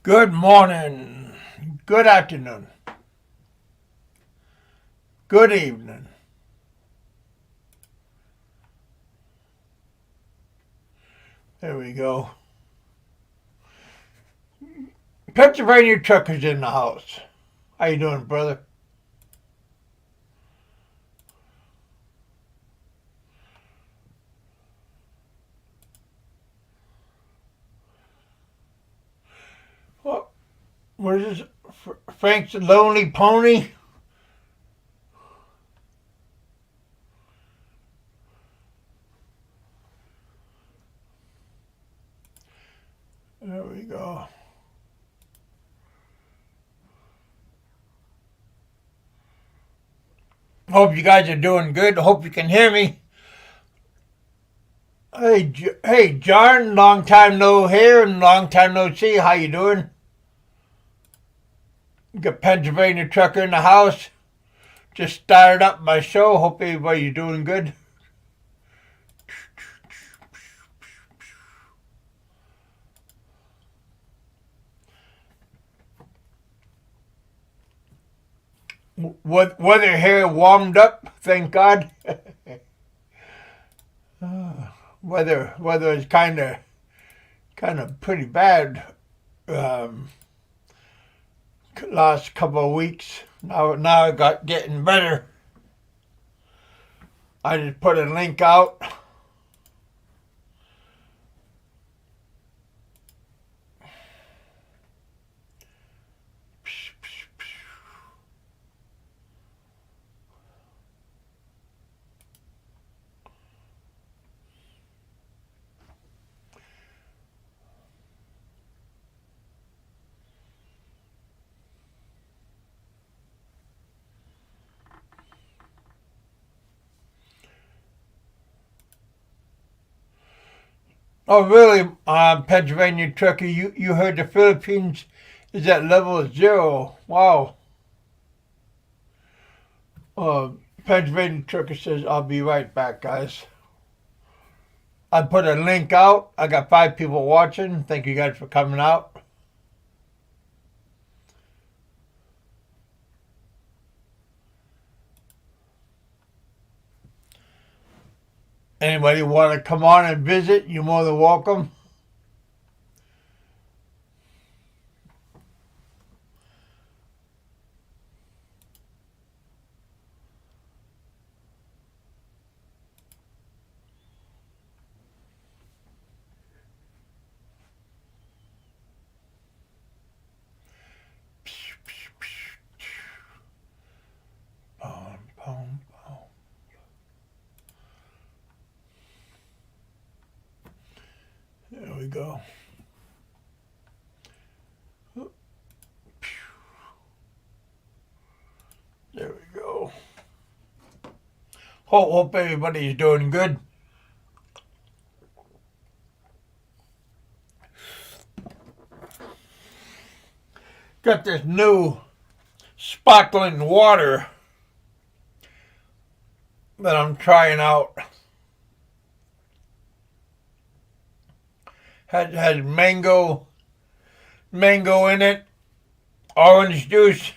Good morning, good afternoon, good evening. There we go. Pennsylvania truckers in the house. How you doing, brother? What is this? Frank's Lonely Pony? There we go. Hope you guys are doing good. Hope you can hear me. Hey, John. Long time no hear and long time no see. How you doing? Got Pennsylvania trucker in the house. Just started up my show. Hope everybody's doing good. Weather here warmed up. Thank God. Weather is kind of pretty bad. Um, Last couple of weeks. Now it got getting better. I just put a link out. Oh, really, Pennsylvania trucker? You heard the Philippines is at level 0. Wow. Uh, Pennsylvania trucker says, I'll be right back, guys. I put a link out. I got 5 people watching. Thank you guys for coming out. Anybody want to come on and visit? You're more than welcome. Boom, boom, boom. There we go. There we go. Hope everybody's doing good. Got this new sparkling water that I'm trying out. Has mango in it, orange juice,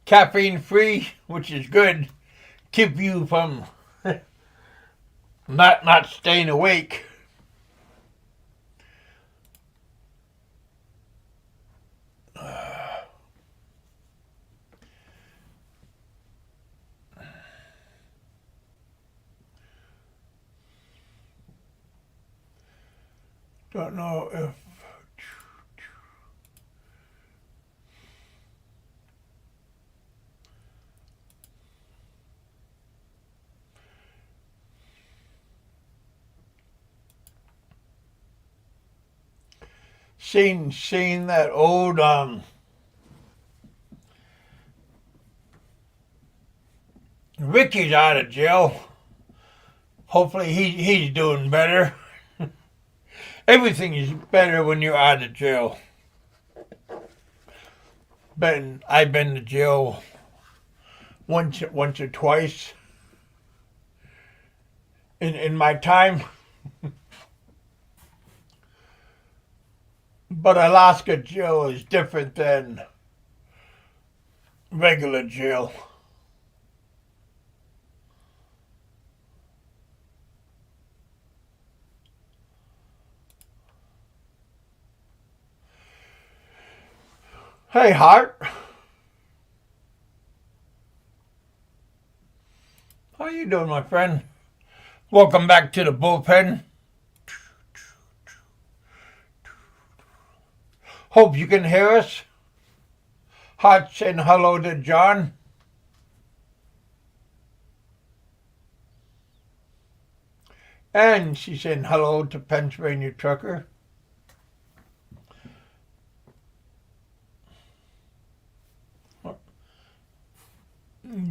caffeine free, which is good. Keep you from not staying awake. Don't know if seen that old Ricky's out of jail. Hopefully he's doing better. Everything is better when you're out of jail. I've been to jail once or twice in my time. But Alaska Jill is different than regular Jill. Hey, Hart. How you doing, my friend? Welcome back to the bullpen. Hope you can hear us. Hart saying hello to John. And she's saying hello to Pennsylvania Trucker.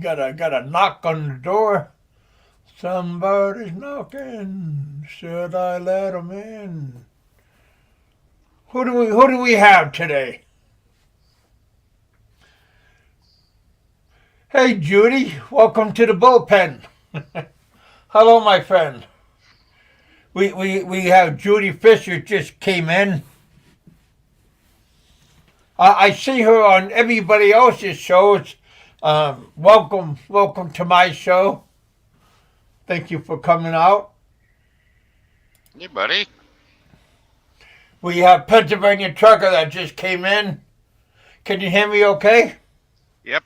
Got a knock on the door. Somebody's knocking. Should I let 'em in? Who do we have today? Hey Judy, welcome to the bullpen. Hello, my friend. We have Judy Fisher just came in. I see her on everybody else's shows. Welcome to my show. Thank you for coming out. Hey, buddy. We have Pennsylvania Trucker that just came in. Can you hear me okay? Yep.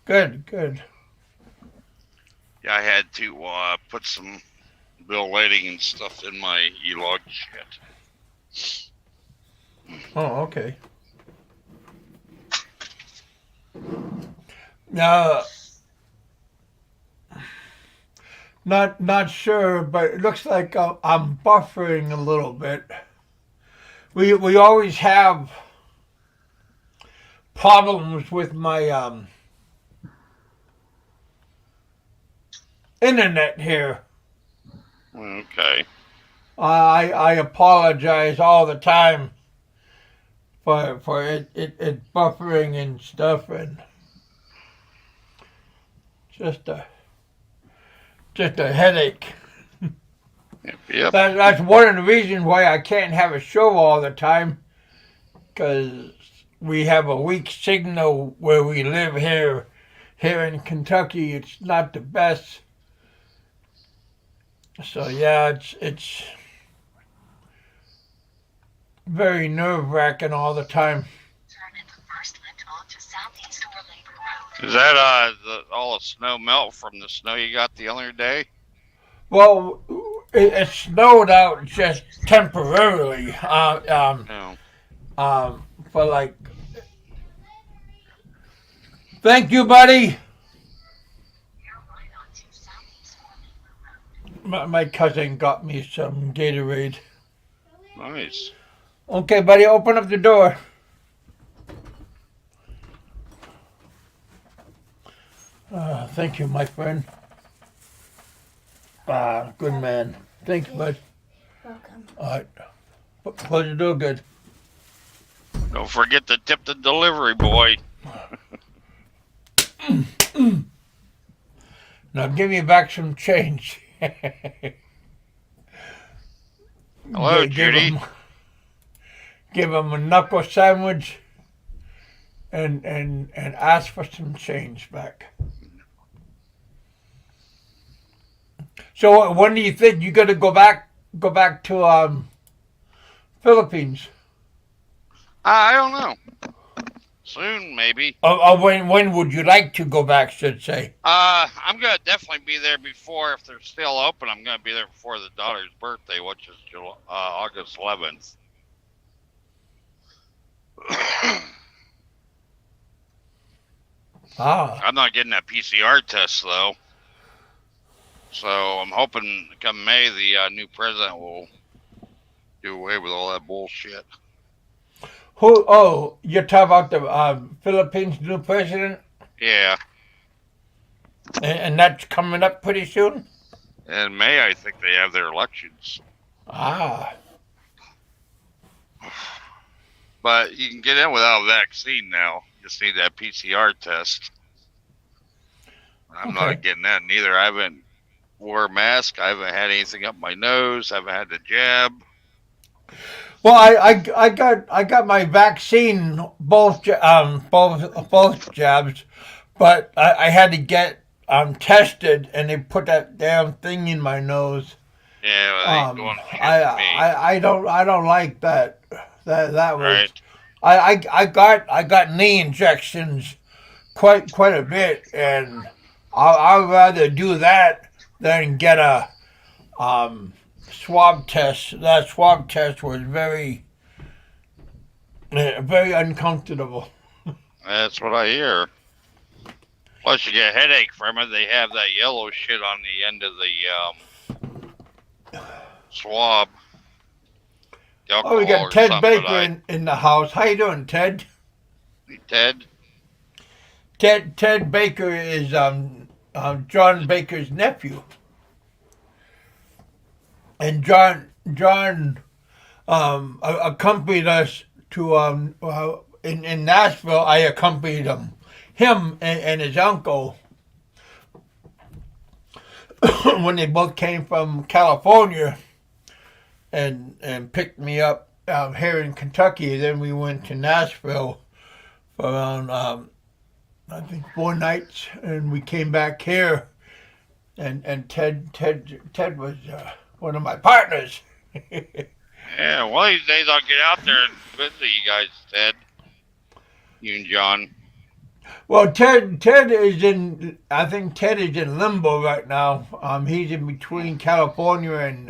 Good. Yeah, I had to put some bill lighting and stuff in my e-log shit. Oh, okay. Now, not sure, but it looks like I'm buffering a little bit. We always have problems with my internet here. Okay. I apologize all the time for it buffering and stuff, and just a headache. Yep. That's one of the reasons why I can't have a show all the time, because we have a weak signal where we live here in Kentucky. It's not the best. So yeah, it's very nerve-wracking all the time. Is that all the snow melt from the snow you got the other day? Well, it snowed out just temporarily. No. For like. Thank you, buddy. My cousin got me some Gatorade. Nice. Okay, buddy, open up the door. Thank you, my friend. Good man. Thanks, bud. Welcome. All right. Close the door good. Don't forget to tip the delivery boy. Now give me back some change. Hello, Judy. Give him a knuckle sandwich and ask for some change back. So when do you think you got to go back to Philippines? I don't know. Soon, maybe. Or when would you like to go back, should say? I'm gonna definitely be there before, if they're still open. I'm gonna be there before the daughter's birthday, which is August 11th. I'm not getting that PCR test though, so I'm hoping come May the new president will do away with all that bullshit. Who? Oh, you're talking about the Philippines new president? Yeah. And that's coming up pretty soon? In May, I think they have their elections. But you can get in without a vaccine now. You just need that PCR test. I'm not getting that neither. I haven't wore a mask. I haven't had anything up my nose. I haven't had the jab. Well, I got my vaccine, both jabs, but I had to get tested, and they put that damn thing in my nose. Yeah, well, they doing the shit to me. I don't like that. That was Right. I got knee injections quite a bit, and I'd rather do that than get a um, swab test. That swab test was very uncomfortable. That's what I hear. Plus, you get a headache from it. They have that yellow shit on the end of the swab. The Oh, we alcohol got or Ted something. Baker in the house. How you doing, Ted? Ted? Ted Baker is John Baker's nephew, and John accompanied us to in Nashville. I accompanied him and his uncle when they both came from California and picked me up here in Kentucky. Then we went to Nashville for around I think 4 nights, and we came back here. And Ted was one of my partners. Yeah, one of these days I'll get out there and visit you guys, Ted. You and John. Well, Ted is in. I think Ted is in limbo right now. He's in between California and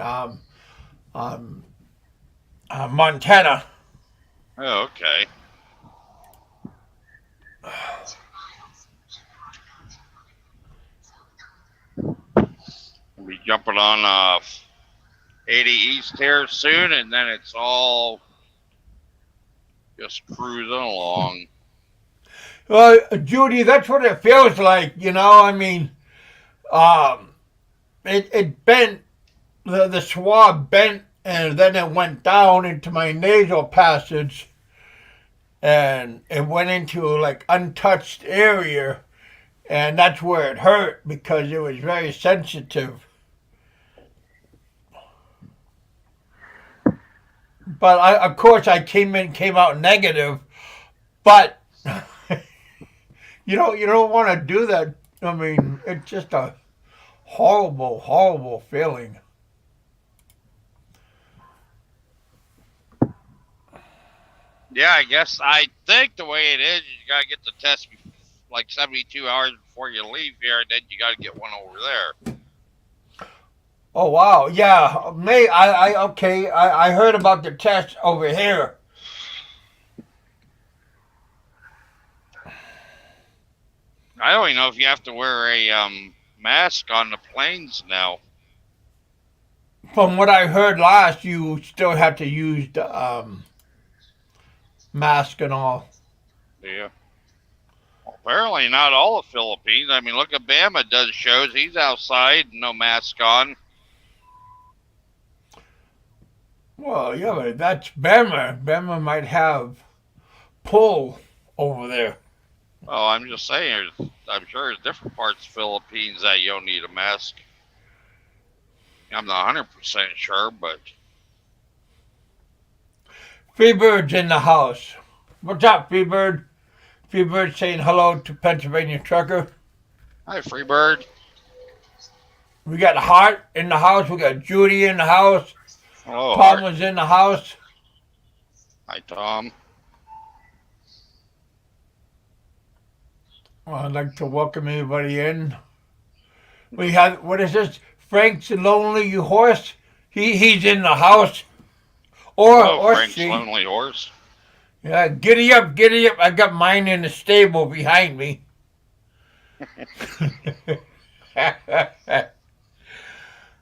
Montana. Oh, okay. We'll be jumping on 80 East here soon, and then it's all just cruising along. Well, Judy, that's what it feels like. You know, I mean, it bent. The swab bent, and then it went down into my nasal passage, and it went into like untouched area, and that's where it hurt because it was very sensitive. But of course, I came out negative. But you don't want to do that. I mean, it's just a horrible feeling. Yeah, I think the way it is, you gotta get the test like 72 hours before you leave here, and then you gotta get one over there. Oh wow, yeah. I heard about the test over here. I don't even know if you have to wear a mask on the planes now. From what I heard last, you still have to use the mask and all. Yeah. Well, apparently not all of Philippines. I mean, look at Bama does shows. He's outside, no mask on. Well, yeah, but that's Bama. Bama might have pull over there. Oh, I'm just saying. I'm sure there's different parts of Philippines that you don't need a mask. I'm not 100% sure, but Freebird's in the house. What's up, Freebird? Freebird saying hello to Pennsylvania Trucker. hi, Freebird. We got Hart in the house. We got Judy in the house. Hello, Tom Hart. was in the house. Hi, Tom. Well, I'd like to welcome everybody in. We have, what is this? Frank's Lonely Horse. He's in the house. Hello, Or Frank's she. Lonely Horse. Yeah, giddy up, giddy up. I got mine in the stable behind me.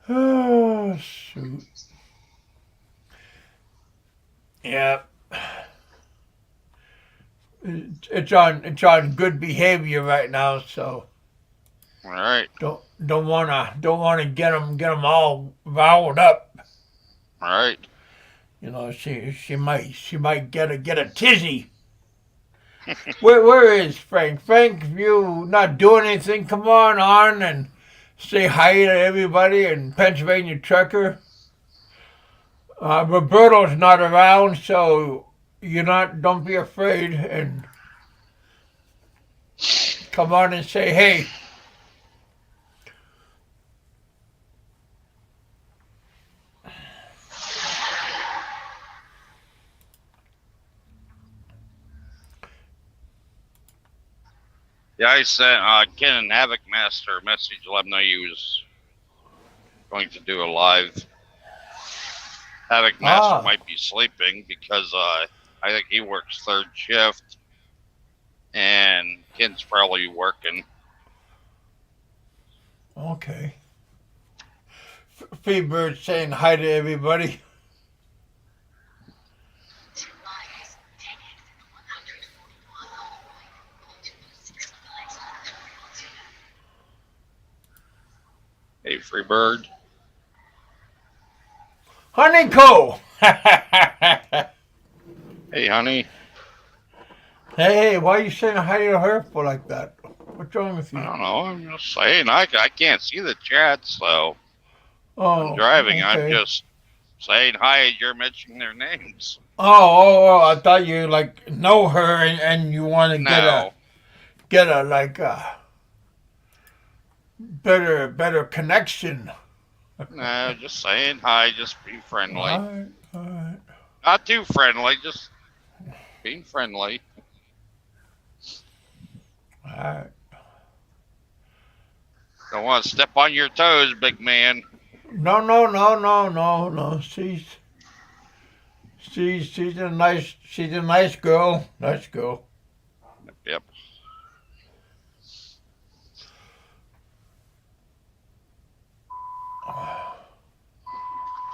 Oh, shoot. Yeah. It's on good behavior right now, so All right. don't wanna get them all riled up. All right. You know, she might get a tizzy. Where is Frank? Frank, if you not doing anything, come on and say hi to everybody in Pennsylvania Trucker. Roberto's not around, so don't be afraid and come on and say hey. Yeah, I sent Ken and Havoc Master a message to let him know he was going to do a live. Havoc Master might be sleeping because I think he works third shift, and Ken's probably working. Okay. Freebird saying hi to everybody. Hey, Freebird. Honey Co. Hey, honey. Hey, why are you saying hi to her for like that? What's wrong with you? I don't know. I'm just saying. I can't see the chat, so I'm driving. Okay. I'm just saying hi as you're mentioning their names. I thought you like know her and you want to get a like better connection. No, just saying hi. Just be friendly. All right. Not too friendly. Just being friendly. All right. Don't want to step on your toes, big man. No. She's a nice girl. Nice girl. Yep.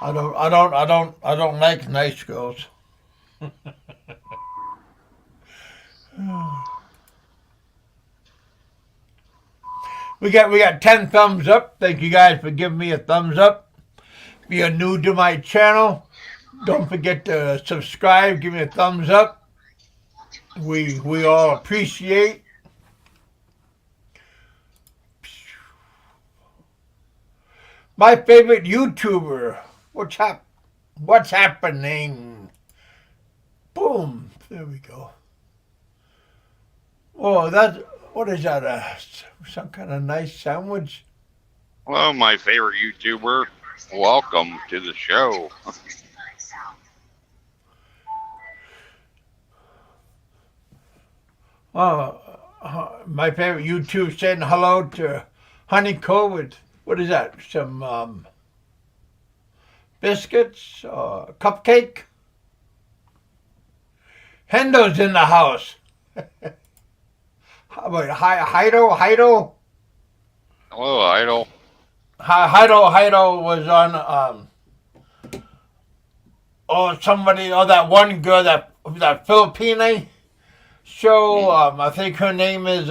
I don't like nice girls. We got 10 thumbs up. Thank you guys for giving me a thumbs up. If you're new to my channel, don't forget to subscribe. Give me a thumbs up. We all appreciate. My favorite YouTuber. What's happening? Boom. There we go. Oh, what is that? Some kind of nice sandwich? Hello, my favorite YouTuber. Welcome to the show. My favorite YouTube saying hello to Honey COVID. What is that? Some biscuits? Cupcake? Hendo's in the house. How about Heido? Hello, Idol. Heido was on that one girl, that Filipino show. I think her name is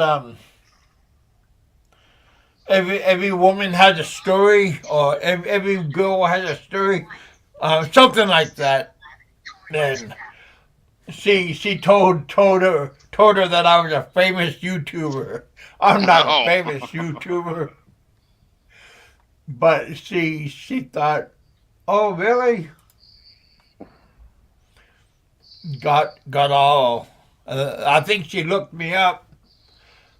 Every woman has a story, or every girl has a story, something like that. And she told her that I was a famous YouTuber. I'm not a famous YouTuber. But she thought, oh really? Got all. I think she looked me up.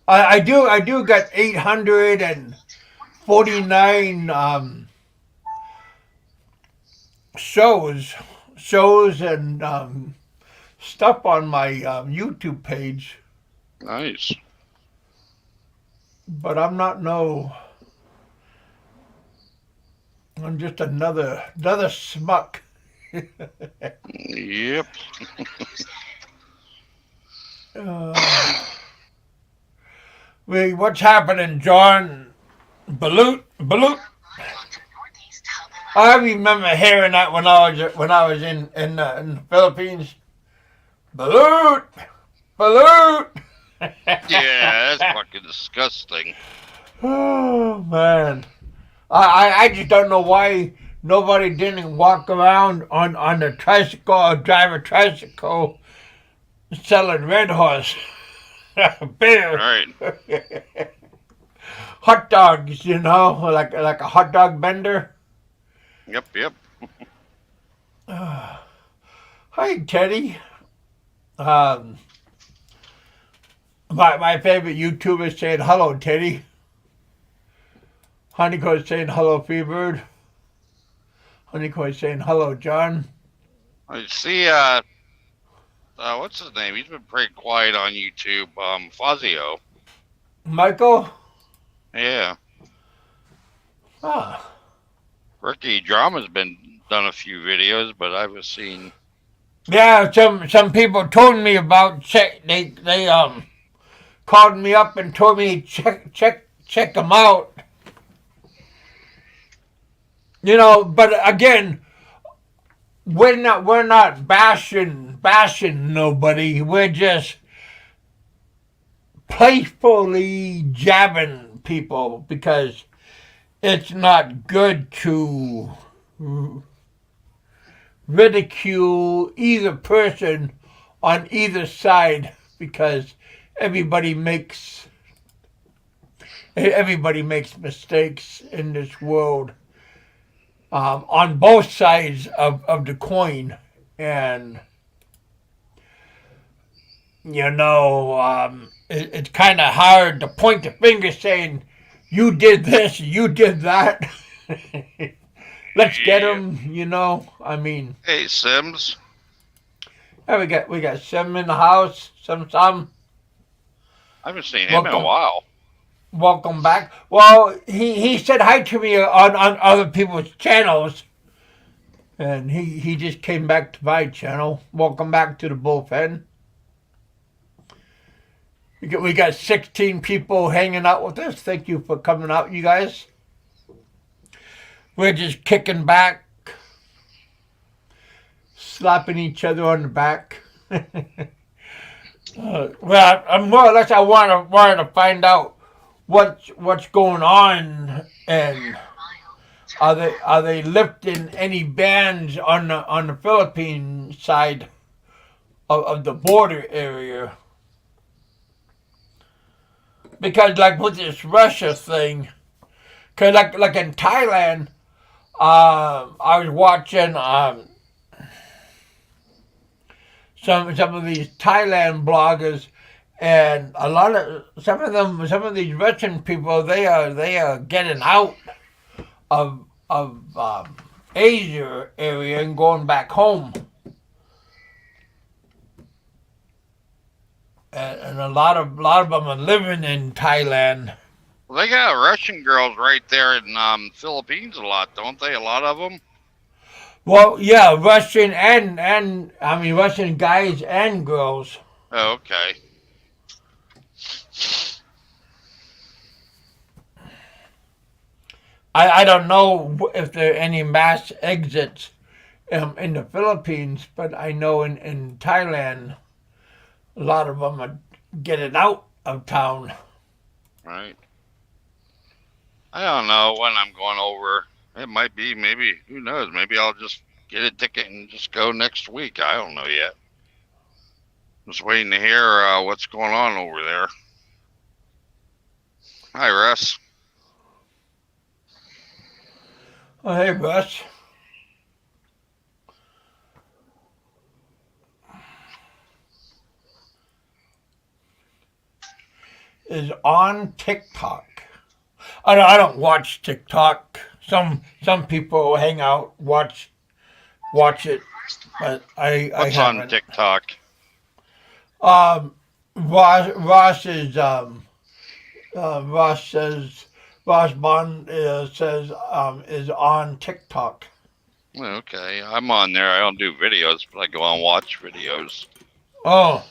I do got 849 shows and stuff on my YouTube page. Nice. But I'm not I'm just another schmuck. Yep. What's happening, John? Balut? I remember hearing that when I was in the Philippines. Balut. Yeah, that's fucking disgusting. Oh man, I just don't know why nobody didn't walk around on the tricycle or drive a tricycle selling Red Horse beer. Right. Hot dogs, like a hot dog vendor. Yep. Hi, Teddy. Um, my favorite YouTuber saying hello, Teddy. Honeycomb saying hello, Freebird. Honeycomb saying hello, John. I see. What's his name? He's been pretty quiet on YouTube. Fazio. Michael. Yeah. Ah. Ricky Drama's been done a few videos, but I was seeing. Yeah, some people told me about they called me up and told me check them out. You know, but again, we're not bashing nobody. We're just playfully jabbing people because it's not good to ridicule either person on either side because everybody makes mistakes in this world, on both sides of the coin. And it's kind of hard to point the finger saying you did this, you did that. Let's get them. I mean, Hey, Sims. yeah, we got Sim in the house. Some. I haven't seen him in a Welcome, while. welcome back. Well, he said hi to me on other people's channels, and he just came back to my channel. Welcome back to the bullpen. We got 16 people hanging out with us. Thank you for coming out, you guys. We're just kicking back, slapping each other on the back. Well, I'm more or less I wanted to find out what's going on, and are they lifting any bans on the Philippine side of the border area? Because like with this Russia thing, cause like in Thailand, I was watching some of these Thailand bloggers, and some of these Russian people, they are getting out of Asia area and going back home, and a lot of them are living in Thailand. Well, they got Russian girls right there in Philippines a lot, don't they? A lot of them. Well, yeah, Russian and I mean Russian guys and girls. Oh, okay. I don't know if there are any mass exits in the Philippines, but I know in Thailand, a lot of them are getting out of town. Right. I don't know when I'm going over. It might be, maybe, who knows? Maybe I'll just get a ticket and just go next week. I don't know yet. Just waiting to hear what's going on over there. Hi, Russ. Oh, hey, Russ. Is on TikTok. I don't watch TikTok. Some people hang out, watch it, but I What's haven't. on TikTok? Ross is Ross Bond says is on TikTok. Okay, I'm on there. I don't do videos, but I go on watch videos. Oh,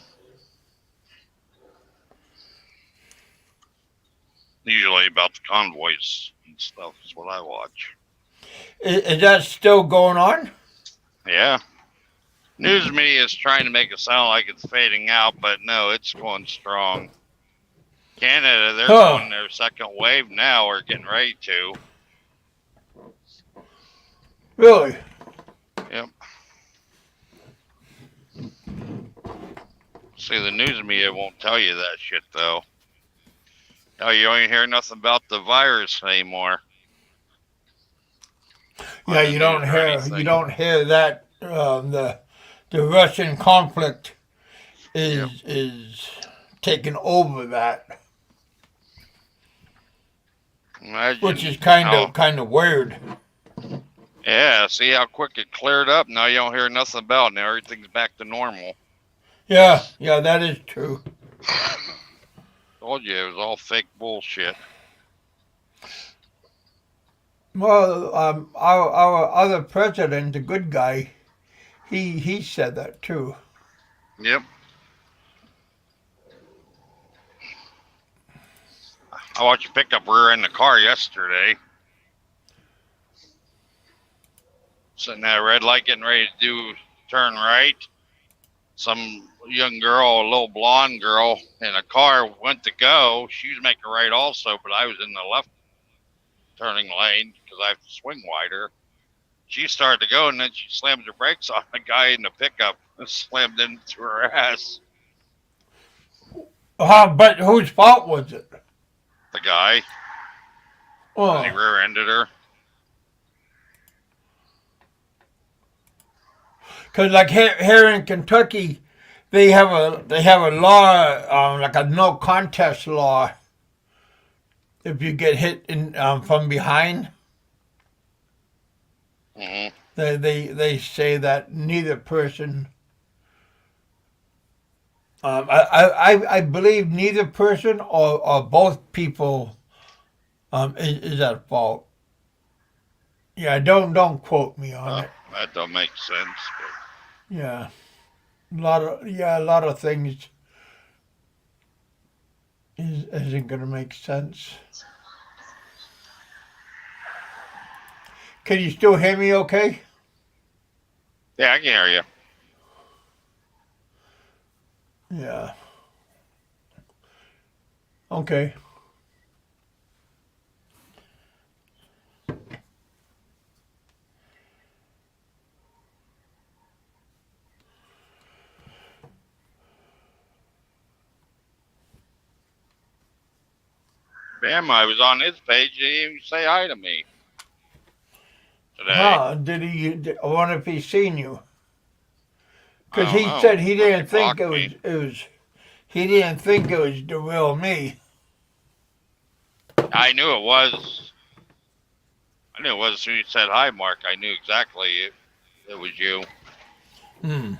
Usually about the convoys and stuff is what I watch. is that still going on? Yeah. News media is trying to make it sound like it's fading out, but no, it's going strong. Canada, they're going their second wave now, or getting ready to. Really? Yep. See, the news media won't tell you that shit, though. Oh, you don't hear nothing about the virus anymore. Yeah, you don't hear that the Russian conflict is taking over that, Imagine which is how, kind of weird. yeah, see how quick it cleared up. Now you don't hear nothing about it. Now everything's back to normal. Yeah, that is true. Told you it was all fake bullshit. Well, our other president, the good guy, he said that too. Yep. I watched you pick up rear end the car yesterday. Sitting at a red light getting ready to turn right. Some young girl, a little blonde girl, in a car went to go. She was making a right also, but I was in the left turning lane because I have to swing wider. She started to go, and then she slammed her brakes on the guy in the pickup and slammed into her ass. But whose fault was it? The guy. He Oh, rear-ended her. because like here in Kentucky, they have a law, like a no contest law. If you get hit from behind, Mm-hmm. they say that neither person. I believe neither person or both people is at fault. Yeah, don't quote me on it. That don't make sense. Yeah, a lot of things isn't gonna make sense. Can you still hear me? Okay. Yeah, I can hear you. Yeah. Okay. Bam, I was on his page. He didn't even say hi to me today. Huh? I wonder if he's seen you. Because I he don't know. said he didn't think Blocked it me. was. He didn't think it was the real me. I knew it was. I knew it was as soon as you said hi, Mark. I knew exactly it was you. Hmm.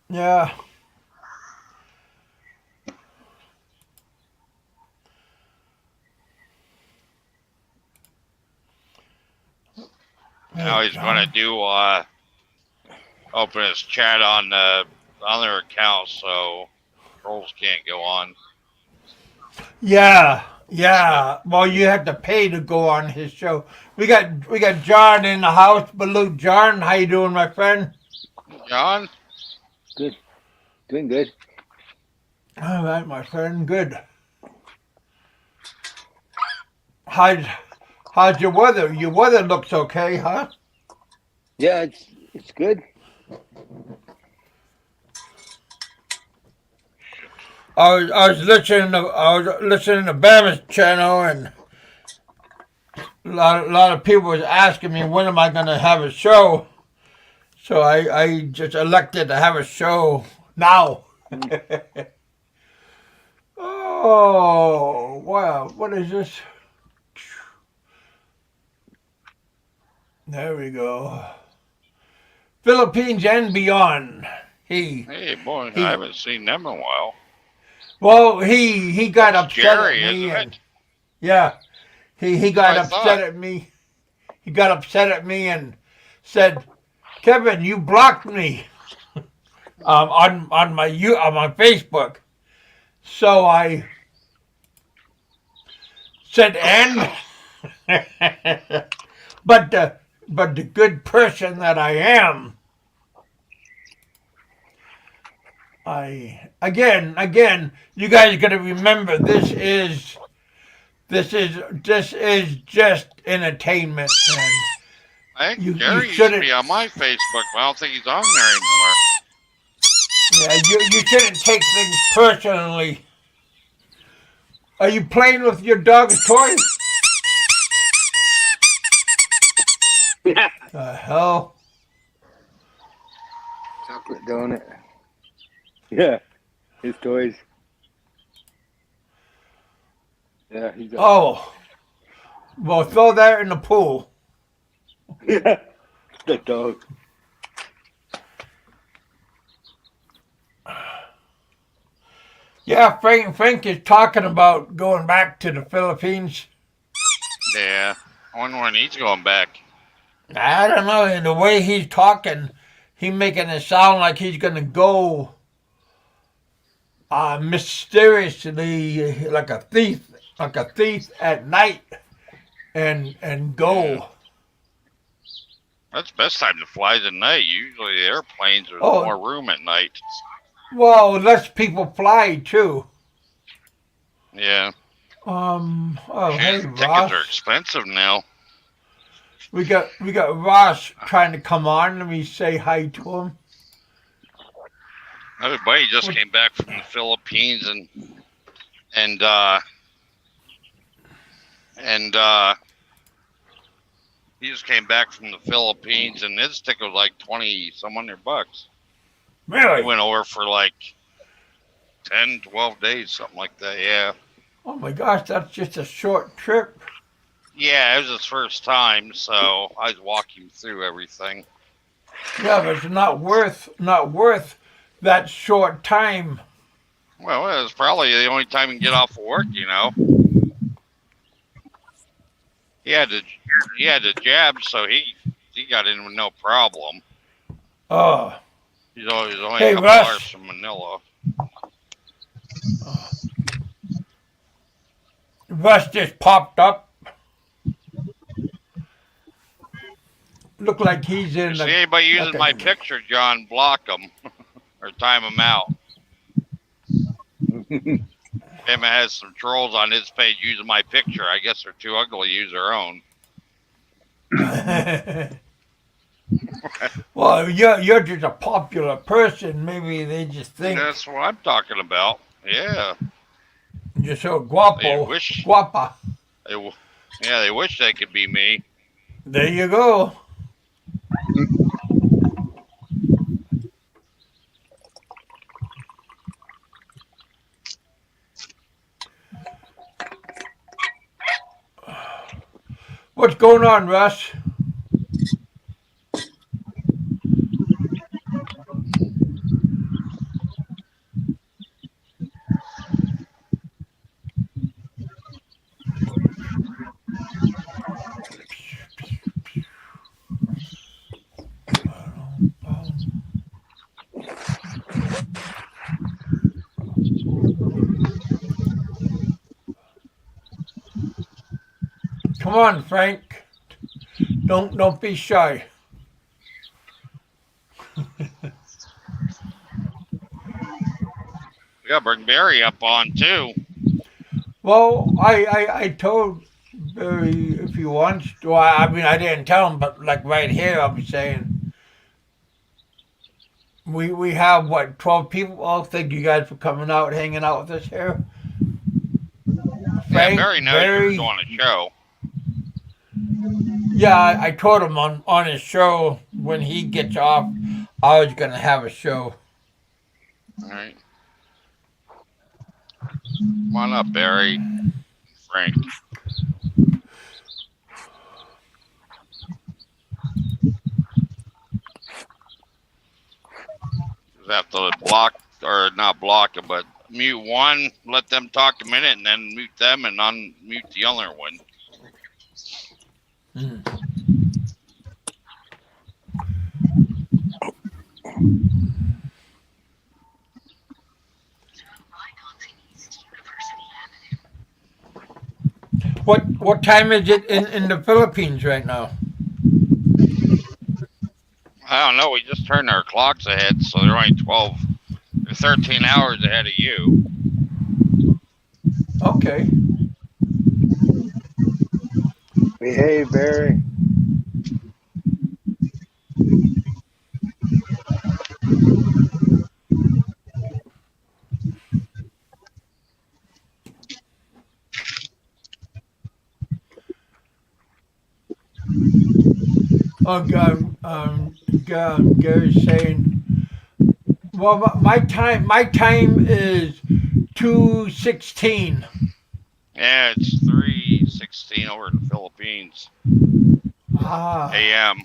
Yeah. Now he's going to do open his chat on the other account, so trolls can't go on. Yeah. Well, you have to pay to go on his show. We got John in the house. Baloo John, how you doing, my friend? John? Good. Doing good. All right, my friend. Good. How's your weather? Your weather looks okay, huh? Yeah, it's good. I was listening to Bama's channel, and a lot of people was asking me when am I going to have a show. So I just elected to have a show now. Oh wow! What is this? There we go. Philippines and beyond. Hey, boy, I haven't seen them in a while. Well, he got That's upset Jerry, at me, isn't and it? yeah, he got I upset thought. at me. He got upset at me and said, "Kevin, you blocked me on my Facebook." So I said, "And," but the good person that I am, I again, you guys got to remember this is just entertainment, and I think you Jerry used to shouldn't. be on my Facebook, but I don't think he's on there anymore. Yeah, you shouldn't take things personally. Are you playing with your dog's toy? The hell? Chocolate donut. Yeah, his toys. Yeah, he's got. Oh, well, throw that in the pool. Yeah, the dog. Yeah, Frank is talking about going back to the Philippines. Yeah. I wonder when he's going back. I don't know. In the way he's talking, he making it sound like he's gonna go mysteriously, like a thief at night, and Yeah. go. That's the best time to fly at night. Usually the airplanes, there's Oh, more room at night. well, less people fly too. Yeah. Oh, hey, Shit, tickets Ross. are expensive now. We got Ross trying to come on. Let me say hi to him. Everybody just What- came back from the Philippines and he just came back from the Philippines and his ticket was like 20 some $100. He Really? went over for like 10, 12 days, something like that. Yeah. Oh my gosh, that's just a short trip. Yeah, it was his first time, so I was walking him through everything. Yeah, but it's not worth that short time. Well, it was probably the only time he can get off of work, you know. He had the jab, so he got in with no problem. Oh, He's only hey a couple Russ. hours from Manila. Russ just popped up. Look like he's If in you see the. anybody using Okay. my picture, John, block them or time them out. Him has some trolls on his page using my picture. I guess they're too ugly to use their own. Well, you're just a popular person. Maybe they just think That's what I'm talking about. Yeah. you're so They guapo, wish. guapa. They wish they could be me. There you go. What's going on, Russ? Come on, Frank. Don't be shy. We gotta bring Barry up on too. Well, I told Barry if he wants to. I mean, I didn't tell him, but like right here, I'm saying we have what 12 people. Well, thank you guys for coming out, hanging out with us here. Yeah, Frank, Barry knows you're doing a show. Yeah, I told him on his show when he gets off, I was gonna have a show. All right. Come on up, Barry. Frank. Just have to block, or not block it, but mute one, let them talk a minute, and then mute them and unmute the other one. What time is it in the Philippines right now? I don't know. We just turned our clocks ahead, so they're only 13 hours ahead of you. Okay. Behave, Barry. Oh, Gary's saying, well, my time is 2:16. Yeah, it's 3:16 over in the Philippines. Ah, AM.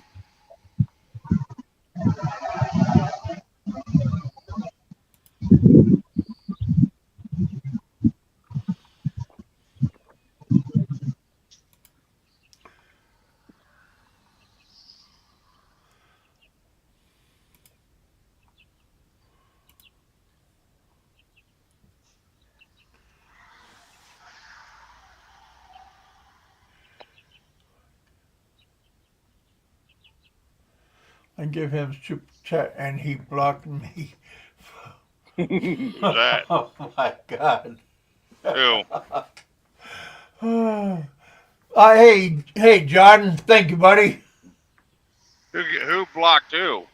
I give him super chat and he blocked me. Who's that? Oh my God. Who? Hey, John. Thank you, buddy. Who blocked who?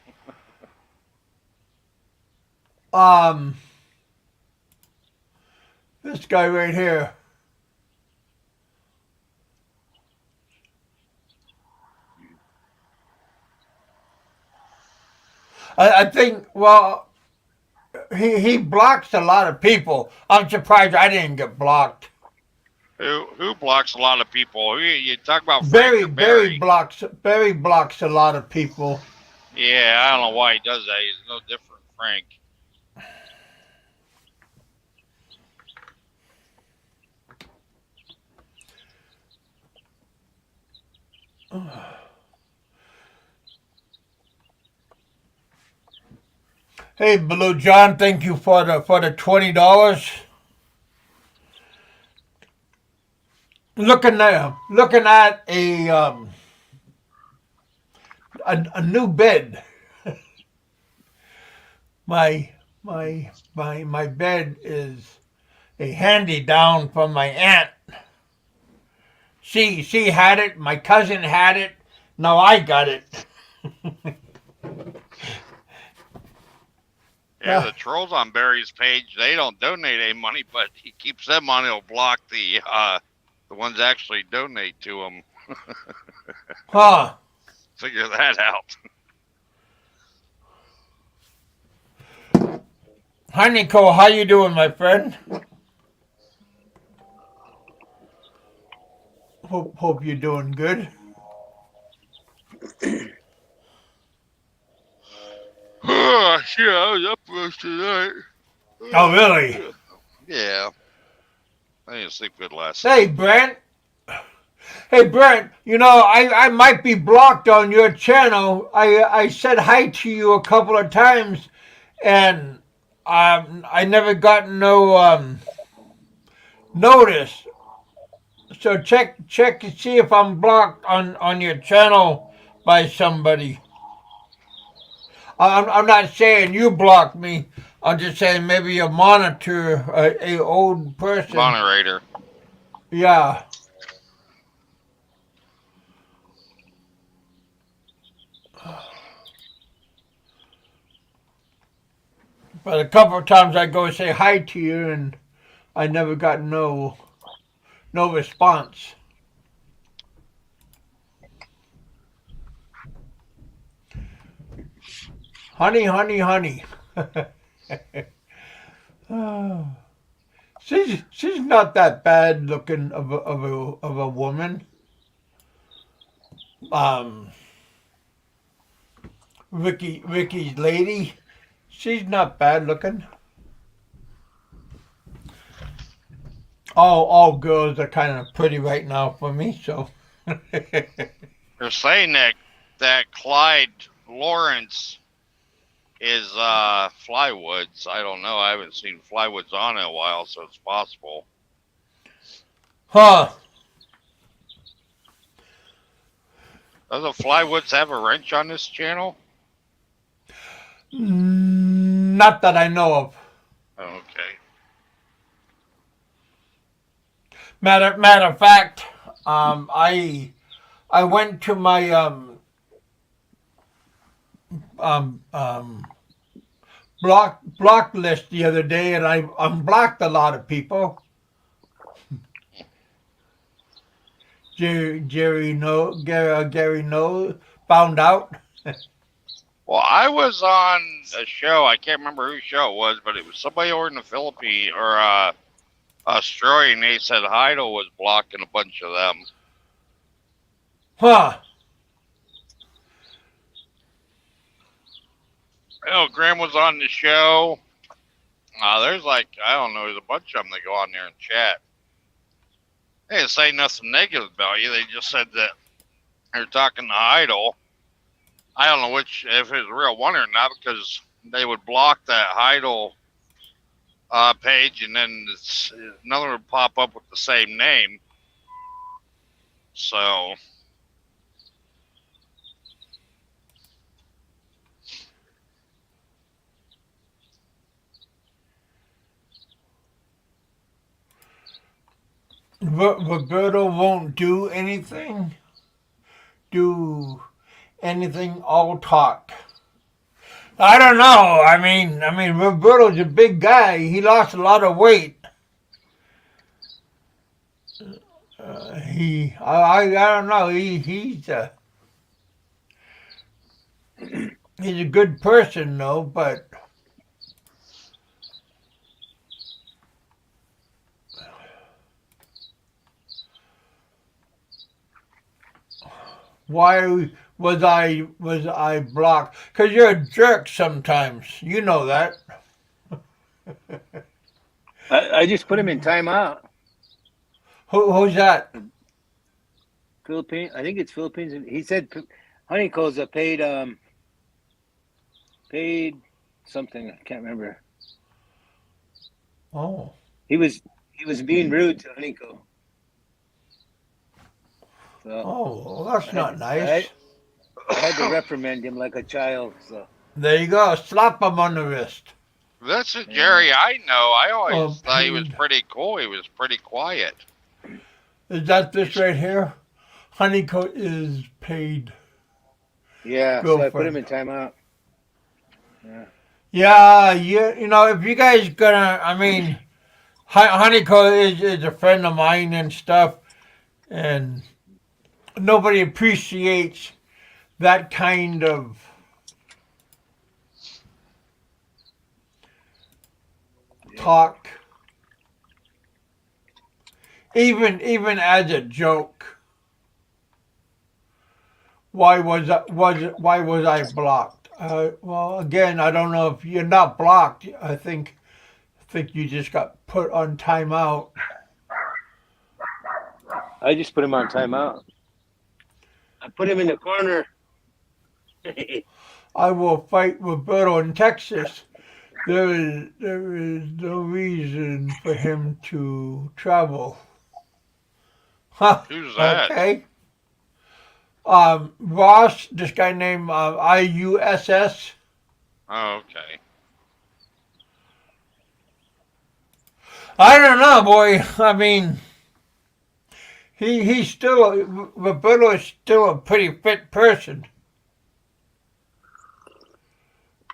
Um, this guy right here. I think. Well, he blocks a lot of people. I'm surprised I didn't get blocked. Who blocks a lot of people? Who you talk about Frank or Barry? Barry blocks a lot of people. Yeah, I don't know why he does that. He's no different, Frank. Hey, Blue John, thank you for the $20. Looking at a new bed. My bed is a handy down from my aunt. She had it. My cousin had it. Now I got it. Yeah, the trolls on Barry's page, they don't donate any money, but he keeps them on. He'll block the ones that actually donate to him. Huh? Figure that out. Hi, Nicole. How you doing, my friend? Hope you're doing good. Yeah, I was up most tonight. Oh, really? Yeah. I didn't sleep good last Hey, night. Brent. Hey, Brent. I might be blocked on your channel. I said hi to you a couple of times, and I never got no notice. So check to see if I'm blocked on your channel by somebody. I'm not saying you blocked me. I'm just saying maybe a monitor, a old person. Moderator. Yeah. But a couple of times I go say hi to you, and I never got no response. Honey, honey, honey. She's not that bad looking of a woman. Ricky's lady. She's not bad looking. All girls are kind of pretty right now for me, so. They're saying that Clyde Lawrence is Flywoods. I don't know. I haven't seen Flywoods on in a while, so it's possible. Huh. Does the Flywoods have a wrench on this channel? Not that I know of. Okay. Matter of fact, I went to my block list the other day, and I unblocked a lot of people. Gary knows found out? Well, I was on a show. I can't remember whose show it was, but it was somebody over in the Philippines or Australia, and they said Heidel was blocking a bunch of them. Huh. Graham was on the show. There's like, I don't know, there's a bunch of them that go on there and chat. They didn't say nothing negative about you. They just said that they're talking to Heidel. I don't know if it's a real one or not, because they would block that Heidel page, and then another would pop up with the same name. So Roberto won't do anything? Do anything, all talk? I don't know. I mean, Roberto's a big guy. He lost a lot of weight. I don't know. He's a good person, though. But why was I blocked? Because you're a jerk sometimes. You know that. I just put him in timeout. Who's that? Philippines. I think it's Philippines. He said Honeycombs paid something. I can't remember. Oh. He was being rude to Honeycomb. So Oh, well, that's not nice. I had to reprimand him like a child. So There you go. Slap him on the wrist. that's a Jerry I know. I always thought he was paid. pretty cool. He was pretty quiet. Is that this right here? Honeycoat is paid. yeah, so I put him in timeout. Yeah. You know, if you guys gonna, I mean, Honeycoat is a friend of mine and stuff, and nobody appreciates that kind of talk, even as a joke. Why was I blocked? Well, again, I don't know if you're not blocked. I think you just got put on timeout. I just put him on timeout. I put him in the corner. I will fight Roberto in Texas. There is no reason for him to travel. Huh. Who's that? Okay. Ross, this guy named IUSS. Oh, okay. I don't know, boy. I mean, Roberto is still a pretty fit person.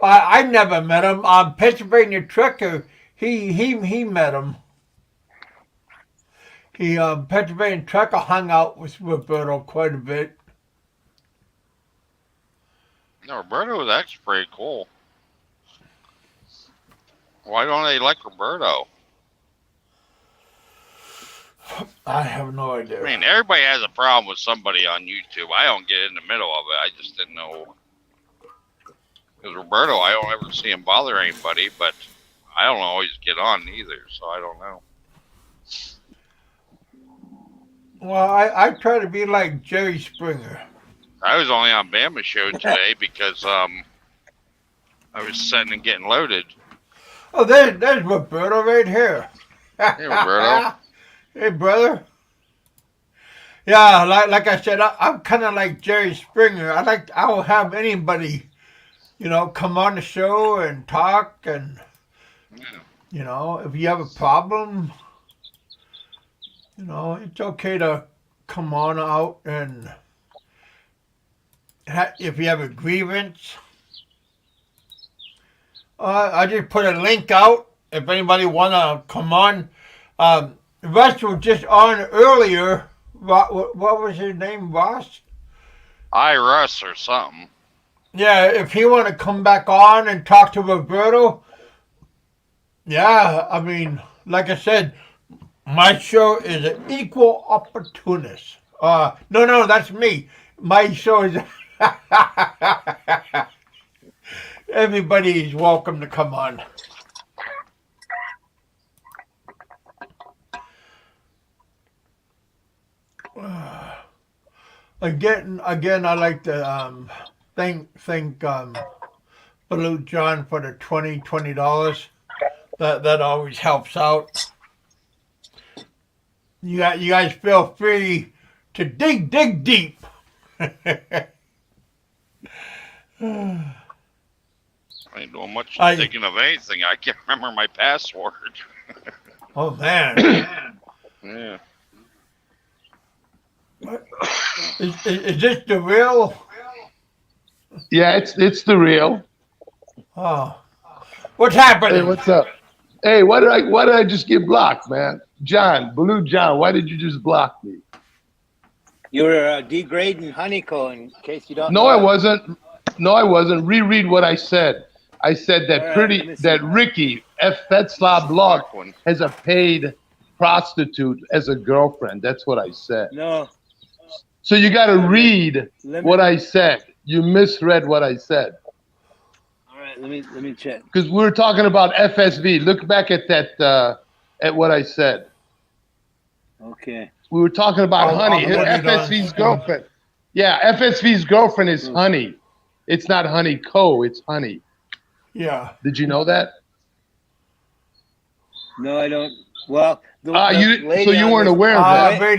I never met him. Pennsylvania Trucker, he met him. Pennsylvania Trucker hung out with Roberto quite a bit. No, Roberto, that's pretty cool. Why don't they like Roberto? I have no idea. I mean, everybody has a problem with somebody on YouTube. I don't get in the middle of it. I just didn't know. Because Roberto, I don't ever see him bother anybody, but I don't always get on either, so I don't know. Well, I try to be like Jerry Springer. I was only on Bama's show today because I was setting and getting loaded. Oh, there's Roberto right here. Hey, Roberto. Hey, brother. Yeah, like I said, I'm kind of like Jerry Springer. I will have anybody, come on the show and talk, and if you have a problem, it's okay to come on out, and if you have a grievance, I just put a link out if anybody wanna come on. Russ was just on earlier. What was his name, Ross? IRS or something. Yeah, if you want to come back on and talk to Roberto, yeah, I mean, like I said, my show is an equal opportunist. No, that's me. My show is. Everybody is welcome to come on. Again, I like to thank Blue John for the $20. That always helps out. You guys feel free to dig deep. I ain't doing much thinking of anything. I can't remember my password. Oh man. Yeah. Is this the real? Yeah, it's the real. Oh, what's happening? Hey, what's up? Hey, why did I just get blocked, man? John, Blue John, why did you just block me? You were degrading Honeycomb, in case you don't know. No, I wasn't. No, I wasn't. Reread what I said. I said that Ricky F. Fetzlaw Blog has a paid prostitute as a girlfriend. That's what I said. No. So you got to read what I said. You misread what I said. All right, let me check. Because we were talking about FSV. Look back at that, at what I said. Okay. We were talking about Honey, FSV's girlfriend. Yeah, FSV's girlfriend is Honey. It's not Honey Co. It's Honey. Yeah. Did you know that? No, I don't. Well, so you weren't aware of that? Right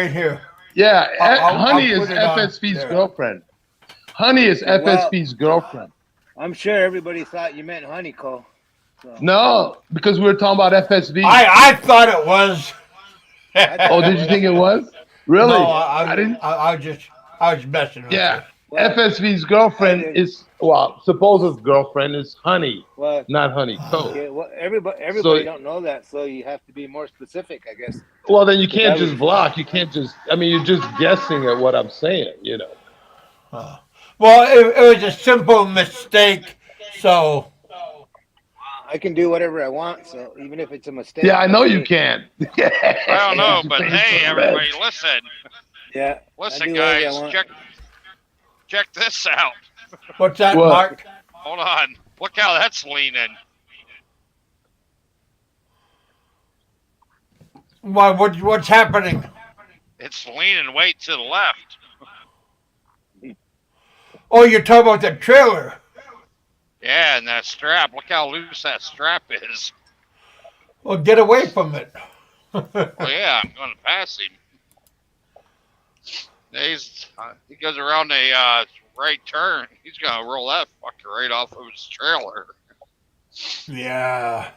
here. Yeah, Honey is FSV's girlfriend. Honey is FSV's girlfriend. I'm sure everybody thought you meant Honeycomb. So. No, because we were talking about FSV. I thought it was. Oh, did you think it was? Really? No, I didn't. I was messing with you. Well, FSV's girlfriend is supposed girlfriend is Honey, not Honey Co. Okay, well, everybody don't know that, so you have to be more specific, I guess. Well, then you can't just block. You can't just. I mean, you're just guessing at what I'm saying. You know. Well, it was a simple mistake, so. I can do whatever I want, so even if it's a mistake. Yeah, I know you can. I don't know, but hey, everybody, listen. Yeah. Listen, guys, check this out. What's that, Mark? Hold on. Look how that's leaning. What's happening? It's leaning way to the left. Oh, you're talking about the trailer. Yeah, and that strap. Look how loose that strap is. Well, get away from it. Well, yeah, I'm going to pass him. He goes around a right turn. He's going to roll that fucker right off of his trailer. Yeah.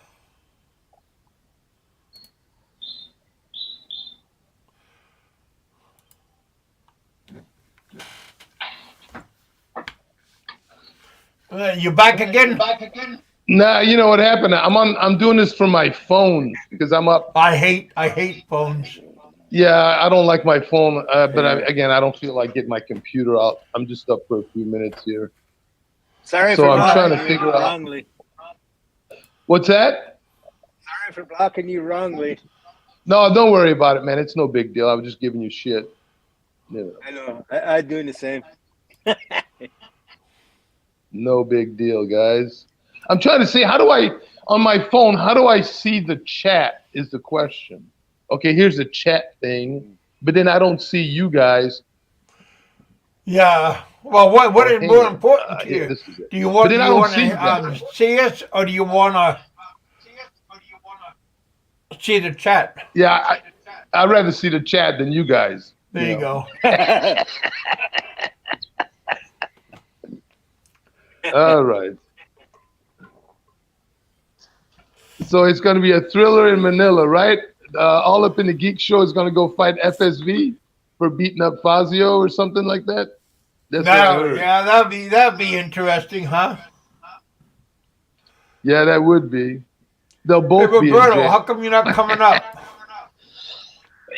You back again? Nah, you know what happened? I'm doing this from my phone because I'm up. I hate phones. Yeah, I don't like my phone, but I don't feel like getting my computer out. I'm just up for a few minutes here. Sorry so for I'm trying to you figure out. Wrongly. What's that? Sorry for blocking you wrongly. No, don't worry about it, man. It's no big deal. I was just giving you shit. Yeah. I know. I'm doing the same. No big deal, guys. I'm trying to see on my phone, how do I see the chat is the question. Okay, here's the chat thing, but then I don't see you guys. Yeah. Well, what is more important to you? Do you want to see us, or do you want to see the chat? Yeah, I'd rather see the chat than you guys. There you go. All right. So it's going to be a thriller in Manila, right? All Up in the Geek Show is going to go fight FSV for beating up Fazio or something like that. That's what I heard. Yeah, that'd be interesting, huh? Yeah, that would be. They'll both be in jail. How come you're not coming up?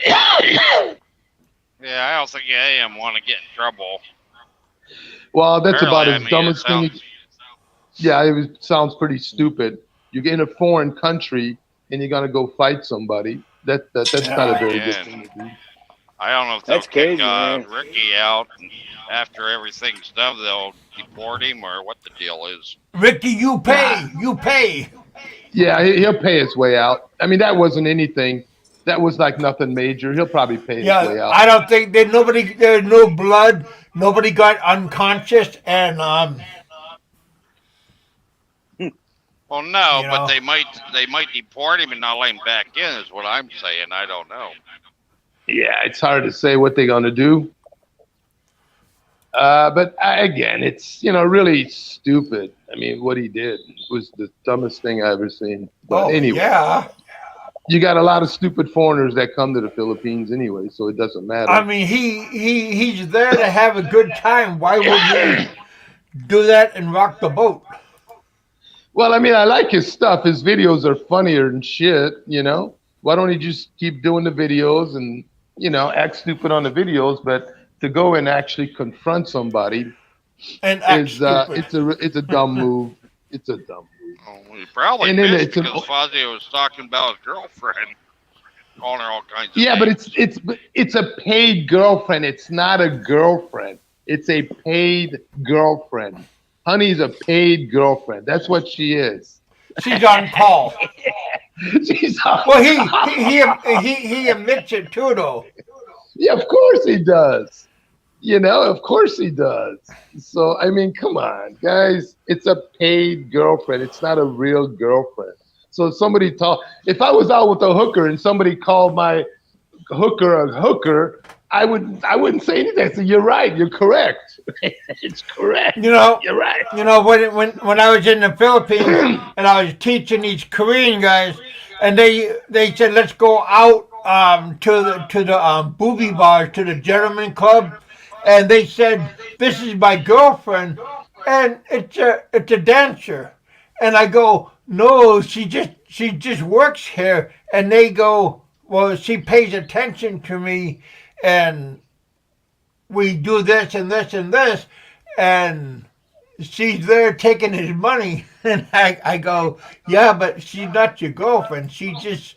Yeah, I don't think any of them want to get in trouble. Well, that's about Apparently, as I dumb mean, as thing. Yeah, sounds pretty stupid. You get in a foreign country and you're gonna go fight somebody. That's not a very good Yeah. thing to do. I don't know if they'll That's crazy, kick man. Ricky out and after everything's done. They'll deport him or what the deal is. Ricky, you pay. You pay. Yeah, he'll pay his way out. I mean, that wasn't anything. That was like nothing major. He'll probably pay his way Yeah, out. I don't think there's no blood. Nobody got unconscious, and Well, no, You but know. they might deport him and not let him back in. Is what I'm saying. I don't know. Yeah, it's hard to say what they're gonna do. But again, it's really stupid. I mean, what he did was the dumbest thing I ever seen. But anyway, yeah. you got a lot of stupid foreigners that come to the Philippines anyway, so it doesn't matter. I mean, he's there to have a good time. Why would he do that and rock the boat? Well, I mean, I like his stuff. His videos are funnier than shit. Why don't he just keep doing the videos and act stupid on the videos, but to go and actually confront somebody And act is stupid. it's a dumb move. It's a dumb move. Well, he probably And then missed it's an- because Fazio was talking about his girlfriend, calling her all kinds of Yeah, but names. it's a paid girlfriend. It's not a girlfriend. It's a paid girlfriend. Honey's a paid girlfriend. That's what she is. She's on call. She's Well, he admits it too, though. Yeah, of course he does. Of course he does. So, I mean, come on, guys. It's a paid girlfriend. It's not a real girlfriend. So if I was out with a hooker and somebody called my hooker a hooker, I wouldn't say anything. I said, you're right. You're correct. It's correct. You're right. When I was in the Philippines and I was teaching these Korean guys, and they said let's go out to the booby bars, to the gentleman club, and they said this is my girlfriend, and it's a dancer, and I go no, she just works here, and they go well she pays attention to me, and we do this and this and this, and she's there taking his money. And I go, yeah, but she's not your girlfriend. She's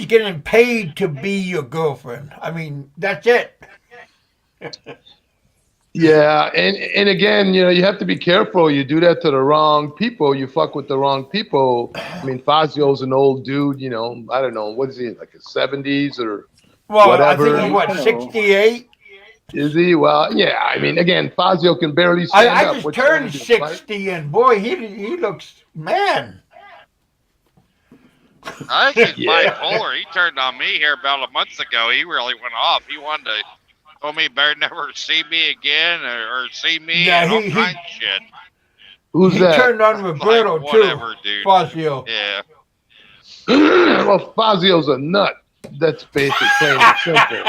getting paid to be your girlfriend. I mean, that's it. Yeah, and again, you have to be careful. You do that to the wrong people, you fuck with the wrong people. I mean, Fazio's an old dude. I don't know, what is he, like his 70s or Well, whatever? I think he's 68. Is he? Well, yeah. I mean, again, Fazio can barely stand I up. just What you gonna turned do, fight? 60, and boy, he looks man. I think he's Yeah. bipolar. He turned on me here about a month ago. He really went off. He wanted to told me he better never see me again or see me Yeah, and all he- kinds of shit. Who's He that? turned on Roberto Like, whatever, too. dude. Fazio. Yeah. Well, Fazio's a nut. That's basic, plain and simple. You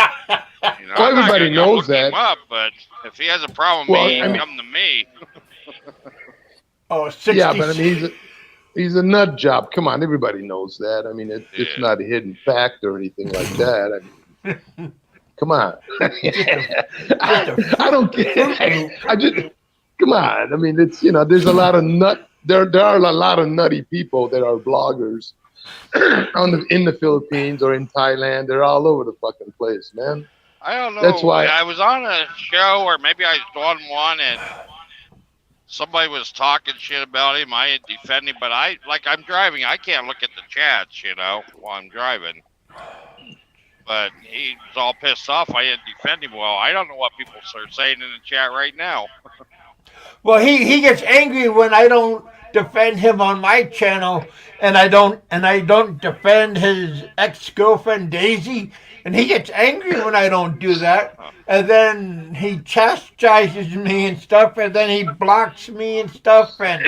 know, Well, I'm not everybody gonna go knows look that. him up, but if he has a problem with Well, me, he I can mean- come to me. Oh, 60. Yeah, but I mean, he's a nut job. Come on, everybody knows that. I mean, it's Yeah. not a hidden fact or anything like that. I mean, come on. I don't care. I just come on. I mean, it's there's a lot of there are a lot of nutty people that are bloggers in the Philippines or in Thailand. They're all over the fucking place, man. I don't know. That's why- I was on a show, or maybe I was on one, and somebody was talking shit about him. I didn't defend him, but I'm driving. I can't look at the chats, while I'm driving. But he was all pissed off. I didn't defend him. Well, I don't know what people are saying in the chat right now. Well, he gets angry when I don't defend him on my channel, and I don't defend his ex-girlfriend Daisy, and he gets angry when I don't do that, and then he chastises me and stuff, and then he blocks me and stuff, and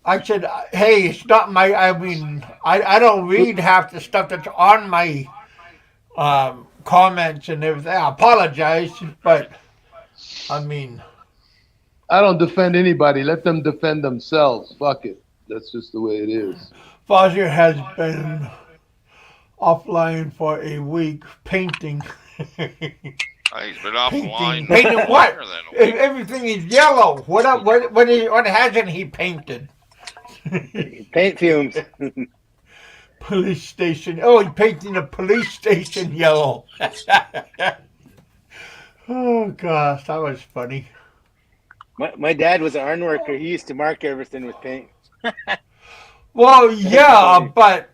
I said, hey, it's not my. I mean, I don't read half the stuff that's on my comments and everything. I apologize, but I mean. I don't defend anybody. Let them defend themselves. Fuck it. That's just the way it is. Fazio has been offline for a week painting. He's been off the line. Painting what? longer than a week. Everything is yellow. What hasn't he painted? Paint fumes. Police station. Oh, he's painting a police station yellow. Oh gosh, that was funny. My dad was an iron worker. He used to mark everything with paint. Well, yeah, but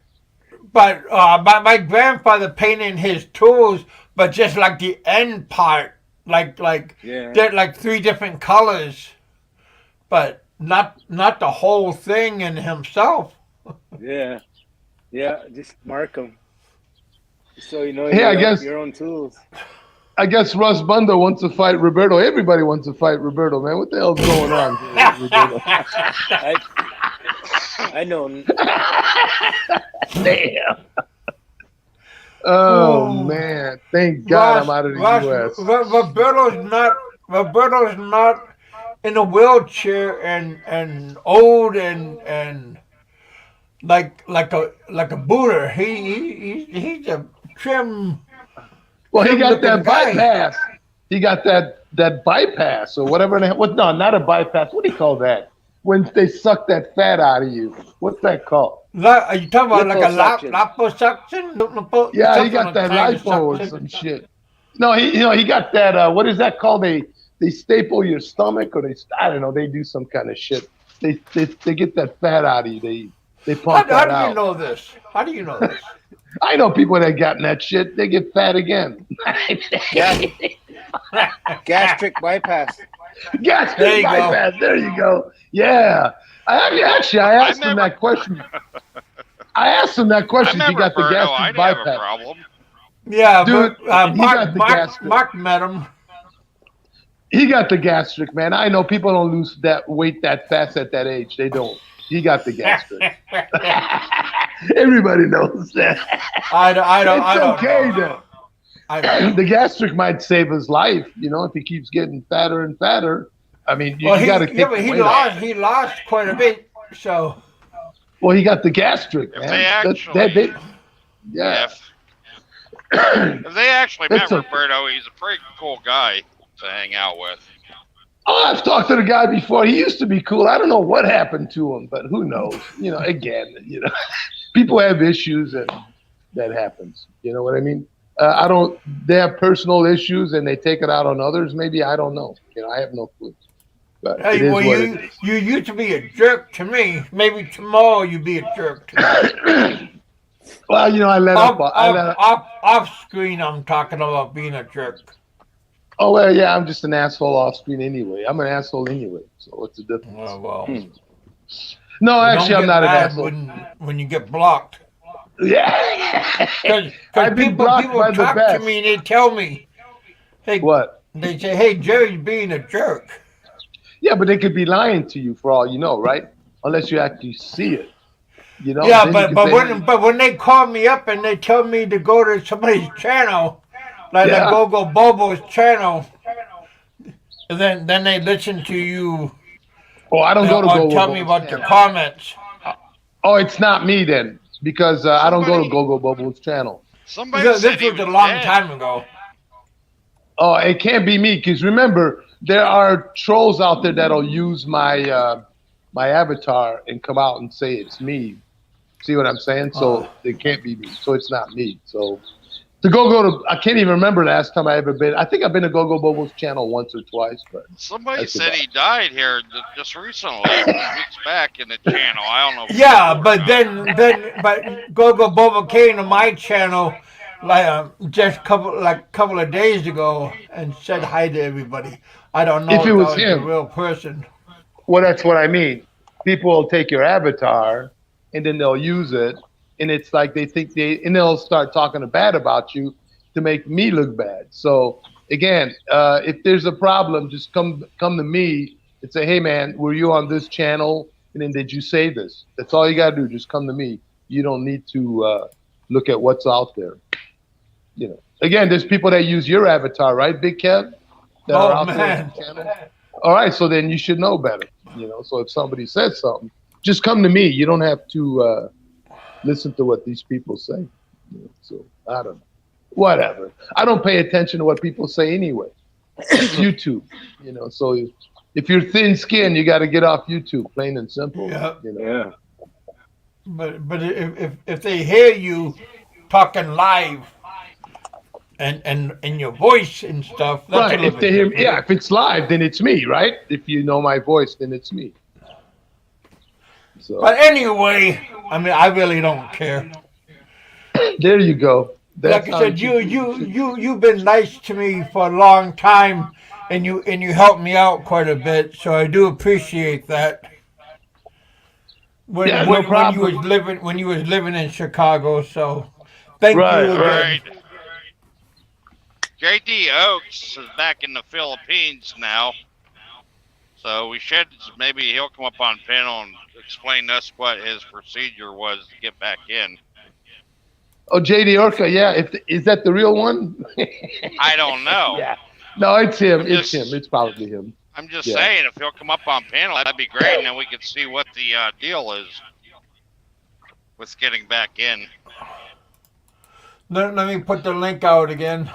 my grandfather painted his tools, but just like the end part, like Yeah. they're like 3 different colors, but not the whole thing in himself. Yeah. Yeah. Just mark them. So you know Yeah, I guess- your own tools. I guess Russ Bunda wants to fight Roberto. Everybody wants to fight Roberto, man. What the hell's going on here, Roberto? I know. Damn. Oh man! Thank God I'm out of the U.S. Roberto's not in a wheelchair and old and like a Buddha. He's a trim. Well, he got that looking guy. bypass. He got that bypass or whatever. What? No, not a bypass. What do you call that? When they suck that fat out of you. What's that called? Are you talking about like a Liposuction. liposuction? Yeah, he got Something that kind of lipo or suction. some shit. No, he got that. What is that called? They staple your stomach, or I don't know. They do some kind of shit. They get that fat out of you. They pump How that do out. you know this? How do you know this? I know people that gotten that shit. They get fat again. Gastric bypass. Gastric There you go. bypass. There you go. Yeah. I asked him that question. I asked him that question. If he got the I gastric didn't have a bypass. problem. Yeah, Dude, but he got the gastric. Mark met him. He got the gastric, man. I know people don't lose that weight that fast at that age. They don't. He got the gastric. Everybody knows that. I don't It's okay know. though. I don't know. The gastric might save his life, if he keeps getting fatter and fatter. I mean, you Well, got to take but the he weight off. lost. He lost quite a bit. So Well, he got the gastric, If man. they actually, yeah. if they actually met That's a- Roberto, he's a pretty cool guy to hang out with. Oh, I've talked to the guy before. He used to be cool. I don't know what happened to him, but who knows? Again, people have issues and that happens. You know what I mean? They have personal issues and they take it out on others. Maybe, I don't know. I have no clue. But it hey, is well, what it is. you used to be a jerk to me. Maybe tomorrow you be a jerk to me. Well, I let up. Off screen, I'm talking about being a jerk. Oh, well, yeah, I'm just an asshole off screen anyway. I'm an asshole anyway. So what's the difference? Oh, well. No, Don't actually, I'm get not an mad asshole. when you get blocked. Yeah. Because I've been people blocked by the talk to best. me and they tell me, hey, What? they say, hey, Jerry's being a jerk. Yeah, but they could be lying to you for all you know, right? Unless you actually see it. Yeah, then you but can say, when they call me up and they tell me to go to somebody's channel, like Yeah. Gogo Bobo's channel, and then they listen to you oh, I don't go to or Gogo. tell me about your comments. Oh, it's not me then, because I don't go to Somebody- Gogo Bobo's channel. Somebody This said he was a was long dead. time ago. Oh, it can't be me, because remember, there are trolls out there that'll use my my avatar and come out and say it's me. See what I'm saying? So it can't be me. So it's not me. So I can't even remember last time I ever been. I think I've been to Gogo Bobo's channel once or twice, but Somebody That's said about- he died here just recently, a few weeks back in the channel. I don't know. if Yeah, it's but true or not. but Gogo Bobo came to my channel like just couple of days ago and said hi to everybody. I don't know If it was that him. the real person. well, that's what I mean. People will take your avatar and then they'll use it, and it's like and they'll start talking bad about you to make me look bad. So again, if there's a problem, just come to me and say, hey man, were you on this channel? And then did you say this? That's all you gotta do. Just come to me. You don't need to look at what's out there. Again, there's people that use your avatar, right, Big Kev? That are out there on the channel. All right, so then you should know better. So if somebody says something, just come to me. You don't have to listen to what these people say. So I don't know. whatever. I don't pay attention to what people say anyway. It's YouTube, you know. So if you're thin-skinned, you got to get off YouTube, plain and simple. Yeah. You know. Yeah. But if they hear you talking live and your voice and stuff, that's a Right. little If they bit hear, different. yeah. If it's live, then it's me, right? If you know my voice, then it's me. So But anyway, I mean, I really don't care. there you go. That's Like I how said, it should be. you've been nice to me for a long time, and you helped me out quite a bit. So I do appreciate that. Yeah, no When you was problem. living in Chicago, so thank Right, you All again. right. JD Oaks is back in the Philippines now. So we should, maybe he'll come up on panel and explain to us what his procedure was to get back in. Oh, JD Orca, yeah. Is that the real one? I don't know. Yeah. No, it's him. I'm It's just- him. It's probably him. I'm just Yeah. saying, if he'll come up on panel, that'd be great, and then we could see what the deal is with getting back in. Let me put the link out again.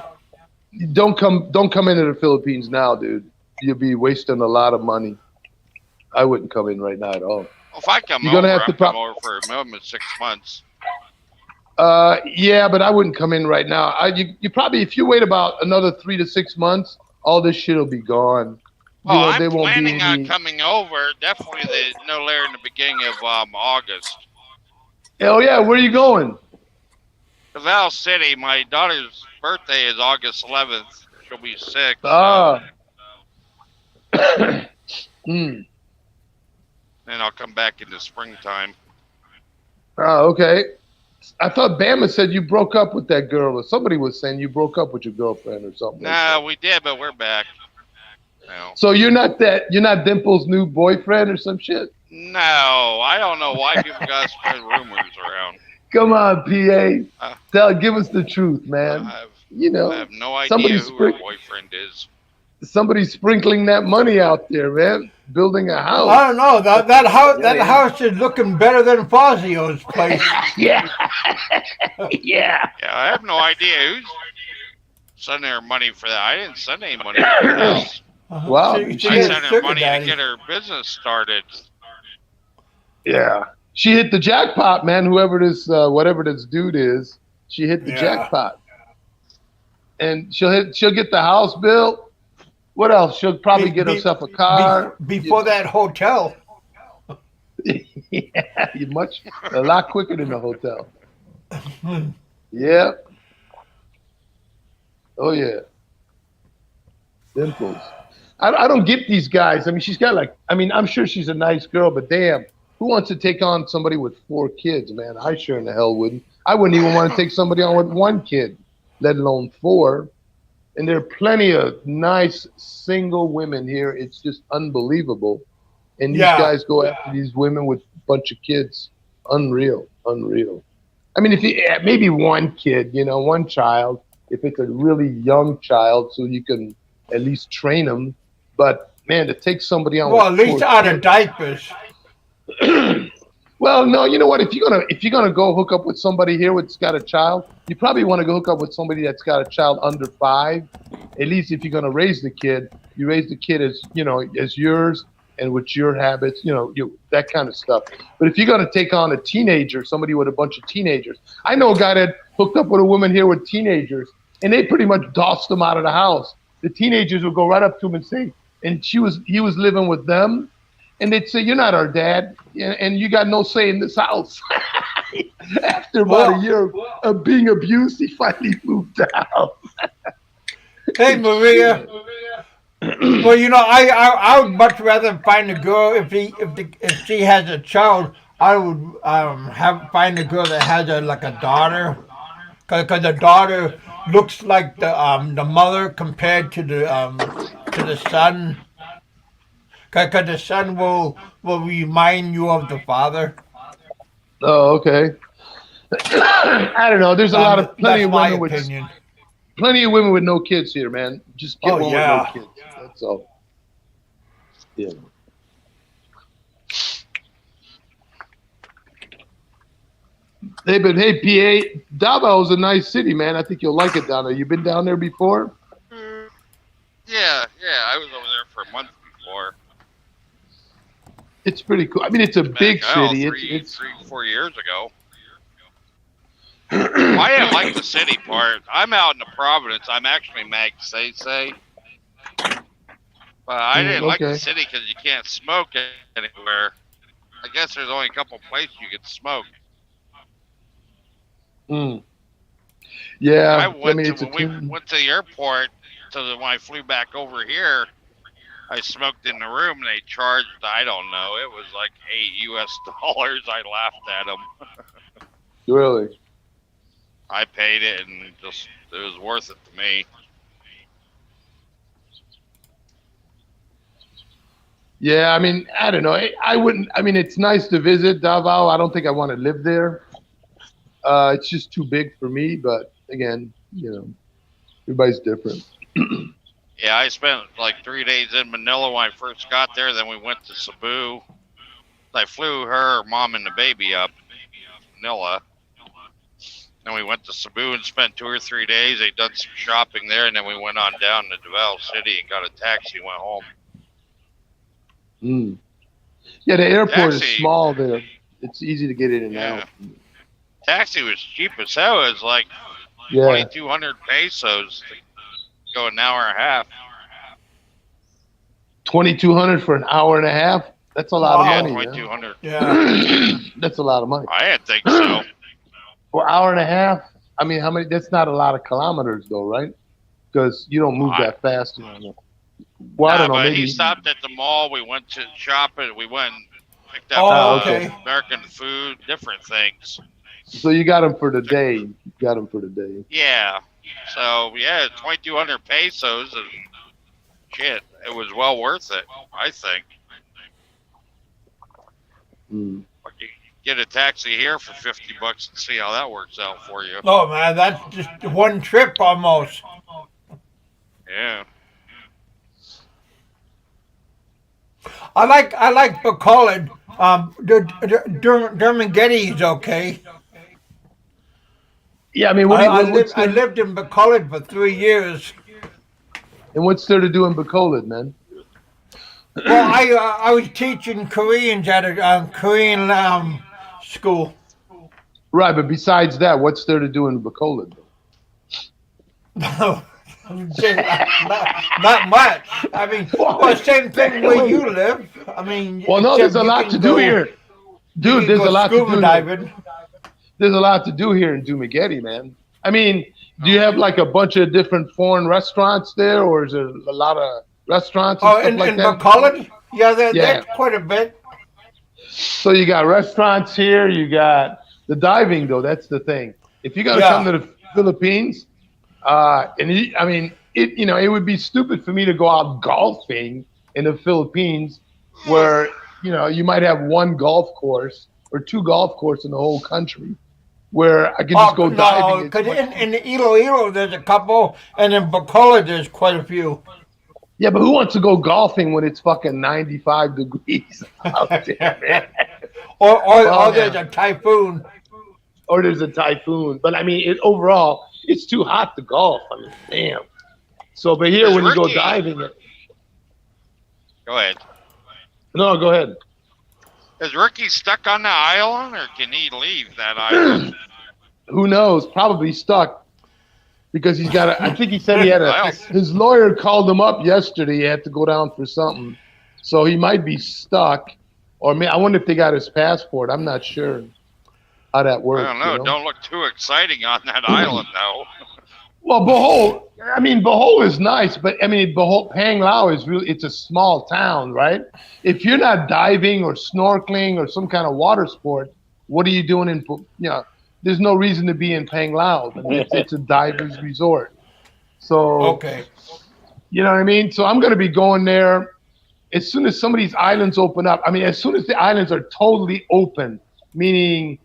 Don't come into the Philippines now, dude. You'll be wasting a lot of money. I wouldn't come in right now at all. Well, if I come You're over, gonna have to I'll come over for a minimum of 6 months. Yeah, but I wouldn't come in right now. You probably, if you wait about another 3 to 6 months, all this shit will be gone. Oh, There I'm won't be planning on any- coming over, definitely no later in the beginning of August. Hell yeah, where are you going? To Val City, my daughter's birthday is August 11th. She'll be 6. Ah. Hmm. Then I'll come back in the springtime. Oh, okay. I thought Bama said you broke up with that girl, or somebody was saying you broke up with your girlfriend or something. like that. No, we did, but we're back. No. So you're not Dimple's new boyfriend or some shit? No, I don't know why people got to spread rumors around. Come on, Uh, PA. Give us the truth, man. I have no idea somebody's who her spring- boyfriend is. Somebody's sprinkling that money out there, man. Building a house. I don't know that house is looking better than Fazio's place. Yeah. Yeah. Yeah, I have no idea who's sending her money for that. I didn't send any money for this. Wow. She I is sent her sugar money daddy. to get her business started. Yeah. She hit the jackpot, man. Whoever this, whatever this dude is, she hit the Yeah. jackpot. And she'll get the house built. What else? She'll probably get herself a car. Before that hotel. Yeah, a lot quicker than the hotel. Yeah. Oh yeah. Dimples. I don't get these guys. I mean, she's got I'm sure she's a nice girl, but damn, who wants to take on somebody with 4 kids, man? I sure in the hell wouldn't. I wouldn't even want to take somebody on with 1 kid, let alone 4. And there are plenty of nice single women here. It's just unbelievable. And these Yeah. guys go after these women with a bunch of kids. Unreal. I mean, if you maybe 1 kid, 1 child, if it's a really young child, so you can at least train them. But man, to take somebody on, Well, at with least 4 out of kids- diapers. Well, no, you know what? If you're gonna go hook up with somebody here that's got a child, you probably want to go hook up with somebody that's got a child under 5. At least if you're gonna raise the kid, you raise the kid as as yours and with your habits, that kind of stuff. But if you're gonna take on a teenager, somebody with a bunch of teenagers, I know a guy that hooked up with a woman here with teenagers, and they pretty much dossed him out of the house. The teenagers would go right up to him and say, and he was living with them. And they'd say, "You're not our dad, and you got no say in this house." After about a year of being abused, he finally moved out. Hey, Maria. Well, I would much rather find a girl if she has a child. I would find a girl that has a daughter, because the daughter looks like the mother compared to the son. Because the son will remind you of the father. Oh, okay. I don't know. There's plenty That's of my women opinion. with no kids here, man. Just get Oh, one yeah. with no kids. That's all. Yeah. But hey, PA, Davao is a nice city, man. I think you'll like it down there. You been down there before? Yeah, I was over there for a month before. It's pretty cool. I mean, it's a big city. It's 4 years ago. I didn't like the city part. I'm out in the Providence. I'm actually Magsaysay. But I didn't like the city because you can't smoke anywhere. I guess there's only a couple places you could smoke. Yeah, when we went to the airport, so that when I flew back over here, I smoked in the room and they charged, I don't know, it was like $8. I laughed at them. Really? I paid it and just, it was worth it to me. Yeah, I mean, I don't know. I wouldn't. I mean, it's nice to visit Davao. I don't think I want to live there. It's just too big for me. But again, everybody's different. Yeah, I spent like 3 days in Manila when I first got there. Then we went to Cebu. I flew her mom and the baby up Manila. Then we went to Cebu and spent 2 or 3 days. They done some shopping there, and then we went on down to Davao City and got a taxi and went home. Yeah, the airport is small there. It's easy to get in and out. Taxi was cheap as hell. It was like 2,200 pesos to go an hour and a half. 2,200 for an hour and a half? That's a lot of money. 2,200. Yeah. That's a lot of money. I didn't think so. For an hour and a half? I mean, how many? That's not a lot of kilometers, though, right? Because you don't move that fast. Well, I don't know. But maybe he stopped at the mall. We went to shopping. We went and picked up American food, different things. So you got them for the day. Yeah. So, 2,200 pesos. And shit, it was well worth it, I think. Like you get a taxi here for $50 and see how that works out for you. Oh, man, that's just one trip almost. Yeah. I like Bacolod. Dermagedi's okay. Yeah, I mean, I lived in Bacolod for 3 years. And what's there to do in Bacolod, man? Well, I was teaching Koreans at a Korean school. Right, but besides that, what's there to do in Bacolod? not much. I mean, same thing where you live. I mean, no, there's a lot to do here, dude. There's a lot to do. There's a lot to do here in Dumaguete, man. I mean, do you have like a bunch of different foreign restaurants there, or is there a lot of restaurants? In Bacolod? Yeah, there's quite a bit. So you got restaurants here. You got the diving, though. That's the thing. If you got to come to the Philippines, it would be stupid for me to go out golfing in the Philippines, where you might have one golf course or two golf courses in the whole country, where I can just go diving. Because in Iloilo there's a couple, and in Bacolod there's quite a few. Yeah, but who wants to go golfing when it's fucking 95 degrees out there, man? or there's a typhoon. Or there's a typhoon. But I mean, overall, it's too hot to golf. I mean, damn. So, but here when you go diving, go ahead. No, go ahead. Is Ricky stuck on the island, or can he leave that island? Who knows? Probably stuck. Because he's got I think he said he had his lawyer called him up yesterday. He had to go down for something. So he might be stuck. Or I wonder if they got his passport. I'm not sure how that works. I don't know. Don't look too exciting on that island, though. Well, Bohol is nice. But, Pang Lao is it's a small town, right? If you're not diving or snorkeling or some kind of water sport, what are you doing there's no reason to be in Pang Lao. I mean, it's a diver's resort. So, you know what I mean? So I'm going to be going there as soon as some of these islands open up. I mean, as soon as the islands are totally open, meaning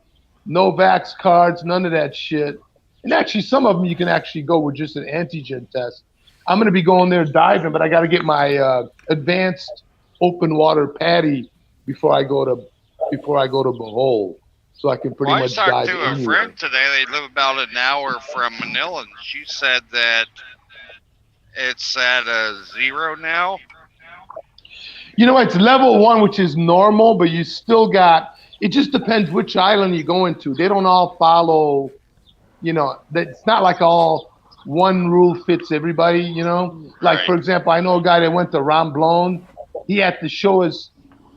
no vax cards, none of that shit. And actually, some of them you can actually go with just an antigen test. I'm going to be going there diving, but I got to get my advanced open water PADI before I go to Bohol. so I can pretty Well, I much talked dive to a anywhere. friend today. They live about an hour from Manila, and she said that it's at a 0 now. You know, it's level 1, which is normal, but you still got. It just depends which island you go into. They don't all follow. You know, it's not like all one rule fits everybody. You know, like Right. for example, I know a guy that went to Ramblon. He had to show his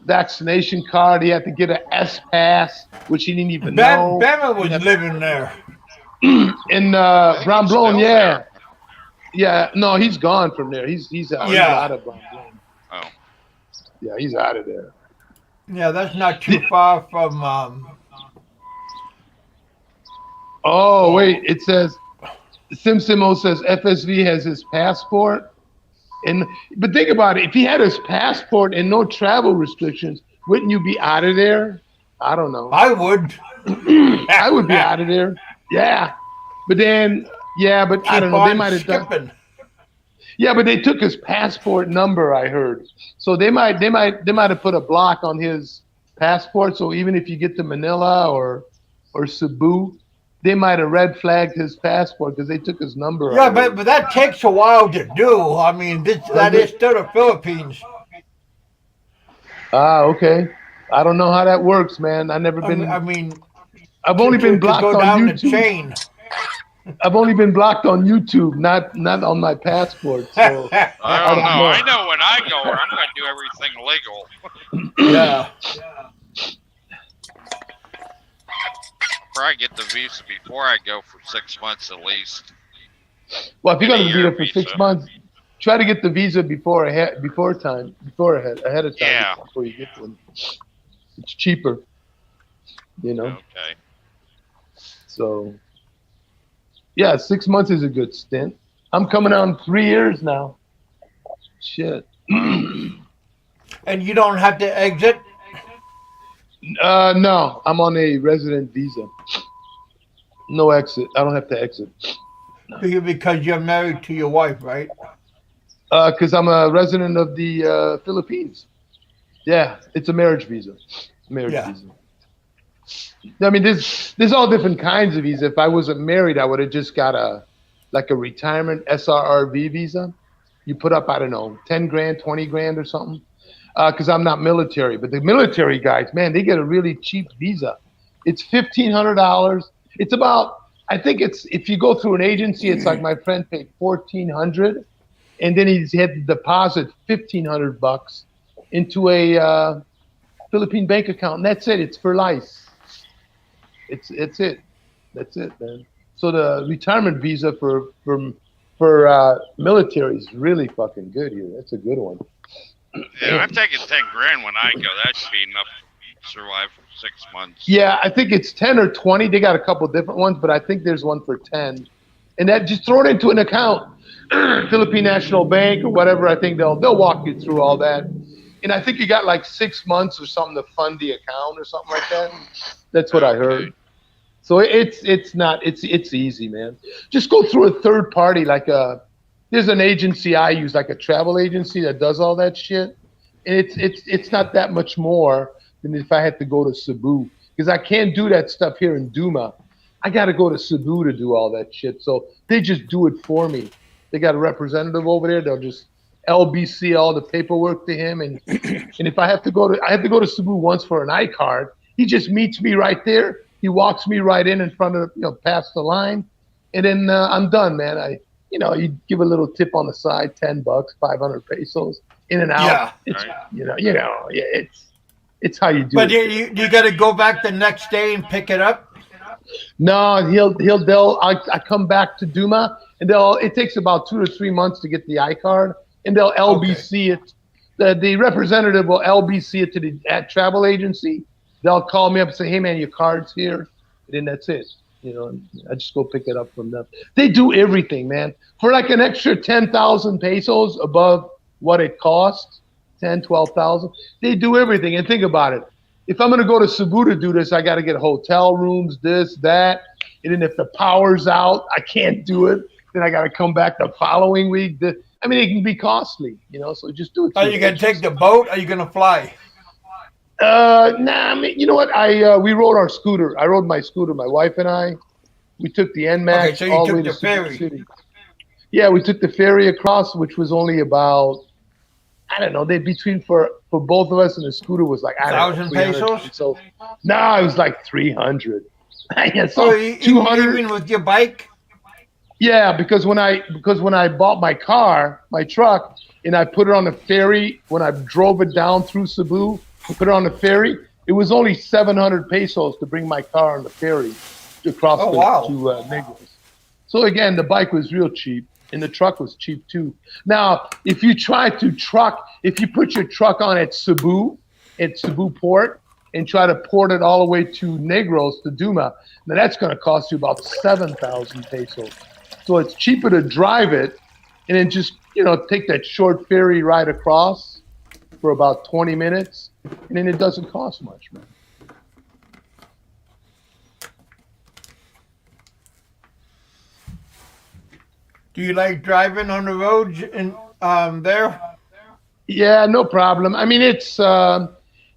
vaccination card. He had to get an S pass, which he didn't even know. Bama was living there. In I think he's Ramblon, still yeah. there. Yeah, no, he's gone from there. He's out. He's Yeah. out of Ramblon. Oh. Yeah, he's out of there. Yeah, that's not too far from. Oh wait, it says Simsimo says FSV has his passport, but think about it. If he had his passport and no travel restrictions, wouldn't you be out of there? I don't know. I would. I would be out of there. Yeah, but then but I don't know. They might have done. skipping. Yeah, but they took his passport number. I heard, so they might have put a block on his passport. So even if you get to Manila or Cebu, they might have red flagged his passport because they took his number. Yeah, already. but that takes a while to do. I mean, that is still the Philippines. Ah, okay. I don't know how that works, man. I've never been. I mean, I've only been blocked go on down the YouTube. chain. I've only been blocked on YouTube, not on my passport. So I don't know. know. I know when I go, I'm going to do everything legal. Yeah. Probably get the visa before I go for 6 months at least. Well, if you're going to be Year there for visa. 6 months, try to get the visa ahead of time, Yeah. before you get one. It's cheaper, you know. Okay. So, yeah, 6 months is a good stint. I'm coming on 3 years now. Shit. And you don't have to exit. No, I'm on a resident visa. No exit. I don't have to exit. Because you're married to your wife, right? Because I'm a resident of the Philippines. Yeah, it's a marriage visa. Yeah. Visa. I mean, there's all different kinds of visa. If I wasn't married, I would have just got a retirement SRRV visa. You put up, I don't know, 10 grand, 20 grand or something. Because I'm not military, but the military guys, man, they get a really cheap visa. It's $1,500. It's about, I think it's, if you go through an agency, it's like my friend paid $1,400, and then he had to deposit $1,500 into a Philippine bank account, and that's it. It's for life. It's it. That's it, man. So the retirement visa for military is really fucking good here. That's a good one. Yeah, I'm taking 10 grand when I go. That should be enough to survive for 6 months. Yeah, I think it's 10 or 20. They got a couple different ones, but I think there's one for 10. And that, just throw it into an account, Philippine National Bank or whatever. I think they'll walk you through all that. And I think you got like 6 months or something to fund the account or something like that. That's what I heard. So it's easy, man. Just go through a third party, there's an agency I use, like a travel agency that does all that shit. And it's not that much more than if I had to go to Cebu, because I can't do that stuff here in Duma. I got to go to Cebu to do all that shit. So they just do it for me. They got a representative over there. They'll just LBC all the paperwork to him. And if I have to go to Cebu once for an iCard, he just meets me right there. He walks me right in front of, past the line. And then I'm done, man. You give a little tip on the side, $10, 500 pesos, in and out. Yeah. It's how you do But it. you got to go back the next day and pick it up. No, I come back to Duma, and it takes about 2 to 3 months to get the iCard, and they'll LBC it. The representative will LBC it to the travel agency. They'll call me up and say, "Hey, man, your card's here," and then that's it. I just go pick it up from them. They do everything, man. For like an extra 10,000 pesos above what it costs, 10, 12,000, they do everything. And think about it. If I'm going to go to Cebu to do this, I got to get hotel rooms, this, that. And then if the power's out, I can't do it. Then I got to come back the following week. It can be costly, so just do it. Are you going to take the boat? Or are you going to fly? Nah, I mean, you know what? We rode our scooter. I rode my scooter. My wife and I. We took the Okay, NMAX so you all the way took to the Cebu ferry. City. Yeah, we took the ferry across, which was only about I don't know. They between for both of us and the scooter was like I don't know 1,000 300 pesos? pesos. No, it was like 300. Yeah, Oh, so 200. even with your bike? Yeah, because when I bought my car, my truck, and I put it on the ferry when I drove it down through Cebu, put it on the ferry. It was only 700 pesos to bring my car on the ferry across Oh, to wow. Negros. So again, the bike was real cheap, and the truck was cheap too. Now, if you put your truck on at Cebu Port, and try to port it all the way to Negros to Duma, now that's going to cost you about 7,000 pesos. So it's cheaper to drive it, and then just take that short ferry ride across for about 20 minutes, and then it doesn't cost much, man. Do you like driving on the roads in there? Yeah, no problem. I mean, it's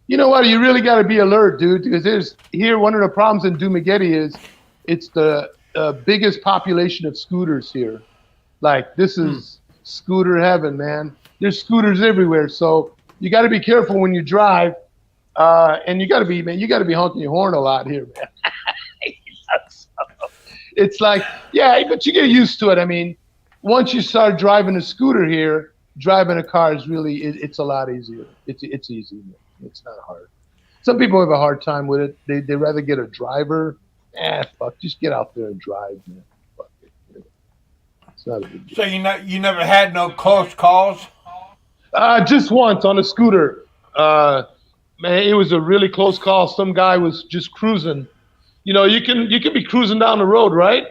you know what? You really got to be alert, dude, because one of the problems in Dumaguete is it's the biggest population of scooters here. Like this is scooter heaven, man. There's scooters everywhere, so you got to be careful when you drive, and you got to be honking your horn a lot here, man. It's like, yeah, but you get used to it. I mean, once you start driving a scooter here, driving a car is it's a lot easier. It's easy, man. It's not hard. Some people have a hard time with it. They rather get a driver. Fuck, just get out there and drive, man. Fuck it. It's not a big deal. So you never had no close calls? Just once on a scooter. Man, it was a really close call. Some guy was just cruising. You can be cruising down the road, right?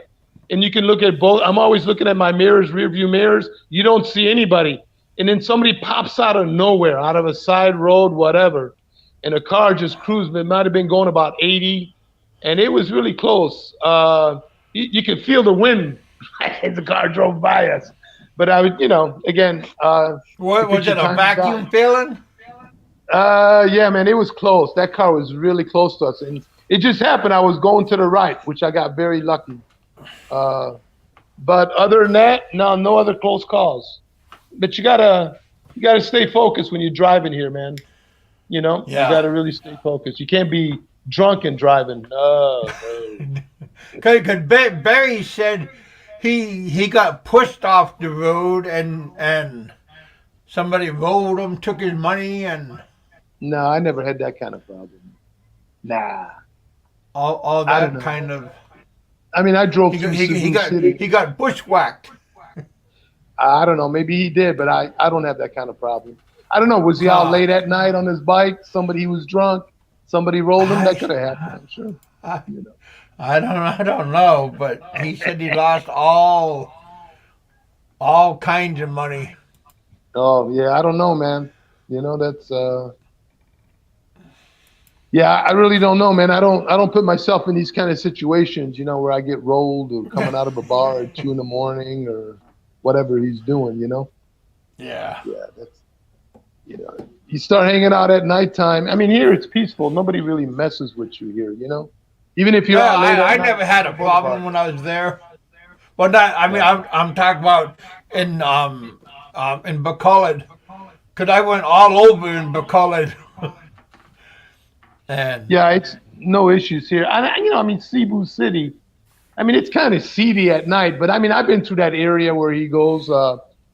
And you can look at both. I'm always looking at my mirrors, rear view mirrors. You don't see anybody. And then somebody pops out of nowhere, out of a side road, whatever. And a car just cruised. It might have been going about 80. And it was really close. You could feel the wind as the car drove by us. But I would, again. What was it, a vacuum feeling? Yeah, man, it was close. That car was really close to us. And it just happened. I was going to the right, which I got very lucky. But other than that, no other close calls. But you gotta stay focused when you're driving here, man. Yeah. You gotta really stay focused. You can't be drunk and driving. No. Because Barry said he got pushed off the road and somebody rolled him, took his money, and No, I never had that kind of problem. Nah. all I don't that know. kind of. I mean, I drove He through he Cebu City. he got bushwhacked. I don't know. Maybe he did, but I don't have that kind of problem. I don't know. Was he out late at night on his bike? Somebody was drunk. Somebody rolled him. That could have happened. I'm sure. I don't know, but he said he lost all kinds of money. Oh yeah, I don't know, man. That's yeah, I really don't know, man. I don't put myself in these kind of situations, where I get rolled or coming out of a bar at 2 a.m. or whatever he's doing, Yeah. Yeah, that's you start hanging out at nighttime. I mean, here it's peaceful. Nobody really messes with you here, Even if you're out late at I night, never had a problem when I was there. But I'm talking about in Bacolod, because I went all over in Bacolod. And yeah, it's no issues here. I mean, Cebu City. I mean, it's kind of seedy at night, but I mean, I've been through that area where he goes,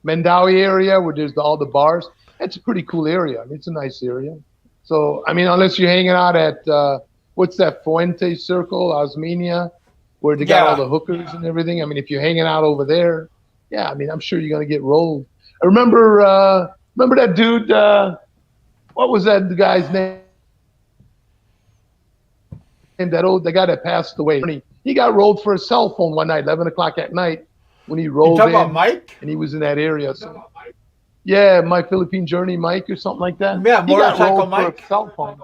Mandawi area, where there's all the bars. It's a pretty cool area. I mean, it's a nice area. So, I mean, unless you're hanging out at what's that Fuente Circle, Osmeña, where they got all the hookers and everything. I mean, if you're hanging out over there, yeah, I mean, I'm sure you're gonna get rolled. I remember that dude. What was that guy's name? The guy that passed away. He got rolled for a cell phone one night, 11 o'clock at night, when he rolled you talking in, about Mike? and he was in that area. So, yeah, My Philippine Journey Mike or something like that. Yeah, he got Motorcycle rolled Mike. for a cell phone.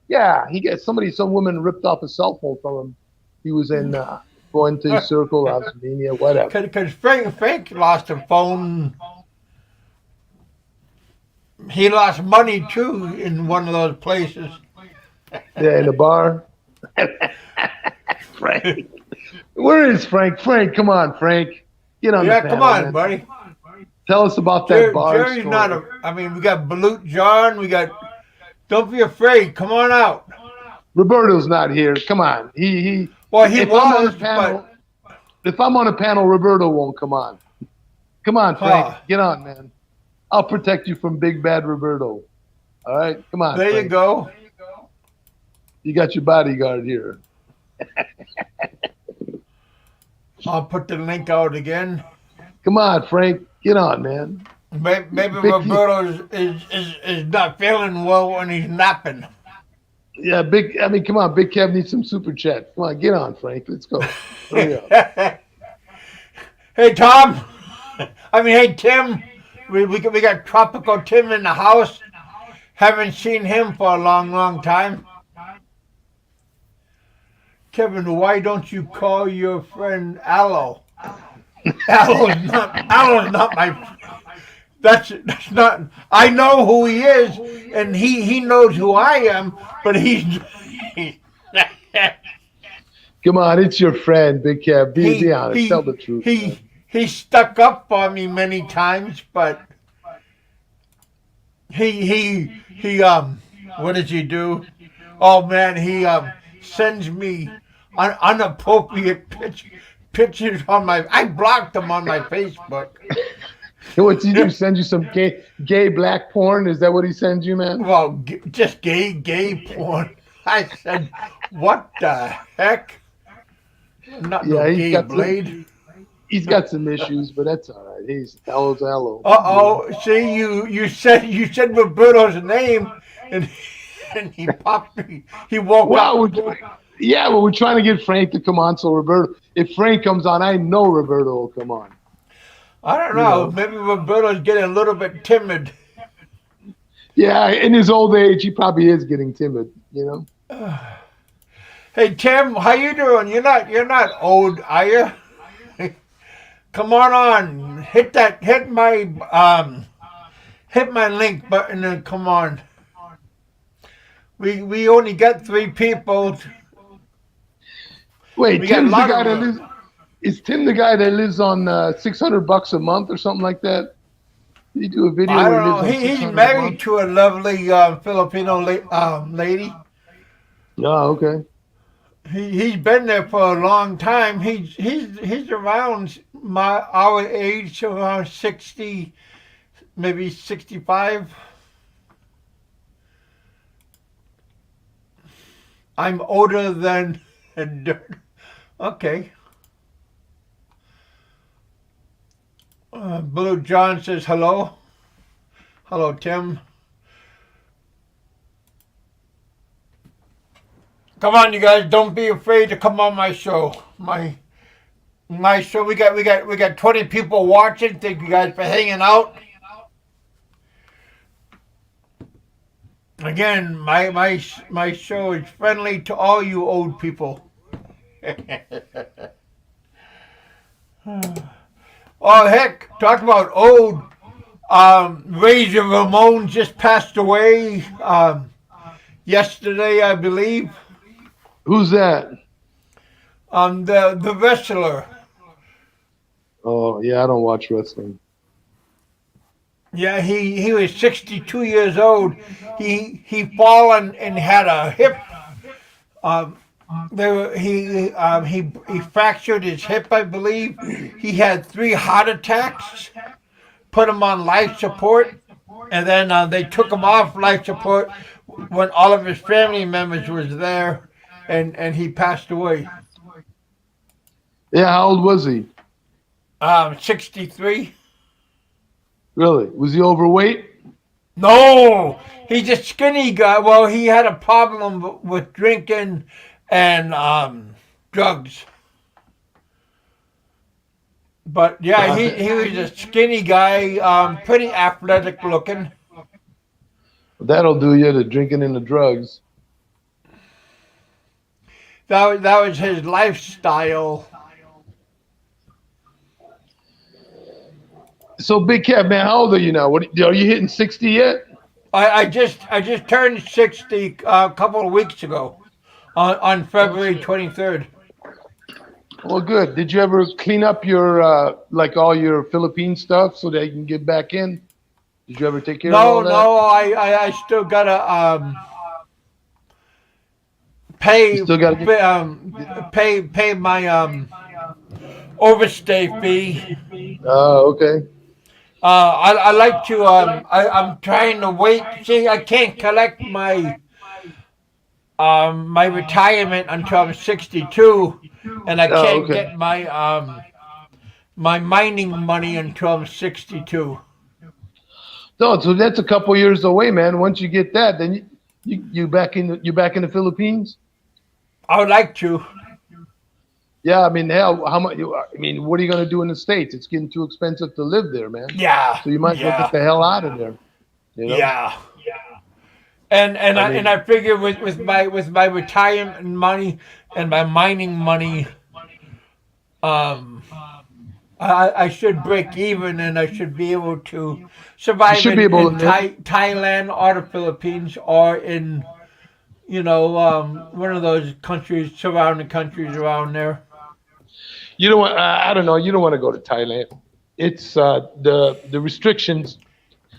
Yeah, some woman ripped off a cell phone from him. He was in Fuente Circle, Osmeña, whatever. Because Frank lost a phone. He lost money too in one of those places. Yeah, in the bar. Frank. Where is Frank? Frank, come on, Frank. Get on the Yeah, panel, come on, man. buddy. Tell us about that bar Jerry's story. not a. I mean, we got Balut John. We got. Don't be afraid. Come on out. Roberto's not here. Come on. He Well, he if I'm on was, a panel, if I'm on a panel, Roberto won't come on. Come on, Frank. Huh. Get on, man. I'll protect you from big bad Roberto. All right? Come on. There Frank. you go. You got your bodyguard here. I'll put the link out again. Come on, Frank. Get on, man. Maybe Big Roberto is not feeling well when he's napping. Yeah, come on, Big Kev needs some super chat. Come on, get on, Frank. Let's go. Hurry up. Hey, Tom. Hey, Tim. We got Tropical Tim in the house. Haven't seen him for a long, long time. Kevin, why don't you call your friend Aloe? Aloe's not my. That's not. I know who he is, and he knows who I am. But he's. Come on, it's your friend, Big Kev. Be honest. Tell the truth. He stuck up for me many times, but he what does he do? Oh man, he sends me inappropriate pictures on my. I blocked him on my Facebook. What's he do? Send you some gay black porn? Is that what he sends you, man? Well, just gay porn. I said, what the heck? Not no gay blade. He's got some issues, but that's all right. He's Aloe. See, you said Roberto's name, and he popped me. He woke up. Well, we're trying to get Frank to come on. So Roberto, if Frank comes on, I know Roberto will come on. I don't know. Maybe Roberto's getting a little bit timid. Yeah, in his old age, he probably is getting timid. Hey Tim, how you doing? You're not old, are you? Come on. Hit my link button and come on. We only got 3 people. Wait, Tim's the guy that lives. Is Tim the guy that lives on $600 a month or something like that? Did he do a video? I don't know. He's married to a lovely Filipino lady. Oh, okay. He's been there for a long time. He's around our age, around 60, maybe 65. I'm older than dirt. Okay. Blue John says hello. Hello, Tim. Come on, you guys! Don't be afraid to come on my show. My show. We got 20 people watching. Thank you guys for hanging out. Again, my show is friendly to all you old people. Oh heck! Talk about old. Razor Ramon just passed away yesterday, I believe. Who's that? The wrestler. Oh yeah, I don't watch wrestling. Yeah, he was 62 years old. He fallen and had a hip. He fractured his hip, I believe. He had 3 heart attacks. Put him on life support, and then they took him off life support when all of his family members was there, and he passed away. Yeah, how old was he? 63. Really? Was he overweight? No, he's a skinny guy. Well, he had a problem with drinking and drugs. But yeah, he was a skinny guy, pretty athletic looking. That'll do you, the drinking and the drugs. That was his lifestyle. So, Big Kev, man, how old are you now? Are you hitting 60 yet? I just turned 60 a couple of weeks ago on February 23rd. Well, good. Did you ever clean up your like all your Philippine stuff so that you can get back in? Did you ever take care of No, all that? no, I still gotta You pay still got to get. pay my overstay fee. Oh, okay. I like to I'm trying to wait. See, I can't collect my retirement until I'm 62, and I Oh, can't okay. get my mining money until I'm 62. No, so that's a couple years away, man. Once you get that, then you back in the Philippines. I would like to. Yeah, I mean, hell, how much? I mean, what are you gonna do in the States? It's getting too expensive to live there, man. Yeah, So you might as well get yeah, the hell out of there. You know. yeah. And I I mean, figure with my retirement money and my mining money, um, I should break even and I should be able to you survive should be able in to live. Thailand or the Philippines or in one of those countries, surrounding countries around there. You don't want. I don't know. You don't want to go to Thailand. It's the restrictions,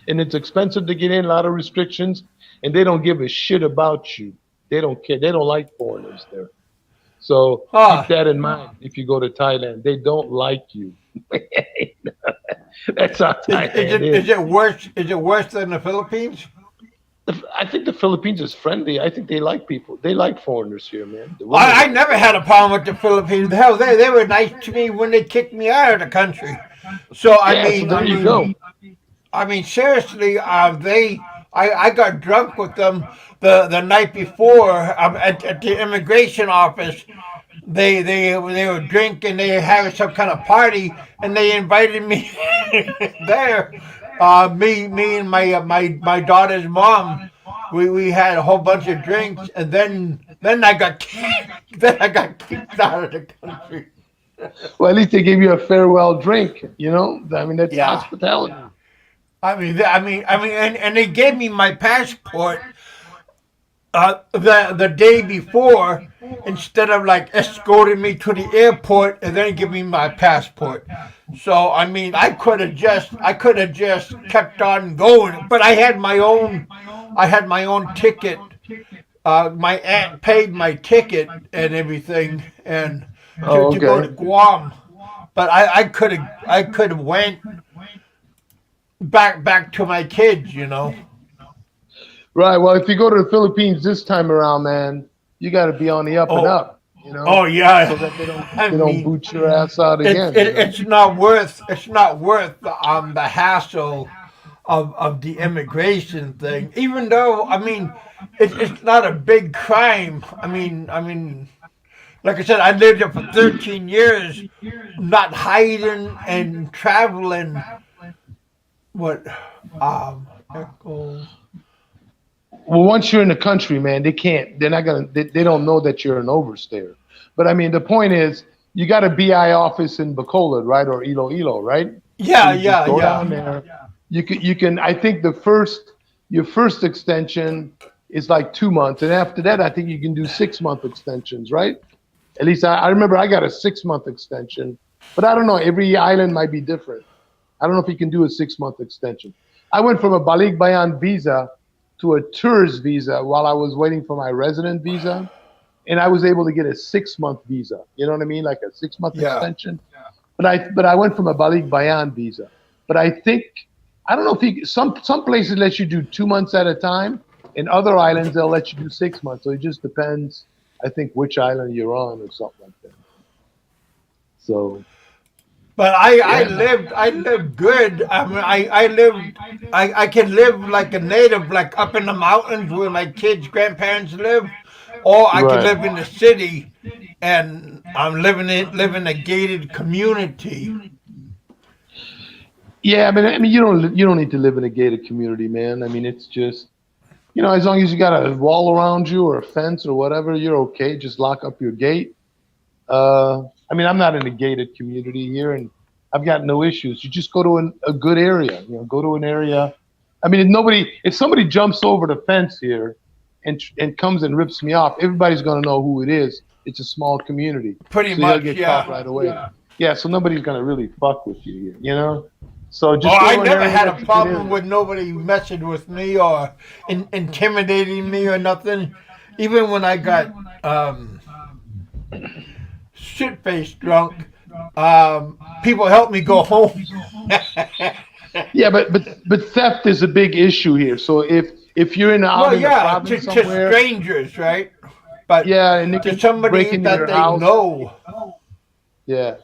and it's expensive to get in. A lot of restrictions, and they don't give a shit about you. They don't care. They don't like foreigners there. So keep Ah, that in mind if you go to Thailand. They don't like you. That's how Thailand is is. it worse? Is it worse than the Philippines? I think the Philippines is friendly. I think they like people. They like foreigners here, man. The women I like never had a foreigners. problem with the Philippines. Hell, they were nice to me when they kicked me out of the country. So Yeah, so there you go. I mean, seriously, I got drunk with them the night before at the immigration office. They were drinking, they were having some kind of party, and they invited me there. Me and my daughter's mom. We had a whole bunch of drinks, and then I got kicked out of the country. Well, at least they gave you a farewell drink. You know, I mean, that's Yeah. hospitality. And they gave me my passport the day before instead of like escorting me to the airport and then give me my passport. So I mean, I could have just kept on going, but I had my own ticket. My aunt paid my ticket and everything, and Oh, to go to okay. Guam. But I could have went back to my kids, you know. Right. Well, if you go to the Philippines this time around, man, you got to be on the up and Oh, up. You know, oh yeah. so that I they don't mean, boot your ass out again. You know. it's not worth the hassle of the immigration thing. Even though I mean, it's not a big crime. Like I said, I lived there for 13 years, not hiding and traveling. What echo? Well, once you're in the country, man, they can't. They're not gonna. They don't know that you're an overstayer. But I mean, the point is, you got a BI office in Bacolod, right, or Iloilo, right? So Yeah, you just yeah, go yeah. down there. You can. I think your first extension is like 2 months, and after that, I think you can do 6 month extensions, right? At least I remember I got a 6 month extension, but I don't know. Every island might be different. I don't know if you can do a 6 month extension. I went from a Balikbayan visa to a tourist visa while I was waiting for my resident visa, and I was able to get a 6 month visa. You know what I mean, like a 6 month Yeah. extension. But I went from a Balikbayan visa. But I think I don't know if some places let you do 2 months at a time. In other islands they'll let you do 6 months. So it just depends. I think which island you're on or something like that. So But yeah. I lived good. I can live like a native, like up in the mountains where my kids' grandparents live, or I can Right. live in the city, and I'm live in a gated community. Yeah, I mean, you don't need to live in a gated community, man. I mean, it's just as long as you got a wall around you or a fence or whatever, you're okay. Just lock up your gate. I mean, I'm not in a gated community here, and I've got no issues. You just go to a good area. Go to an area I mean, if somebody jumps over the fence here and comes and rips me off, everybody's gonna know who it is. It's a small community, Pretty so much, they'll get yeah. caught right away. Yeah, so nobody's gonna really fuck with you here, you know. So just I go in never there had and a let you get problem in. with nobody messing with me or intimidating me or nothing. Even when I got shit-faced drunk, people helped me go home. Yeah, but theft is a big issue here. So if you're out Well, in the yeah, province to somewhere, strangers, right? But yeah, and they to can break somebody into that your they house. know, Yeah,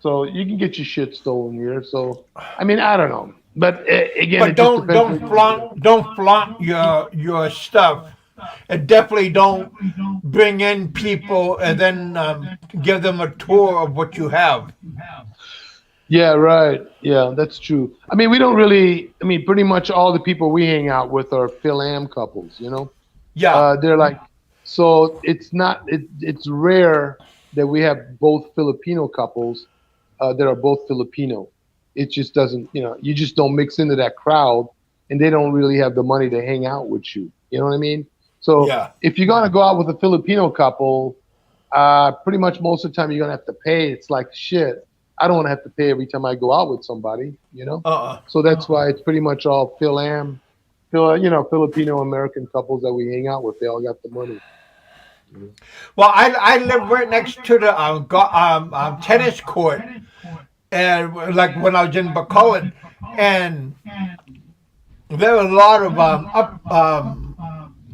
so you can get your shit stolen here. So I mean, I don't know, but again, but it just depends where you want to go. don't flaunt your stuff, and definitely don't bring in people and then give them a tour of what you have. Yeah, right. Yeah, that's true. I mean, we don't really. I mean, pretty much all the people we hang out with are Phil Am couples. You know, Yeah, they're like, so it's not. It's rare that we have both Filipino couples that are both Filipino. It just doesn't. You know, you just don't mix into that crowd, and they don't really have the money to hang out with you. You know what I mean? So yeah. if you're gonna go out with a Filipino couple, pretty much most of the time you're gonna have to pay. It's like shit. I don't want to have to pay every time I go out with somebody, you know. Uh-uh. So that's why it's pretty much all Filipino American couples that we hang out with. They all got the money. Well, I live right next to the tennis court, and like when I was in Bacolod, and there were a lot of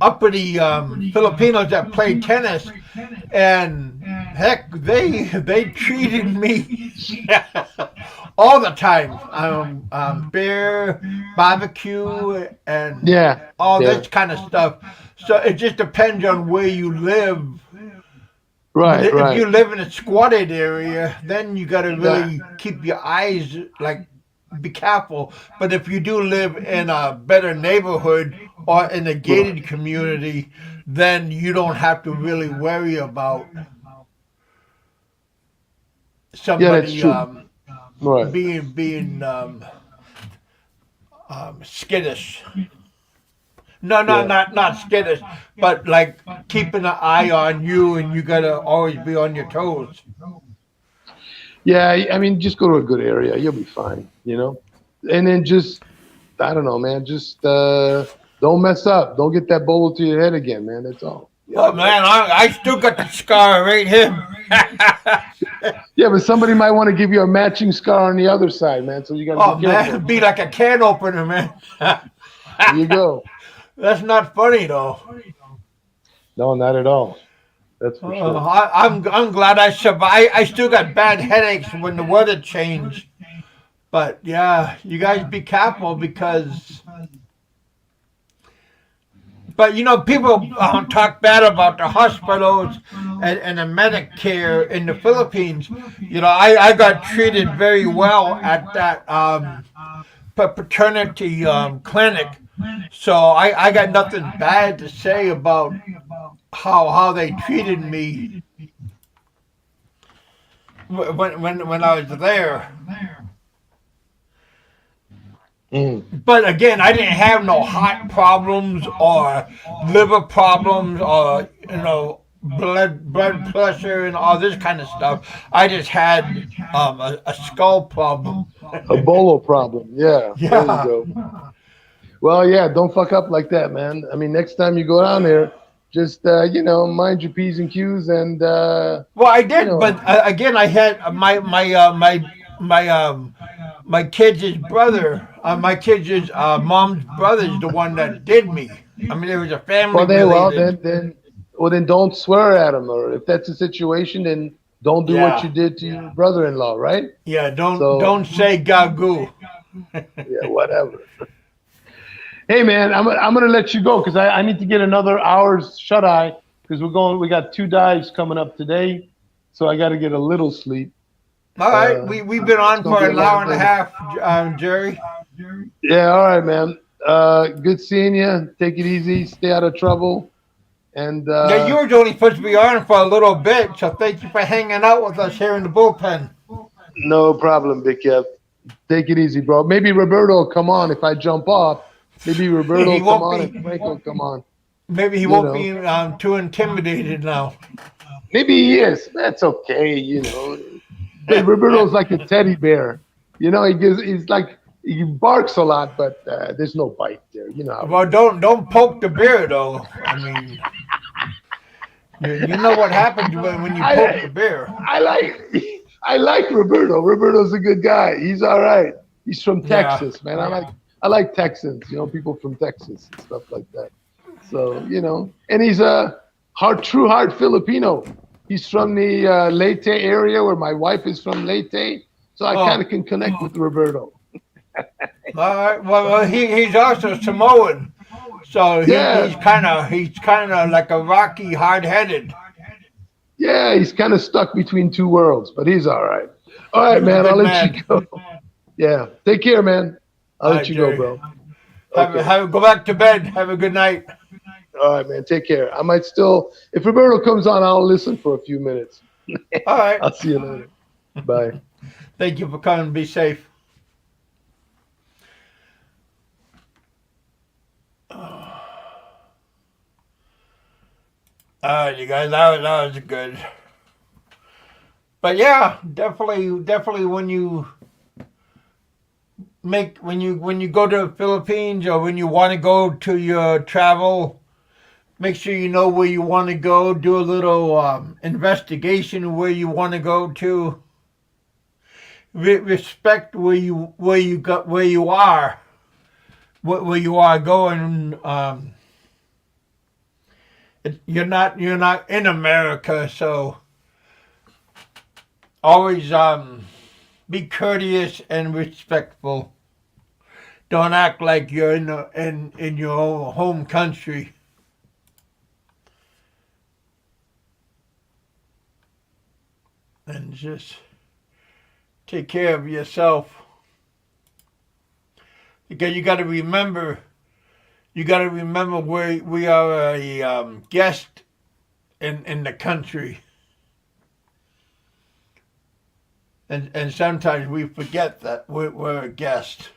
uppity Filipinos that played tennis, and heck, they treated me all the time. Beer, barbecue, and Yeah, all yeah, this kind of stuff. So it just depends on where you live. right, If you right. live in a squatted area, then you got to Yeah, really keep your eyes like be careful. But if you do live in a better neighborhood or in a right. gated community, then you don't have to really worry about Yeah, that's somebody true. Right. being skittish. No, Yeah. not skittish, but like keeping an eye on you, and you gotta always be on your toes. Yeah, I mean, just go to a good area. You'll be fine, you know. And then just, I don't know, man. Just don't mess up. Don't get that bowl to your head again, man. That's all. You Oh know. man, I still got the scar right here. Yeah, but somebody might want to give you a matching scar on the other side, man. So you got to Oh be man, careful. it'd be like a can opener, man. There you go. That's not funny though. No, not at all. That's for sure. I'm glad I survived. I still got bad headaches when the weather changed. But yeah, you guys be careful because. But you know, people talk bad about the hospitals and the Medicare in the Philippines. You know, I got treated very well at that paternity clinic, so I got nothing bad to say about how they treated me when I was there. Mm. But again, I didn't have no heart problems or liver problems or blood pressure and all this kind of stuff. I just had a skull problem. A bolo problem. Yeah, there you Yeah. go. Well, yeah, don't fuck up like that, man. I mean, next time you go down there, just mind your p's and q's, and Well, I you did, know, but again, I had my kids' brother, my kids' mom's brother is the one that did me. I mean, it was a family well, related. then don't swear at him, or if that's the situation, then don't do what you Yeah, did to your brother-in-law, right? yeah. So Don't say gagoo. yeah, whatever. Hey, man, I'm gonna let you go because I need to get another hour's shut eye because we got 2 dives coming up today, so I got to get a little sleep. All right, we've been It's on gonna for be a an hour long and a day. half, Jerry. Yeah, all right, man. Good seeing you. Take it easy. Stay out of trouble. And Yeah, you were only supposed to be on for a little bit, so thank you for hanging out with us here in the bullpen. no problem, Big Kev. Take it easy, bro. Maybe Roberto will come on if I jump off. Maybe Roberto He will come won't on be. and Frank will come on. Maybe he You won't know, be too intimidated now. maybe he is. That's okay. But Roberto's like a teddy bear. He's like he barks a lot, but there's no bite there. You know how he Well, is. don't poke the bear though. I mean, you know what happens when you poke the I bear. I like I like Roberto. Roberto's a good guy. He's all right. He's from Yeah. Texas, man. I like Texans. People from Texas and stuff like that. So and he's a true heart Filipino. He's from the Leyte area where my wife is from Leyte, so I kind Oh, of can connect with Roberto. all right. Well, he's also Samoan, so he's Yeah, kind of like a Rocky, hard-headed. yeah, he's kind of stuck between two worlds, but he's all right. All right, He's a man. I'll good let you man. go. Yeah, take care, man. I'll All let right, you go, Jerry. bro. Okay. Go back to bed. Have a good night. All right, man. Take care. I might still, if Roberto comes on, I'll listen for a few minutes. All right. I'll see you later. Bye. Thank you for coming. Be safe. All right, you guys. That was good. But yeah, definitely when you go to the Philippines or when you want to go to your travel, make sure you know where you want to go. Do a little investigation of where you want to go to. Respect where you are, where you are going. You're not in America, so always be courteous and respectful. Don't act like you're in your own home country. And just take care of yourself. Because you got to remember where we are a guest in the country. And sometimes we forget that we're a guest.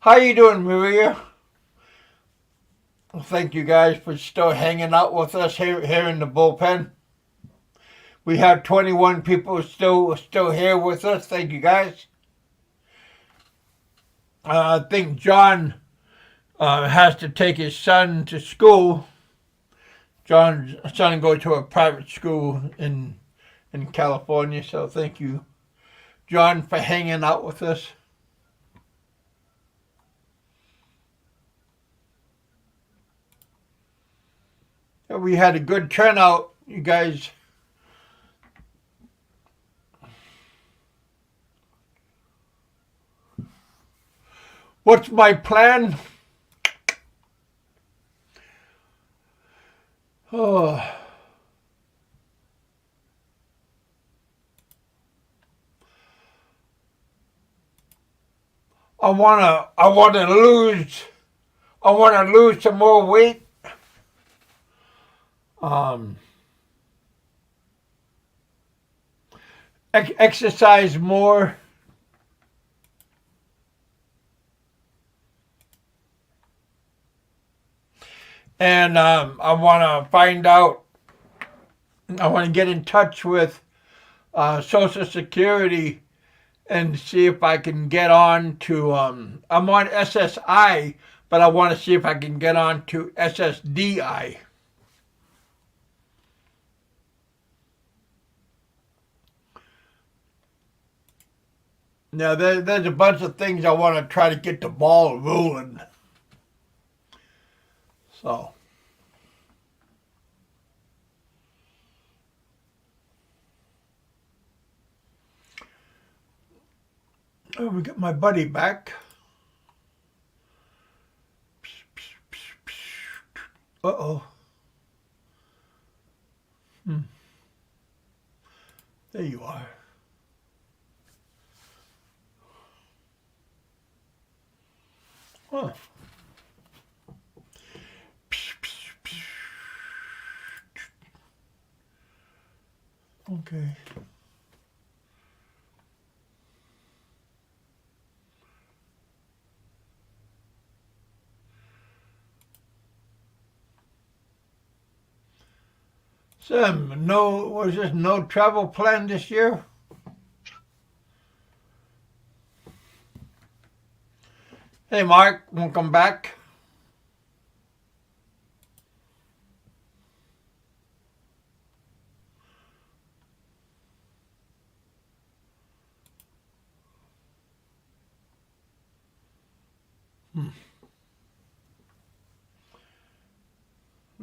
How you doing, Maria? Well, thank you guys for still hanging out with us here in the bullpen. We have 21 people still here with us. Thank you guys. I think John has to take his son to school. John's son goes to a private school in California. So thank you, John, for hanging out with us. We had a good turnout, you guys. What's my plan? Oh. I want to lose some more weight. Exercise more. And I want to find out. I want to get in touch with Social Security and see if I can get on to. I'm on SSI, but I want to see if I can get on to SSDI. Now, there's a bunch of things I want to try to get the ball rolling. So. Oh, we got my buddy back. Uh-oh. There you are. Huh. Okay. Sam, was this no travel plan this year? Hey, Mark, welcome back.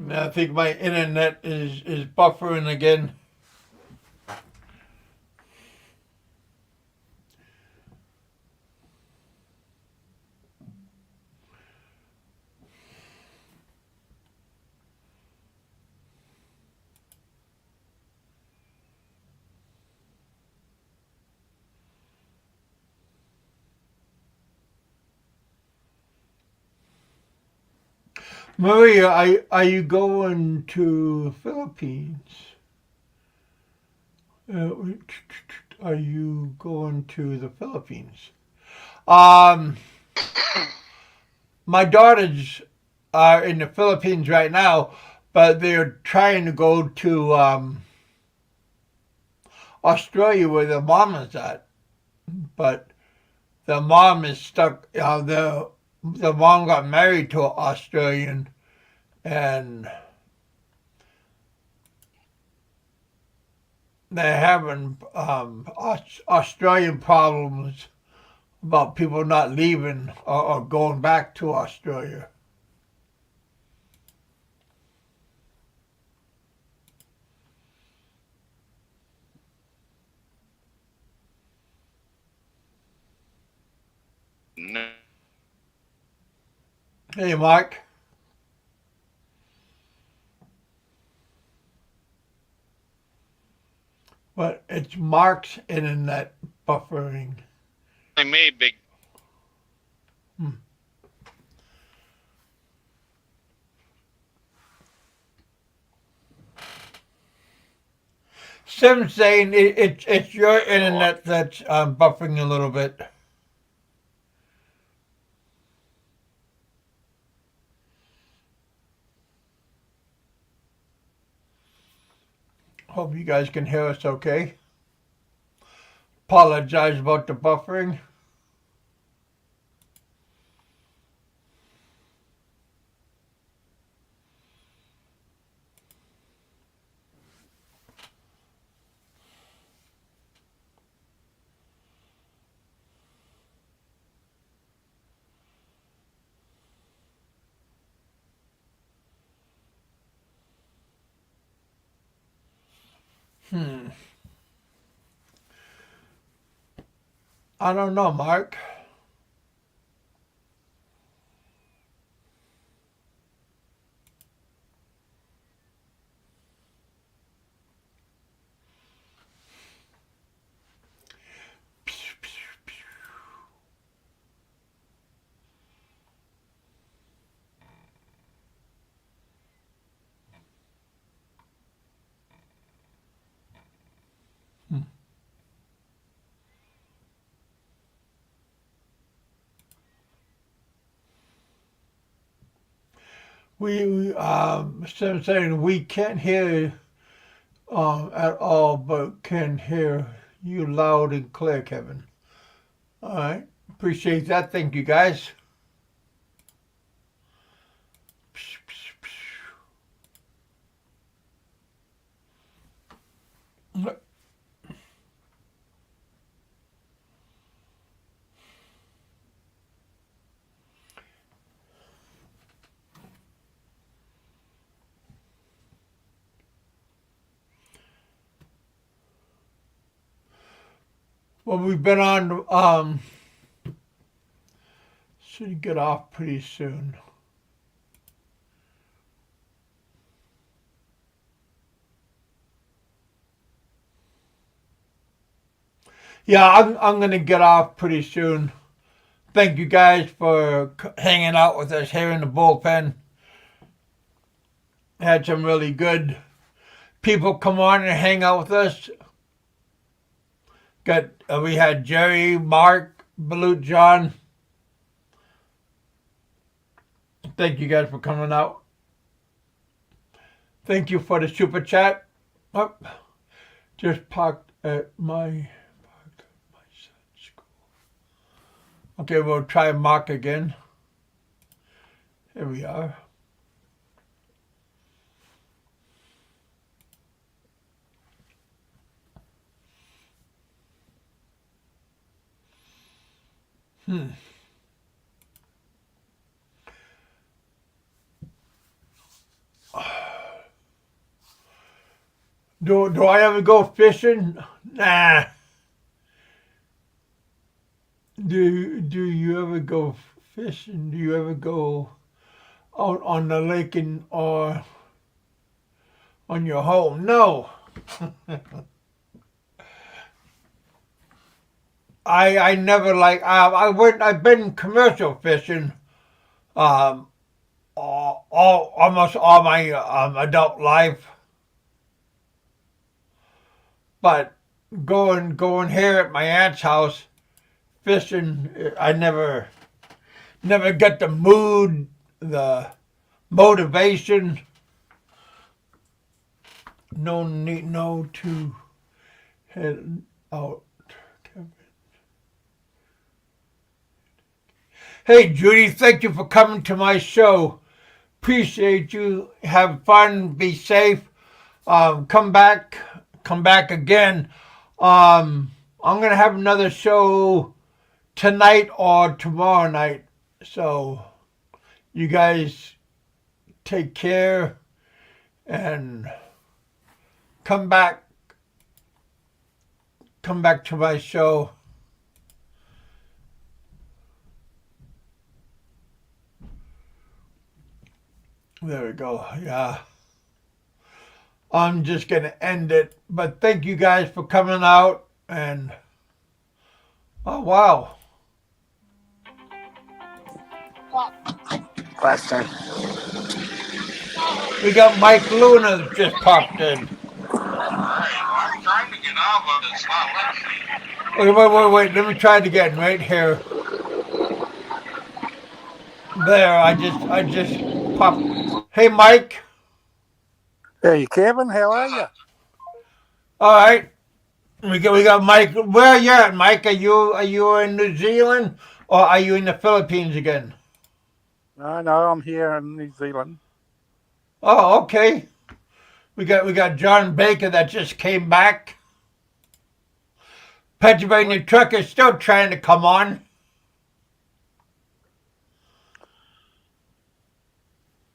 I think my internet is buffering again. Maria, are you going to Philippines? Are you going to the Philippines? My daughters are in the Philippines right now, but they're trying to go to Australia where their mom is at. But the mom is stuck. The mom got married to an Australian, and they're having Australian problems about people not leaving or going back to Australia. No. Hey, Mark. But it's Mark's internet buffering. Me, big. Sim's saying it's your internet that's buffering a little bit. Hope you guys can hear us okay. Apologize about the buffering. I don't know, Mark. Sim saying we can't hear at all, but can hear you loud and clear, Kevin. All right, appreciate that. Thank you, guys. Well, we've been on. Should get off pretty soon. Yeah, I'm gonna get off pretty soon. Thank you guys for hanging out with us here in the bullpen. Had some really good people come on and hang out with us. We had Jerry, Mark, Balut, John. Thank you guys for coming out. Thank you for the super chat. Up. Just parked at my son's school. Okay, we'll try Mark again. Here we are. Do I ever go fishing? Nah. Do you ever go fishing? Do you ever go out on the lake or on your home? No. I never like I've been commercial fishing almost all my adult life, but going here at my aunt's house fishing, I never get the mood, the motivation. No need to head out. Hey, Judy, thank you for coming to my show. Appreciate you. Have fun. Be safe. Come back again. I'm going to have another show tonight or tomorrow night. So you guys take care and come back to my show. There we go. Yeah. I'm just going to end it. But thank you guys for coming out. And, oh, wow. Last time. We got Mike Luna that just popped in. I'm trying to get on, but it's not letting me. Wait. Let me try it again right here. There, I just popped. Hey, Mike. Hey, Kevin, how are you? All right. We got Mike. Where are you at, Mike? Are you in New Zealand or are you in the Philippines again? No, I'm here in New Zealand. Oh, okay. We got John Baker that just came back. Pennsylvania Truck is still trying to come on.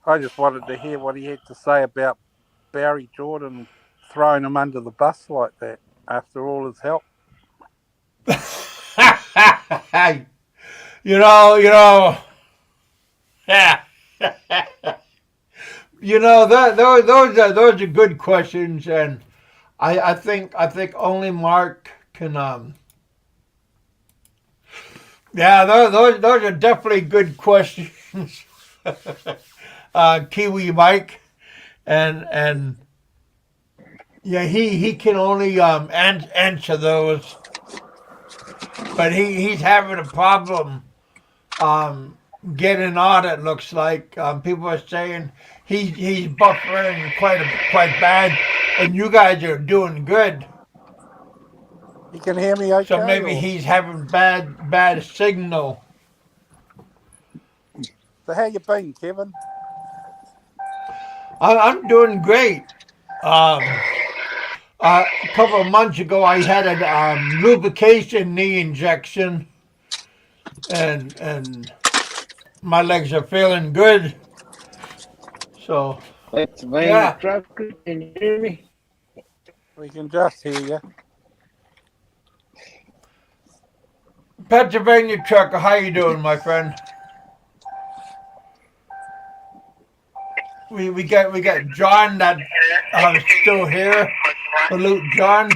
I just wanted to hear what he had to say about Barry Jordan throwing him under the bus like that after all his help. you know. Yeah. Those are good questions, and I think only Mark can. Yeah, those are definitely good questions. Kiwi Mike, and yeah, he can only answer those, but he's having a problem getting on. It looks like people are saying he's buffering quite bad, and you guys are doing good. You can hear me okay? So maybe or... he's having bad signal. So how you been, Kevin? I'm doing great. A couple of months ago, I had a lubrication knee injection, and my legs are feeling good. So, Pennsylvania Trucker, can you hear me? We can just hear you. Pennsylvania Trucker, how you doing, my friend? We got John that still here. Salute, John.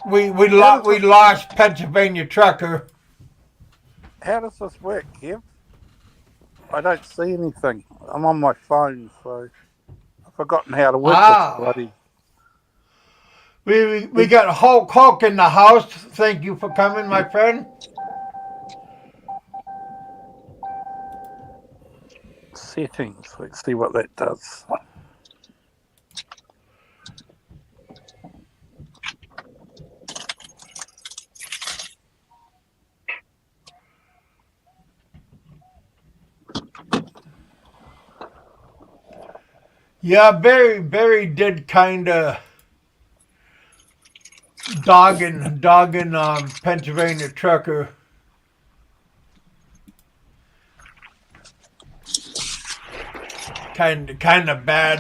We lost Pennsylvania Trucker. How does this work, Kev? I don't see anything. I'm on my phone, so I've forgotten how to work this bloody. We got Hulk in the house. Thank you for coming, my friend. Settings. Let's see what that does. Yeah, Barry did kind of dogging Pennsylvania trucker. Kind of bad.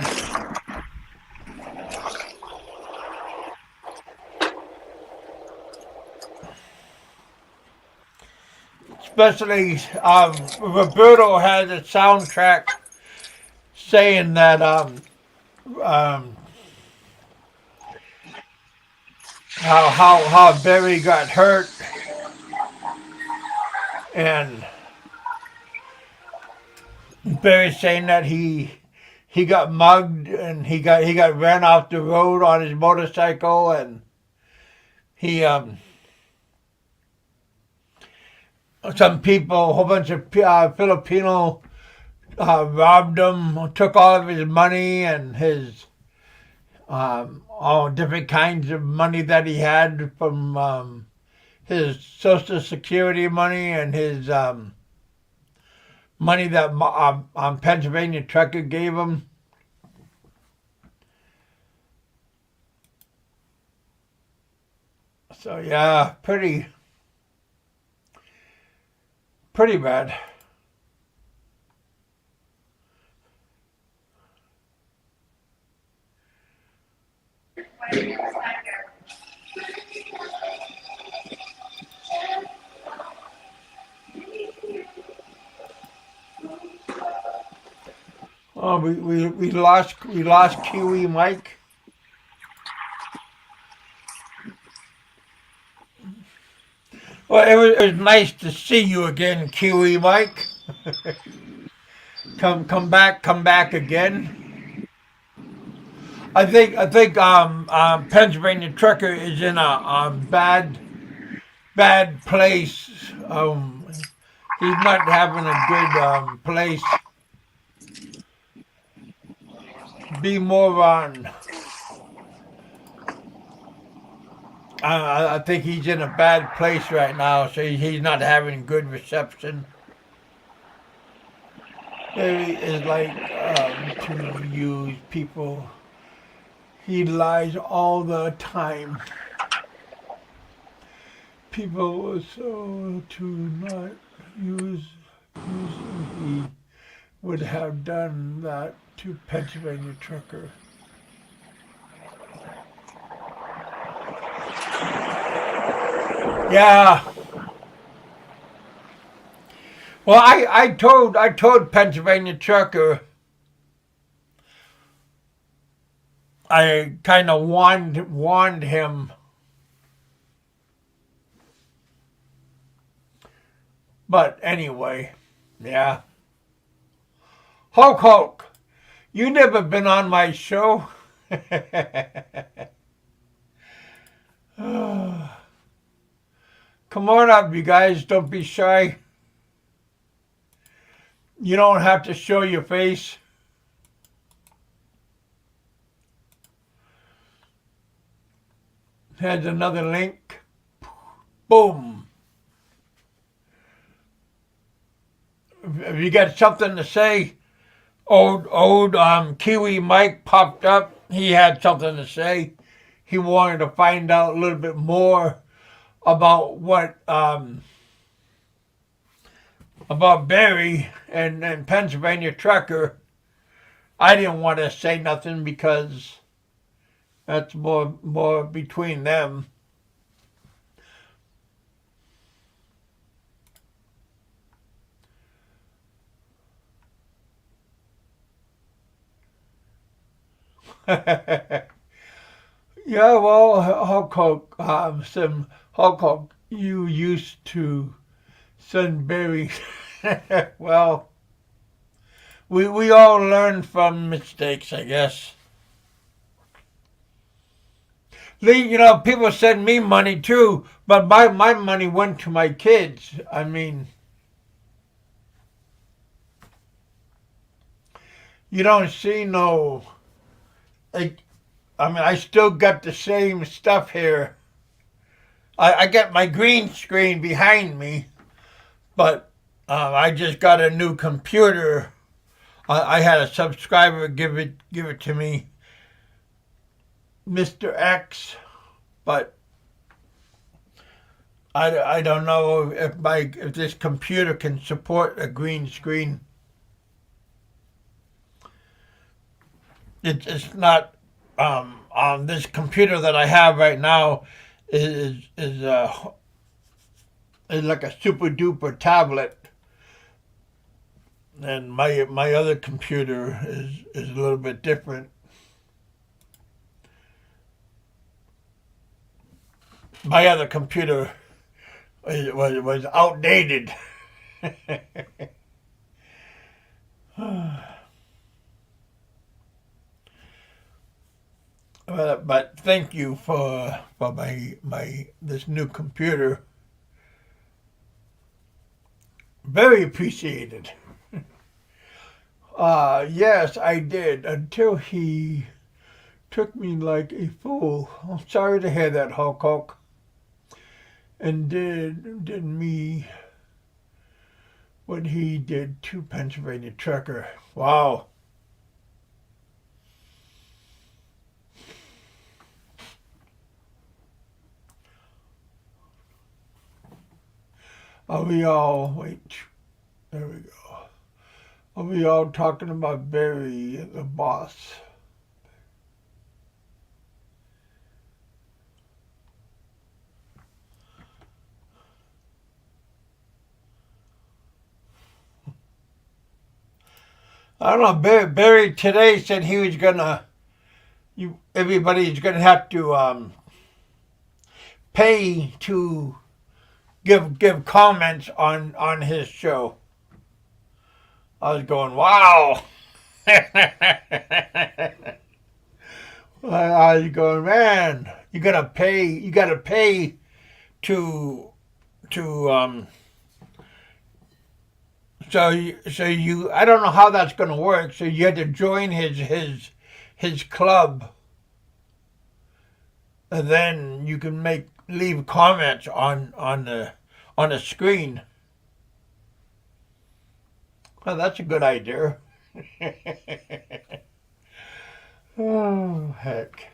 Especially Roberto has a soundtrack saying that um, how Barry got hurt and Barry saying that he got mugged and he got ran off the road on his motorcycle and he some people, a whole bunch of Filipino robbed him, took all of his money and his all different kinds of money that he had from his Social Security money and his money that Pennsylvania trucker gave him. So yeah, pretty bad. Oh, we lost Kiwi Mike. Well, it was nice to see you again, Kiwi Mike. come back again. I think Pennsylvania trucker is in a bad place. He's not having a good place. Be more on. I think he's in a bad place right now, so he's not having good reception. He is like to use people. He lies all the time. People were so to not use he would have done that to Pennsylvania trucker. Yeah. Well, I told Pennsylvania trucker. I kind of warned him. But anyway, yeah. Hulk, you never been on my show. Come on up, you guys. Don't be shy. You don't have to show your face. Here's another link. Boom. If you got something to say, old Kiwi Mike popped up. He had something to say. He wanted to find out a little bit more about what about Barry and Pennsylvania trucker. I didn't want to say nothing because that's more between them. Yeah, well, Hulk, you used to send Barry. Well, we all learn from mistakes, I guess. You know, people send me money too, but my money went to my kids. I mean, you don't see no. Like, I mean, I still got the same stuff here. I got my green screen behind me, but I just got a new computer I had a subscriber give it to me, Mr. X, but I don't know if this computer can support a green screen. It's not on this computer that I have right now is like a super duper tablet, and my other computer is a little bit different. My other computer was outdated. But thank you for my this new computer. Very appreciated. Yes, I did, until he took me like a fool. I'm sorry to hear that, Hulk. And did me what he did to Pennsylvania Trucker. Wow. Are we all, wait, there we go. Are we all talking about Barry, the boss? I don't know, Barry today said he was gonna, everybody's gonna have to pay to give comments on his show. I was going, wow. I was going, man, you gotta pay to so you I don't know how that's gonna work. So you had to join his club, and then you can leave comments on the screen. Well, that's a good idea. Oh, heck.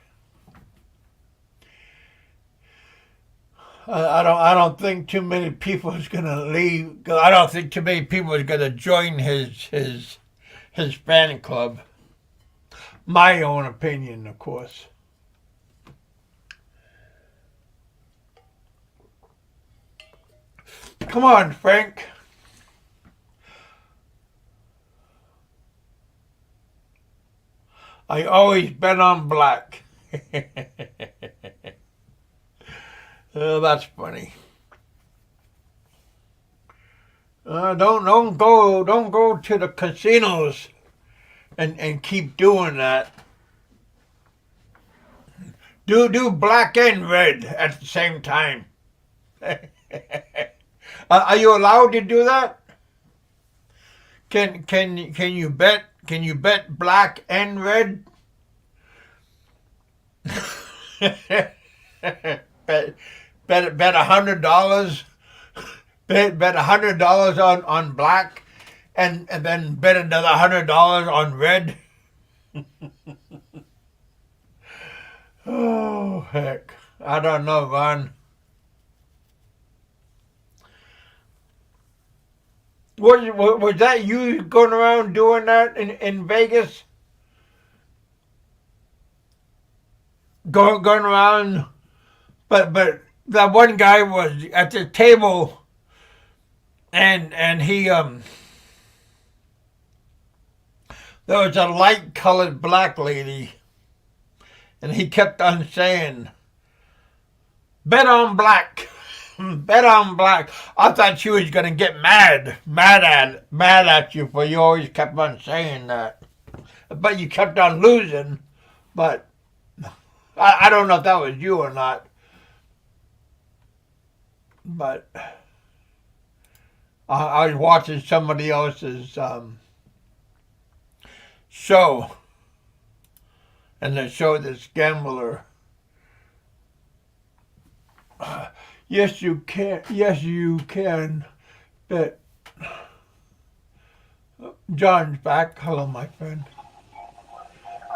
I don't think too many people is gonna leave. I don't think too many people is gonna join his fan club. My own opinion, of course. Come on, Frank. I always bet on black. Oh, that's funny. Don't go to the casinos and keep doing that. Do black and red at the same time. Are you allowed to do that? Can you bet? Can you bet black and red? bet $100. Bet $100 on black, and then bet another $100 on red. Oh heck! I don't know, Ron. Was that you going around doing that in Vegas? Going around, but that one guy was at the table, and he there was a light colored black lady, and he kept on saying, "Bet on black." Bet on black. I thought she was gonna get mad at you, for you always kept on saying that. But you kept on losing. But I don't know if that was you or not. But I was watching somebody else's show, and they showed this gambler. Yes, you can. Yes, you can bet. John's back. Hello, my friend.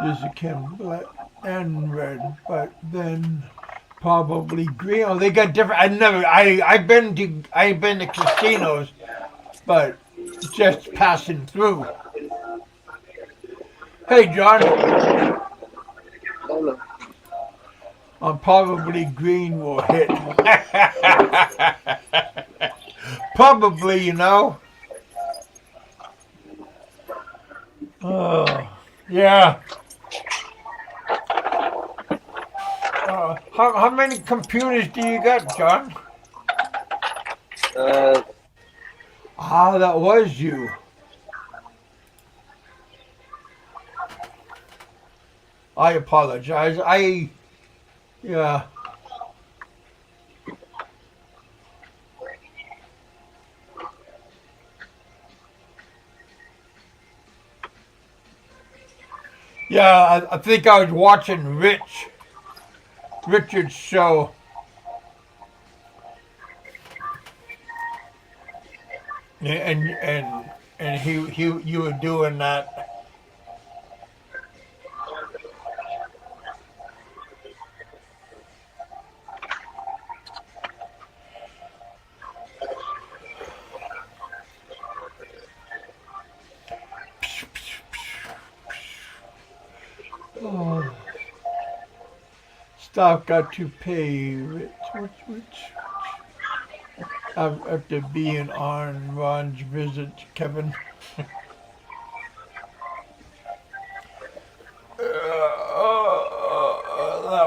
This is Kim Black and red, but then probably green. Oh, they got different. I've been to casinos, but just passing through. Hey, John. Hello. Probably green will hit. Probably, you know. Oh, yeah. How many computers do you got, John? That was you. I apologize. Yeah. Yeah, I think I was watching Richard's show. And you were doing that. Oh. Staff got to pay which after being on Ron's visit, Kevin. That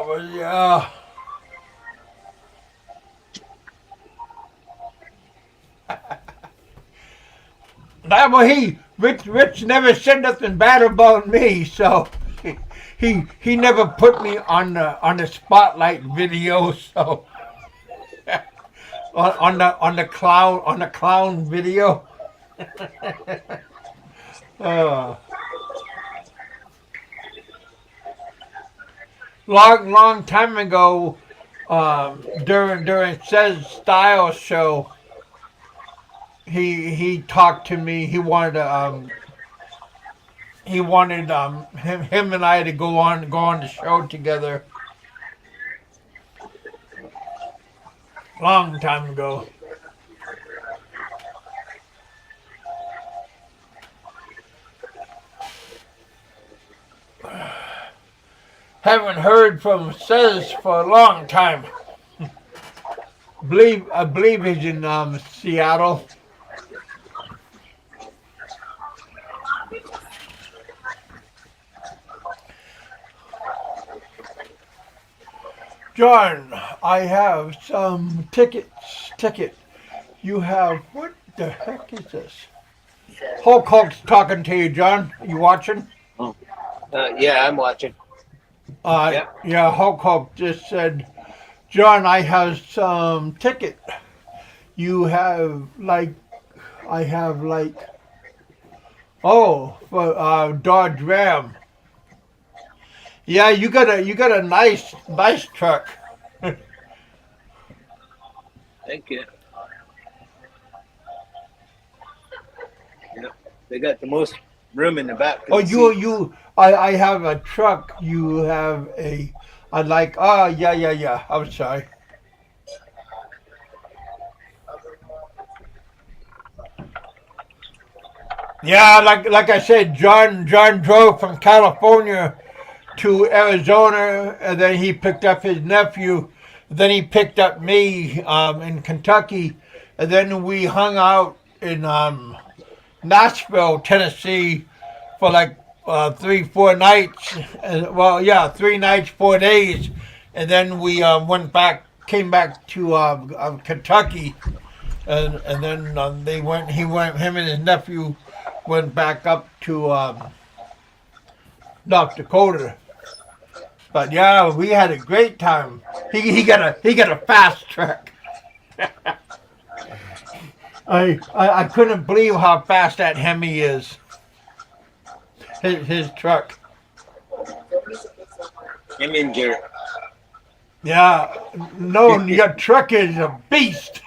was, yeah. Rich never said nothing bad about me, so he never put me on the spotlight video, so on the clown video. Long time ago, during Says Style show, he talked to me. He wanted him and I to go on the show together. Long time ago. Haven't heard from Says for a long time. I believe he's in Seattle. John, I have some ticket. You have, what the heck is this? Hulk Hogan's talking to you, John. You watching? Yeah, I'm watching. Yep. Yeah, Hulk Hogan just said, John, I have some ticket. You have for Dodge Ram. Yeah, you got a nice truck. Thank you. Yep. They got the most room in the back. Oh, I have a truck. You have yeah. I'm sorry. Yeah, like I said, John drove from California to Arizona, and then he picked up his nephew. Then he picked up me in Kentucky, and then we hung out in Nashville, Tennessee, for like 3-4 nights. 3 nights, 4 days, and then we came back to Kentucky, and then him and his nephew went back up to North Dakota. But yeah, we had a great time. He got a fast truck. I couldn't believe how fast that Hemi is. His truck. Hemi and Garrett. Yeah, no, your truck is a beast.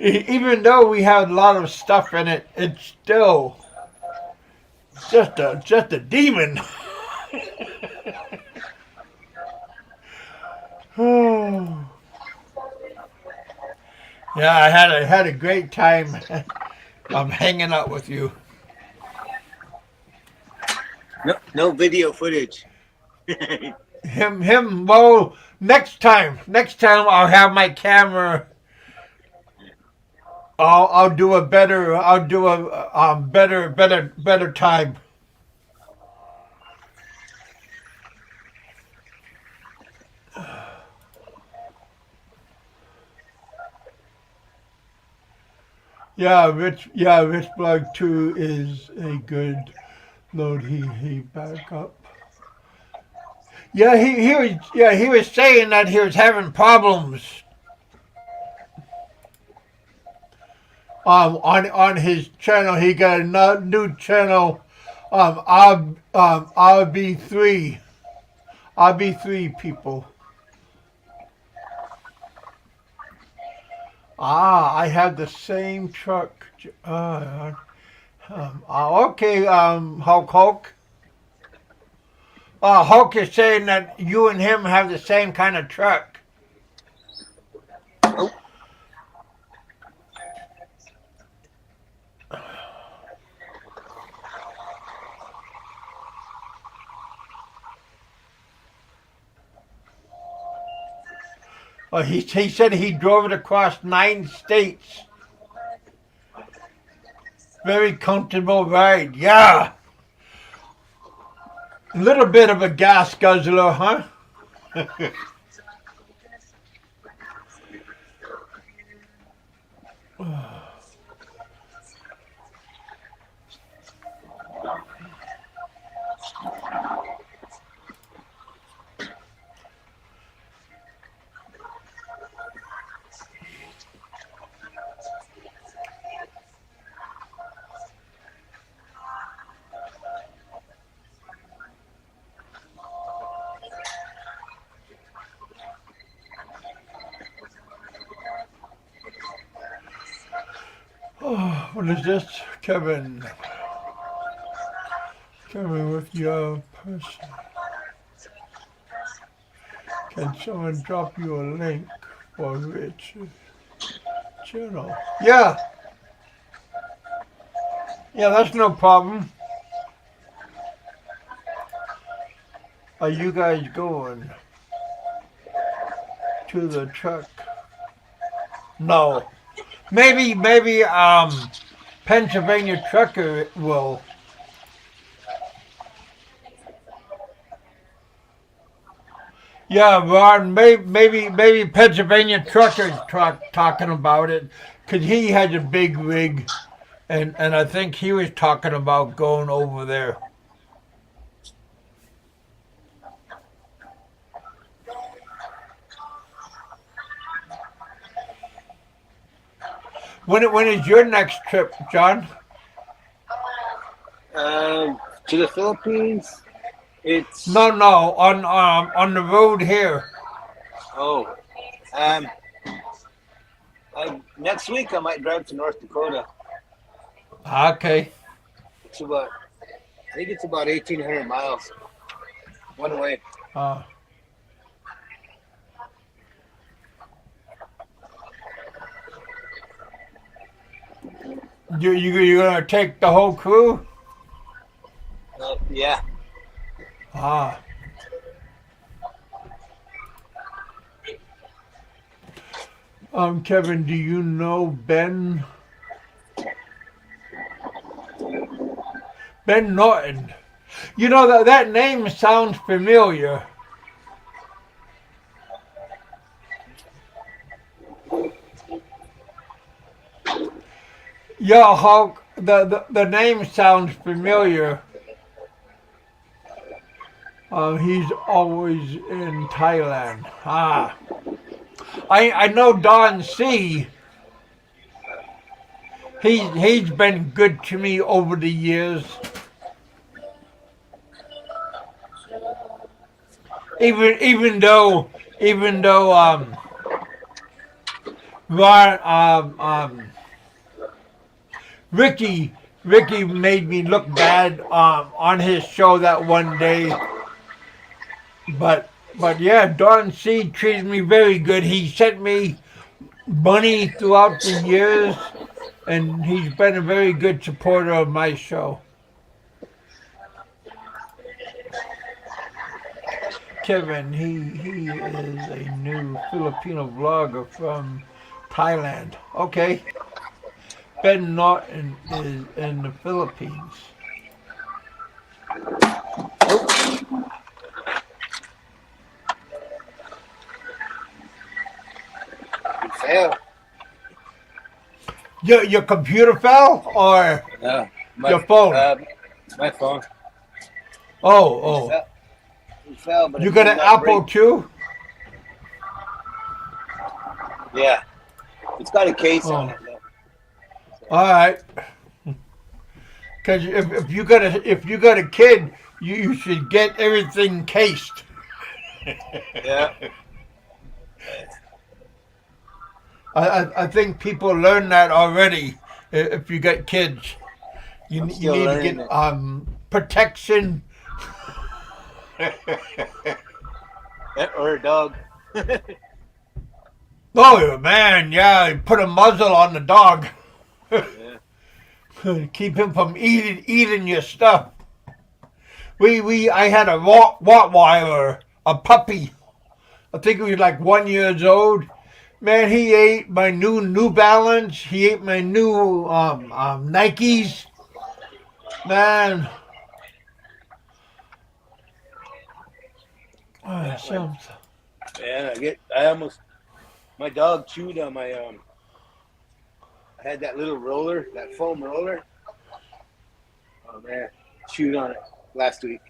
Even though we have a lot of stuff in it, it's still just a demon. Yeah, I had a great time. I'm hanging out with you. No video footage. Him. Well, next time I'll have my camera. I'll do a better. I'll do a better time. Rich Blog 2 is a good load. He back up. Yeah, he was saying that he was having problems on his channel. He got a new channel, RB3 people. I have the same truck. Okay, Hulk. Hulk is saying that you and him have the same kind of truck. He said he drove it across 9 states. Very comfortable ride. Yeah. A little bit of a gas guzzler, huh? What is this? Kevin with your person. Can someone drop you a link for Rich's channel? Yeah, that's no problem. Are you guys going to the truck? No. Maybe Pennsylvania Trucker will. Yeah, Ron, maybe Pennsylvania Trucker's talking about it, because he has a big rig, and I think he was talking about going over there. When is your next trip, John? To the Philippines. It's No, on the road here. Oh, next week I might drive to North Dakota. Okay. It's about, I think it's about 1,800 miles one way. You're gonna take the whole crew? Yeah. Kevin, do you know Ben? Ben Norton. You know that name sounds familiar. Yeah, Hulk. The name sounds familiar. He's always in Thailand. I know Don C. He's been good to me over the years. Even though But Ricky made me look bad on his show that one day. But yeah, Don C treated me very good. He sent me money throughout the years, and he's been a very good supporter of my show. Kevin, he is a new Filipino vlogger from Thailand. Okay. Ben Norton is in the Philippines. It fell. Your computer fell or your phone? My phone. Oh. It fell, but You it got did an not Apple break. too? Yeah. It's got a case on Oh. it though. All right. Because if you got a kid, you should get everything cased. Yeah. I think people learn that already. If you got kids, you I'm you still need to learning get it. protection. Or a dog. Oh man, yeah, put a muzzle on the dog. Yeah. Keep him from eating your stuff. I had a Rottweiler, a puppy. I think he was like 1 year old. Man, he ate my New Balance. He ate my new Nikes. Man, so Man, I almost my dog chewed on my I had that little roller, that foam roller. Oh man, chewed on it last week.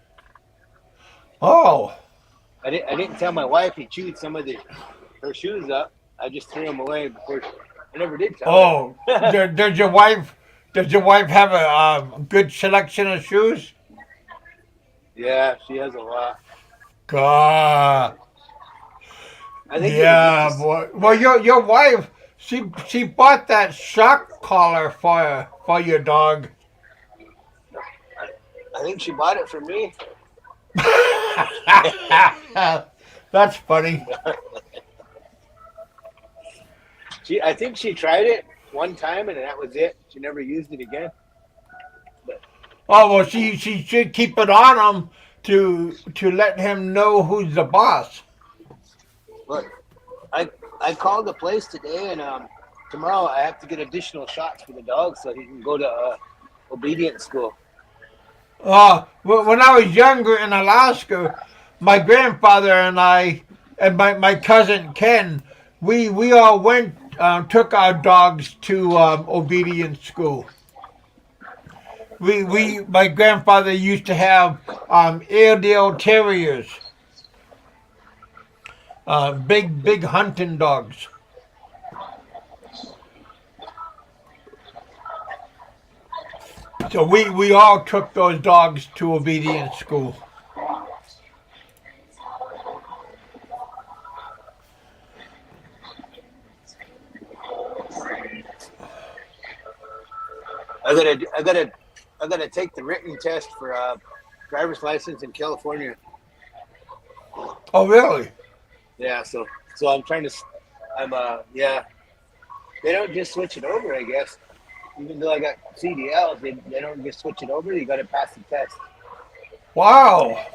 oh I didn't tell my wife he chewed some of her shoes up. I just threw them away before. I never did tell her. does your wife have a good selection of shoes? Yeah, she has a lot. God, I think it was yeah, just boy. Well, your wife, she bought that shock collar for your dog. I think she bought it for me. That's funny. I think she tried it one time and that was it. She never used it again. Oh well, she should keep it on him to let him know who's the boss. But I called the place today and tomorrow I have to get additional shots for the dog so he can go to obedience school. When I was younger in Alaska, my grandfather and I and my cousin Ken, we all went took our dogs to obedience school. My grandfather used to have Airedale Terriers, big hunting dogs. So we all took those dogs to obedience school. I gotta take the written test for driver's license in California. Oh really? Yeah, so I'm trying to. Yeah. They don't just switch it over, I guess. Even though I got CDLs, they don't just switch it over. You got to pass the test, Wow.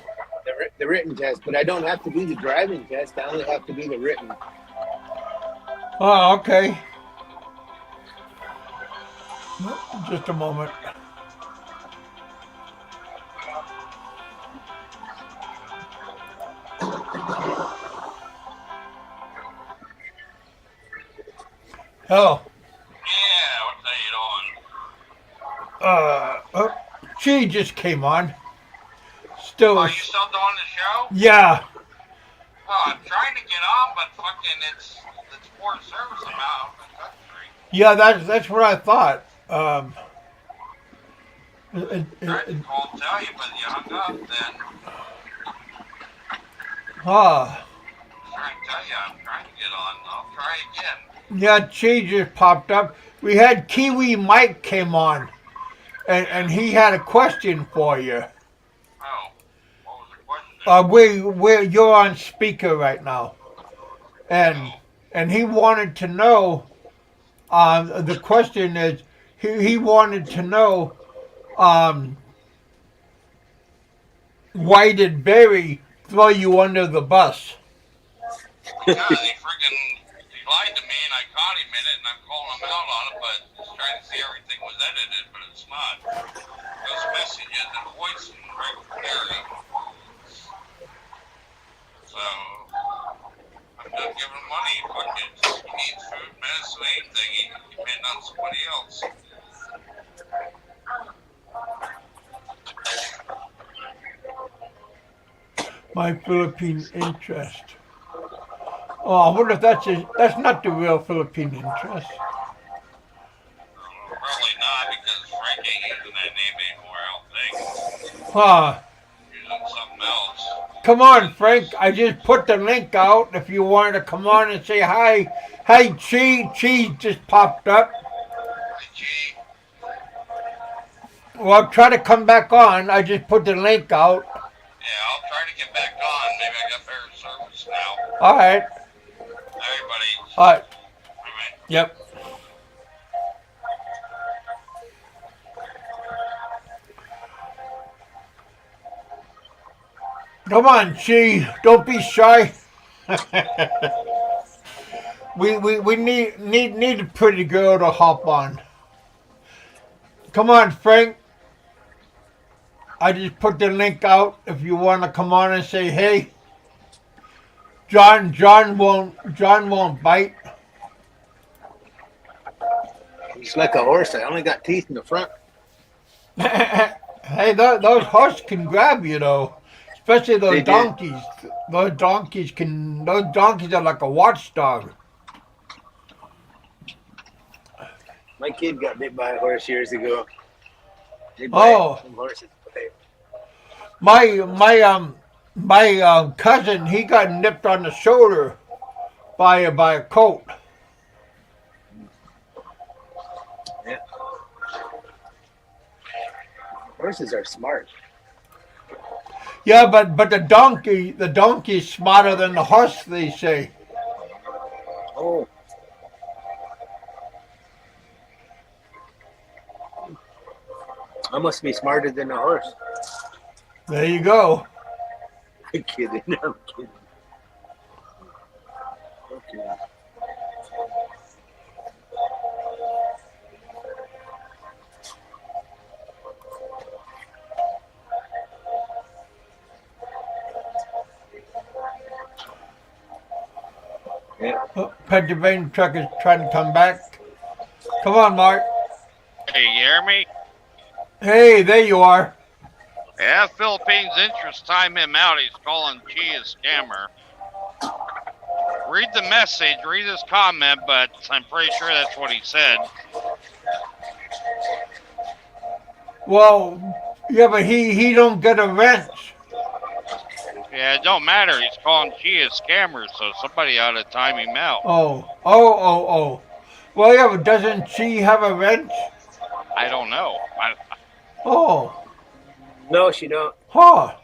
the written test. But I don't have to do the driving test. I only have to do the written. Oh, okay. Just a moment. Hello. Yeah, what the hell you doing? She just came on. Still. Are you still doing the show? Yeah. Oh, I'm trying to get on, but fucking it's poor service. I'm out of the country. Yeah, that's what I thought. Tried to call and tell you, but you hung up then. Ah. I'm trying to tell you, I'm trying to get on. I'll try again. Yeah, Chi just popped up. We had Kiwi Mike came on, and he had a question for you. Oh, what was the question? We you're on speaker right now, and Oh, he wanted to know. The question is, he wanted to know, um, why did Barry throw you under the bus? because he lied to me and I caught him in it and I'm calling him out on it, but he's trying to say everything was edited, but it's not. Those messages and voice and right Barry. So I'm done giving him money. Fuck it. He needs food, medicine, anything. He can depend on somebody else. My Philippine interest. Oh, I wonder if that's not the real Philippine interest. Probably not because Frank ain't using that name anymore, I don't think. Huh. Using something else. Come on, Frank. I just put the link out if you wanted to come on and say hi. Hi, Chi. Chi just popped up. Hi, G. Well, try to come back on. I just put the link out. Yeah, I'll try to get back on. Maybe I got better service now. All right. Everybody. All right. Bye-bye. Yep. Come on, Chi. Don't be shy. we need a pretty girl to hop on. Come on, Frank. I just put the link out if you want to come on and say hey. John won't bite. He's like a horse. I only got teeth in the front. Hey, those horses can grab you though, especially those They did. donkeys. Those donkeys are like a watchdog. My kid got bit by a horse years ago. They Oh. some horses. My cousin, he got nipped on the shoulder by a colt. Yeah. Horses are smart. Yeah, but the donkey's smarter than the horse, they say. Oh. I must be smarter than a horse. There you go. I'm kidding. I'm kidding. Okay. Yeah. Oh, Pennsylvania truck is trying to come back. Come on, Mark. Hey, you hear me? Hey, there you are. Yeah, Philippines interest time him out. He's calling Chi a scammer. Read the message, read his comment, but I'm pretty sure that's what he said. Well, yeah, but he don't get a wrench. Yeah, it don't matter. He's calling Chi a scammer, so somebody ought to time him out. Oh. Well, yeah, but doesn't she have a wrench? I don't know. Oh, No, she don't. huh.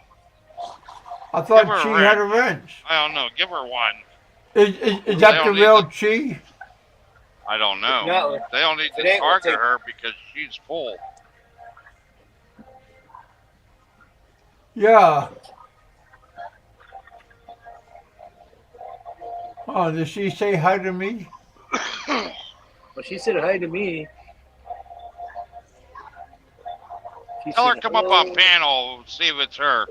I Give thought her a she wrench. had a wrench. I don't know. Give her one. Is that the don't need real to- Chi? I don't know. No, They don't need to today we'll target take- her because she's full. Yeah. Oh, did she say hi to me? Well, she said hi to me. She Tell her said, come up on "Hello." panel, see if it's her.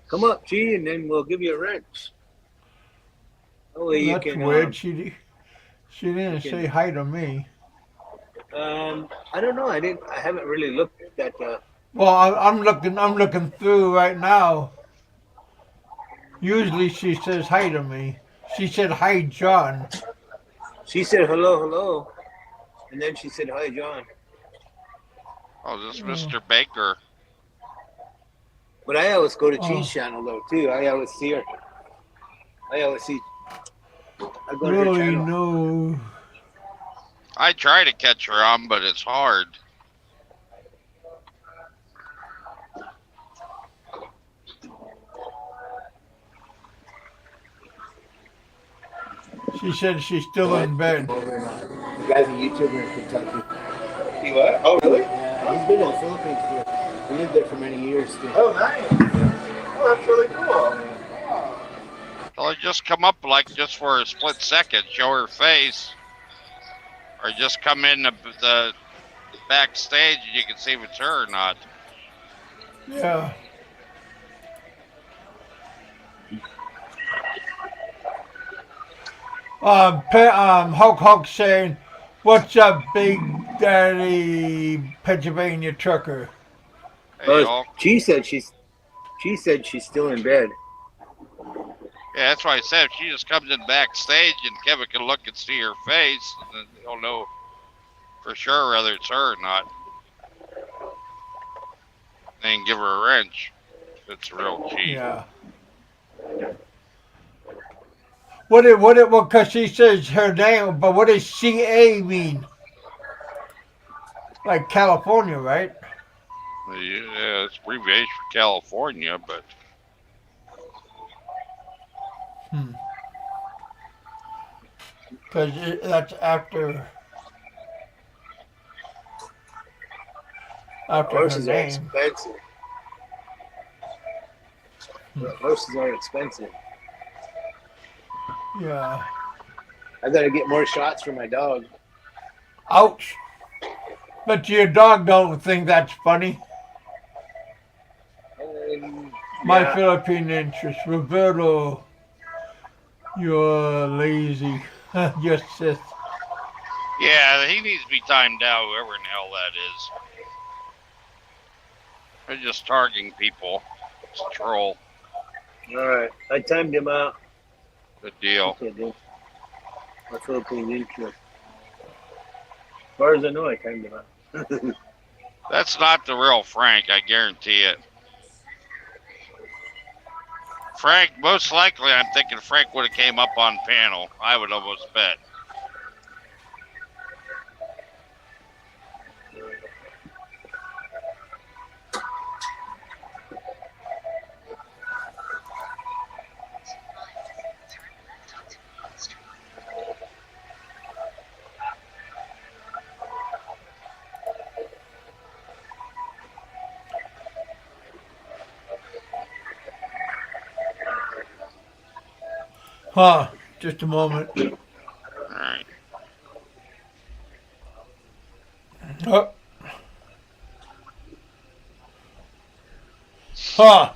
Come up, G, and then we'll give you a wrench. Oh, you That's can. weird. She didn't you can- say hi to me. I don't know. I haven't really looked at. Well, I'm looking through right now. Usually she says hi to me. She said hi, John. She said hello, and then she said hi, John. Oh, this is Mr. Baker. But I always go to Oh. Cheese channel though too. I always see her. I always see. I go to her Really channel. no. I try to catch her on, but it's hard. She said she's still in bed. The guy's a YouTuber in Kentucky. He what? Oh, really? Yeah, he's been in the Philippines too. He lived there for many years too. Oh, nice. Oh, that's really cool. So I just come up like just for a split second, show her face, or just come in the backstage and you can see if it's her or not. Yeah. Hulk saying, "What's up, Big Daddy Pennsylvania trucker?" Hey, y'all. She said she's still in bed. Yeah, that's why I said if she just comes in backstage and Kevin can look and see her face, then he'll know for sure whether it's her or not. Then give her a wrench. It's real cheap. Yeah. Because she says her name, but what does CA mean? Like California, right? Yeah, it's abbreviation for California, but Because that's after her Horses are name. expensive. Horses are expensive. Yeah. I gotta get more shots for my dog. Ouch. But your dog don't think that's funny. My Yeah. Philippine interest, Roberto, you're lazy. You're sis. yeah, he needs to be timed out, whoever in the hell that is. They're just targeting people. It's a troll. Alright, I timed him out. Good deal. Okay, dude. My Philippine interest. As far as I know, I timed him out. That's not the real Frank, I guarantee it. Frank, most likely, I'm thinking Frank would have came up on panel. I would almost bet. Huh. Just a moment. All right. Oh. Huh.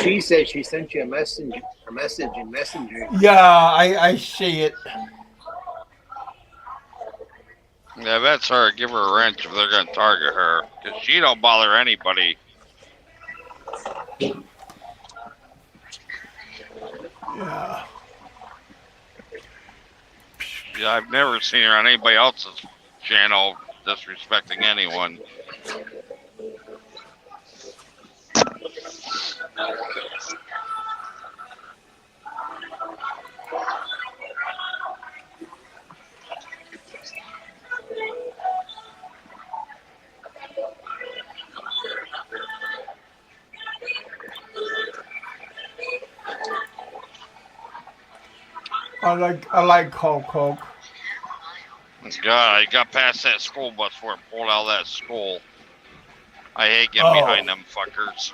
She said she sent you a message in Messenger. Yeah, I see it. Yeah, that's her. Give her a wrench if they're going to target her. Because she don't bother anybody. Yeah. Yeah, I've never seen her on anybody else's channel disrespecting anyone. I like Hulk. God, I got past that school bus before it pulled out of that school. I hate getting behind them fuckers.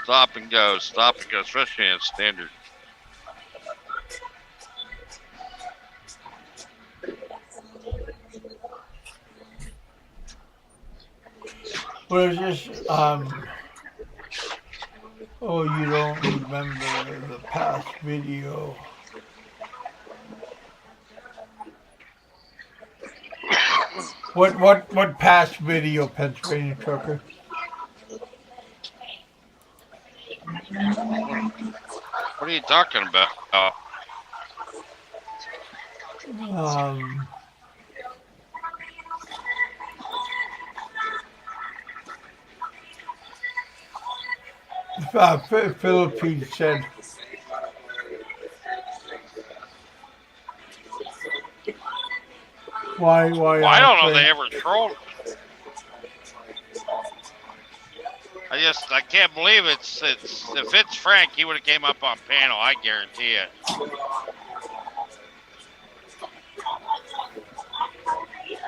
Stop and go, especially in standard. What is this? Oh, you don't remember the past video. What past video, Pennsylvania trucker? What are you talking about? Philippines said. Why, Well, I don't know if Frank? they ever trolled. I can't believe it's if it's Frank, he would have came up on panel. I guarantee it.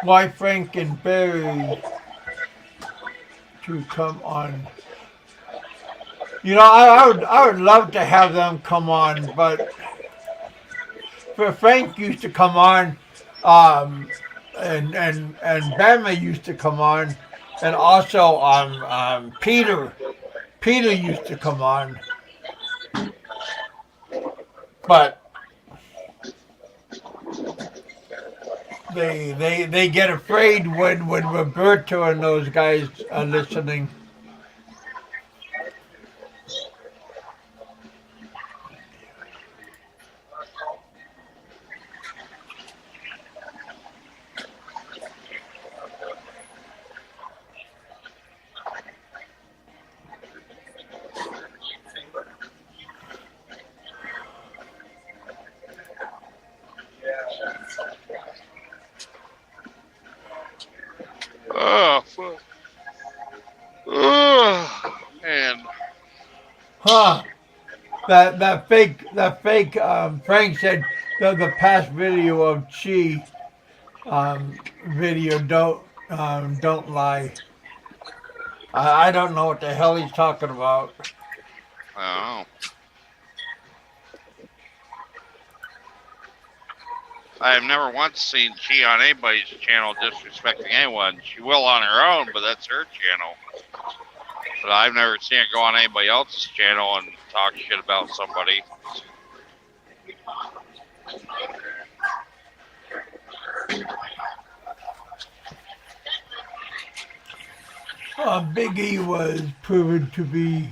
Why Frank and Barry to come on? You know, I would love to have them come on, but for Frank used to come on, and Bama used to come on, and also Peter used to come on, but they get afraid when Roberto and those guys are listening. Oh, fuck. Oh, man. Huh? That fake Frank said the past video of Chi video don't lie. I don't know what the hell he's talking about. Oh. I have never once seen she on anybody's channel disrespecting anyone. She will on her own, but that's her channel. But I've never seen her go on anybody else's channel and talk shit about somebody. Big E was proven to be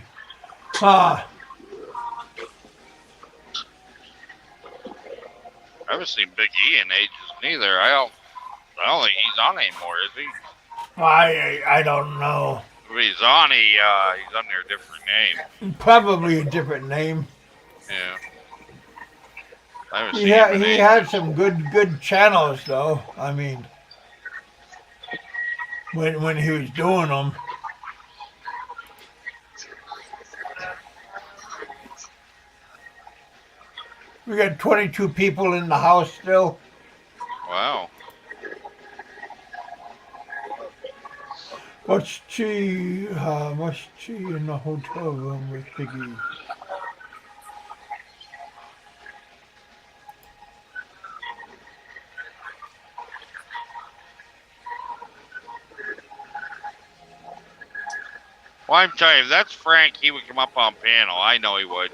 uh, I haven't seen Big E in ages neither. I don't think he's on anymore, is he? I don't know. If he's on, he's under a different name. Probably a different name. Yeah. I haven't seen him in He ages. had some good channels though. I mean, when he was doing them. We got 22 people in the house still. Wow. What's Chi in the hotel room with Biggie? Well, I'm telling you, if that's Frank, he would come up on panel. I know he would.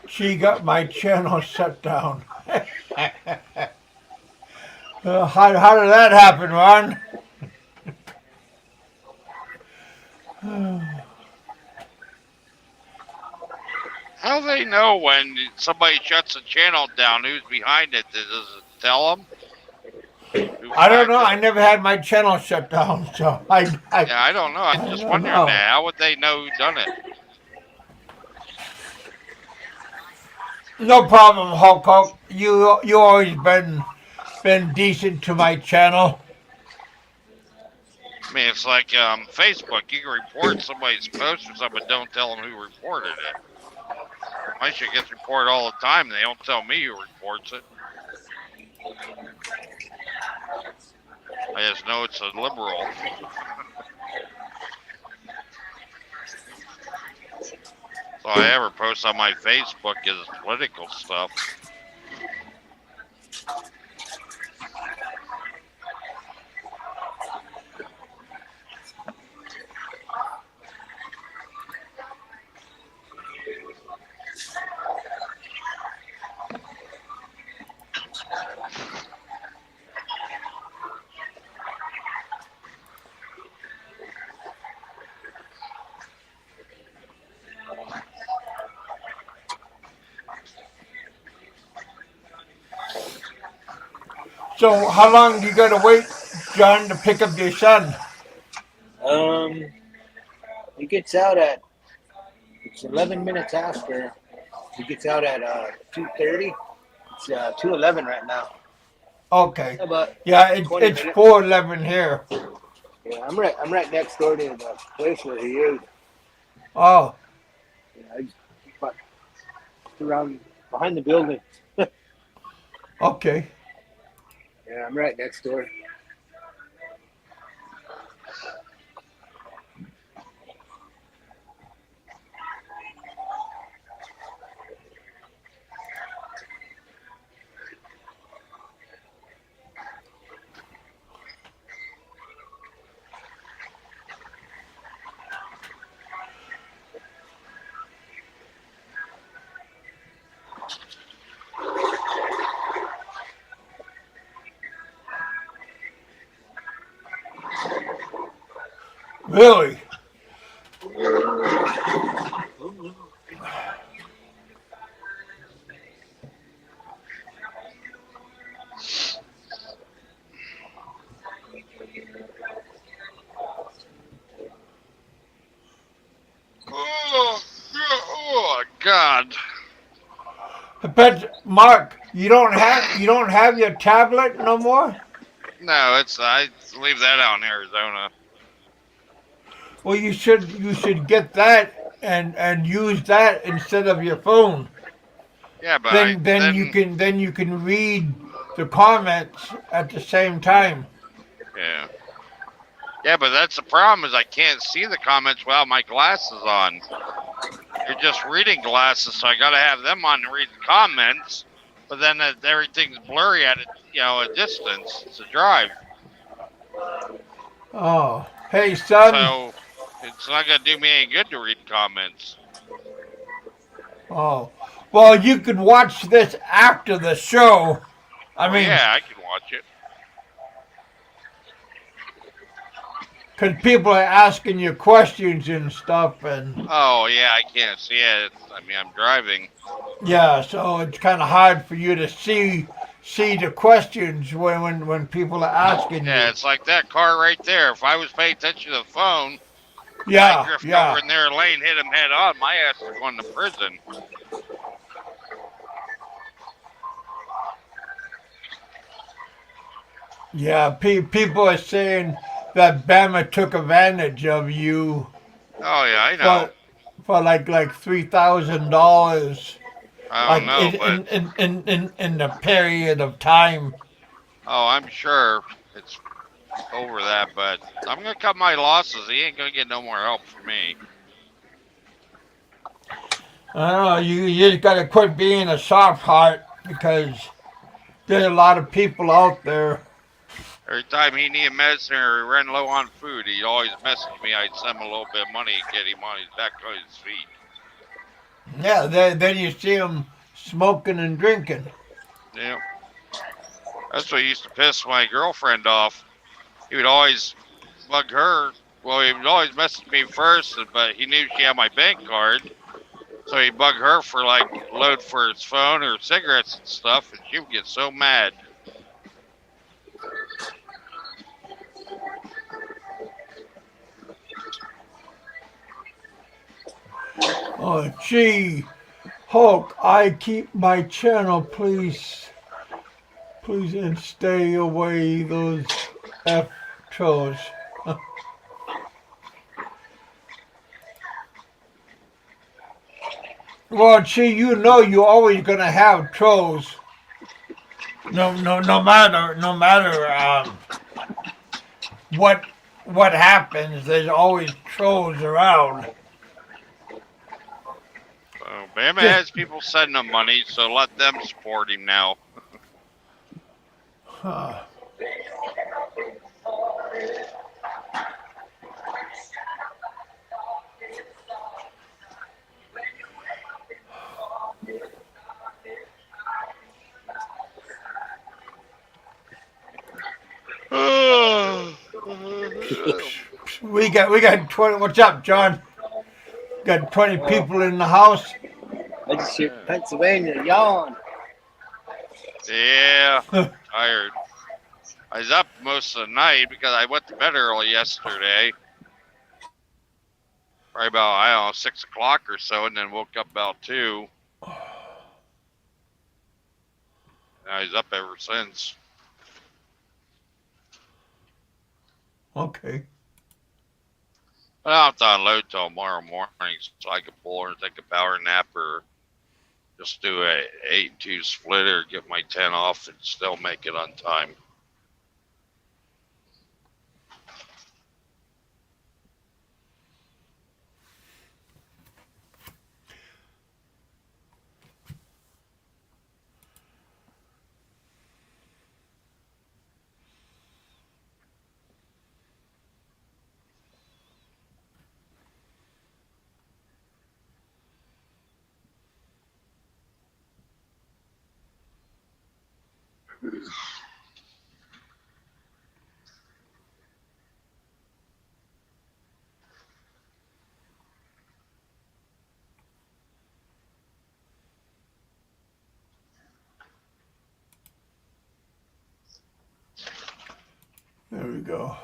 She got my channel shut down. How did that happen, Ron? How do they know when somebody shuts a channel down? Who's behind it? Does it tell them? I don't know. I never had my channel shut down, so Yeah, I don't know. I'm just don't wondering know. that. How would they know who done it? No problem, Hulk. You always been decent to my channel. I mean, it's like Facebook. You can report somebody's post or something, but don't tell them who reported it. My shit gets reported all the time. They don't tell me who reports it. I just know it's a liberal. So all I ever post on my Facebook is political stuff. So how long do you gotta wait, John, to pick up your son? He gets out at it's 11 minutes after. He gets out at 2:30. It's 2:11 right now. Okay. About Yeah, 20 it's minutes. 4:11 here. Yeah, I'm right next door to the place where he is. Oh, Yeah, I just around behind the building. okay. Yeah, I'm right next door. Really? Oh, God. But Mark, you don't have your tablet no more? No, I leave that out in Arizona. Well, you should get that and use that instead of your phone. Yeah, but Then you can read the comments at the same time. yeah. Yeah, but that's the problem is I can't see the comments without my glasses on. You're just reading glasses, so I gotta have them on to read the comments. But then everything's blurry at a distance. It's a drive, Oh, hey son. so it's not gonna do me any good to read comments. Oh, well, you could watch this after the show. I Oh mean, yeah, I can watch it. because people are asking you questions and stuff, and Oh yeah, I can't see it. I mean, I'm driving. yeah, so it's kind of hard for you to see the questions when people are asking Yeah, you. it's like that car right there. If I was paying attention to the phone, I Yeah, drift over yeah, in their lane, hit him head on. My ass is going to prison. yeah. People are saying that Bama took advantage of you Oh yeah, I know. for like $3,000, I don't like know, but in the period of time. oh, I'm sure it's over that. But I'm gonna cut my losses. He ain't gonna get no more help from me. I don't know. You just gotta quit being a soft heart because there's a lot of people out there. Every time he needed medicine or he ran low on food, he'd always message me. I'd send him a little bit of money and get him on his back on his feet. Yeah, then you see them smoking and drinking. Yeah, that's what used to piss my girlfriend off. He would always bug her. Well, he would always message me first, but he knew she had my bank card. So he'd bug her for like load for his phone or cigarettes and stuff, and she would get so mad. Oh, gee, Hulk, I keep my channel, please, and stay away those F trolls. Well, gee, you're always gonna have trolls. No matter what happens, there's always trolls around. Bama has people sending him money, so let them support him now. Huh. We got 20. What's up, John? Got 20 people in the house. I just hear Pennsylvania yawn. Yeah, tired. I was up most of the night because I went to bed early yesterday. Probably about, I don't know, 6 o'clock or so, and then woke up about 2. And I was up ever since. Okay. But I'll have to unload till tomorrow morning so I can pull her and take a power nap or just do a 8-2 split or get my 10 off and still make it on time. There we go.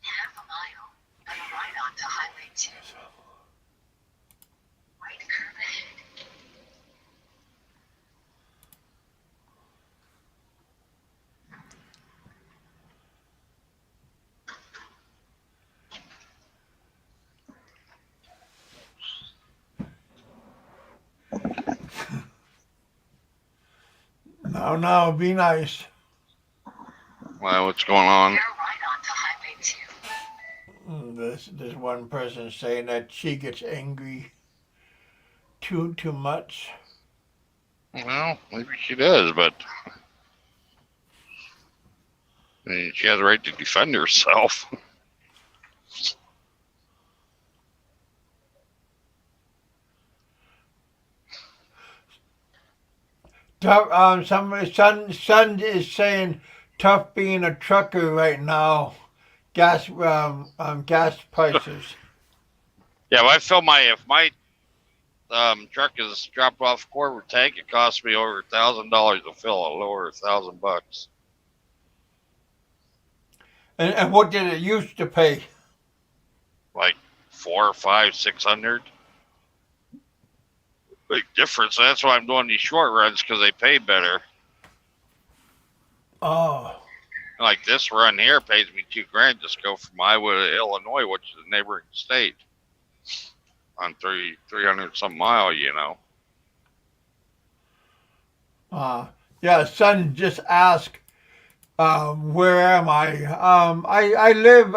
Half a mile and a right onto Highway 2. Right curve ahead. Now, be nice. Well, what's going on? Bear right onto Highway 2. This one person saying that she gets angry too much. Well, maybe she does, but I mean, she has the right to defend herself. Tough. Somebody, son is saying tough being a trucker right now. Gas prices. Yeah, if my truck is dropped off quarter tank, it costs me over $1,000 to fill it, lower $1,000. And what did it used to pay? Like 4, 5, 600. Big difference. That's why I'm doing these short runs because they pay better. Oh. Like this run here pays me $2,000 just go from Iowa to Illinois, which is a neighboring state, on 300 some mile, you know. Yeah, son just asked, where am I? I live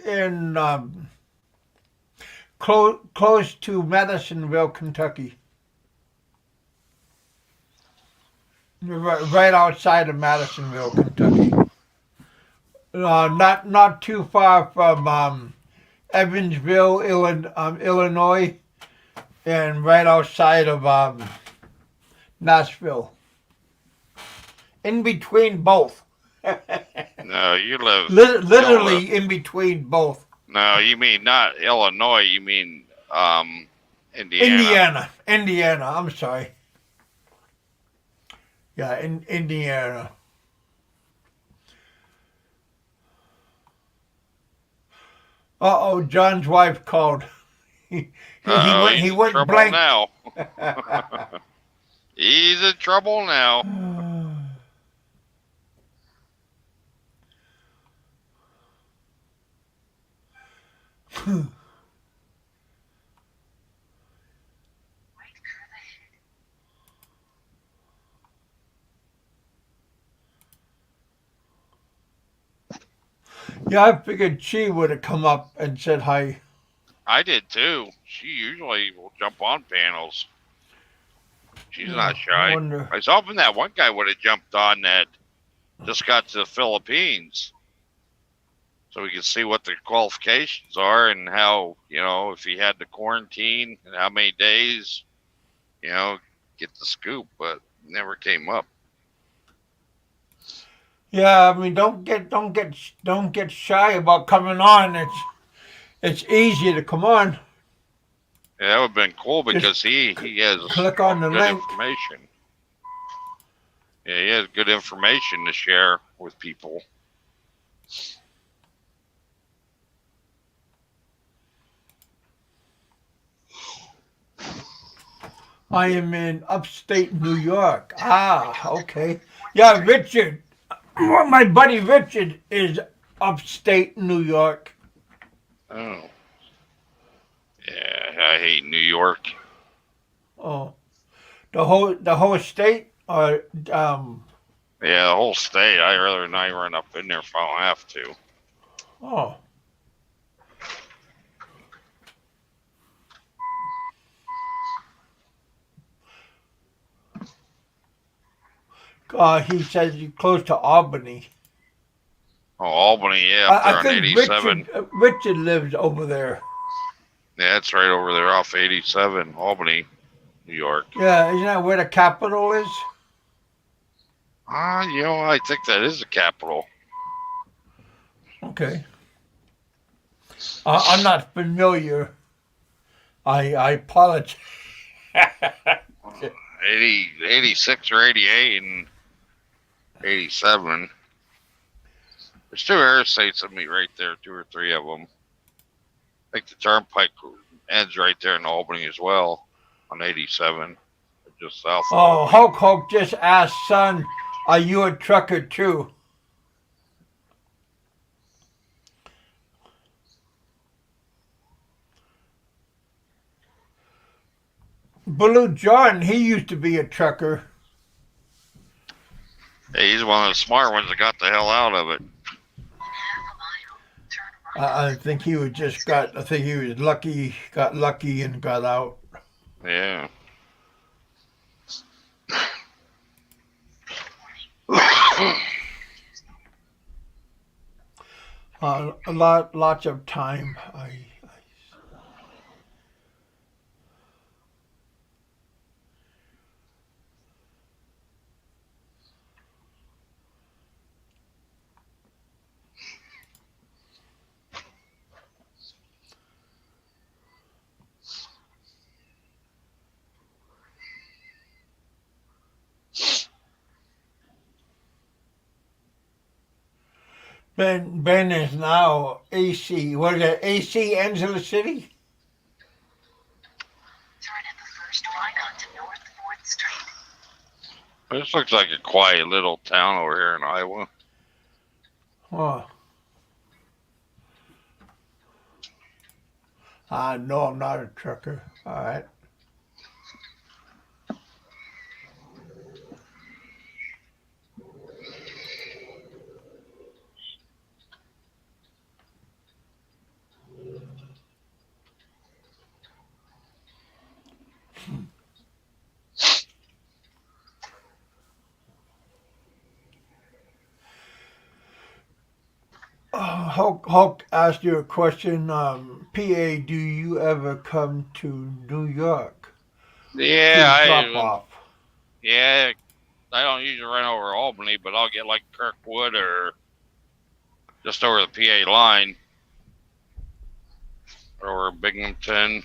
in close to Madisonville, Kentucky. Right outside of Madisonville, Kentucky. Not too far from Evansville, Illinois, and right outside of Nashville. In between both. No, you live literally in between both. No, you mean not Illinois. You mean Indiana. Indiana. I'm sorry. Yeah, in Indiana. John's wife called. He went trouble blank. Now. He's in trouble now. Yeah, I figured she would have come up and said hi. I did too. She usually will jump on panels. She's not shy. I was hoping that one guy would have jumped on that just got to the Philippines, so we could see what the qualifications are and how, if he had to quarantine and how many days, get the scoop, but never came up. Yeah, I mean, don't get shy about coming on. It's easy to come on. Yeah, that would have been cool because he has click on the good link. Information. Yeah, he has good information to share with people. I am in upstate New York. Ah, okay. Yeah, Richard. My buddy Richard is upstate New York. Oh. Yeah, I hate New York. Oh, the whole state, or Yeah, the whole state. I'd rather not run up in there if I don't have to. oh. He says he's close to Albany. Oh, Albany, yeah, up there I on think 87. Richard lives over there. Yeah, it's right over there off 87, Albany, New York. Yeah, isn't that where the capital is? I think that is the capital. Okay. I'm not familiar. I apologize. 86 or 88 and 87. There's two interstates that meet right there, 2 or 3 of them. I think the turnpike ends right there in Albany as well, on 87, just south of Oh, Albany. Hulk just asked, son, are you a trucker too? Blue John, he used to be a trucker. Hey, he's one of the smart ones that got the hell out of it. In half a mile, turn right. I think he I think he was lucky, got lucky and got out. Yeah. Lots of time. Ben is now AC. What is it? AC Angela City? Turn at the first right onto North 4th Street. This looks like a quiet little town over here in Iowa. Oh. No, I'm not a trucker. All right. Hulk asked you a question. PA, do you ever come to New York Yeah, to drop off? I don't usually run over Albany, but I'll get like Kirkwood or just over the PA line or over Binghamton.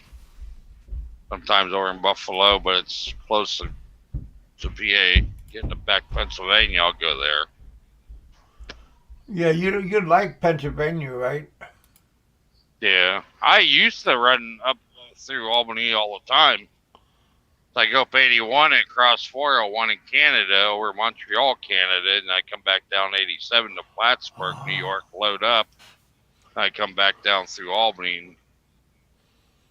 Sometimes over in Buffalo, but it's close to PA. Getting to back Pennsylvania, I'll go there. Yeah, you like Pennsylvania, right? Yeah, I used to run up through Albany all the time. I go up 81 and cross 401 in Canada over Montreal, Canada, and I come back down 87 to Plattsburgh, New York, load up. I come back down through Albany and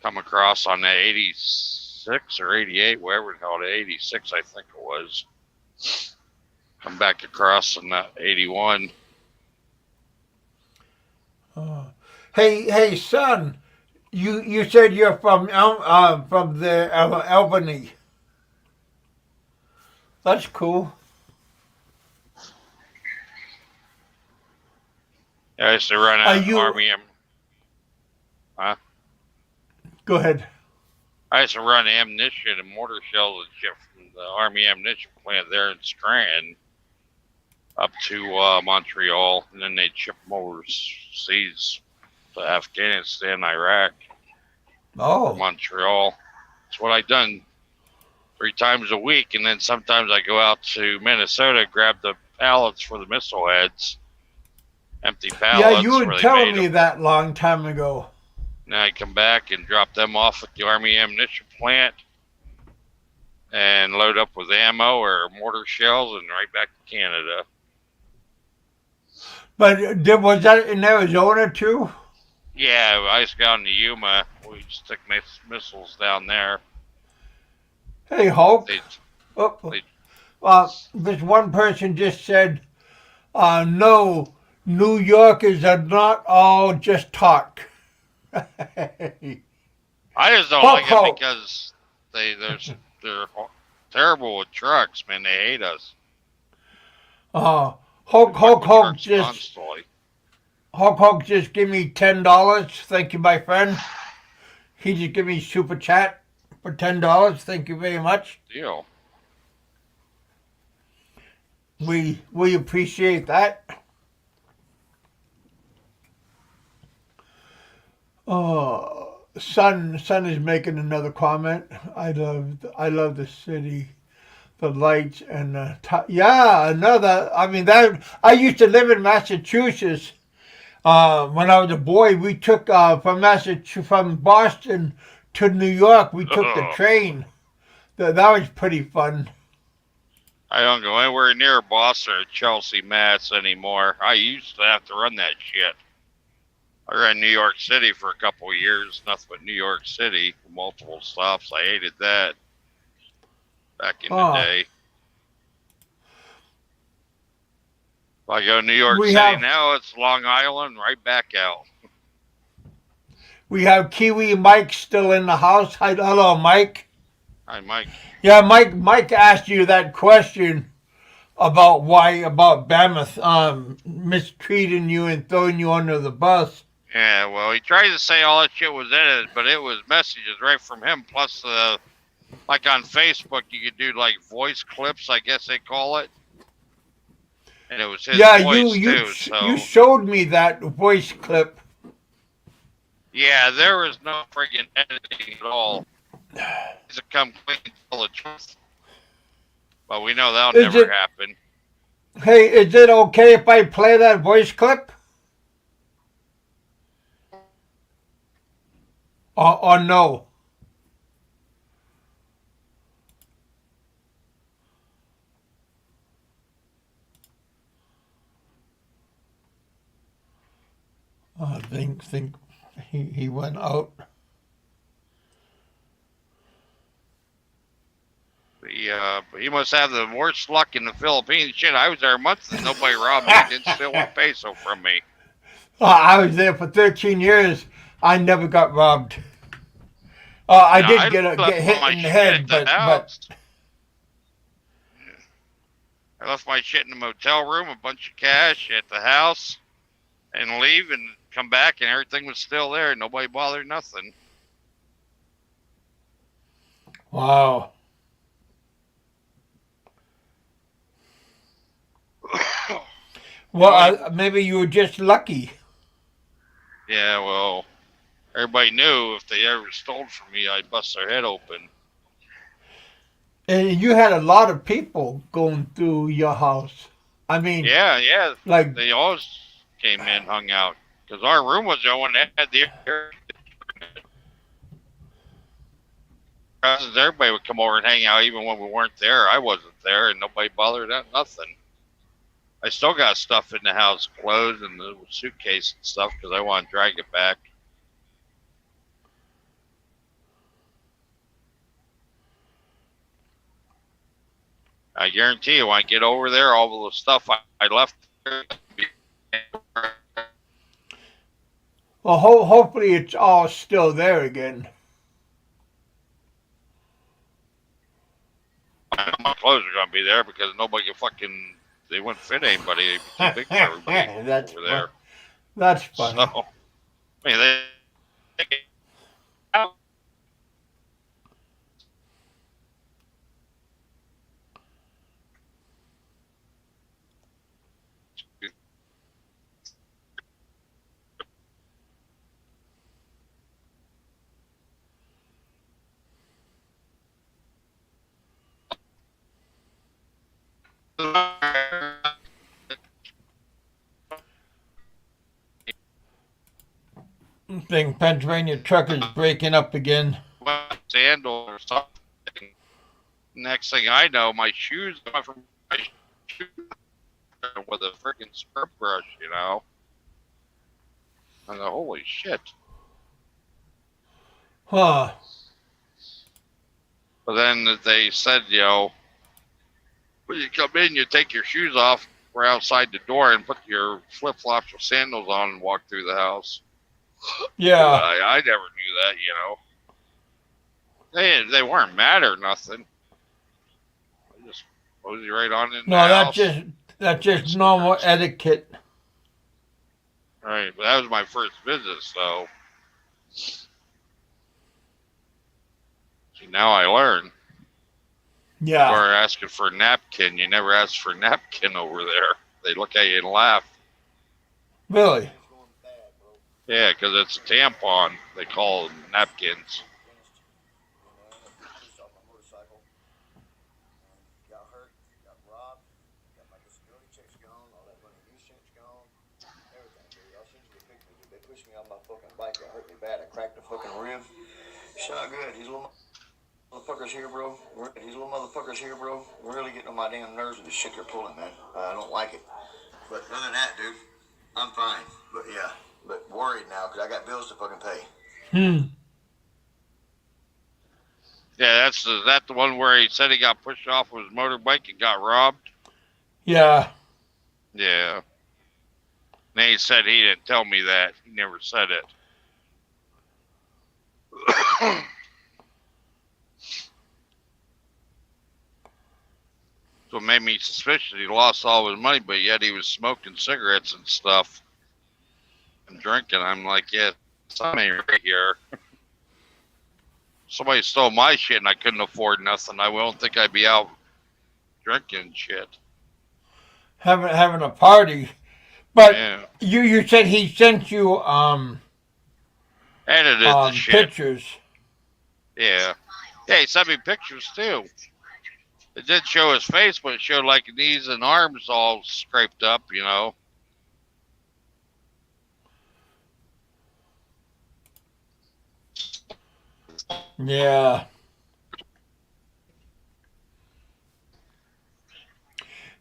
come across on the 86 or 88, whatever it's called, 86 I think it was. Come back across on that 81. Hey, son, you said you're from the Albany. That's cool. I used to run out Army. Huh? Go ahead. I used to run ammunition and mortar shells and shit from the Army ammunition plant there in Scranton up to Montreal, and then they'd ship them overseas to Afghanistan, Iraq, Montreal. That's what I done 3 times a week, and then sometimes I go out to Minnesota, grab the pallets for the missile heads. Empty Yeah, you pallets were where they telling made me them. that long time ago. Now I come back and drop them off at the Army ammunition plant and load up with ammo or mortar shells and right back to Canada. But was that in Arizona too? Yeah, I just got into Yuma. We stick missiles down there. Hey, Hulk. They, Oh, they, this one person just said, no, New Yorkers are not all just talk. I just don't Hulk, like it Hulk. because they're terrible with trucks, man. They hate us. Hulk, They fuck Hulk, with Hulk trucks just constantly. Hulk just give me $10. Thank you, my friend. He just give me super chat for $10. Thank you very much. Deal. We appreciate that. Oh, son is making another comment. I love the city, the lights and the yeah, another. I mean that I used to live in Massachusetts. When I was a boy, we took from Boston to New York. We took the train. That was pretty fun. I don't go anywhere near Boston or Chelsea, Mass anymore. I used to have to run that shit. I ran New York City for a couple of years, nothing but New York City, multiple stops. I hated that back in the day. If I go to New York City now, it's Long Island, right back out. We have Kiwi Mike still in the house. Hello, Mike. Hi, Mike. Yeah, Mike asked you that question about Bama mistreating you and throwing you under the bus. Yeah, well, he tried to say all that shit was in it, but it was messages right from him. Plus, like on Facebook, you could do like voice clips, I guess they call it, and it was his voice too. So you showed me that voice clip. Yeah, there was no friggin' editing at all. He's a come clean and tell the truth, but we know that'll never happen. Hey, is it okay if I play that voice clip? Or no? I think he went out. He must have the worst luck in the Philippines. Shit, I was there a month and nobody robbed me and didn't steal one peso from me. I was there for 13 years. I never got robbed. I did get hit in the head, but I left my shit in the motel room, a bunch of cash at the house, and leave and come back, and everything was still there. Nobody bothered nothing. Wow. Well, maybe you were just lucky. Yeah, well, everybody knew if they ever stole from me, I'd bust their head open. And you had a lot of people going through your house. I mean, yeah, like they always came in, hung out, because our room was the one that had the air. Everybody would come over and hang out, even when we weren't there. I wasn't there, and nobody bothered that. Nothing. I still got stuff in the house, clothes and the suitcase and stuff, because I want to drag it back. I guarantee you, when I get over there, all the stuff I left there. Well, hopefully it's all still there again. My clothes are gonna be there because nobody can fucking. They wouldn't fit anybody. It'd be too big for everybody That's over there. That's funny. So, I mean, they think Pennsylvania truck is breaking up again. Sandal or something. Next thing I know, my shoes went from my shoes with a freaking scrub brush, you know. I go, holy shit. Huh. But then they said, you know, when you come in, you take your shoes off. We're outside the door and put your flip flops or sandals on and walk through the house. Yeah. I never knew that, you know. They weren't mad or nothing. I just mosey right on in No, the house. that's just normal etiquette. Right, but that was my first visit, so. See, now I learn. Yeah. Or asking for a napkin. You never ask for a napkin over there. They look at you and laugh. Really? Yeah, because it's a tampon. They call them napkins. I cracked the fucking rim. It's not good. These little motherfuckers here, bro. Really getting on my damn nerves with the shit they're pulling, man. I don't like it. But other than that, dude, I'm fine. But yeah, but worried now because I got bills to fucking pay. Yeah, that the one where he said he got pushed off with his motorbike and got robbed? Yeah. Yeah. And he said he didn't tell me that. He never said it. So it made me suspicious he lost all his money, but yet he was smoking cigarettes and stuff and drinking. I'm like, yeah, something right here. Somebody stole my shit and I couldn't afford nothing. I don't think I'd be out drinking shit. Having a party. But yeah. you said he sent you Edited the shit. Pictures. Yeah. Yeah, he sent me pictures too. It did show his face, but it showed like knees and arms all scraped up, you know. Yeah.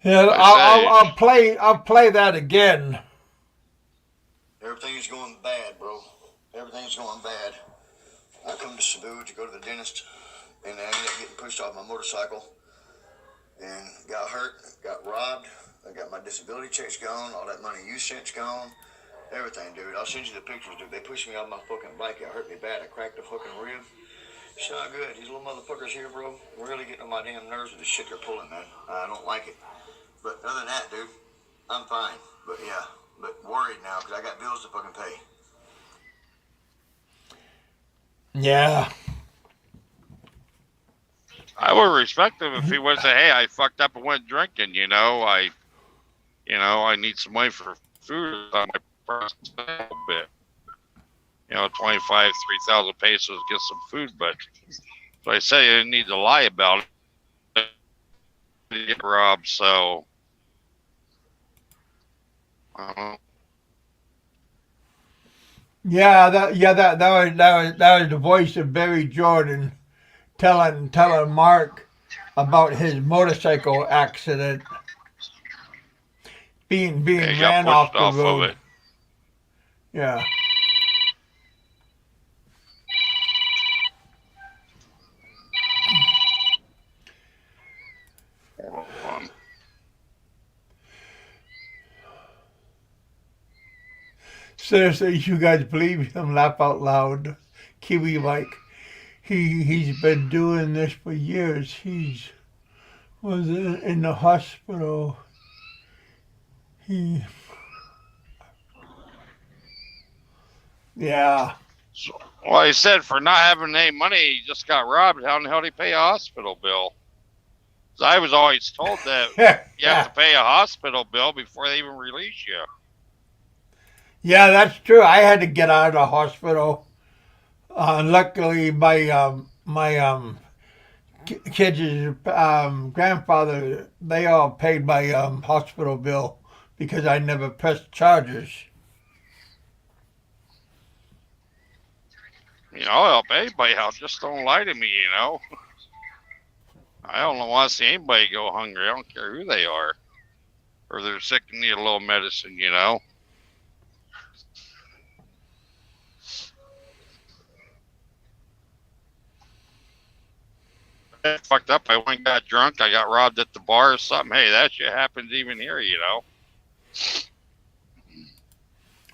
Yeah, I'll play that again. Everything's going bad, bro. Everything's going bad. I come to Cebu to go to the dentist, and I ended up getting pushed off my motorcycle and got hurt, got robbed. I got my disability checks gone, all that money you sent's gone, everything, dude. I'll send you the pictures, dude. They pushed me off my fucking bike. It hurt me bad. I cracked the fucking rib. It's not good. These little motherfuckers here, bro, really getting on my damn nerves with the shit they're pulling, man. I don't like it. But other than that, dude, I'm fine. But yeah, but worried now because I got bills to fucking pay. Yeah. I would respect him if he would say, "Hey, I fucked up and went drinking. You know, I need some money for food on my purse a bit. 3,000 pesos, get some food." But so I say I didn't need to lie about it. Get robbed, so I don't know. Yeah, that was the voice of Barry Jordan telling Mark about his motorcycle accident being He ran got pushed off the road. of it. Yeah. Hold on. Seriously, you guys believe him? Laugh out loud. Kiwi Mike. He's been doing this for years. He's was in the hospital. Yeah. Well, he said for not having any money, he just got robbed. How in the hell did he pay a hospital bill? 'Cause I was always told that you have to pay a hospital bill before they even release you. Yeah, that's true. I had to get out of the hospital. Luckily, my kids' grandfather, they all paid my hospital bill because I never pressed charges. I'll help anybody out. Just don't lie to me. I don't want to see anybody go hungry. I don't care who they are, or they're sick and need a little medicine. I fucked up. I went and got drunk. I got robbed at the bar or something. Hey, that shit happens even here.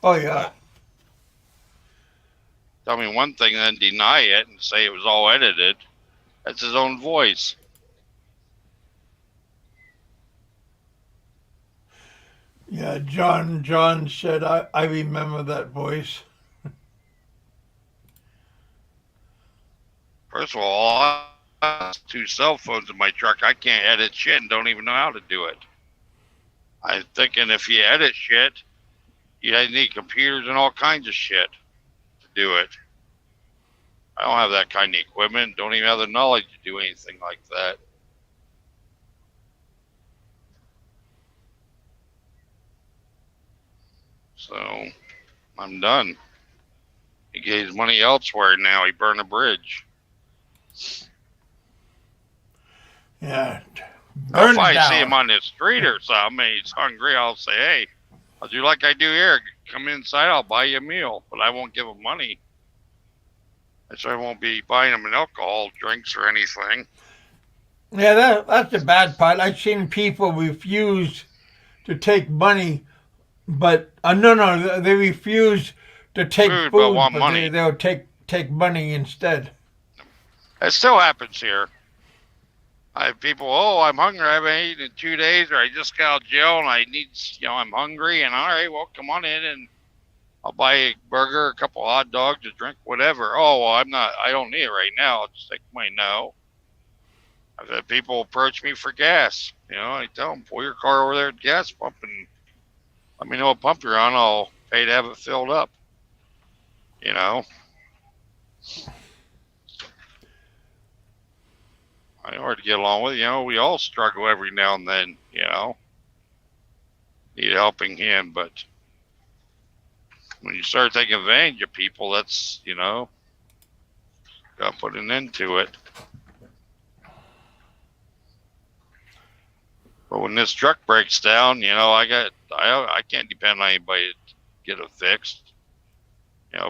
Oh yeah. Tell me one thing, then deny it and say it was all edited. That's his own voice. Yeah, John said, I remember that voice. First of all, I have 2 cell phones in my truck. I can't edit shit and don't even know how to do it. I'm thinking if you edit shit, you need computers and all kinds of shit to do it. I don't have that kind of equipment. Don't even have the knowledge to do anything like that. So, I'm done. He gave his money elsewhere now. He burned a bridge. Yeah. Now, if Burned I down. see him on the street or something and he's hungry, I'll say, hey, I'll do like I do here. Come inside, I'll buy you a meal. But I won't give him money. So I won't be buying him an alcohol, drinks, or anything. Yeah, that's the bad part. I've seen people refuse to take money, but no, they refuse to take Food, food, but want but money. they'll take money instead. It still happens here. I have people, I'm hungry. I haven't eaten in 2 days, or I just got out of jail and I need, I'm hungry. And all right, well, come on in and I'll buy a burger, a couple hot dogs, a drink, whatever. Oh, well, I don't need it right now. I'll just take money. No. I've had people approach me for gas. I tell them, pull your car over there at the gas pump and let me know what pump you're on. I'll pay to have it filled up. I hard to get along with. We all struggle every now and then. Need a helping hand, but when you start taking advantage of people, that's got to put an end to it. But when this truck breaks down, I can't depend on anybody to get it fixed.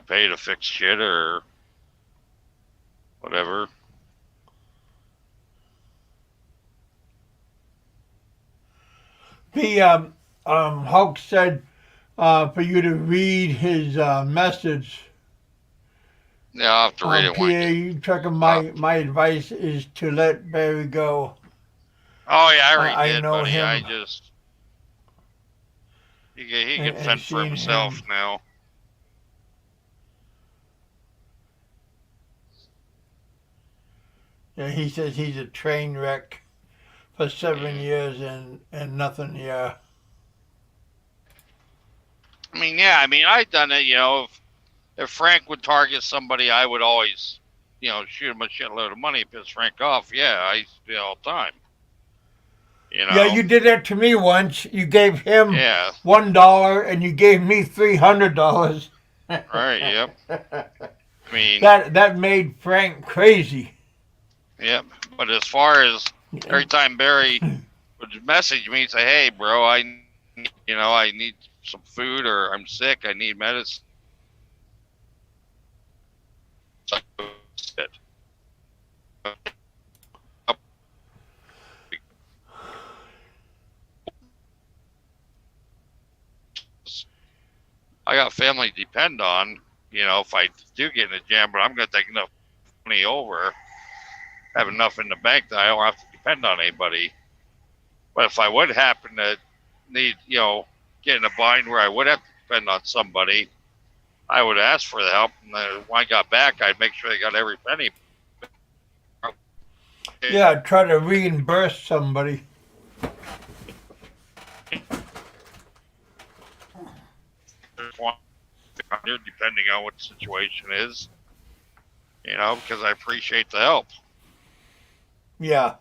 Pay to fix shit or whatever. The Hulk said for you to read his message. Yeah, I'll have to read it. Pierre, you talking my advice is to let Barry go. Oh yeah, I already did, know buddy. him. I just he can fend for himself now. Yeah, he says he's a train wreck for 7 years and nothing. Yeah. I've done it. If Frank would target somebody, I would always, shoot him a shitload of money, piss Frank off. Yeah, I used to do it all the time. Yeah, you did that to me once. You gave him Yeah. $1 and you gave me $300. Right. Yep. That made Frank crazy. Yep. But as far as every time Barry would message me and say, "Hey, bro, I need some food, or I'm sick, I need medicine." I got family to depend on, if I do get in a jam, but I'm going to take enough money over, have enough in the bank that I don't have to depend on anybody. But if I would happen to need, get in a bind where I would have to depend on somebody, I would ask for the help. And then when I got back, I'd make sure they got every penny. Yeah, try to reimburse somebody. Depending on what the situation is, because I appreciate the help. Yeah.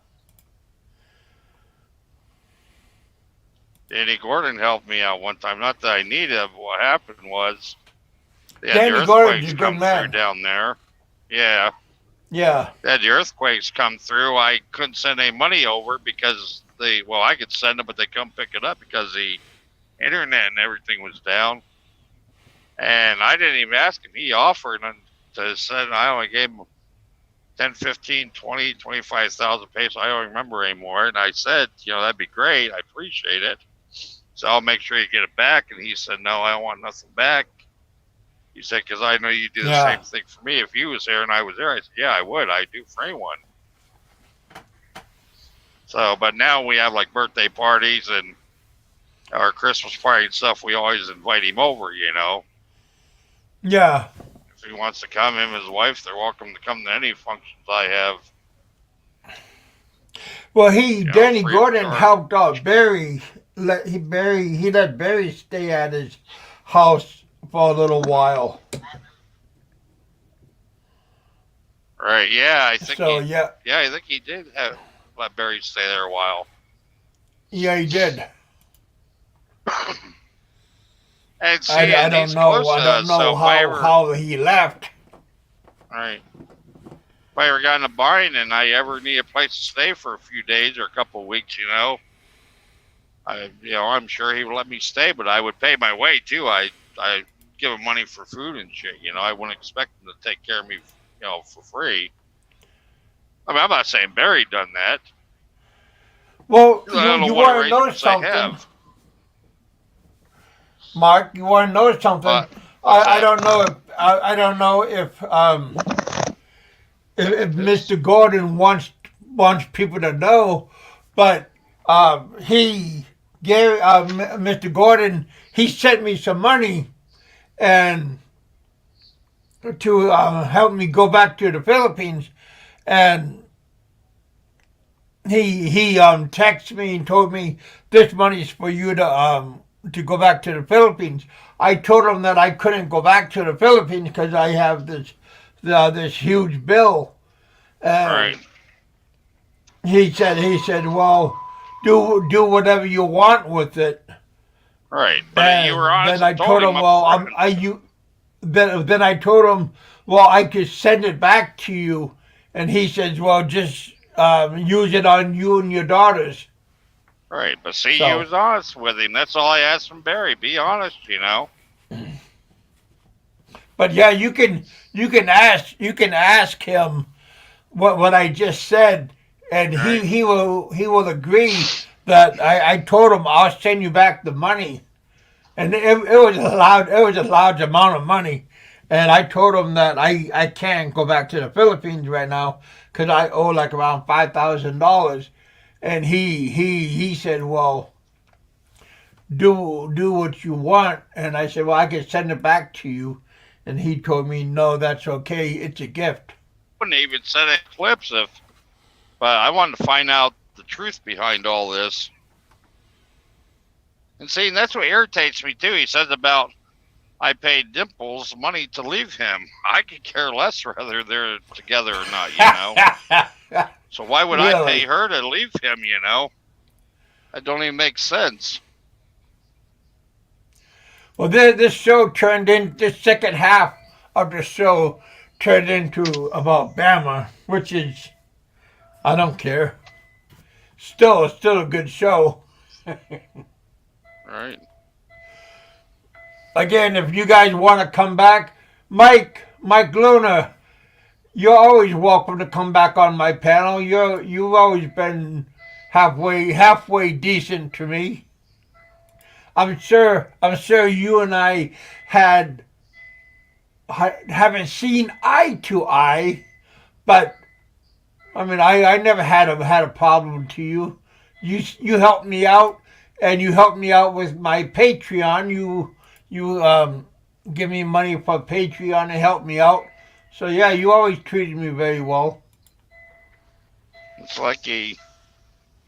Danny Gordon helped me out one time. Not that I needed it, but what happened was they had Danny the Gordon's earthquakes a good come man. through down there. Yeah. Yeah. Had the earthquakes come through. I couldn't send any money over because I could send it, but they couldn't pick it up because the internet and everything was down. And I didn't even ask him. He offered to send. I only gave him 10, 15, 20, 25,000 pesos. I don't remember anymore. And I said, that'd be great. I appreciate it. So I'll make sure you get it back. And he said, no, I don't want nothing back. He said, because I know you do the same thing for me. If you was there and I was there, I said, yeah, I would. I do for anyone. So, but now we have like birthday parties and our Christmas party and stuff. We always invite him over, Yeah. If he wants to come, him and his wife, they're welcome to come to any functions I have. Well, Danny free of Gordon charge. helped out Barry. He let Barry stay at his house for a little while. Right? Yeah, I think. So I think he did let Barry stay there a while. yeah, he did. And see, I don't know. I don't know how he left. Right. If I ever got in a bind and I ever need a place to stay for a few days or a couple of weeks, I'm sure he would let me stay, but I would pay my way too. I give him money for food and shit. I wouldn't expect him to take care of me, for free. I mean, I'm not saying Barry done that. Well, you want to know something, Mark? You want to know something? I don't know if Mr. Gordon wants people to know, but Mr. Gordon, he sent me some money and to help me go back to the Philippines, and he texted me and told me this money is for you to go back to the Philippines. I told him that I couldn't go back to the Philippines because I have this huge bill. And right. He said, well, do whatever you want with it. Right, but you were honest. Then I told him, well, Then I told him, well, I could send it back to you, and he says, well, just use it on you and your daughters. Right, but see, you was honest with him. That's all I asked from Barry. Be honest, But yeah, you can ask him what I just said, and right. he will agree that I told him I'll send you back the money, and it was a large amount of money, and I told him that I can't go back to the Philippines right now because I owe like around $5,000. And he said, well, do what you want. And I said, well, I can send it back to you. And he told me, no, that's okay. It's a gift. I wouldn't even send it clips but I wanted to find out the truth behind all this. And see, that's what irritates me too. He says about I paid Dimples money to leave him. I could care less whether they're together or not, So why would I pay her to leave him, That don't even make sense. Well, this second half of the show turned into about Bama, which is, I don't care. Still a good show. Right. Again, if you guys want to come back, Mike Luna, you're always welcome to come back on my panel. You've always been halfway decent to me. I'm sure you and I haven't seen eye to eye, but I mean I never had a problem to you. You helped me out, and you helped me out with my Patreon. You give me money for Patreon and help me out. So yeah, you always treated me very well. It's like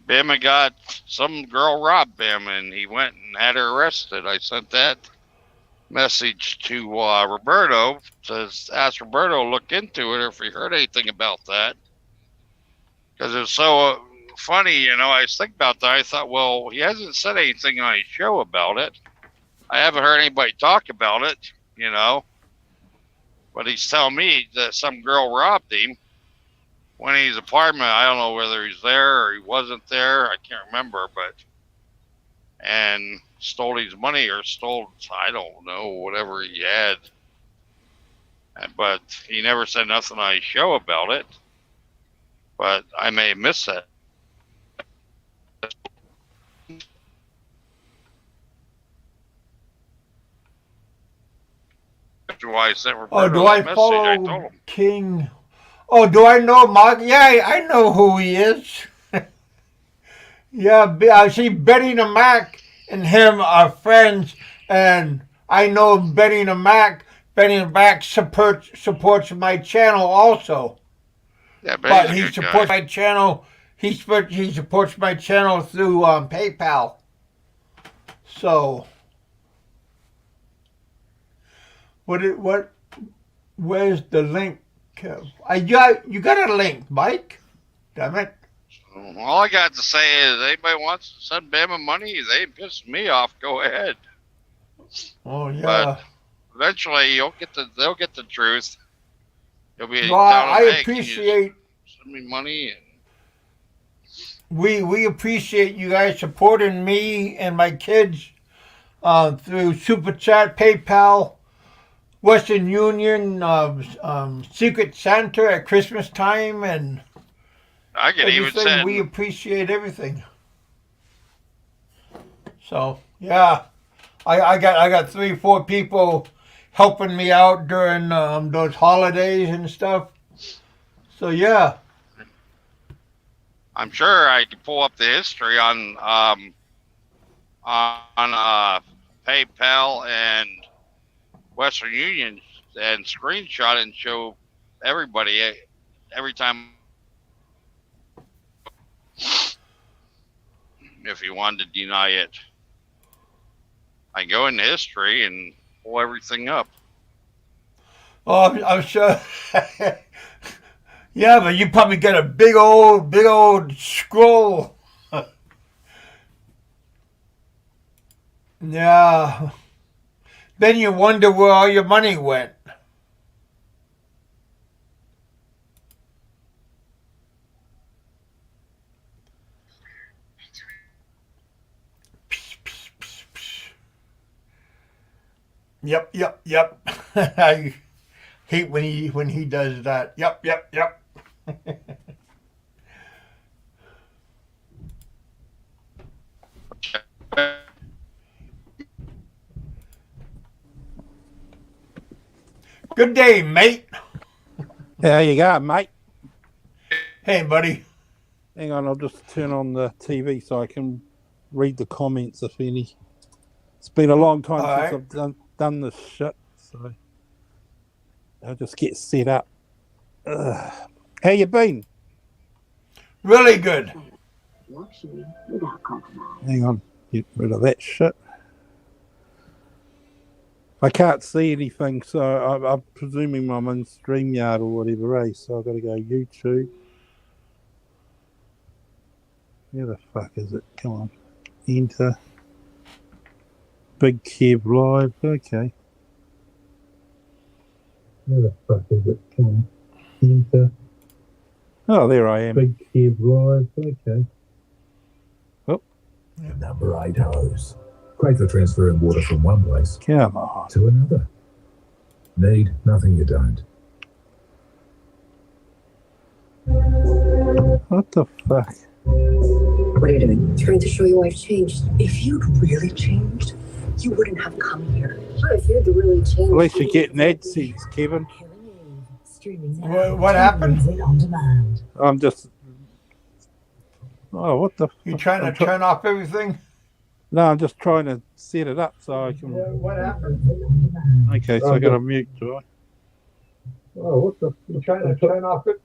Bama got some girl robbed Bama, and he went and had her arrested. I sent that message to Roberto to ask Roberto to look into it or if he heard anything about that. Because it was so funny, I was thinking about that. I thought, well, he hasn't said anything on his show about it. I haven't heard anybody talk about it, But he's telling me that some girl robbed him when in his apartment. I don't know whether he's there or he wasn't there. I can't remember, but and stole his money or stole, I don't know, whatever he had. But he never said nothing on his show about it. But I may have missed that. That's why I sent Oh, Roberto do I that message. I told follow him. King? Oh, do I know Mark? Yeah, I know who he is. Yeah, I see Betty the Mac and him are friends, and I know Betty the Mac. Betty the Mac supports my channel also, Yeah, but but he's a he good supports guy. my channel. He supports my channel through PayPal. So what? Where's the link? You got a link, Mike? Damn it! All I got to say is, anybody wants to send Bama money, they piss me off. Go ahead. Oh But yeah. eventually, they'll get the truth. You'll be No, telling I them, hey, can you appreciate send me money? And we appreciate you guys supporting me and my kids through Super Chat, PayPal, Western Union, Secret Santa at Christmas time, and I could even everything. send. We appreciate everything. So yeah, I got 3-4 people helping me out during those holidays and stuff. So yeah. I'm sure I could pull up the history on PayPal and Western Union and screenshot it and show everybody every time if you wanted to deny it. I go into history and pull everything up. Oh, I'm sure. Yeah, but you probably got a big old scroll. Yeah. Then you wonder where all your money went. Yep. I hate when he does that. Yep. Good day, mate. There you go, mate. Hey, buddy. Hang on, I'll just turn on the TV so I can read the comments, if any. It's been a long time All since right. I've done this shit, so I'll just get set up. How you been? Really good. Luxury without compromise. Hang on, get rid of that shit. I can't see anything, so I'm presuming I'm in StreamYard or whatever, so I've got to go YouTube. Where the fuck is it? Come on. Enter. Big Kev Live. Okay. Where the fuck is it? Come on. Enter. Oh, there I am. Big Kev Live. Okay. Oh. Number 8 hose. Great for transferring water from one place Come on. to another. Need nothing you don't. What the fuck? What are you doing? Trying to show you I've changed. If you'd really changed, you wouldn't have come here. If you'd really changed. At least you're getting AdSense, Kevin. What happened? On demand. I'm just. Oh, what the? You trying to turn off everything? No, I'm just trying to set it up so I can. What happened? Okay, so I got to mute, do I? Oh, what the? You trying to turn off it?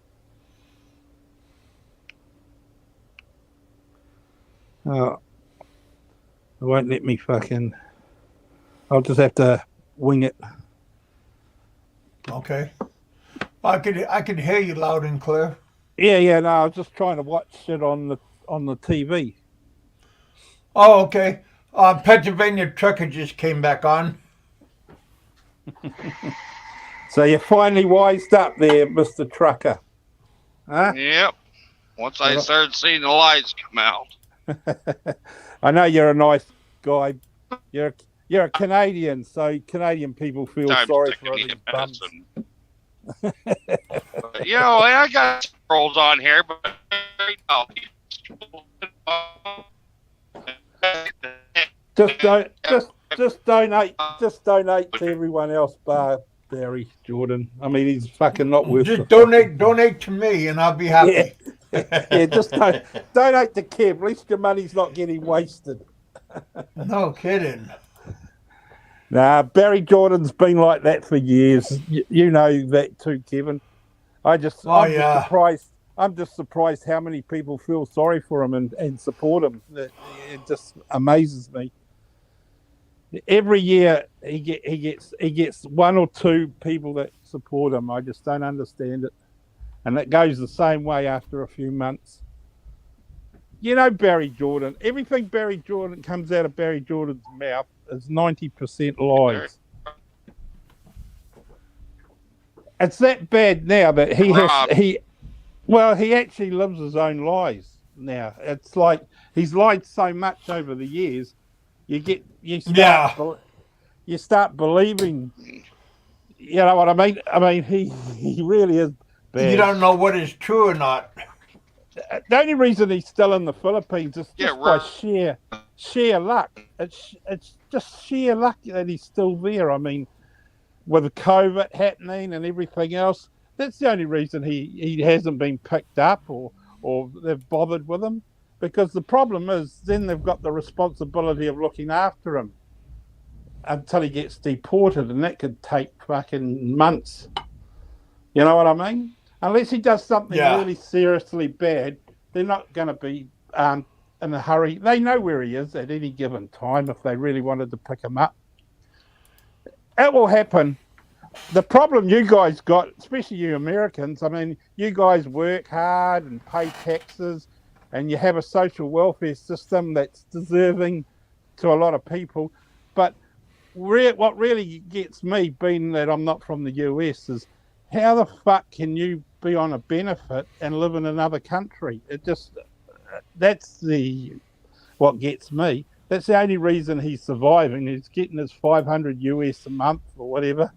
Oh, it won't let me fucking. I'll just have to wing it. Okay. I could hear you loud and clear. Yeah. No, I was just trying to watch it on the TV. Oh, okay. Pennsylvania Trucker just came back on. So you finally wised up there, Mr. Trucker. Huh? Yep. Once I started seeing the lights come out. I know you're a nice guy. You're a Canadian, so Canadian people feel Time sorry sticking for the these bums. medicine. But, you know, I got rolls on here, but right now, Just donate to everyone else bar Barry Jordan. I mean, he's fucking not worth Just it. donate to me, and I'll be happy. Yeah, just donate to Kev. At least your money's not getting wasted. No kidding. Nah, Barry Jordan's been like that for years. You know that too, Kevin. I'm just surprised. I'm just surprised how many people feel sorry for him and support him. It just amazes me. Every year he gets one or two people that support him. I just don't understand it, and it goes the same way after a few months. You know, Barry Jordan. Everything Barry Jordan comes out of Barry Jordan's mouth is 90% lies. It's that bad now that he actually lives his own lies now. It's like he's lied so much over the years. You start believing. You know what I mean? I mean, he really is bad. You don't know what is true or not. The only reason he's still in the Philippines is just by sheer luck. It's just sheer luck that he's still there. I mean, with COVID happening and everything else, that's the only reason he hasn't been picked up or they've bothered with him. Because the problem is then they've got the responsibility of looking after him until he gets deported, and that could take fucking months. You know what I mean? Unless he does something really seriously bad, they're not going to be in a hurry. They know where he is at any given time if they really wanted to pick him up. It will happen. The problem you guys got, especially you Americans, I mean, you guys work hard and pay taxes, and you have a social welfare system that's deserving to a lot of people. But what really gets me, being that I'm not from the US, is how the fuck can you be on a benefit and live in another country? That's what gets me. That's the only reason he's surviving. He's getting his 500 US a month or whatever.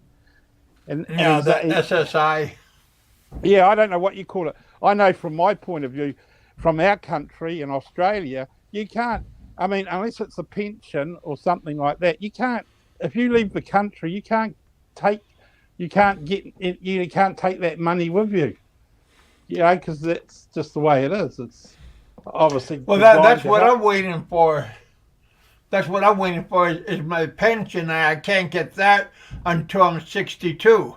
And SSI. Yeah, I don't know what you call it. I know from my point of view, from our country in Australia, you can't. I mean, unless it's a pension or something like that, you can't. If you leave the country, you can't take that money with you. You know, because that's just the way it is. It's obviously. Well, that's what I'm waiting for. That's what I'm waiting for is my pension. I can't get that until I'm 62.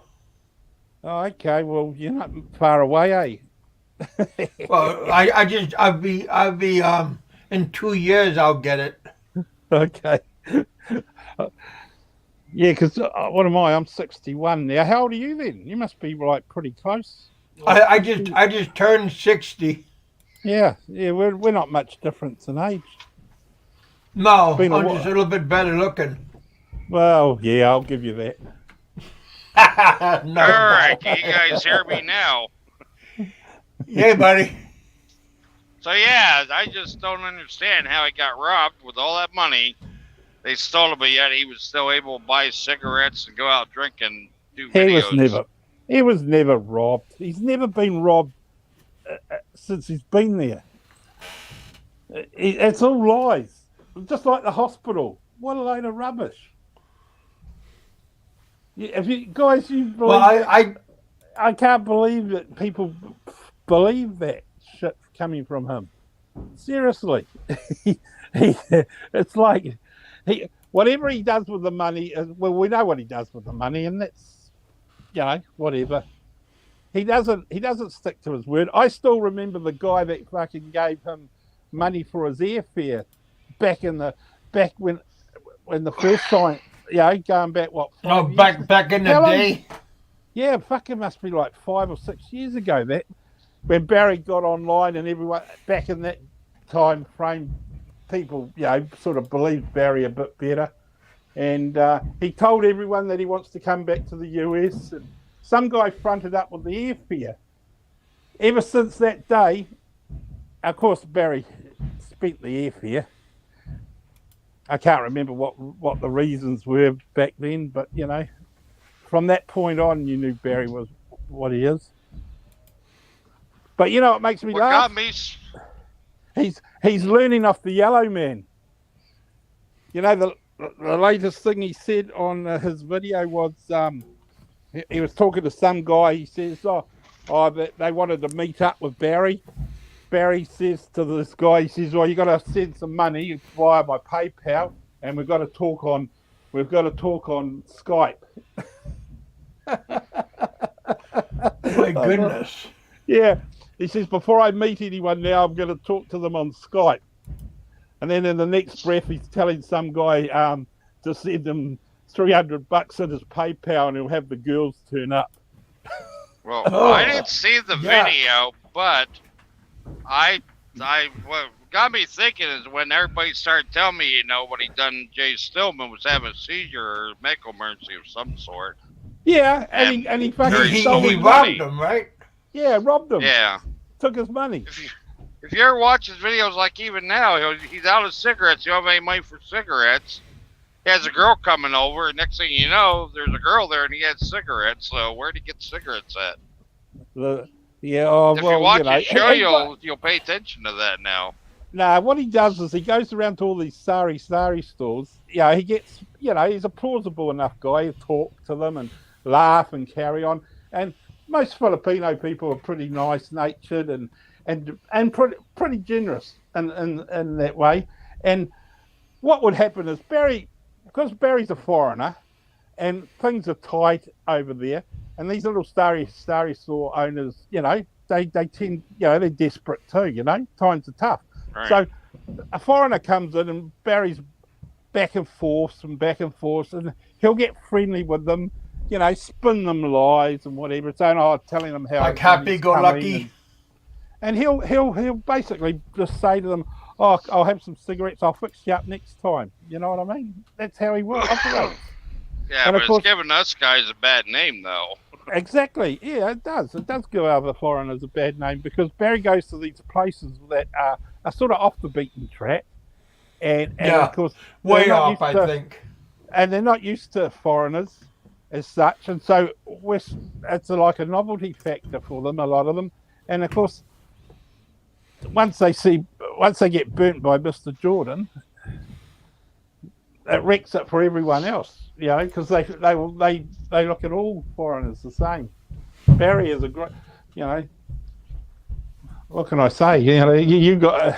Oh, okay. Well, you're not far away, eh? Well, I'll be in 2 years I'll get it. Okay. Yeah, because what am I? I'm 61 now. How old are you then? You must be like pretty close. I just turned 60. Yeah, we're not much difference in age. No, I'm just a little bit better looking. Well, yeah, I'll give you that. No. All right, can you guys hear me now? Hey, buddy. So yeah, I just don't understand how he got robbed with all that money. They stole him, but yet he was still able to buy cigarettes and go out drinking and do videos. He was never robbed. He's never been robbed since he's been there. It's all lies. Just like the hospital. What a load of rubbish. If you guys, you believe? Well, I can't believe that people believe that shit coming from him. Seriously, it's like whatever he does with the money. Well, we know what he does with the money, and that's whatever. He doesn't stick to his word. I still remember the guy that fucking gave him money for his airfare back when the first time. Going back what? Back in the day. Yeah, fucking must be like 5 or 6 years ago. That when Barry got online and everyone back in that time frame, people sort of believed Barry a bit better, and he told everyone that he wants to come back to the US, some guy fronted up with the airfare. Ever since that day, of course, Barry spent the airfare. I can't remember what the reasons were back then, but, you know, from that point on, you knew Barry was what he is. But, you know, what makes me laugh? Got me... He's learning off the yellow man. You know, the latest thing he said on his video was he was talking to some guy. He says, they wanted to meet up with Barry. Barry says to this guy, he says, "Well, you got to send some money via my PayPal, and we've got to talk on Skype." My goodness. Yeah, he says, "Before I meet anyone now, I'm going to talk to them on Skype." And then in the next breath, he's telling some guy to send him $300 in his PayPal, and he'll have the girls turn up. Well, I didn't see the video, but what got me thinking is when everybody started telling me, you know, what he done, Jay Stillman was having a seizure or medical emergency of some sort. Yeah, and he fucking he robbed him, right? Yeah, robbed him. Yeah. Took his money. If you ever watch his videos, like even now, he's out of cigarettes. He don't have any money for cigarettes. He has a girl coming over, and next thing you know, there's a girl there, and he has cigarettes. So where'd he get cigarettes at? If you watch his show, you'll pay attention to that now. Nah, what he does is he goes around to all these sari stores. Yeah, he gets, he's a plausible enough guy to talk to them and laugh and carry on. And most Filipino people are pretty nice-natured and pretty generous in that way. And what would happen is because Barry's a foreigner and things are tight over there, and these little sari store owners, they tend, they're desperate too, times are tough. Right. So a foreigner comes in and Barry's back and forth, and he'll get friendly with them, spin them lies and whatever. Telling them how like happy-go-lucky. And he'll basically just say to them, "Oh, I'll have some cigarettes. I'll fix you up next time." You know what I mean? That's how he operates. Yeah, but it's giving us guys a bad name, though. Exactly. Yeah, it does. It does give other foreigners a bad name because Barry goes to these places that are sort of off the beaten track, and of course way off, I think. And they're not used to foreigners as such, and so it's like a novelty factor for them, a lot of them, and of course. Once they get burnt by Mr. Jordan, it wrecks it for everyone else, because they look at all foreigners the same. Barry is a great, what can I say? You got.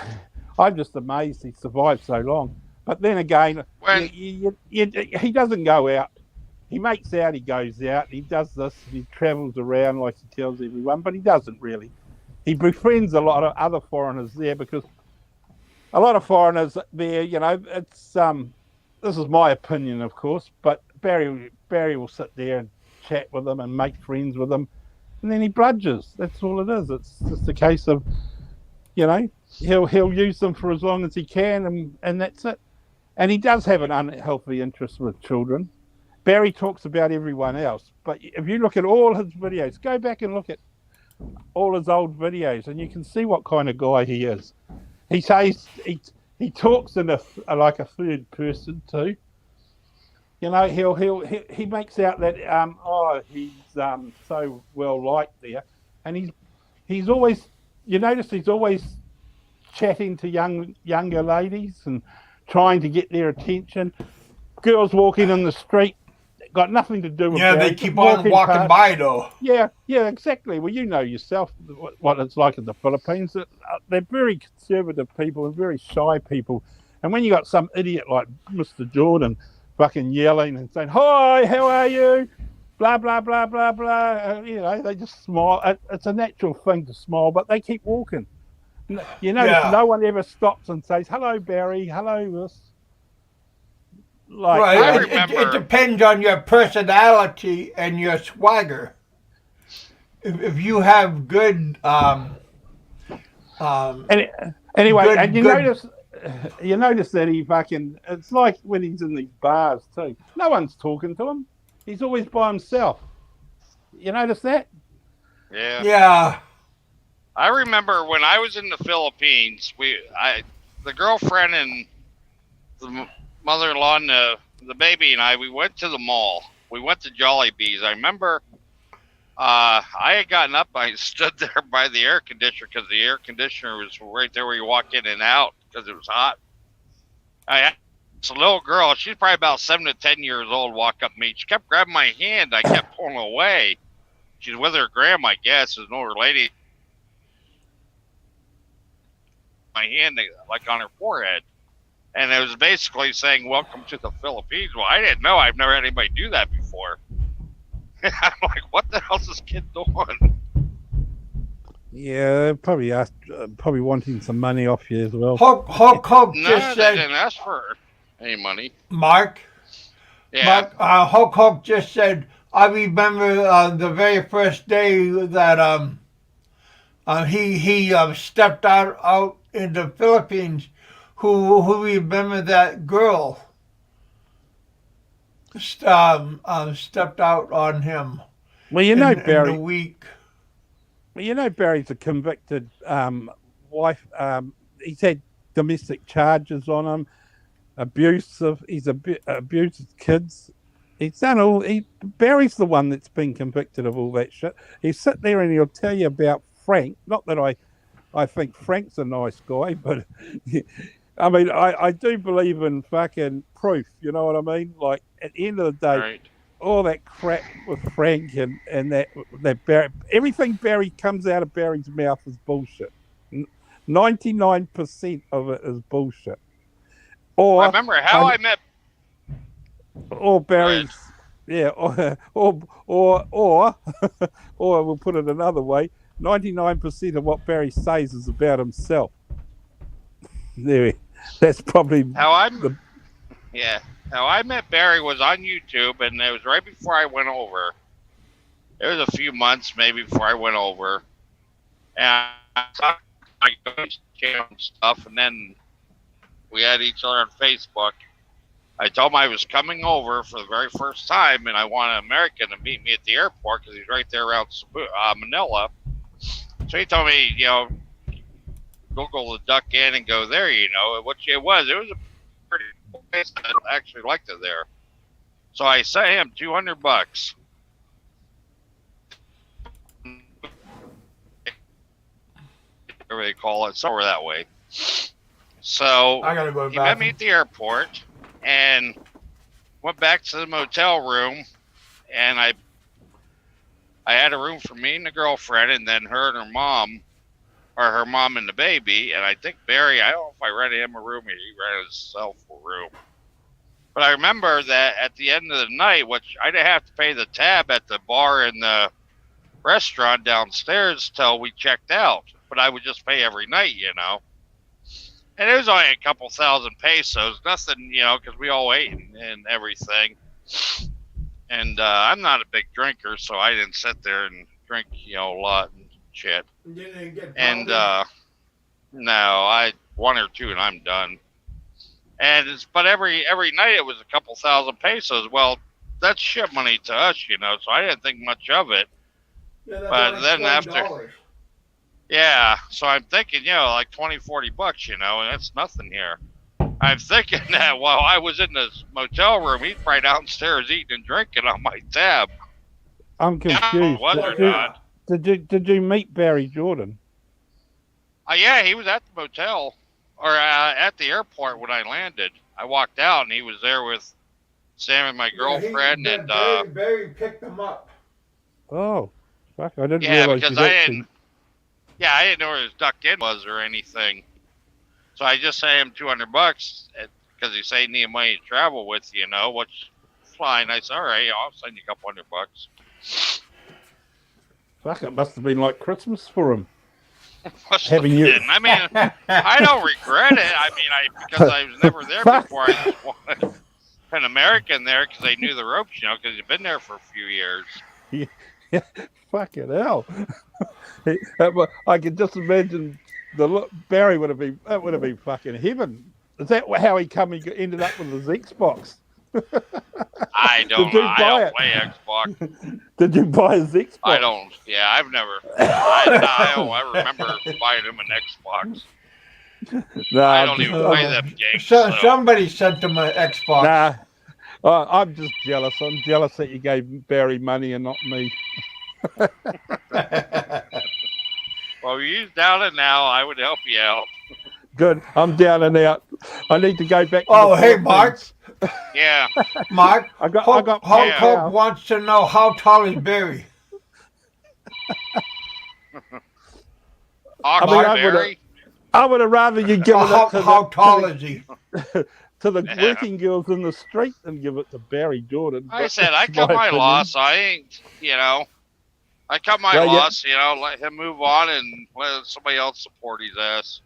I'm just amazed he survived so long. But then again, he doesn't go out. He makes out he goes out. He does this. He travels around like he tells everyone, but he doesn't really. He befriends a lot of other foreigners there because a lot of foreigners there, it's this is my opinion, of course, but Barry will sit there and chat with them and make friends with them, and then he bludges. That's all it is. It's just a case of, he'll use them for as long as he can, and that's it. And he does have an unhealthy interest with children. Barry talks about everyone else, but if you look at all his videos, go back and look at all his old videos, and you can see what kind of guy he is. He says he talks in like a third person too. He makes out that he's so well liked there, and he's always he's always chatting to younger ladies and trying to get their attention. Girls walking in the street. Got nothing to do with they keep on walking by though. Yeah, exactly. Well, you know yourself what it's like in the Philippines. They're very conservative people and very shy people. And when you got some idiot like Mr. Jordan fucking yelling and saying, "Hi, how are you?" Blah, blah, blah, blah, blah. They just smile. It's a natural thing to smile, but they keep walking. No one ever stops and says, "Hello, Barry. Hello, this." Right. It depends on your personality and your swagger. If you have good anyway, and you notice that he fucking, it's like when he's in these bars too. No one's talking to him. He's always by himself. You notice that? Yeah. Yeah. I remember when I was in the Philippines, the girlfriend and the mother-in-law and the baby and I, we went to the mall. We went to Jollibee's. I remember I had gotten up. I stood there by the air conditioner because the air conditioner was right there where you walk in and out because it was hot. I had this little girl. She's probably about 7 to 10 years old. Walk up to me. She kept grabbing my hand. I kept pulling away. She's with her grandma, I guess. There's an older lady. My hand like on her forehead. And it was basically saying, "Welcome to the Philippines." Well, I didn't know. I've never had anybody do that before. I'm like, what the hell's this kid doing? Yeah, probably asked, probably wanting some money off you as well. Hulk No, just they said, didn't ask for any money. Mark, Yeah. Hulk just said, I remember the very first day that he stepped out in the Philippines. Who remember that girl stepped out on him Well, you know, in Barry. the week. Well, you know, Barry's a convicted wife. He's had domestic charges on him, abusive. He's abused kids. He's done all. Barry's the one that's been convicted of all that shit. He'll sit there and he'll tell you about Frank. Not that I think Frank's a nice guy, but I mean, I do believe in fucking proof. You know what I mean? Like at the end of the day, Right. all that crap with Frank and that Barry, everything Barry comes out of Barry's mouth is bullshit. 99% of it is bullshit. Or I remember how I met. Or Barry's, yeah, or we'll put it another way: 99% of what Barry says is about himself. That's probably How I met Barry was on YouTube, and it was right before I went over. It was a few months maybe before I went over, and I talked about stuff, and then we had each other on Facebook. I told him I was coming over for the very first time, and I wanted an American to meet me at the airport because he's right there around Manila. So he told me, Google the Duck Inn and go there, which it was. It was a pretty cool place. I actually liked it there. So I sent him $200. Whatever they call it, somewhere that way. So I gotta go to he the met me bathroom. at the airport and went back to the motel room, and I had a room for me and the girlfriend, and then her and her mom, or her mom and the baby, and I think Barry, I don't know if I rented him a room or he rented himself a room. But I remember that at the end of the night, which I didn't have to pay the tab at the bar in the restaurant downstairs till we checked out, but I would just pay every night, And it was only a couple thousand pesos, nothing, because we all ate and everything. And I'm not a big drinker, so I didn't sit there and drink, a lot and shit. And no, one or two and I'm done. But every night it was a couple thousand pesos. Well, that's shit money to us, so I didn't think much of it. But then after, yeah, so I'm thinking, like $20, $40, and that's nothing here. I'm thinking that while I was in this motel room, he's probably downstairs eating and drinking on my tab. I'm confused. Did you meet Barry Jordan? Yeah, he was at the motel or at the airport when I landed. I walked out and he was there with Sam and my girlfriend, and Barry picked them up. Oh, fuck! I didn't yeah, realize because I didn't know where his Duck Inn was or anything. So I just sent him $200 because he said he needed money to travel with, which is fine. I said, all right, I'll send you a couple $100. Fuck! It must have been like Christmas for him. Having you. I mean, I don't regret it. I mean, because I was never there before. I just wanted an American there because they knew the ropes, because he'd been there for a few years. Yeah, fucking hell! I can just imagine Barry would have been. That would have been fucking heaven. Is that how he ended up with his Xbox? I don't Did you know. I buy don't it? play Xbox. Did you buy his Xbox? I don't. Yeah, I've never. I don't remember buying him an Xbox. No, I I'm don't just, even I'm- play them games. So, So. somebody sent him an Xbox. Nah, I'm just jealous. I'm jealous that you gave Barry money and not me. Well, you're down and now. I would help you out. Good. I'm down and out. I need to go back to Oh, the hey, Mark. Philippines. Yeah. Mark, I got Hope paid now. wants to know how tall is Barry. I mean, Barry? I would have rather you give it How, to how the, tall to is he? the, to the Yeah. working girls in the street than give it to Barry Jordan. I but said I that's cut my opinion. loss. I ain't, I cut my Well, yeah. loss. Let him move on and let somebody else support his ass.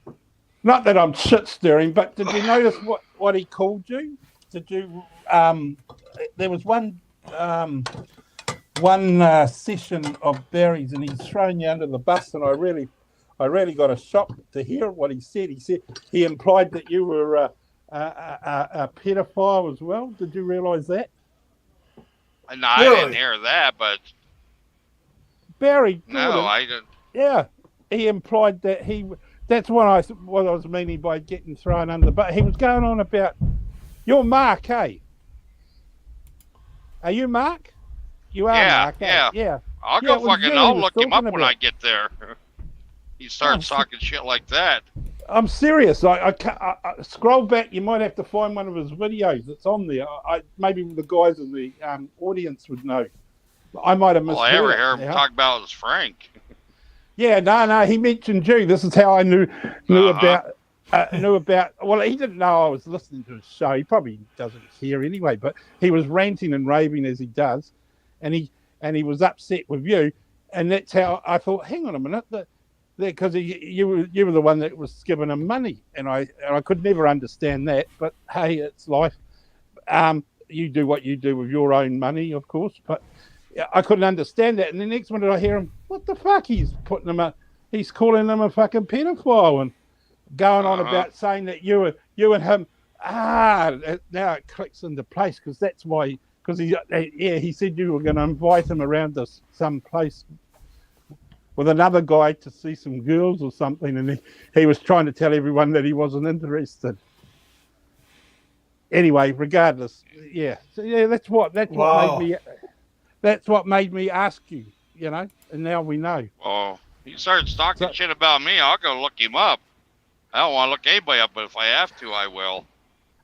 Not that I'm shit stirring, but did you notice what he called you? Did you? There was one session of Barry's, and he's thrown you under the bus, and I really got a shock to hear what he said. He said he implied that you were a pedophile as well. Did you realise that? No, I Really? didn't hear that, but Barry Jordan, no, I didn't. yeah, he implied that he. That's what I was meaning by getting thrown under. But he was going on about you're Mark, eh? Are you Mark? You are Yeah, Mark, yeah. eh? Yeah. I'll Yeah, go it was fucking. you he I'll was look him up talking when I about. get there. He starts Oh, talking shit like that. I'm serious. I scroll back. You might have to find one of his videos. It's on there. Maybe the guys in the audience would know. I might have All misheard I ever it hear him now. talk about is Frank. Yeah, no. He mentioned you. This is how I knew about. Well, he didn't know I was listening to his show. He probably doesn't care anyway. But he was ranting and raving as he does, and he was upset with you, and that's how I thought. Hang on a minute, because you were the one that was giving him money, and I could never understand that. But hey, it's life. You do what you do with your own money, of course. But I couldn't understand that. And the next minute I hear him, what the fuck? He's calling him a fucking pedophile and going on about saying that you and him. Now it clicks into place because that's why. Because he said you were going to invite him around to some place with another guy to see some girls or something, and he was trying to tell everyone that he wasn't interested. Anyway, regardless, yeah. So yeah, that's what made me ask you, and now we know. Oh, he starts talking shit about me. I'll go look him up. I don't want to look anybody up, but if I have to, I will.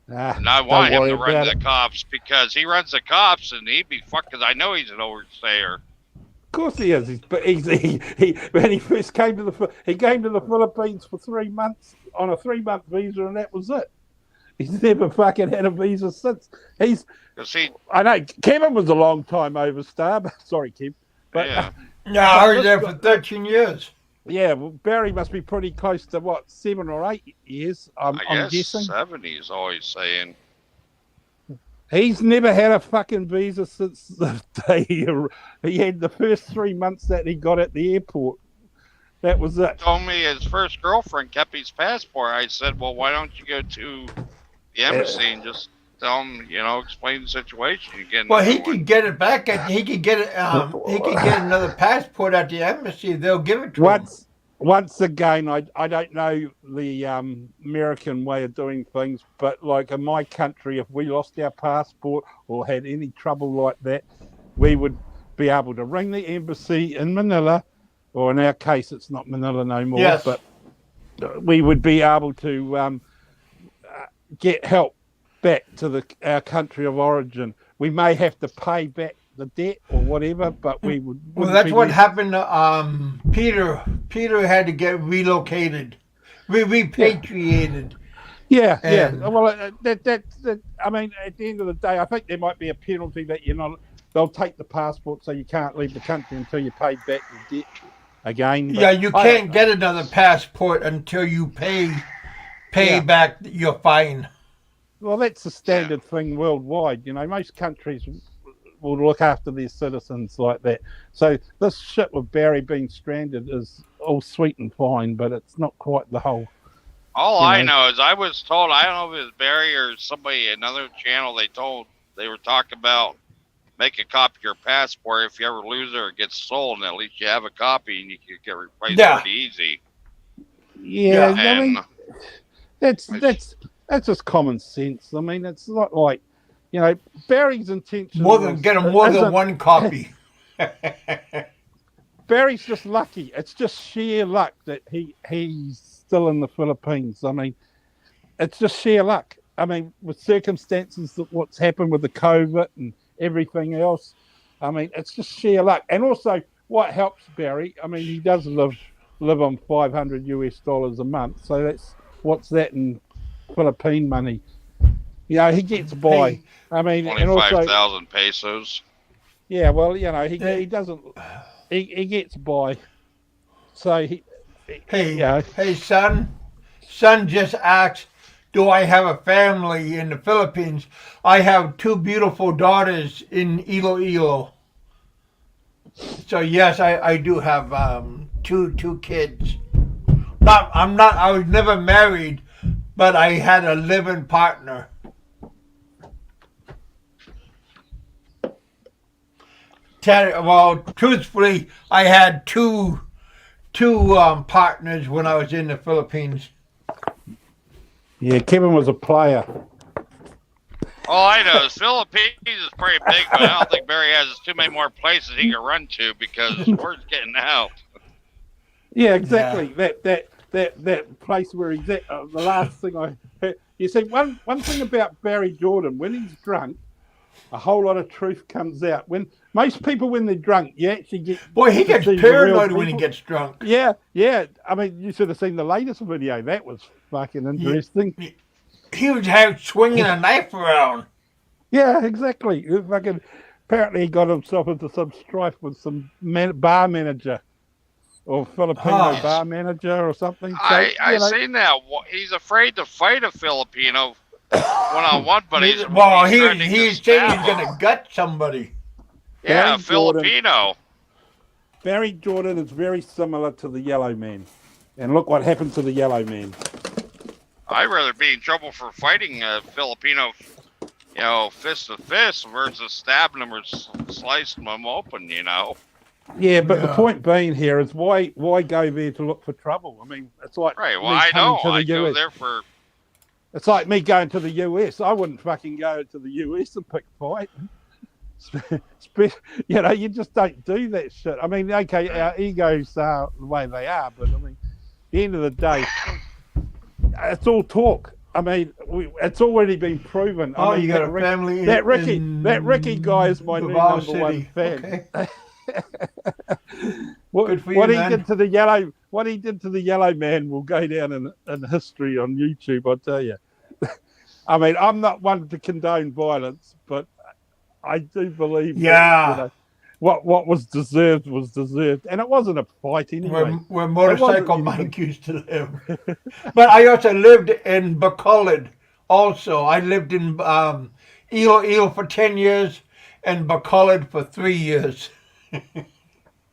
And I want him to run the cops because he runs the cops, and he'd be fucked. Because I know he's an overstayer. Of course he is. But when he first came to the Philippines for 3 months on a 3-month visa, and that was it. He's never fucking had a visa since. I know Kevin was a long time overstar. But, sorry, Kev. But Yeah. No, I was there for 13 years. Yeah, well, Barry must be pretty close to 7 or 8 years. I'm I guess guessing 7. He's always saying. he's never had a fucking visa since the day he had the first 3 months that he got at the airport. That was it. He told me his first girlfriend kept his passport. I said, well, why don't you go to the embassy and just tell him, explain the situation? Well, he could get it back. He could get it. He could get another passport at the embassy. They'll give it to him. Once again, I don't know the American way of doing things, but like in my country, if we lost our passport or had any trouble like that, we would be able to ring the embassy in Manila, or in our case, it's not Manila no more. Yes. But we would be able to get help back to our country of origin. We may have to pay back the debt or whatever, but we would. Well, that's what happened to Peter. Peter had to get relocated, repatriated. Yeah. Well, that. I mean, at the end of the day, I think there might be a penalty that they'll take the passport, so you can't leave the country until you pay back the debt again. But yeah, you can't get another passport until you pay back your fine. Well, that's the standard thing worldwide. Most countries will look after their citizens like that. So this shit with Barry being stranded is all sweet and fine, but it's not quite the whole. All I know is I was told, I don't know if it was Barry or somebody, another channel, they told they were talking about make a copy of your passport if you ever lose it or it gets stolen. At least you have a copy and you can get replaced pretty easy. Yeah, Yeah. I mean, And that's just common sense. I mean, it's not like, you know, Barry's intention Get him more than one copy. Barry's just lucky. It's just sheer luck that he's still in the Philippines. I mean, it's just sheer luck. I mean, with circumstances of what's happened with the COVID and everything else, I mean, it's just sheer luck. And also, what helps Barry? I mean, he does live on $500 a month. So what's that in Philippine money? You know, he gets by. Hey, I mean, and also 25,000 pesos. Yeah, well, you know, he doesn't. He gets by. So Hey, son just asked, do I have a family in the Philippines? I have 2 beautiful daughters in Iloilo. So yes, I do have two kids. I was never married, but I had a living partner. Well, truthfully, I had two partners when I was in the Philippines. Yeah, Kevin was a player. All I know is Philippines is pretty big, but I don't think Barry has too many more places he can run to because word's getting out. Yeah, exactly. Yeah. That place where he's at. The last thing I heard. You see, one thing about Barry Jordan, when he's drunk, a whole lot of truth comes out. When most people, when they're drunk, you actually get. Boy, he gets paranoid when he gets drunk. Yeah. I mean, you should have seen the latest video. That was fucking interesting. He was swinging a knife around. Yeah, exactly. Apparently, he got himself into some strife with some bar manager or Filipino bar manager or something. So, I seen that. He's afraid to fight a Filipino one-on-one, but he's saying he's going to gut somebody. Yeah, a Filipino. Barry Jordan is very similar to the Yellow Man. And look what happened to the Yellow Man. I'd rather be in trouble for fighting a Filipino, fist to fist versus stabbing him or slicing him open, Yeah, but the point being here is why go there to look for trouble? I mean, it's like right. Well, I know. I go there for. It's like me going to the US. I wouldn't fucking go to the US and pick a fight. You just don't do that shit. I mean, okay, our egos are the way they are, but I mean, at the end of the day, it's all talk. I mean, it's already been proven. Oh, you got a family. That Ricky guy is my new number one fan. Okay. What he did to the Yellow Man will go down in history on YouTube. I tell you. I mean, I'm not one to condone violence, but I do believe. that, what was deserved, and it wasn't a fight anyway. Where motorcycle Mike used to live. But I also lived in Bacolod. Also, I lived in Iloilo for 10 years and Bacolod for 3 years. I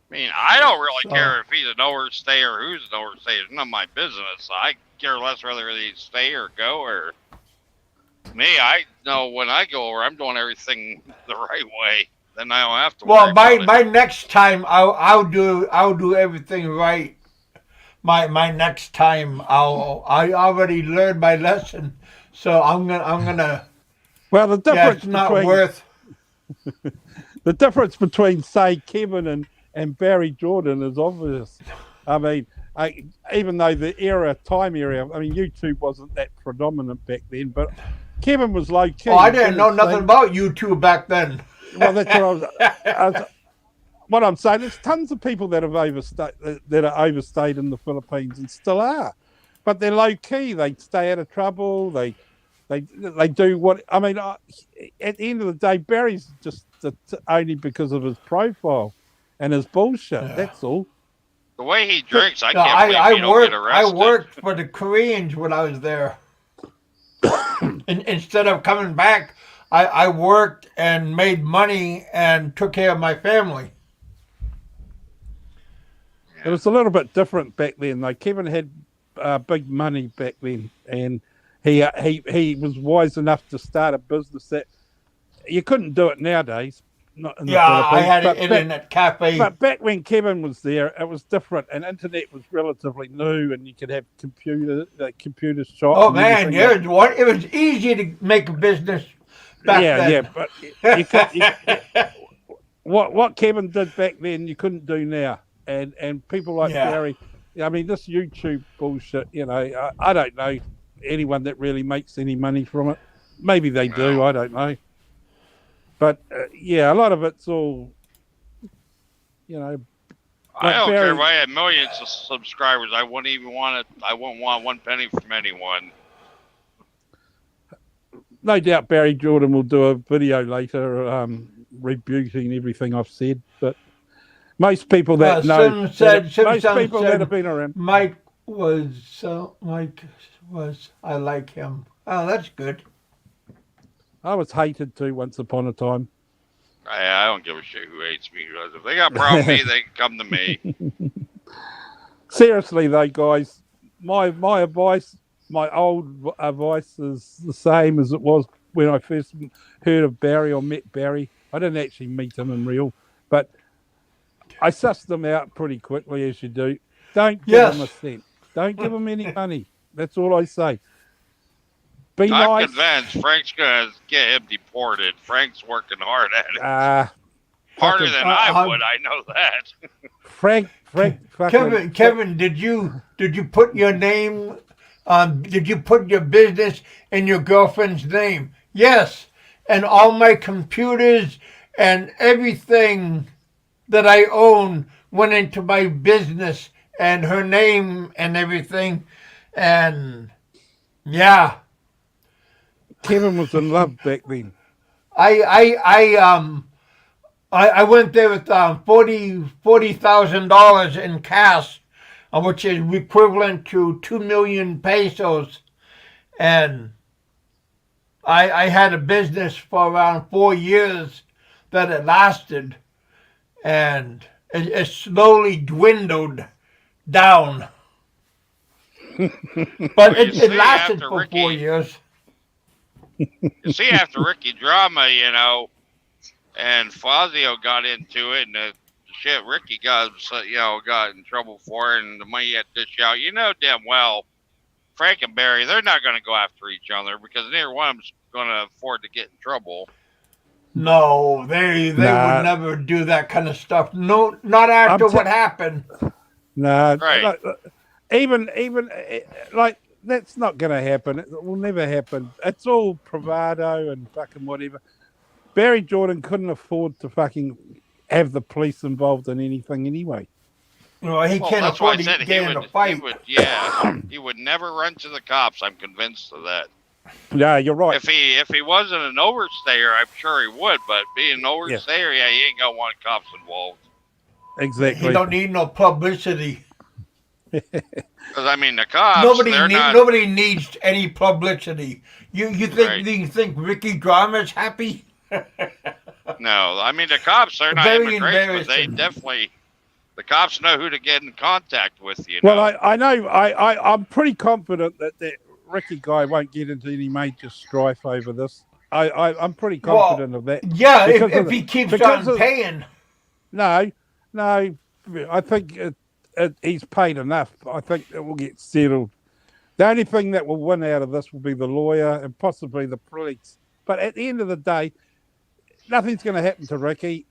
mean, I don't really care if he's a nowhere stay or who's a nowhere stay. It's none of my business. I care less whether he stay or go or me. I know when I go over, I'm doing everything the right way. Then I don't have to. Well, by next time, I'll do everything right. My next time, I already learned my lesson, so I'm gonna. Well, the difference it's not worth. The difference between, say, Kevin and Barry Jordan is obvious. I mean, even though the time area, I mean, YouTube wasn't that predominant back then, but Kevin was low key. Oh, I didn't know nothing about YouTube back then. Well, that's what what I'm saying. There's tons of people that have overstayed in the Philippines and still are, but they're low key. They stay out of trouble. They do what I mean. At the end of the day, Barry's just only because of his profile and his bullshit. Yeah. That's all. The way he drinks, I can't believe he don't get arrested. I worked for the Koreans when I was there. And instead of coming back, I worked and made money and took care of my family. It was a little bit different back then, though. Kevin had big money back then, and he was wise enough to start a business that you couldn't do it nowadays. Not in the Yeah, I Philippines. had but an internet cafe. But back when Kevin was there, it was different, and internet was relatively new, and you could have computer shop. Oh and man, everything it was easy to make a business back yeah, then. but you could. What Kevin did back then, you couldn't do now, and people like Yeah. Barry. I mean, this YouTube bullshit. I don't know anyone that really makes any money from it. Maybe they do. No. I don't know. But yeah, a lot of it's all. I don't care if I had millions of subscribers. I wouldn't even want it. I wouldn't want one penny from anyone. No doubt Barry Jordan will do a video later rebuking everything I've said, but most people that know, most people that have been around. Mike was, I like him. Oh, that's good. I was hated too once upon a time. I don't give a shit who hates me. If they got a problem with me, they can come to me. Seriously though, guys, my advice, my old advice is the same as it was when I first heard of Barry or met Barry. I didn't actually meet him in real, but I sussed them out pretty quickly, as you do. Don't give them a cent. Don't give them any money. That's all I say. Be I'm nice. convinced Frank's going to get him deported. Frank's working hard at it. Harder than I would, I know that. Frank Kevin, did you put your name did you put your business in your girlfriend's name? Yes. And all my computers and everything that I own went into my business and her name and everything. And yeah. Kevin was in love back then. I went there with $40,000 in cash, which is equivalent to 2 million pesos, and I had a business for around 4 years that it lasted, and it slowly dwindled down. But it lasted for 4 years. You see, after Ricky Drama, and Fazio got into it, and the shit Ricky got in trouble for, and the money he had to dish out. You know damn well, Frank and Barry, they're not going to go after each other because neither one of them's going to afford to get in trouble. No, they would never do that kind of stuff. No, not after what happened. Nah, right. Even like that's not going to happen. It will never happen. It's all bravado and fucking whatever. Barry Jordan couldn't afford to fucking have the police involved in anything anyway. Well, he can't afford to get in a fight. He would never run to the cops. I'm convinced of that. Yeah, you're right. If he wasn't an overstayer, I'm sure he would. But being an overstayer, he ain't gonna want cops involved. Exactly. He don't need no publicity. Because the cops. Nobody needs any publicity. You think Ricky Drama's happy? No, the cops are not immigration, but they definitely. The cops know who to get in contact with. Well, I know. I'm pretty confident that Ricky guy won't get into any major strife over this. I'm pretty confident of that. Yeah, if he keeps on paying. No. I think he's paid enough. I think it will get settled. The only thing that will win out of this will be the lawyer and possibly the police. But at the end of the day, nothing's going to happen to Ricky.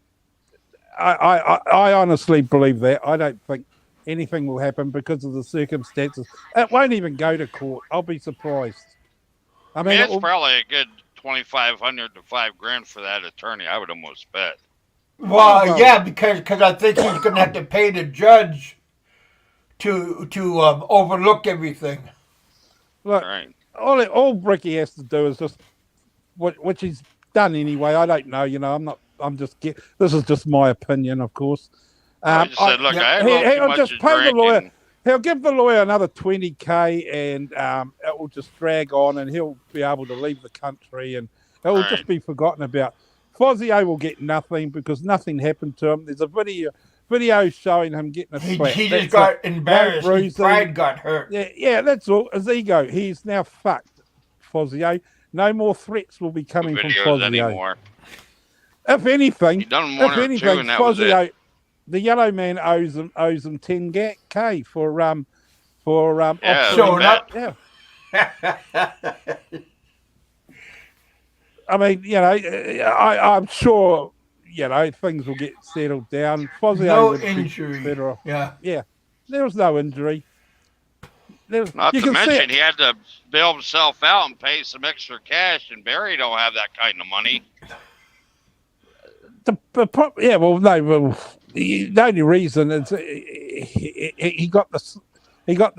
I honestly believe that. I don't think anything will happen because of the circumstances. It won't even go to court. I'll be surprised. It's probably a good $2,500 to $5,000 for that attorney. I would almost bet. Well, yeah, because I think he's going to have to pay the judge to overlook everything. Look, all Ricky has to do is just which he's done anyway. I don't know. This is just my opinion, of course. I just said, look, he'll just pay the lawyer. He'll give the lawyer another $20,000, and it will just drag on, and he'll be able to leave the country, and it will just be forgotten about. Fazio will get nothing because nothing happened to him. There's a video showing him getting a slap. He just got embarrassed. His pride got hurt. Yeah, that's all. His ego. He's now fucked, Fazio. No more threats will be coming from videos Fozio. anymore. If anything, He done one or two, and that was it. Fozio, the yellow man owes them 10K for Yeah, showing up. Yeah. I mean, I'm sure, things will get settled down. Fozio No would injury. be better off. Yeah. Yeah, there was no injury. Not to mention, he had to bail himself out and pay some extra cash, and Barry don't have that kind of money. The only reason is he got the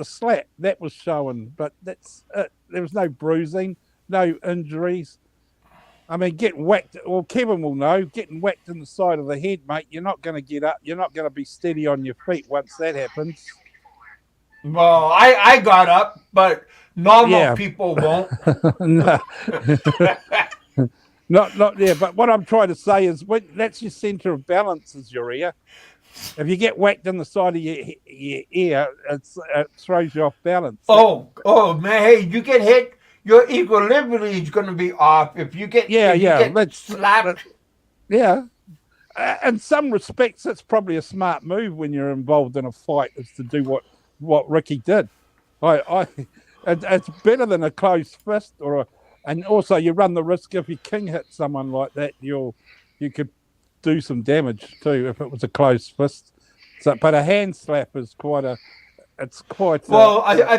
slap that was showing, but that's there was no bruising, no injuries. I mean, getting whacked. Well, Kevin will know. Getting whacked in the side of the head, mate. You're not going to get up. You're not going to be steady on your feet once that happens. Well, I got up, but normal people won't. No. Not there. But what I'm trying to say is, that's your centre of balance is your ear. If you get whacked in the side of your ear, it throws you off balance. Oh man! Hey, you get hit, your equilibrium is going to be off. If you get slapped. In some respects, it's probably a smart move when you're involved in a fight, is to do what Ricky did. It's better than a closed fist and also you run the risk if your king hits someone like that, you could do some damage too if it was a closed fist. So, but a hand slap is quite. I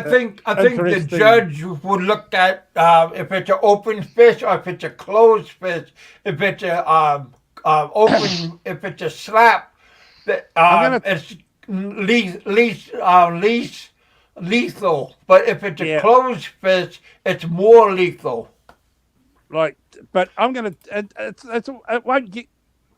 think the judge would look at if it's an open fist or if it's a closed fist. If it's a open, if it's a slap, it's least lethal. But if it's a closed fist, it's more lethal. But I'm gonna. It won't get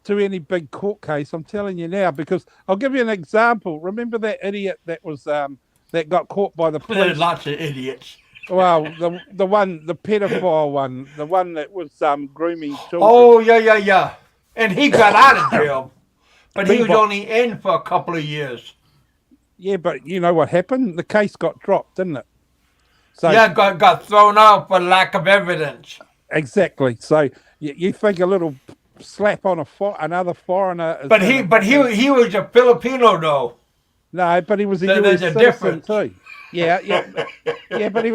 to any big court case. I'm telling you now, because I'll give you an example. Remember that idiot that was that got caught by the police? There's lots of idiots. Well, the pedophile one, the one that was grooming children. Oh yeah, and he got out of jail, but he was only in for a couple of years. Yeah, but you know what happened? The case got dropped, didn't it? So got thrown out for lack of evidence. Exactly. So you think a little slap on another foreigner? But he was a Filipino though. No, but he was a U.S. citizen too. Yeah. But he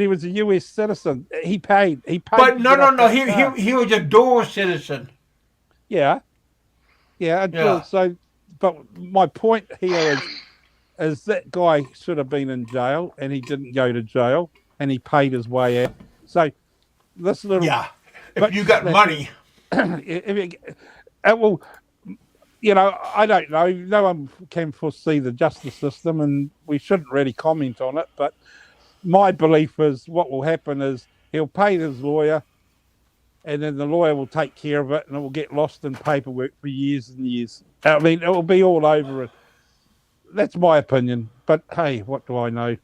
was a U.S. citizen. He paid. But no. He was a dual citizen. Yeah. So, but my point here is that guy should have been in jail, and he didn't go to jail, and he paid his way out. So this little if you got money, well, I don't know. No one can foresee the justice system, and we shouldn't really comment on it. But my belief is what will happen is he'll pay his lawyer, and then the lawyer will take care of it, and it will get lost in paperwork for years and years. I mean, it will be all over it. That's my opinion. But hey, what do I know?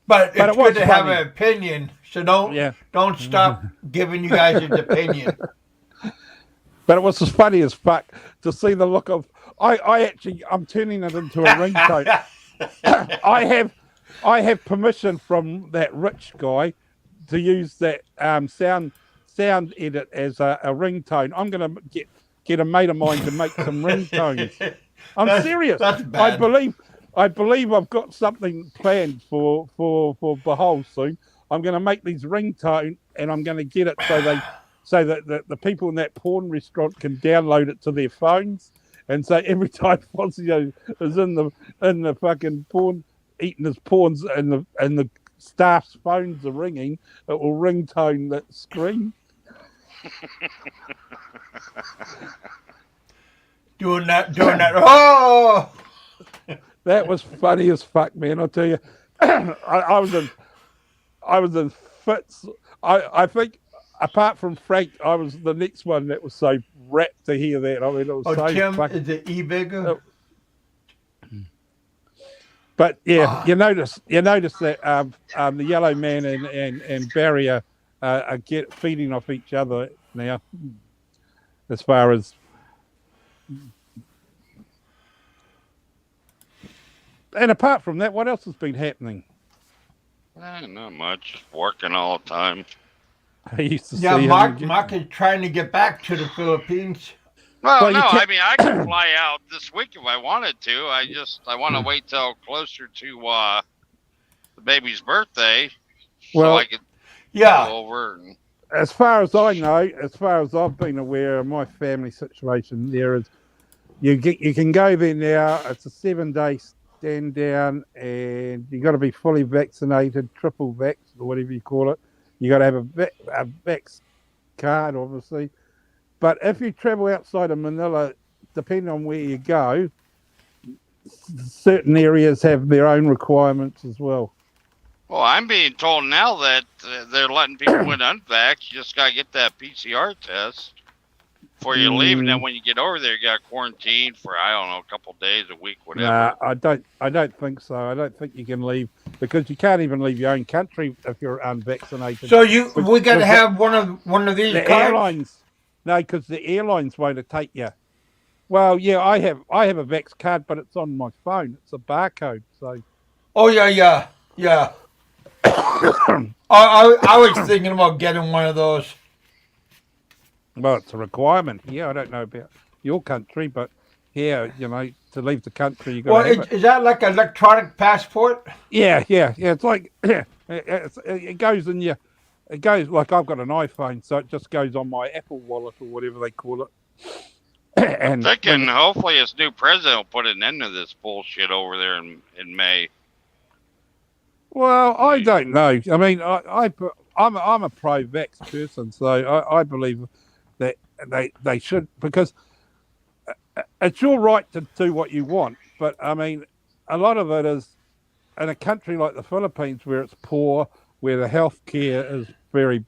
But it's good to have an opinion, so don't stop giving you guys his opinion. But it was as funny as fuck to see the look of. I'm turning it into a ringtone. I have permission from that rich guy to use that sound edit as a ringtone. I'm going to get a mate of mine to make some ringtones. I'm serious. That's bad. I believe I've got something planned for Behold soon. I'm going to make these ringtone, and I'm going to get it so that the people in that porn restaurant can download it to their phones, and so every time Fozio is in the fucking porn eating his porns and the staff's phones are ringing, it will ringtone that screen. Doing that. Oh. That was funny as fuck, man. I'll tell you, I was in fits. I think, apart from Frank, I was the next one that was so rapt to hear that. I mean, it was so Tim, fucking... is it e-bigger? But yeah, you notice that the Yellow Man and Barry are feeding off each other now, as far as. And apart from that, what else has been happening? Not much. Just working all the time. I used to Yeah, see him. Mark is trying to get back to the Philippines. Well, Well, you no, I can't- mean I can fly out this week if I wanted to. I want to wait till closer to the baby's birthday, so Well, I could Yeah, go over and. as far as I know, as far as I've been aware of my family situation, there is you can go there now. It's a 7-day stand down, and you got to be fully vaccinated, triple vax or whatever you call it. You got to have a vax card, obviously. But if you travel outside of Manila, depending on where you go, certain areas have their own requirements as well. Well, I'm being told now that they're letting people in unvaxxed. You just gotta get that PCR test before you leave, and then when you get over there, you got quarantine for I don't know, a couple days, a week, whatever. Nah, I don't think so. I don't think you can leave because you can't even leave your own country if you're unvaccinated. so we got to have one of these the cards. airlines. No, because the airlines won't take you. Well, yeah, I have a Vax card, but it's on my phone. It's a barcode. So. Oh yeah. I was thinking about getting one of those. Well, it's a requirement. Yeah, I don't know about your country, but here, to leave the country, you got Well, to have it. is that like an electronic passport? Yeah. It's like it goes in your. It goes like I've got an iPhone, so it just goes on my Apple Wallet or whatever they call it. I'm thinking hopefully this new president will put an end to this bullshit over there in May. Well, I don't know. I mean, I'm a pro-vax person, so I believe that they should, because it's your right to do what you want. But I mean, a lot of it is in a country like the Philippines where it's poor, where the healthcare is very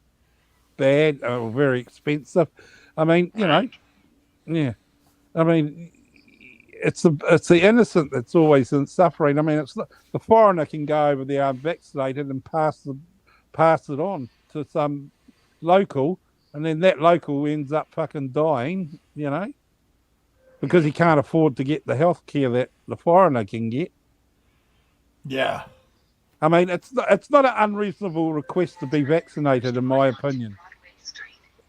bad or very expensive. I mean, yeah. I mean, it's the innocent that's always in suffering. I mean, it's the foreigner can go over there unvaccinated and pass it on to some local, and then that local ends up fucking dying, because he can't afford to get the health care that the foreigner can get. Yeah. I mean, it's not an unreasonable request to be vaccinated, in my opinion.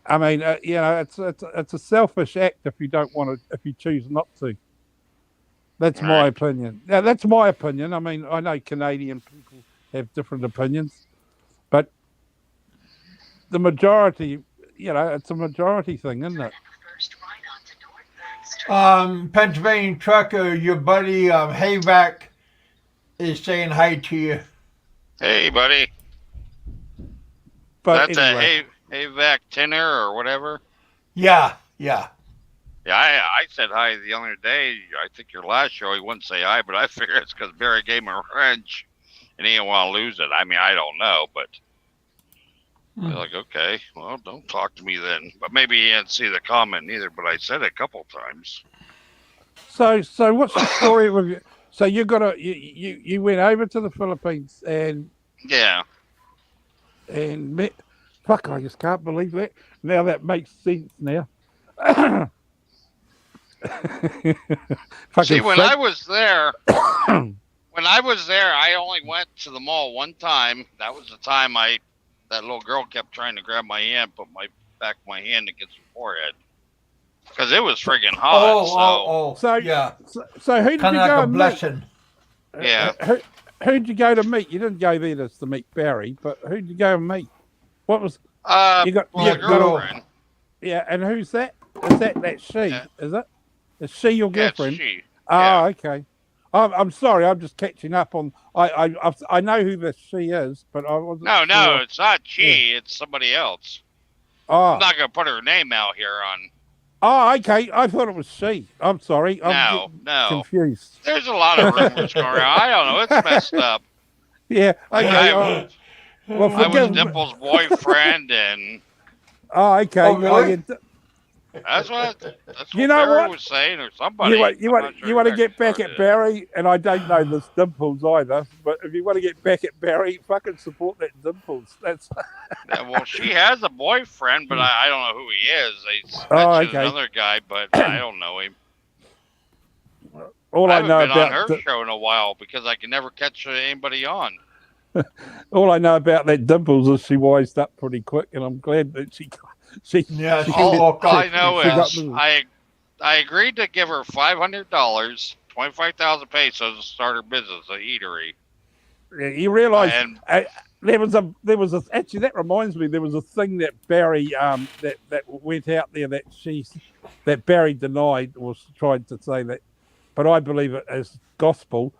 I mean, it's a selfish act if you don't want to, if you choose not to. That's my opinion. Now, that's my opinion. I mean, I know Canadian people have different opinions, but the majority, it's a majority thing, isn't it? Pennsylvania trucker, your buddy Hayvac is saying hi to you. Hey, buddy. But that's anyway. a Hayvac Tinner or whatever. Yeah. Yeah, I said hi the other day. I think your last show he wouldn't say hi, but I figure it's because Barry gave him a wrench and he didn't want to lose it. I mean, I don't know, but I'm like, okay, well, don't talk to me then. But maybe he didn't see the comment either, but I said it a couple times. So what's the story with you? So you went over to the Philippines and met. Fuck, I just can't believe that. Now that makes sense now. See, when I was there, I only went to the mall one time. That was the time that little girl kept trying to grab my hand, put my back of my hand against her forehead. Because it was friggin' hot. So yeah. So who did Kind you of go like a and blessing. meet? Yeah. Who did you go to meet? You didn't go there to meet Barry, but who did you go and meet? What was you got? My girlfriend. Yeah, and who's that? Is that she? Yeah. Is it? Is she your girlfriend? Yeah, it's she. Oh, okay. I'm sorry. I'm just catching up on. I know who the she is, but I wasn't. No, it's not she. Yeah. It's somebody else. Oh. I'm not gonna put her name out here on. Oh, okay. I thought it was she. I'm sorry. I'm confused. There's a lot of rumors going around. I don't know. It's messed up. Yeah. Okay. I was Dimple's boyfriend, and. Oh, okay. Oh, really? That's what you know Barry what was saying, or somebody. You want to get back at Barry, and I don't know this Dimples either. But if you want to get back at Barry, fucking support that Dimples. That's. Yeah, well, she has a boyfriend, but I don't know who he is. They mentioned another guy, but I don't know him. All I know haven't been about on her show in a while because I can never catch anybody on. All I know about that Dimples is she wised up pretty quick, and I'm glad that she Yeah, she All woke I up. know she got is business. I agreed to give her $500, 25,000 pesos to start her business, a eatery. You realise And there was a actually that reminds me there was a thing that Barry that went out there that Barry denied or tried to say that, but I believe it as gospel.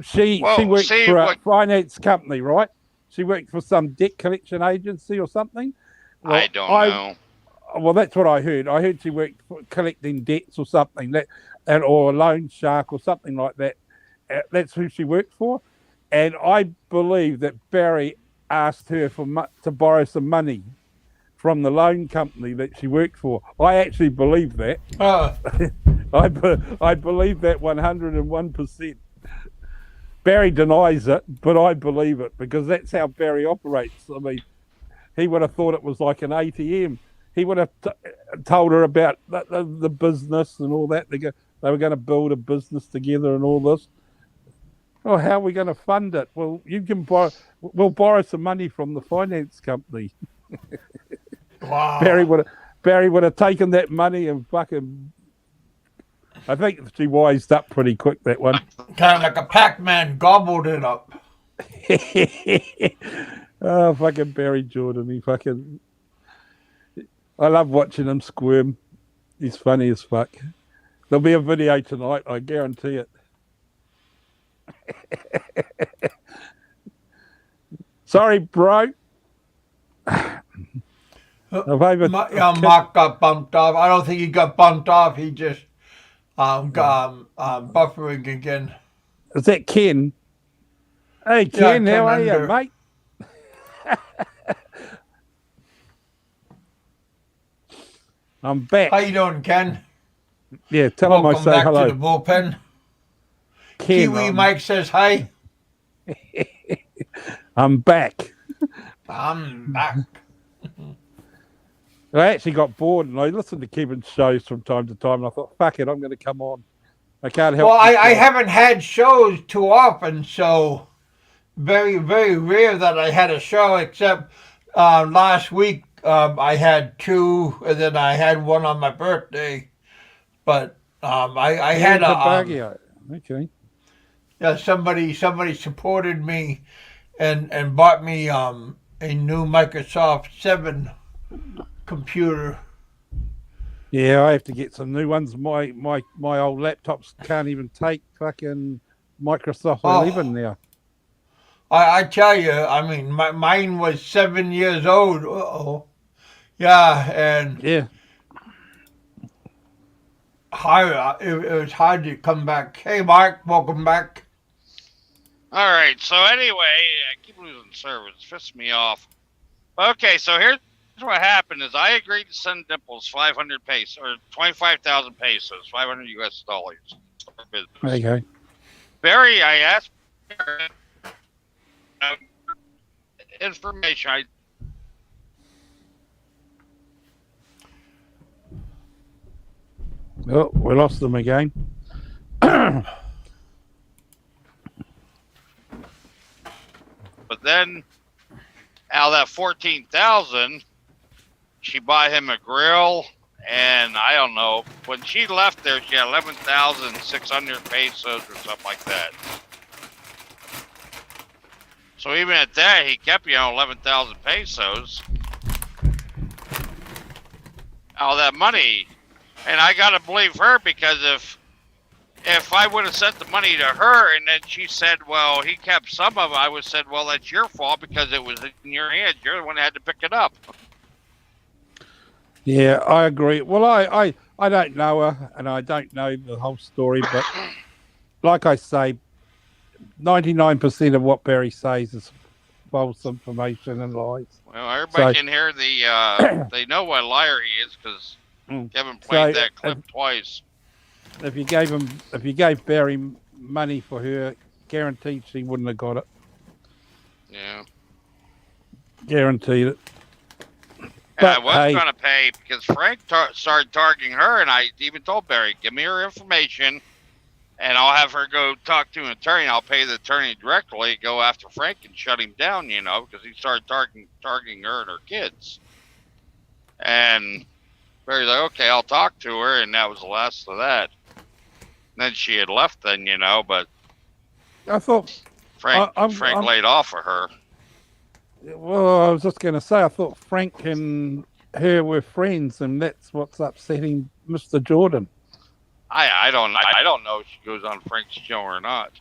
She well, worked see for a what finance company, right? She worked for some debt collection agency or something. Well, I don't know. well, that's what I heard. I heard she worked for collecting debts or something or a loan shark or something like that. That's who she worked for, and I believe that Barry asked her to borrow some money from the loan company that she worked for. I actually believe that. I believe that 101%. Barry denies it, but I believe it because that's how Barry operates. I mean, he would have thought it was like an ATM. He would have told her about the business and all that. They were going to build a business together and all this. Oh, how are we going to fund it? Well, we'll borrow some money from the finance company. Wow. Barry would have taken that money and fucking. I think she wised up pretty quick, that one. Kind of like a Pac-Man, gobbled it up. Oh, fucking Barry Jordan. I love watching him squirm. He's funny as fuck. There'll be a video tonight, I guarantee it. Sorry, bro. Mark got bumped off. I don't think he got bumped off. He just got buffering again. Is that Ken? Hey, Ken, Ken how are you, Under. mate? I'm back. How you doing, Ken? Yeah, tell him I Welcome say back hello. to the bullpen. Ken, Kiwi Mike says hi. I'm back. I'm back. I actually got bored and I listened to Kevin's shows from time to time and I thought, fuck it, I'm going to come on. I can't help Well, I myself. haven't had shows too often, so very, very rare that I had a show, except last week I had two, and then I had one on my birthday. But I had a okay. Yeah, somebody supported me and bought me a new Microsoft 7 computer. Yeah, I have to get some new ones. My old laptops can't even take fucking Microsoft 11 now. I tell you, I mean, mine was 7 years old. Uh-oh. Yeah, and yeah, it was hard to come back. Hey, Mark, welcome back. All right. So anyway, I keep losing service. It pisses me off. Okay, so here's what happened: is I agreed to send Dimples 500 pesos or 25,000 pesos, 500 US dollars for business. okay. Barry, I asked information. Oh, we lost them again. But then, out of that 14,000, she bought him a grill, and I don't know. When she left there, she had 11,600 pesos or something like that. So even at that, he kept 11,000 pesos out of that money, and I gotta believe her because if I would have sent the money to her and then she said, well, he kept some of it, I would have said, well, that's your fault because it was in your hands. You're the one that had to pick it up. Yeah, I agree. Well, I don't know her and I don't know the whole story, but like I say, 99% of what Barry says is false information and lies. Well, everybody can hear they know what a liar he is because Kevin played that clip twice. If you gave Barry money for her, guaranteed she wouldn't have got it. Yeah. Guaranteed it. And I was going to pay because Frank started targeting her, and I even told Barry, give me her information, and I'll have her go talk to an attorney. I'll pay the attorney directly, go after Frank and shut him down, because he started targeting her and her kids. And Barry's like, okay, I'll talk to her, and that was the last of that. And then she had left then, but I thought Frank I'm laid off of her. Well, I was just going to say, I thought Frank and her were friends, and that's what's upsetting Mr. Jordan. I don't know if she goes on Frank's show or not.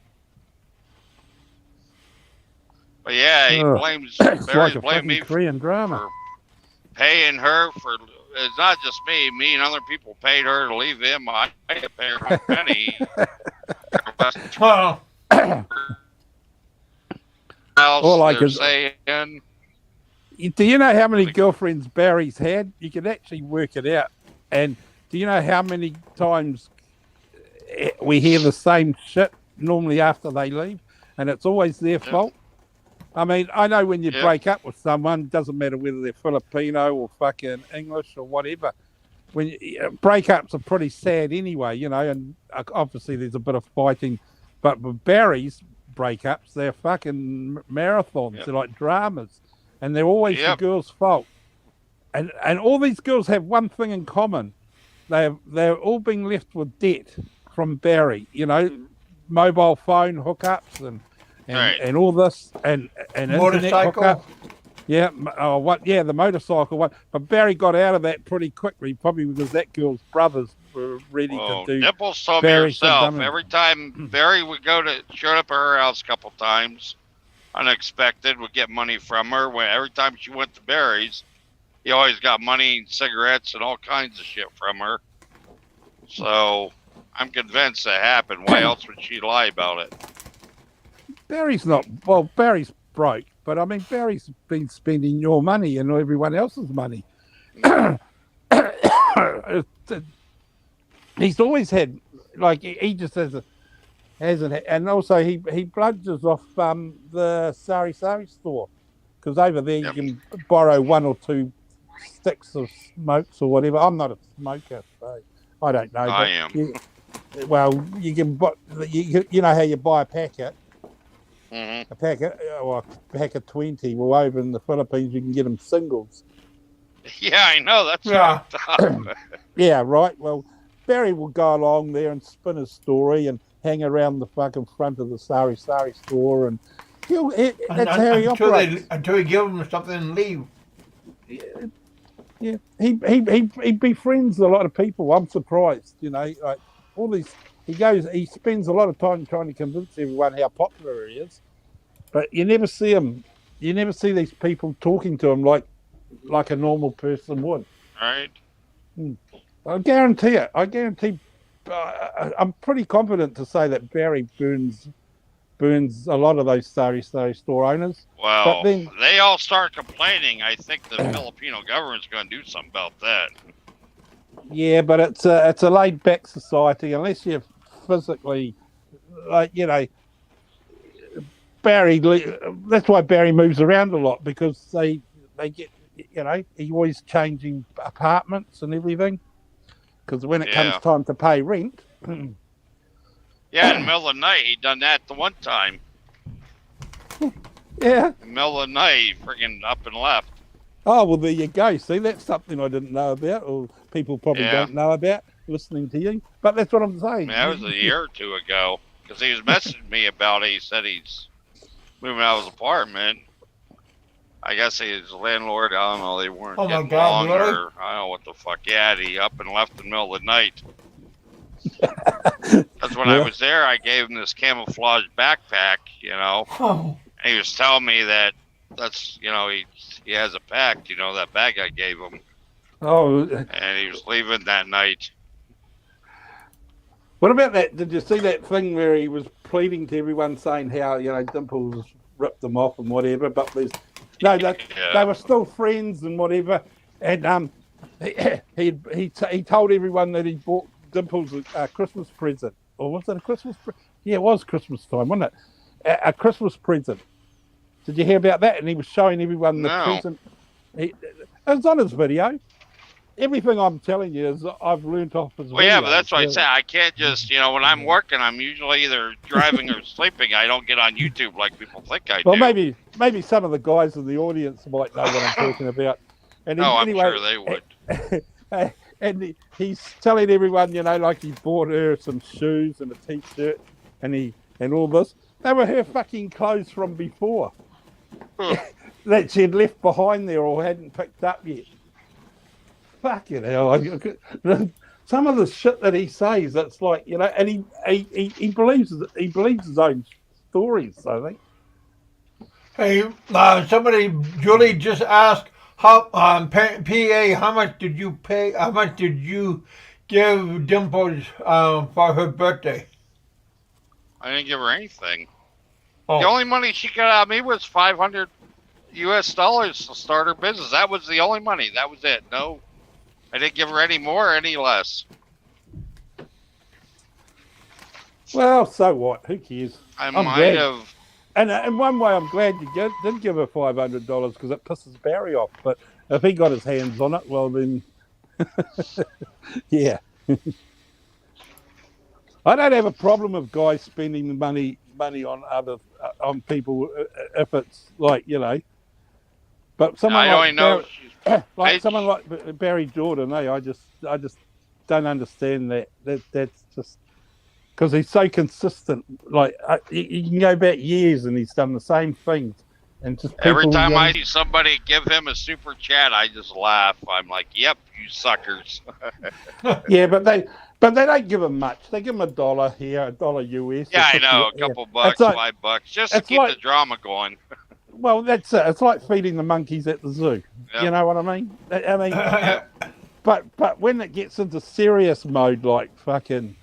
But yeah, he blames Barry blamed me Korean drama for paying her for. It's not just me. Me and other people paid her to leave him. I pay her a penny. All I can saying. Do you know how many girlfriends Barry's had? You can actually work it out. And do you know how many times we hear the same shit normally after they leave? And it's always their fault. I mean, I know when you break up with someone, it doesn't matter whether they're Filipino or fucking English or whatever. Breakups are pretty sad anyway, and obviously there's a bit of fighting. But with Barry's breakups, they're fucking marathons. They're like dramas. And they're always the girl's fault. And all these girls have one thing in common. They're all being left with debt from Barry, mobile phone hookups and all this and internet hookup. Yeah, the motorcycle one. But Barry got out of that pretty quickly, probably because that girl's brothers were ready to do. Nipples told me herself every time Barry would showed up at her house a couple times, unexpected, would get money from her. Every time she went to Barry's, he always got money and cigarettes and all kinds of shit from her. So I'm convinced that happened. Why else would she lie about it? Barry's broke, but I mean, Barry's been spending your money and everyone else's money. He's always had, like, he just hasn't, and also he bludges off the Sari store, because over there you can borrow one or two sticks of smokes or whatever. I'm not a smoker, so I don't know. I am. You can, you know how you buy a packet. Mm-hmm. A packet of 20. Well, over in the Philippines, you can get them singles. Yeah, I know. That's fucked up. Yeah, right. Well, Barry will go along there and spin his story and hang around the fucking front of the Sari store, and that's how he operates. Until he gives them something and leave. Yeah, he befriends a lot of people. I'm surprised, like all these. He spends a lot of time trying to convince everyone how popular he is, but you never see him. You never see these people talking to him like a normal person would. Right. I guarantee it. I'm pretty confident to say that Barry burns a lot of those Sari store owners. Well, but then, they all start complaining. I think the Filipino government's going to do something about that. Yeah, but it's a laid back society unless you're physically, Barry. That's why Barry moves around a lot, because they get, he's always changing apartments and everything. Because when it comes time to pay rent. Yeah, in the middle of the night, he done that the one time. Yeah. In the middle of the night, he friggin' up and left. Oh, well, there you go. See, that's something I didn't know about, or people probably don't know about, listening to you. But that's what I'm saying. That was a year or two ago, because he was messaging me about it. He said he's moving out of his apartment. I guess his landlord, I don't know, they weren't getting along, or I don't know what the fuck. Yeah, he up and left in the middle of the night. That's when I was there. I gave him this camouflage backpack, and he was telling me that's he has a pack, that bag I gave him. Oh. And he was leaving that night. What about that? Did you see that thing where he was pleading to everyone, saying how Dimples ripped them off and whatever? But they were still friends and whatever. And he told everyone that he bought Dimples a Christmas present, or was it a Christmas? Yeah, it was Christmas time, wasn't it? A Christmas present. Did you hear about that? And he was showing everyone the present. It was on his video. everything I'm telling you is I've learnt off his Well, yeah, but videos, that's why I really. say I can't just, when I'm working, I'm usually either driving or sleeping. I don't get on YouTube like people think I Well, do. maybe some of the guys in the audience might know what I'm talking about. And Oh, I'm anyway, sure they would. and he's telling everyone, like he bought her some shoes and a t-shirt, and all this. They were her fucking clothes from before that she'd left behind there or hadn't picked up yet. Fucking hell! Some of the shit that he says, it's like, and he believes his own stories. I think. Hey, Julie just asked how PA. How much did you pay? How much did you give Dimples for her birthday? I didn't give her anything. Oh. The only money she got out of me was $500 US to start her business. That was the only money. That was it. No, I didn't give her any more or any less. Well, so what? Who cares? I might have. And in one way, I'm glad you did give her $500 because it pisses Barry off. But if he got his hands on it, well then, yeah. I don't have a problem with guys spending money on people if it's like, But someone someone like Barry Jordan, I just don't understand that. That's just because he's so consistent. Like you can go back years and he's done the same things, and just Every time I see somebody give him a super chat, I just laugh. I'm like, "Yep, you suckers." Yeah, but they don't give him much. They give him $1 here, $1 US. Yeah, I know, a couple bucks, like, $5, just to keep the drama going. Well, that's it. It's like feeding the monkeys at the zoo. Yep. You know what I mean? I mean, but when it gets into serious mode, like fucking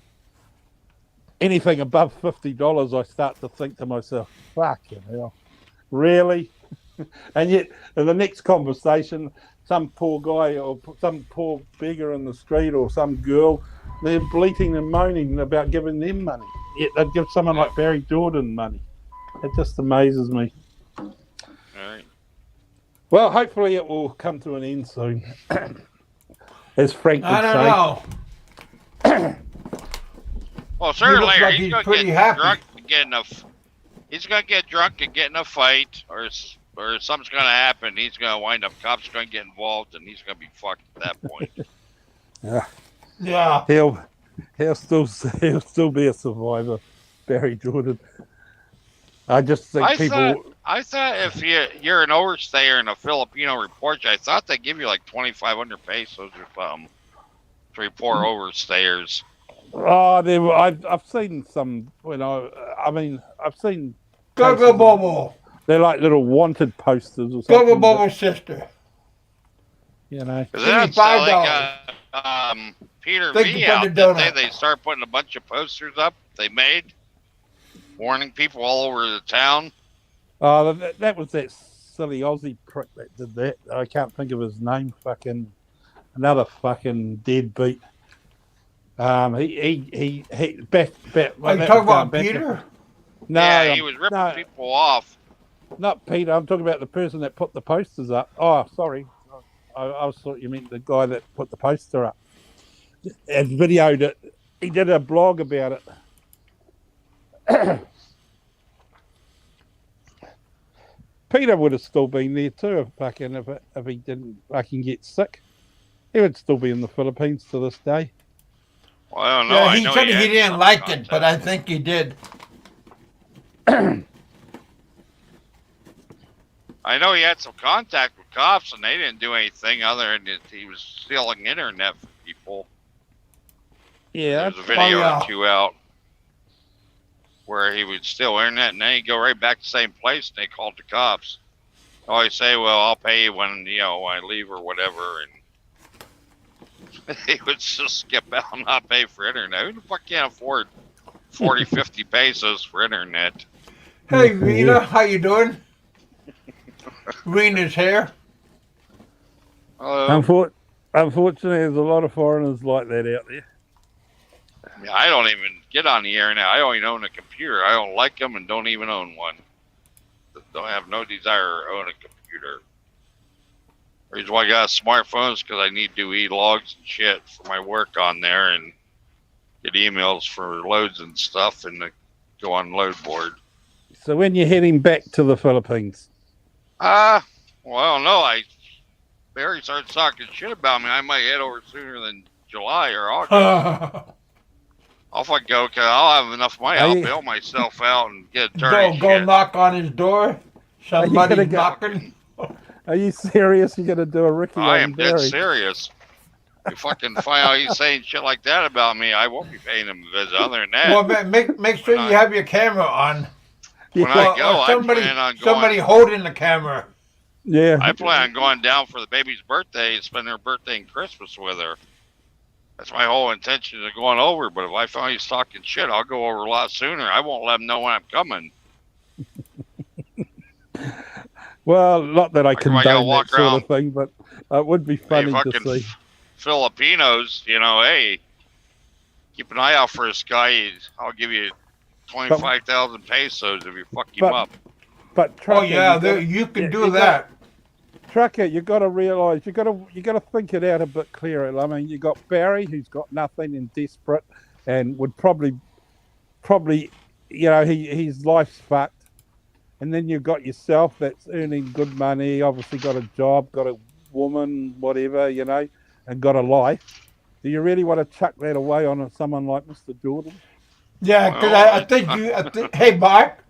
anything above $50, I start to think to myself, fucking hell, really? And yet, in the next conversation, some poor guy or some poor beggar in the street or some girl, they're bleating and moaning about giving them money. Yet they'd give someone like Barry Jordan money. It just amazes me. All right. Well, hopefully it will come to an end soon. As Frank would say. I don't know. Well, sir, Larry, like he's pretty gonna get happy. drunk and get enough. He's gonna get drunk and get in a fight, or something's gonna happen. He's gonna wind up. Cops gonna get involved, and he's gonna be fucked at that point. Yeah. He'll still be a survivor, Barry Jordan. I just think I thought if you're an overstayer in a Filipino report, I thought they give you like 2,500 pesos or something to report overstayers. Oh, I've seen some. I've seen. Go Bobo. They're like little wanted posters or Go something. Bobo's sister. That's like Peter V out that they start putting a bunch of posters up they made, warning people all over the town. Oh, that was that silly Aussie prick that did that. I can't think of his name. Fucking another fucking deadbeat. He back. Are you talking about Peter? No, yeah, he was ripping people off. Not Peter. I'm talking about the person that put the posters up. Oh, sorry. I thought you meant the guy that put the poster up. And videoed it. He did a blog about it. Peter would have still been there too if he didn't fucking get sick. He would still be in the Philippines to this day. Well, I don't know. Yeah, he said he didn't like it, but I think he did. I know he had some contact with cops, and they didn't do anything other than he was stealing internet from people. Yeah, there's a video or two out where he would steal internet, and then he'd go right back to the same place, and they called the cops. They always say, "Well, I'll pay you when I leave or whatever," and he would just skip out and not pay for internet. Who the fuck can't afford 40, 50 pesos for internet? Hey, Rena, how you doing? Rena's here. Hello. Unfortunately, there's a lot of foreigners like that out there. Yeah, I don't even get on the internet. I don't even own a computer. I don't like them and don't even own one. Don't have no desire to own a computer reason why I got smartphones because I need to do e-logs and shit for my work on there and get emails for loads and stuff and go on load board. So when you're heading back to the Philippines? Well, I don't know. Barry started talking shit about me. I might head over sooner than July or August. Off I go, because I'll have enough money. I'll bail myself out and get attorney Go knock on his door. Somebody knocking. Are you serious? You're going to do a Ricky I on am Barry? dead serious. You fucking find out he's saying shit like that about me, I won't be paying him a visit. Other than that, well, make sure you have your camera on. When I go, I plan on going. Somebody holding the camera. Yeah. I plan on going down for the baby's birthday and spend her birthday and Christmas with her. That's my whole intention of going over. But if I find he's talking shit, I'll go over a lot sooner. I won't let him know when I'm coming. Well, not that I condone that sort around, of thing, but it would be funny to see. Filipinos, hey, keep an eye out for this guy. I'll give you 25,000 pesos if you fuck him up. But Trucker, you can do that. Trucker, you got to realise you got to think it out a bit clearer. I mean, you got Barry, who's got nothing and desperate, and would probably, his life's fucked. And then you've got yourself that's earning good money, obviously got a job, got a woman, whatever, and got a life. Do you really want to chuck that away on someone like Mr. Jordan? Yeah, because I think hey, Mark,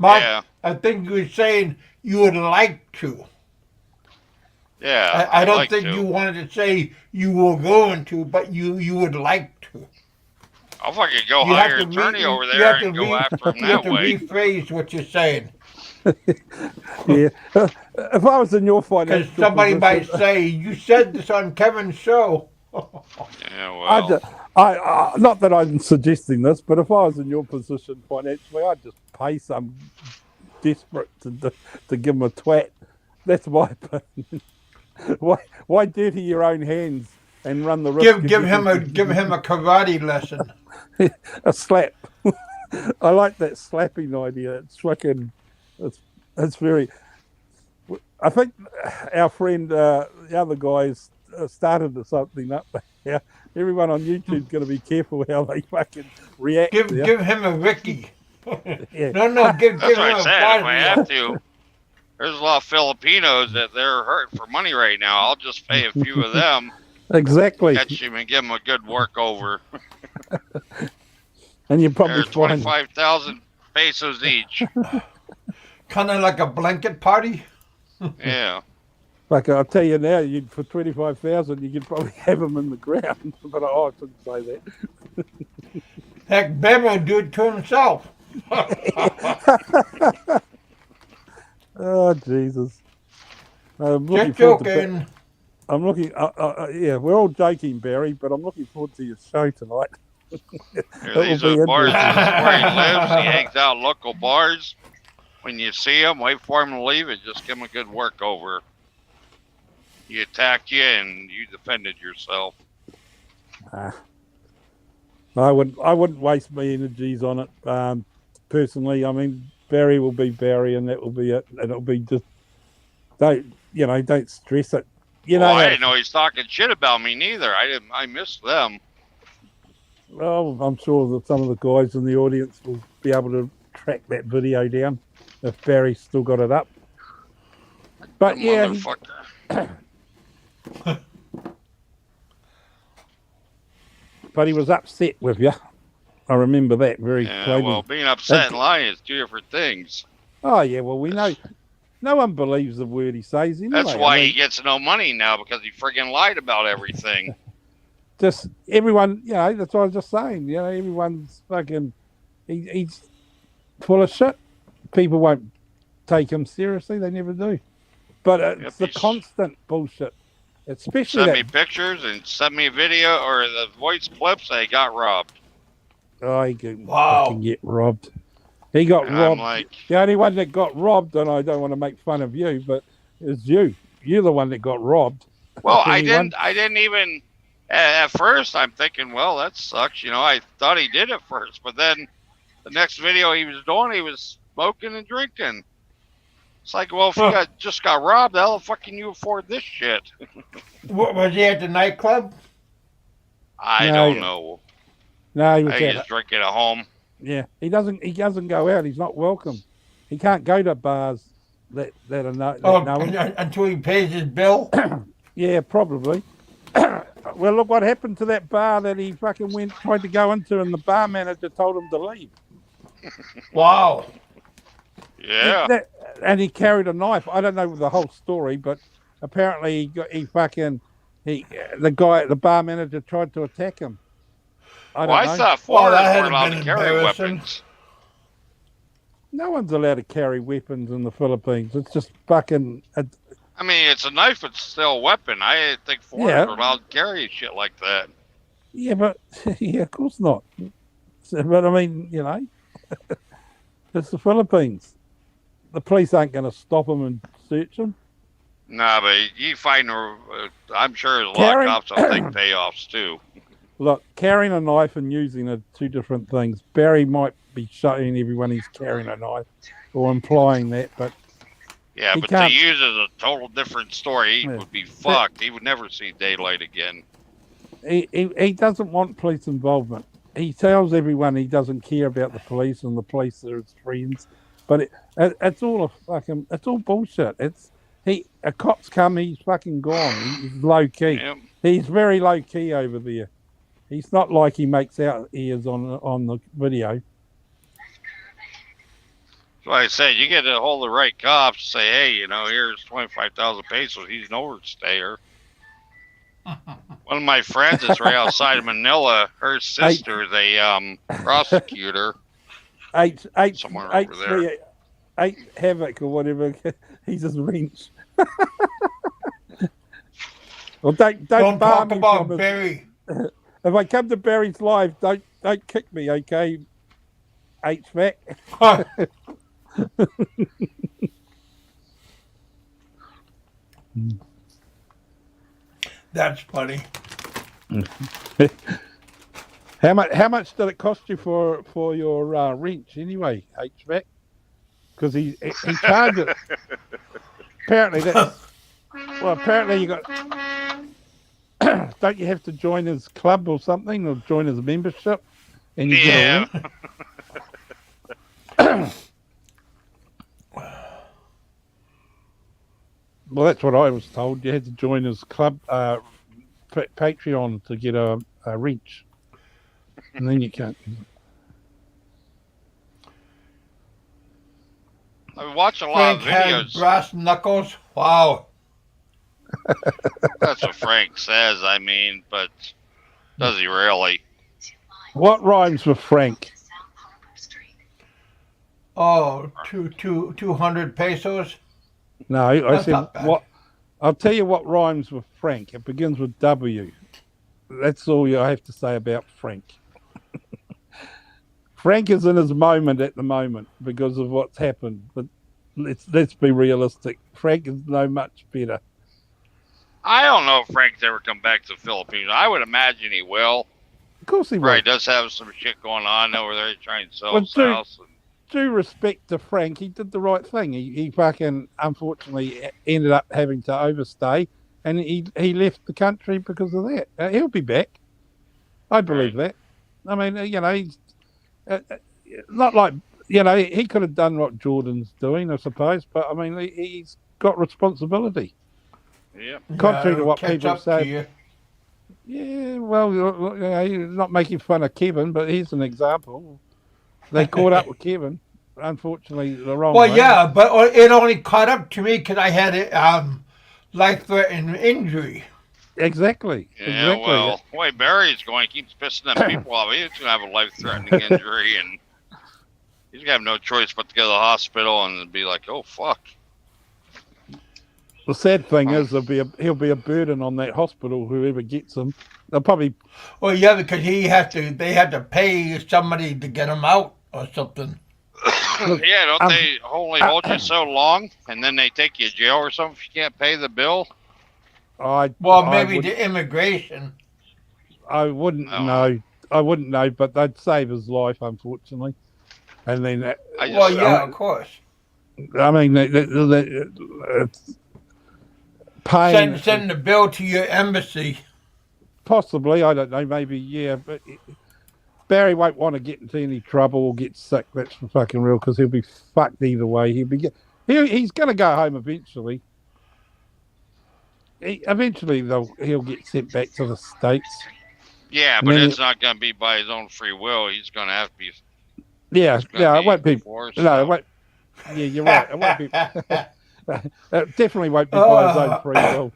yeah. I think you were saying you would like to. Yeah, I don't think you wanted to say you were going to, but you would like to. I'll fucking go hire an attorney over there and go after him that way. You have to rephrase what you're saying. Yeah. If I was in your financial because somebody might say, you said this on Kevin's show. Yeah, well. I not that I'm suggesting this, but if I was in your position financially, I'd just pay some desperate to give him a twat. That's my opinion. Why dirty your own hands and run the risk? Give him a karate lesson. A slap. I like that slapping idea. It's fucking. It's very. I think our friend, the other guys, started something up. Yeah, everyone on YouTube's going to be careful how they fucking react. Give him a Ricky. Yeah. No, give That's him what I a said. If I have to, there's a lot of Filipinos that they're hurting for money right now. I'll just pay a few of them. Exactly. Catch him and give him a good work over. And you probably find 25,000 pesos each. Kind of like a blanket party. Yeah. Like I'll tell you now, for 25,000, you could probably have them in the ground. But I shouldn't say that. Heck, Ben will do it to himself. Oh Jesus! Just joking. I'm looking. Yeah, we're all joking, Barry, but I'm looking forward to your show tonight. These are bars. This is where he lives. He hangs out in local bars. When you see him, wait for him to leave and just give him a good work over. He attacked you and you defended yourself. I wouldn't waste my energies on it. Personally, I mean, Barry will be Barry, and that will be it. And it'll be just don't stress it. I didn't know he's talking shit about me neither. I missed them. Well, I'm sure that some of the guys in the audience will be able to track that video down if Barry's still got it up. But but he was upset with you. I remember that very clearly. Well, being upset and lying is two different things. Oh yeah, well we know. No one believes the word he says anyway. That's why he gets no money now, because he friggin' lied about everything. Just everyone, that's what I was just saying. Everyone's fucking. He's full of shit. People won't take him seriously. They never do. But it's the constant bullshit. Especially send me pictures and send me a video or the voice clips. They got robbed. Oh, he can fucking get robbed. He got robbed. The only one that got robbed, and I don't want to make fun of you, but it's you. You're the one that got robbed. Well, I didn't even. At first, I'm thinking, well, that sucks. I thought he did it first, but then the next video he was doing, he was smoking and drinking. It's like, well, if you just got robbed, how the fuck can you afford this shit? What, was he at the nightclub? I No, don't know. No, he was I just drink it at home. Yeah, he doesn't go out. He's not welcome. He can't go to bars that are know him. Until he pays his bill. Yeah, probably. Well, look what happened to that bar that he fucking tried to go into, and the bar manager told him to leave. Wow. Yeah. And he carried a knife. I don't know the whole story, but apparently the bar manager tried to attack him. I thought foreigners weren't allowed to carry weapons. No one's allowed to carry weapons in the Philippines. It's just fucking. I mean, it's a knife, it's still a weapon. I think foreigners are allowed to carry shit like that. Yeah, but of course not. But I mean, it's the Philippines. The police aren't going to stop them and search them. Nah, but you find, I'm sure there's a lot of cops that'll take payoffs too. Look, carrying a knife and using it are two different things. Barry might be showing everyone he's carrying a knife or implying that, but yeah, but to use it is a total different story. He would be fucked. He would never see daylight again. He doesn't want police involvement. He tells everyone he doesn't care about the police and the police are his friends, but it's all it's all bullshit. A cop's come, he's fucking gone. He's low key. Yep. He's very low key over there. He's not like he makes out he is on the video. So like I said, you get a hold of the right cops, say, hey, here's 25,000 pesos. He's an overstayer. One of my friends is right outside of Manila. Her sister's a prosecutor. Somewhere over there. 8 Havoc or whatever. He's just wrench. Well, don't talk about Barry. If I come to Barry's live, don't kick me, okay? HVAC. That's funny. How much did it cost you for your wrench anyway, HVAC? Because he charged it. Apparently you got. Don't you have to join his club or something, or join his membership, and you get a wrench? Well, that's what I was told. You had to join his club, Patreon, to get a wrench, and then you can't. I watch a lot of videos. Has brass knuckles. Wow. That's what Frank says. I mean, but does he really? What rhymes with Frank? Oh, 200 pesos. No, I That's said not bad. what. I'll tell you what rhymes with Frank. It begins with W. That's all I have to say about Frank. Frank is in his moment at the moment because of what's happened. But let's be realistic. Frank is no much better. I don't know if Frank's ever come back to the Philippines. I would imagine he will. Of course he will. Right, does have some shit going on over there, trying to sell his house. Due respect to Frank, he did the right thing. He fucking unfortunately ended up having to overstay, and he left the country because of that. He'll be back. I believe that. I mean, he's not like he could have done what Jordan's doing, I suppose, but I mean, he's got responsibility. Yeah. Contrary to what people say. You. Yeah, well, you're not making fun of Kevin, but here's an example. They caught up with Kevin, unfortunately, the wrong way. Well, yeah, but it only caught up to me because I had a life-threatening injury. Exactly. Yeah, well, the way Barry's going, he keeps pissing them people off. He's going to have a life-threatening injury, and he's going to have no choice but to go to the hospital and be like, oh, fuck. The sad thing is he'll be a burden on that hospital, whoever gets him. They'll probably... Well, yeah, because they had to pay somebody to get him out or something. Yeah, don't they only hold you so long, and then they take you to jail or something if you can't pay the bill? Maybe the immigration. I wouldn't know. I wouldn't know, but they'd save his life, unfortunately. And then... of course. I mean, paying Send the bill to your embassy. possibly. I don't know. Maybe yeah, but Barry won't want to get into any trouble or get sick. That's for fucking real because he'll be fucked either way. He's going to go home eventually. Eventually, though, he'll get sent back to the States. Yeah, but it's not going to be by his own free will. He's going to have to be. Yeah, it won't be. Forced, no, it won't. Yeah, you're right. It won't be. It definitely won't be by his own free will.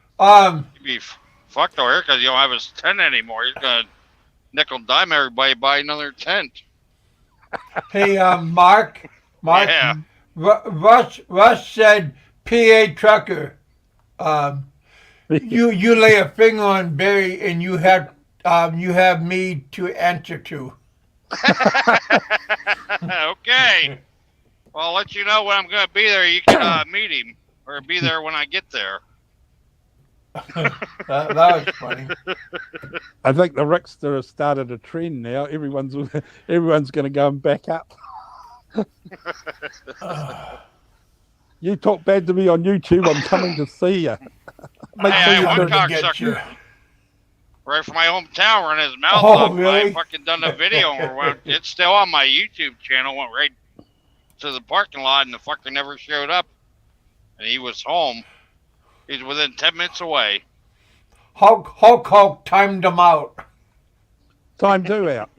He'd be fucked over here because you don't have his tent anymore. He's going to nickel and dime everybody buy another tent. Hey, Mark. Yeah. Russ said, PA trucker. You lay a finger on Barry, and you have me to answer to. Okay. Well, I'll let you know when I'm going to be there. You can meet him or be there when I get there. that was funny. I think the Rickster has started a trend now. Everyone's going to go and back up. You talk bad to me on YouTube, I'm coming to see you. Hey, one cocksucker right from my hometown running his mouth off. Really? I fucking done a video where it's still on my YouTube channel. Went right to the parking lot and the fucker never showed up. And he was home. He's within 10 minutes away. Hulk timed him out. Timed who out?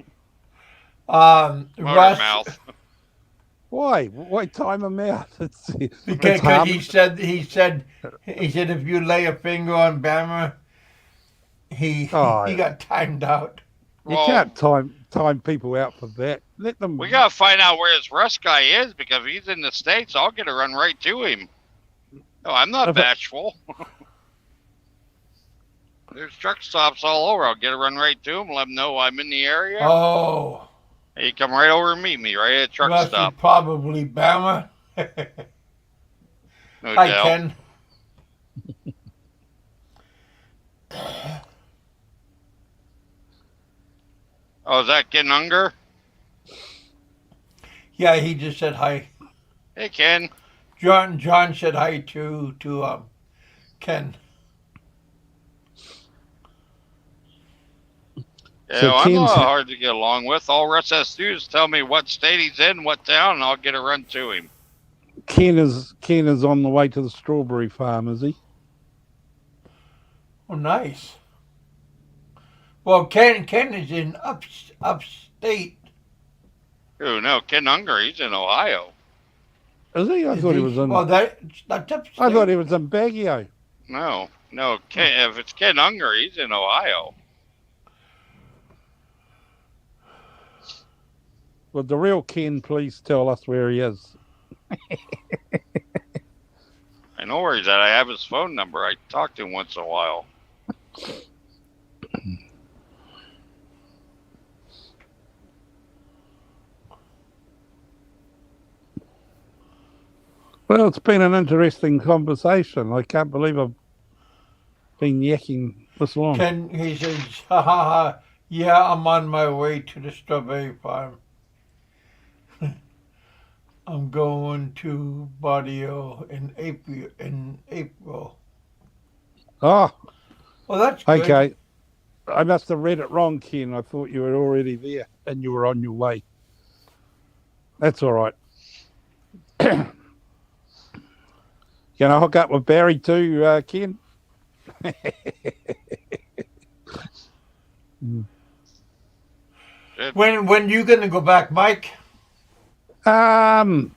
Russ. Mouth. Why? Why time him out? Because he said if you lay a finger on Bama, he got timed out. You can't time people out for that. Let them. We gotta find out where this Russ guy is because if he's in the States, I'll get a run right to him. No, I'm not bashful. There's truck stops all over. I'll get a run right to him, let him know I'm in the area. Oh. He come right over and meet me right at a truck Russ stop. is probably Bama. No Hi, doubt. Ken. Oh, is that Ken Unger? Yeah, he just said hi. Hey, Ken. John said hi to Ken. Yeah, So I'm not Ken's- hard to get along with. All Russ has to do is tell me what state he's in, what town, and I'll get a run to him. Ken is on the way to the strawberry farm, is he? Oh, nice. Well, Ken is in upstate. Oh, no, Ken Unger, he's in Ohio. Is he? I thought he was in. Well, that's upstate. I thought he was in Baguio. No, Ken, if it's Ken Unger, he's in Ohio. Would the real Ken please tell us where he is? I know where he's at. I have his phone number. I talk to him once in a while. Well, it's been an interesting conversation. I can't believe I've been yakking this long. Ken, he says, ha ha ha, yeah, I'm on my way to the strawberry farm. I'm going to Barrio in April. Oh, Well, that's good. okay. I must have read it wrong, Ken. I thought you were already there and you were on your way. That's all right. Can I hook up with Barry too, Ken? When you gonna go back, Mike? Well,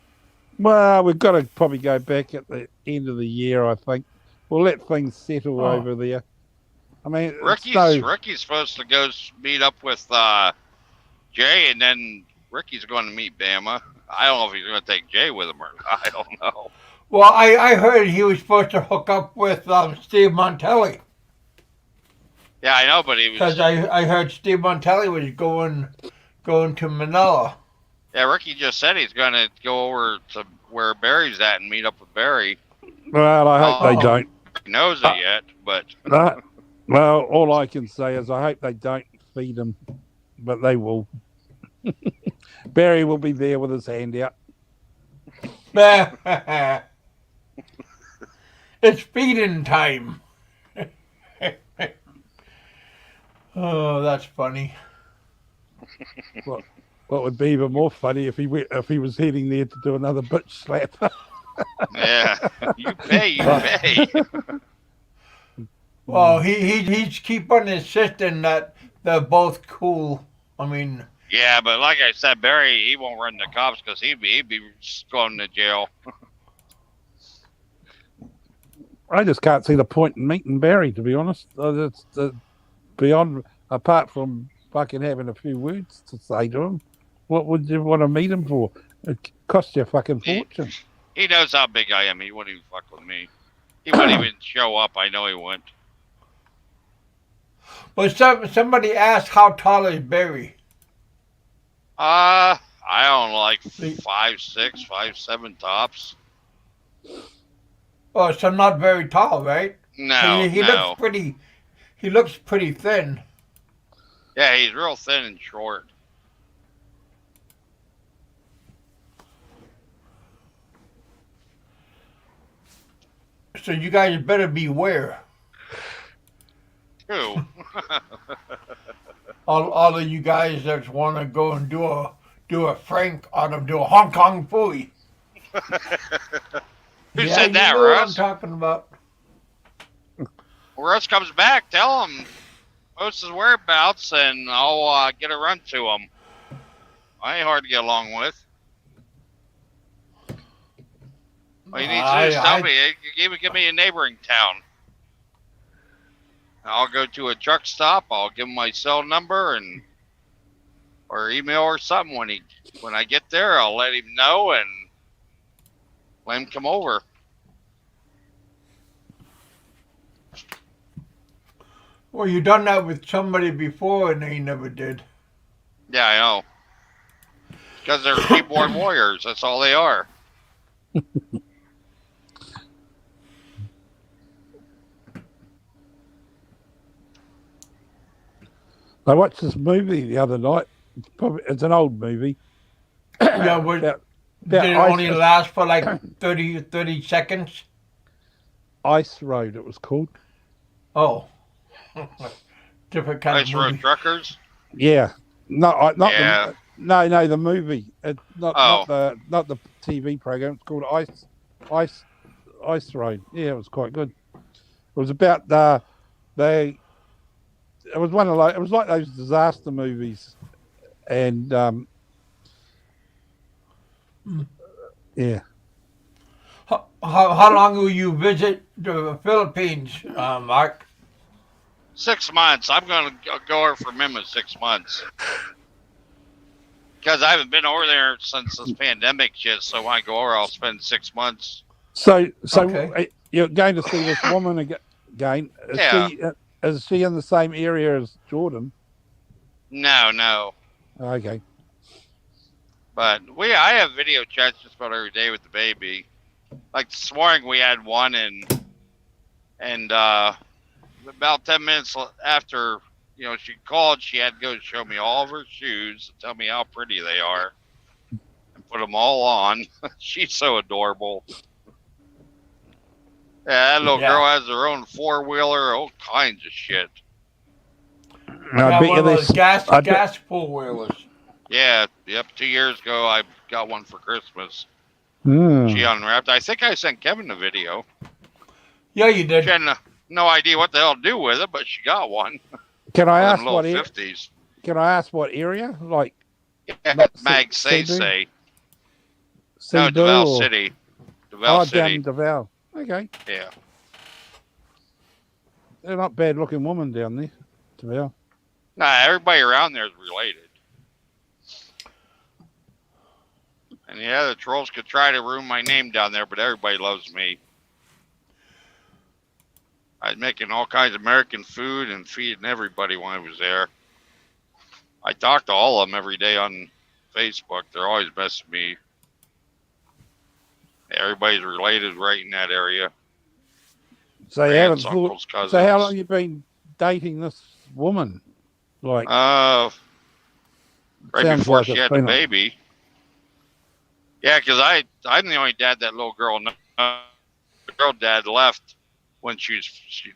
we've got to probably go back at the end of the year, I think. We'll let things settle over there. I mean, Ricky's supposed to go meet up with Jay, and then Ricky's going to meet Bama. I don't know if he's going to take Jay with him or not. I don't know. Well, I heard he was supposed to hook up with Steve Montelli. Yeah, I know, but he was. Because I heard Steve Montelli was going to Manila. Yeah, Ricky just said he's going to go over to where Barry's at and meet up with Barry. Well, I hope they don't. He knows it yet, but. Well, all I can say is I hope they don't feed him, but they will. Barry will be there with his hand out. It's feeding time. Oh, that's funny. What would be even more funny if he was heading there to do another bitch slap? Yeah, you pay. Well, he's keep on insisting that they're both cool. I mean, Yeah, but like I said, Barry, he won't run the cops because he'd be going to jail. I just can't see the point in meeting Barry, to be honest. It's beyond, apart from fucking having a few words to say to him. What would you want to meet him for? It costs you a fucking fortune. He knows how big I am. He wouldn't even fuck with me. He wouldn't even show up. I know he wouldn't. but somebody asked how tall is Barry? I don't know, like 5'6", 5'7" tops. Oh, so not very tall, right? No, he no. looks pretty. He looks pretty thin. Yeah, he's real thin and short. So you guys better beware. Who? All of you guys that want to go and do a Frank on him, do a Hong Kong Fooey. Who said that, you know Russ? what I'm talking about. When Russ comes back, tell him, post his whereabouts, and I'll get a run to him. I ain't hard to get along with. All you need to do is tell me. Give me a neighboring town. I'll go to a truck stop. I'll give him my cell number or email or something. When I get there, I'll let him know and let him come over. Well, you done that with somebody before and they never did. Yeah, I know. Because they're keyboard warriors. That's all they are. I watched this movie the other night. It's an old movie. Yeah, did it only last for like 30 seconds? Ice Road, it was called. Oh. Different kind Ice of movie. Road Truckers? Yeah. No, Yeah. the movie. Not the TV program. It's called Ice Road. Yeah, it was quite good. It was about it was it was like those disaster movies, and yeah. How long will you visit the Philippines, Mark? 6 months. I'm going to go over from him in 6 months. Because I haven't been over there since this pandemic shit, so when I go over, I'll spend 6 months. So Okay. You're going to see this woman again. Is she in the same area as Jordan? No. Okay. But I have video chats just about every day with the baby. Like this morning we had one and about 10 minutes after, she called, she had to go show me all of her shoes and tell me how pretty they are and put them all on. She's so adorable. Yeah, that little girl has her own four-wheeler, all kinds of shit. Yeah, one of those gas four-wheelers. Yeah, yep. 2 years ago, I got one for Christmas. She unwrapped. I think I sent Kevin the video. Yeah, you did. She had no idea what the hell to do with it, but she got one. Can I ask what 50s. Can I ask what area? Like Mag say. No, Davao City. Davao City. Down Davao. Okay. Yeah. They're not bad-looking women down there, Davao. Nah, everybody around there is related. And yeah, the trolls could try to ruin my name down there, but everybody loves me. I was making all kinds of American food and feeding everybody when I was there. I talk to all of them every day on Facebook. They're always messaging me. Everybody's related right in that area. So Aunts, uncles, cousins. So how long have you been dating this woman? Like, right before she had the baby. Yeah, because I'm the only dad that little girl. The girl dad left when she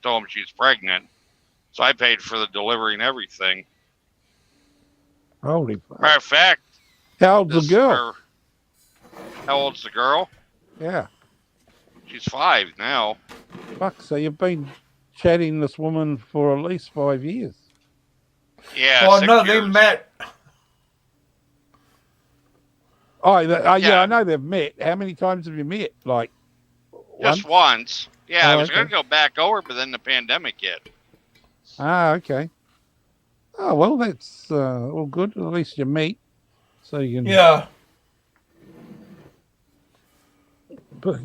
told him she's pregnant, so I paid for the delivery and everything. Holy fuck. Matter of fact, How old's the girl? How old's the girl? Yeah. She's 5 now. Fuck, so you've been chatting this woman for at least 5 years. Yeah. Oh, 6 no, years. they met. Yeah, I know they've met. How many times have you met? Like, just once. Yeah, I was okay. going to go back over, but then the pandemic hit. Ah, okay. Oh, well, that's all good. At least you meet. So you can. Yeah. But,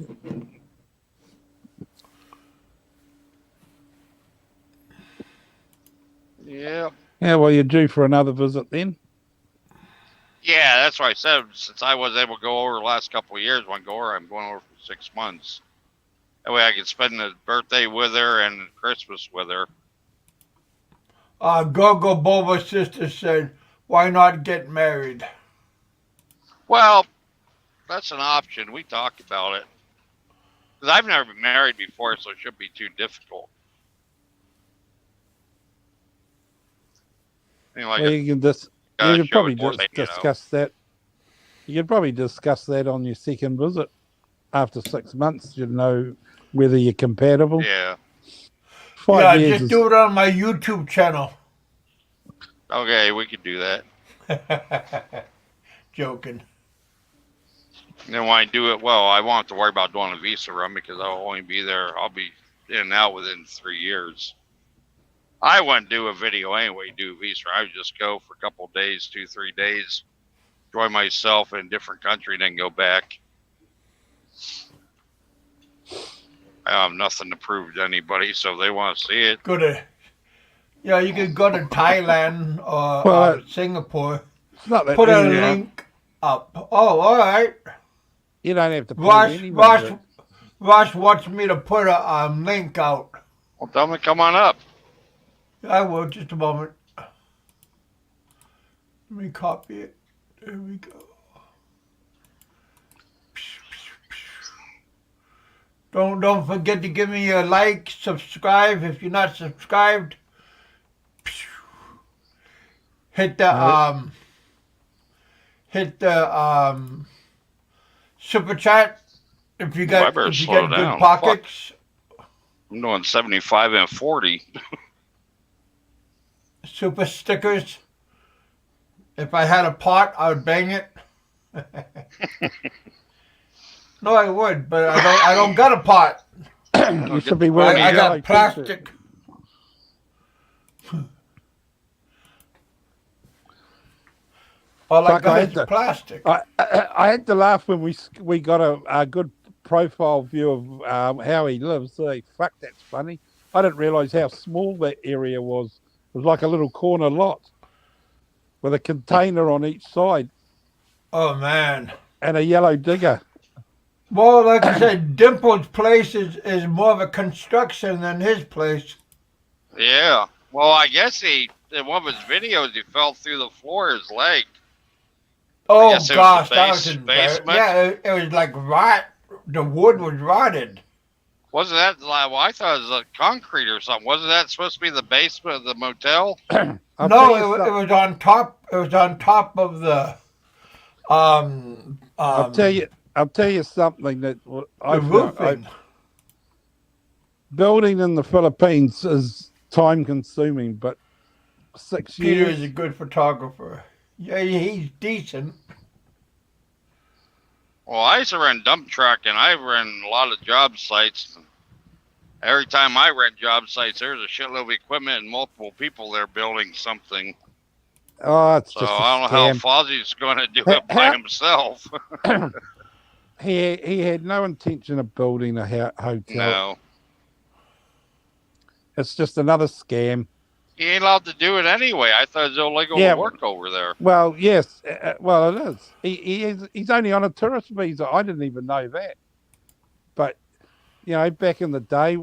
Yeah. yeah, well, you're due for another visit then. Yeah, that's what I said. Since I was able to go over the last couple of years, when I go over, I'm going over for 6 months. That way I can spend the birthday with her and Christmas with her. Gogo Boba's sister said, why not get married? Well, that's an option. We talked about it. Because I've never been married before, so it shouldn't be too difficult. Well, you can probably discuss that. You could probably discuss that on your second visit. After 6 months, you'd know whether you're compatible. Yeah. 5 years just do it on my YouTube channel. Okay, we could do that. Joking. And then when I do it, well, I won't have to worry about doing a visa run because I'll only be there. I'll be in and out within 3 years. I wouldn't do a video anyway, do a visa. I would just go for a couple of days, 2-3 days, enjoy myself in a different country, and then go back. I have nothing to prove to anybody, so if they want to see it. Yeah, you could go to Thailand or Singapore. Put a link up. Oh, all right. You don't have to put Ross wants me to put a link out. Well, tell me, come on up. I will, just a moment. Let me copy it. There we go. Don't forget to give me a like, subscribe if you're not subscribed. Hit the super chat if you got good pockets. Fuck. I'm doing 75 and 40. Super stickers. If I had a pot, I would bang it. No, I would, but I don't got a pot. You should be wearing. I got plastic. All I got is plastic. I had to laugh when we got a good profile view of how he lives. So, fuck, that's funny. I didn't realise how small that area was. It was like a little corner lot with a container on each side. Oh, man. And a yellow digger. Well, like I said, Dimple's place is more of a construction than his place. Yeah. Well, I guess in one of his videos, he fell through the floor, his leg. Oh, gosh, that was embarrassing. Yeah, it was like the wood was rotted. Wasn't that, well, I thought it was concrete or something. Wasn't that supposed to be the basement of the motel? No, it was on top. It was on top of the. I'll tell you something that building in the Philippines is time consuming, but 6 years. Peter is a good photographer. Yeah, he's decent. Well, I used to run dump truck, and I ran a lot of job sites. Every time I ran job sites, there's a shitload of equipment and multiple people there building something. Oh, it's so just I don't know how Fozzie's going to do it by himself. He had no intention of building a hotel. No. It's just another scam. He ain't allowed to do it anyway. I thought it was illegal to work over there. Well, yes. Well, it is. He's only on a tourist visa. I didn't even know that. But, back in the day,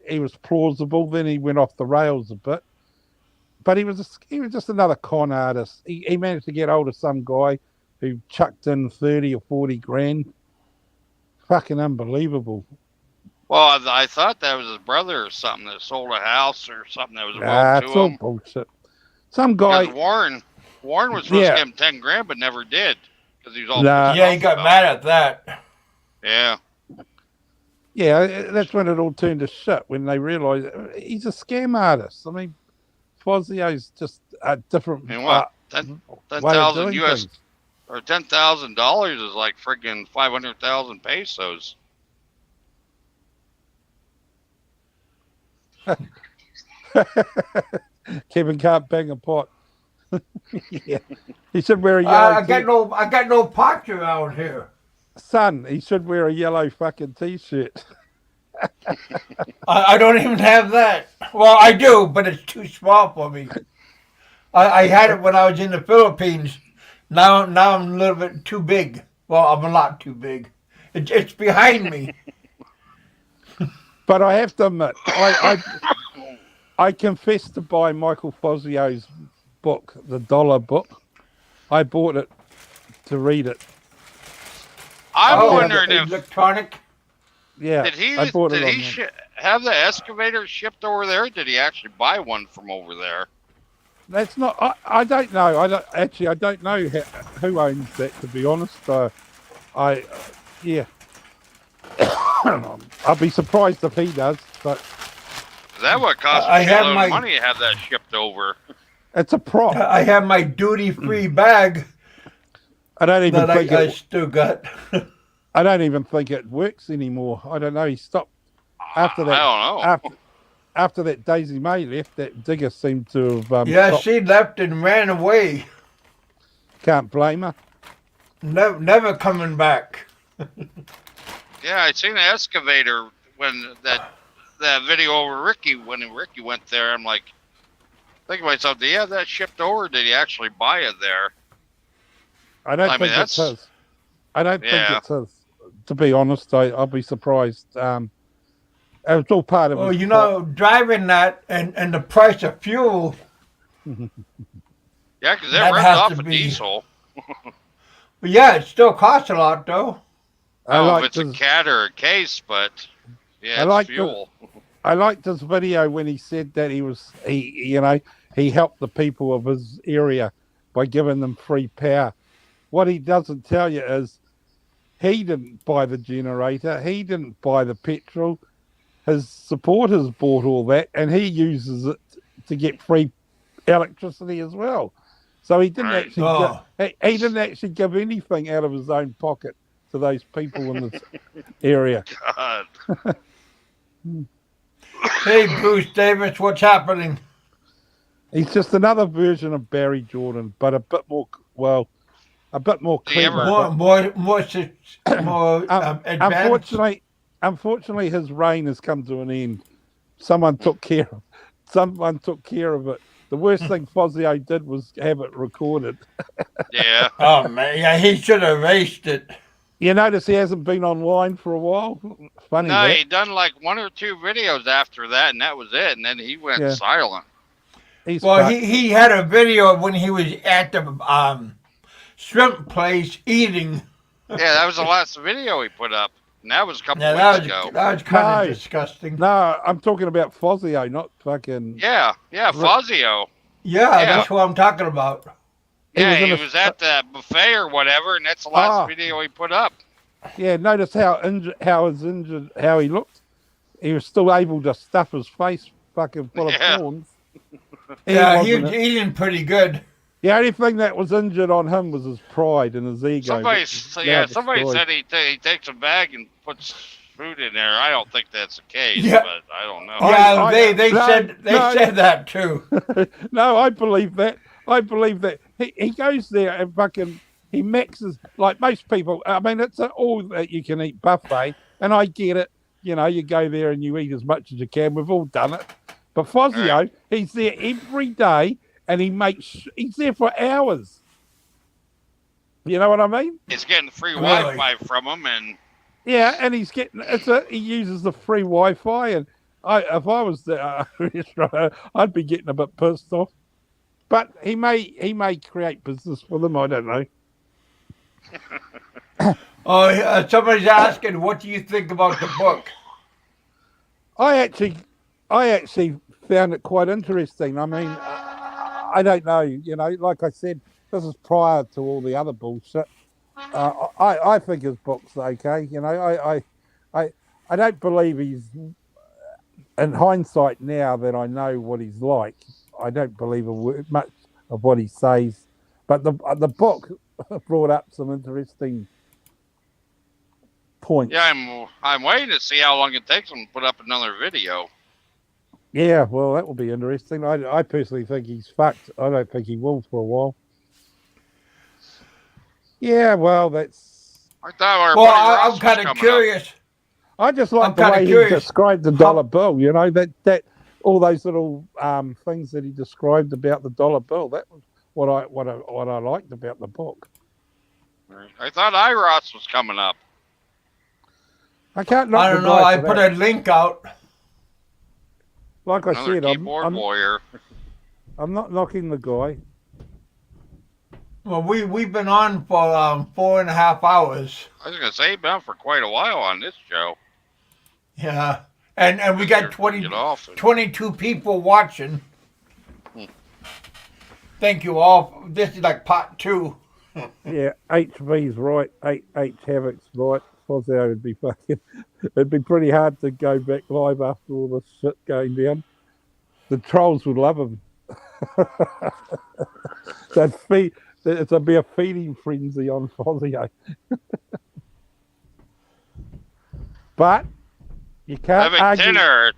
he was plausible. Then he went off the rails a bit. But he was just another con artist. He managed to get hold of some guy who chucked in 30 or 40 grand. Fucking unbelievable. Well, I thought that was his brother or something that sold a house or something that was Nah, well it's to all him. bullshit. Some guy. Because Warren was supposed to give him 10 grand, but never did because he was all pissed Yeah, off he got about mad it. at that. Yeah. Yeah, that's when it all turned to shit, when they realised he's a scam artist. I mean, Fazio's just a different And what? way of 10,000 doing US things. or $10,000 is like friggin' 500,000 pesos. Kevin can't bang a pot. Yeah. He should wear a yellow I got no pots around here. son, he should wear a yellow fucking t-shirt. I don't even have that. Well, I do, but it's too small for me. I had it when I was in the Philippines. Now I'm a little bit too big. Well, I'm a lot too big. It's behind me. But I have to admit, I confessed to buy Michael Fazio's book, The Dollar Book. I bought it to read it. I'm wondering if electronic. Yeah, did he I bought it have the excavator shipped over there? Or did he actually buy one from over there? That's not. I don't know. I don't know who owns that. To be honest, yeah. I'd be surprised if he does, but That would cost a shitload of money to have that shipped over. It's a prop. I have my duty-free bag. I don't even think I still got. I don't even think it works anymore. I don't know. He stopped after that. I don't know. After that Daisy May left, that digger seemed to have. Yeah, stopped. she left and ran away. Can't blame her. Never coming back. Yeah, I seen the excavator when that video over Ricky when Ricky went there. I'm like, thinking to myself, did he have that shipped over? Or did he actually buy it there? I don't think it's his. I don't think it's his. To be honest, I'll be surprised. It was all part of. Well, you know, driving that and the price of fuel. Yeah, because that runs off of diesel. But yeah, it still costs a lot, though. I don't know if it's a cat or a case, but yeah, it's fuel. I liked his video when he said that he helped the people of his area by giving them free power. What he doesn't tell you is he didn't buy the generator, he didn't buy the petrol. His supporters bought all that, and he uses it to get free electricity as well. So he didn't he didn't actually give anything out of his own pocket to those people in this area. God. Hey, Bruce Davis, what's happening? He's just another version of Barry Jordan, but a bit more clever. More advanced. Unfortunately, his reign has come to an end. Someone took care of it. The worst thing Fazio did was have it recorded. Yeah. Oh man, yeah, he should have erased it. You notice he hasn't been online for a while? Funny. No, he done like 1 or 2 videos after that, and that was it. And then he went silent. He had a video when he was at the shrimp place eating. Yeah, that was the last video he put up. And that was a couple weeks ago. That was kind of disgusting. No, I'm talking about Fazio, not fucking... Yeah, Fazio. Yeah, that's what I'm talking about. Yeah, he was at the buffet or whatever, and that's the last video he put up. Yeah, notice how he looked. He was still able to stuff his face fucking full of prawns. Yeah, he was eating pretty good. The only thing that was injured on him was his pride and his ego. Somebody said he takes a bag and puts food in there. I don't think that's the case, but I don't know. Yeah, they said that too. No, I believe that. He goes there and fucking he mixes like most people. I mean, it's an all that you can eat buffet, and I get it. You know, you go there and you eat as much as you can. We've all done it. But Fazio, he's there every day, and he's there for hours. You know what I mean? He's getting free Wi-Fi from him, and and he's getting he uses the free Wi-Fi, and if I was there, I'd be getting a bit pissed off. But he may create business for them. I don't know. Oh, somebody's asking, what do you think about the book? I actually found it quite interesting. I mean, I don't know, like I said, this is prior to all the other bullshit. I think his book's okay. I I don't believe he's. In hindsight, now that I know what he's like, I don't believe much of what he says. But the book brought up some interesting points. Yeah, I'm waiting to see how long it takes him to put up another video. Yeah, well, that will be interesting. I personally think he's fucked. I don't think he will for a while. Yeah, well, that's. I thought I'm kind of curious. I just like the way he described the dollar bill. That all those little things that he described about the dollar bill. That was what I liked about the book. I thought IROS was coming up. I can't. I don't know. I put a link out. Like I said, keyboard warrior. I'm not knocking the guy. Well, we've been on for 4.5 hours. I was gonna say he's been on for quite a while on this show. Yeah, and we got 22 people watching. Thank you all. This is like part 2. Yeah, HV's right. H Havoc's right. Fozzo would be fucking. It'd be pretty hard to go back live after all this shit going down. The trolls would love him. It'd be a feeding frenzy on Fozzo. But you can't argue. Dinner.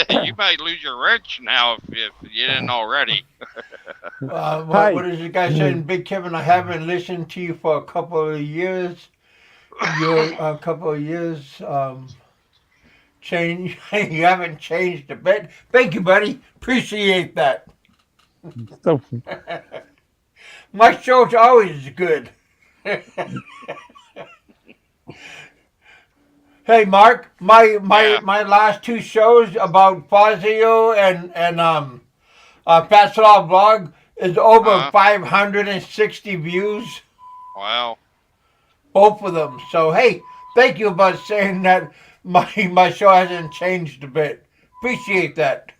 You might lose your wrench now if you didn't already. What is the guy saying? Big Kevin, I haven't listened to you for a couple of years. Change. You haven't changed a bit. Thank you, buddy. Appreciate that. My show's always good. Hey, Mark, my last 2 shows about Fazio and Fastlaw Vlog is over 560 views. Wow. Both of them. So, hey, thank you about saying that my show hasn't changed a bit. Appreciate that.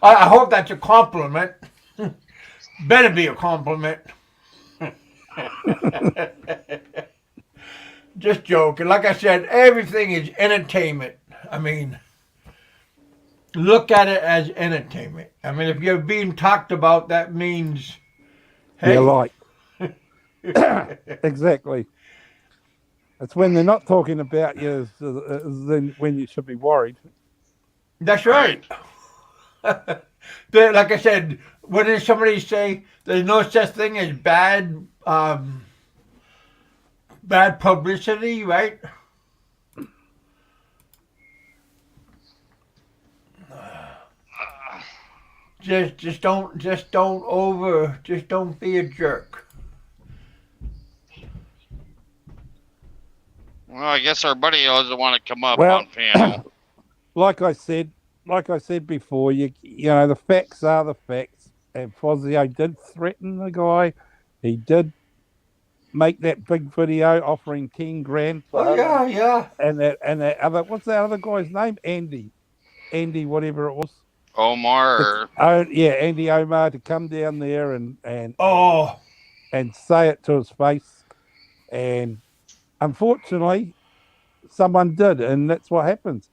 I hope that's a compliment. Better be a compliment. Just joking. Like I said, everything is entertainment. I mean, look at it as entertainment. I mean, if you're being talked about, that means, hey. You're like. Exactly. It's when they're not talking about you then when you should be worried. That's right. Like I said, what did somebody say? There's no such thing as bad publicity, right? Just don't be a jerk. Well, I guess our buddy doesn't want to come up on panel. Like I said before, you know the facts are the facts. And Fozio did threaten the guy. He did make that big video offering 10 grand. Yeah. And that other, what's that other guy's name? Andy, whatever it was. Omar. Andy Omar to come down there and say it to his face. And unfortunately, someone did, and that's what happens.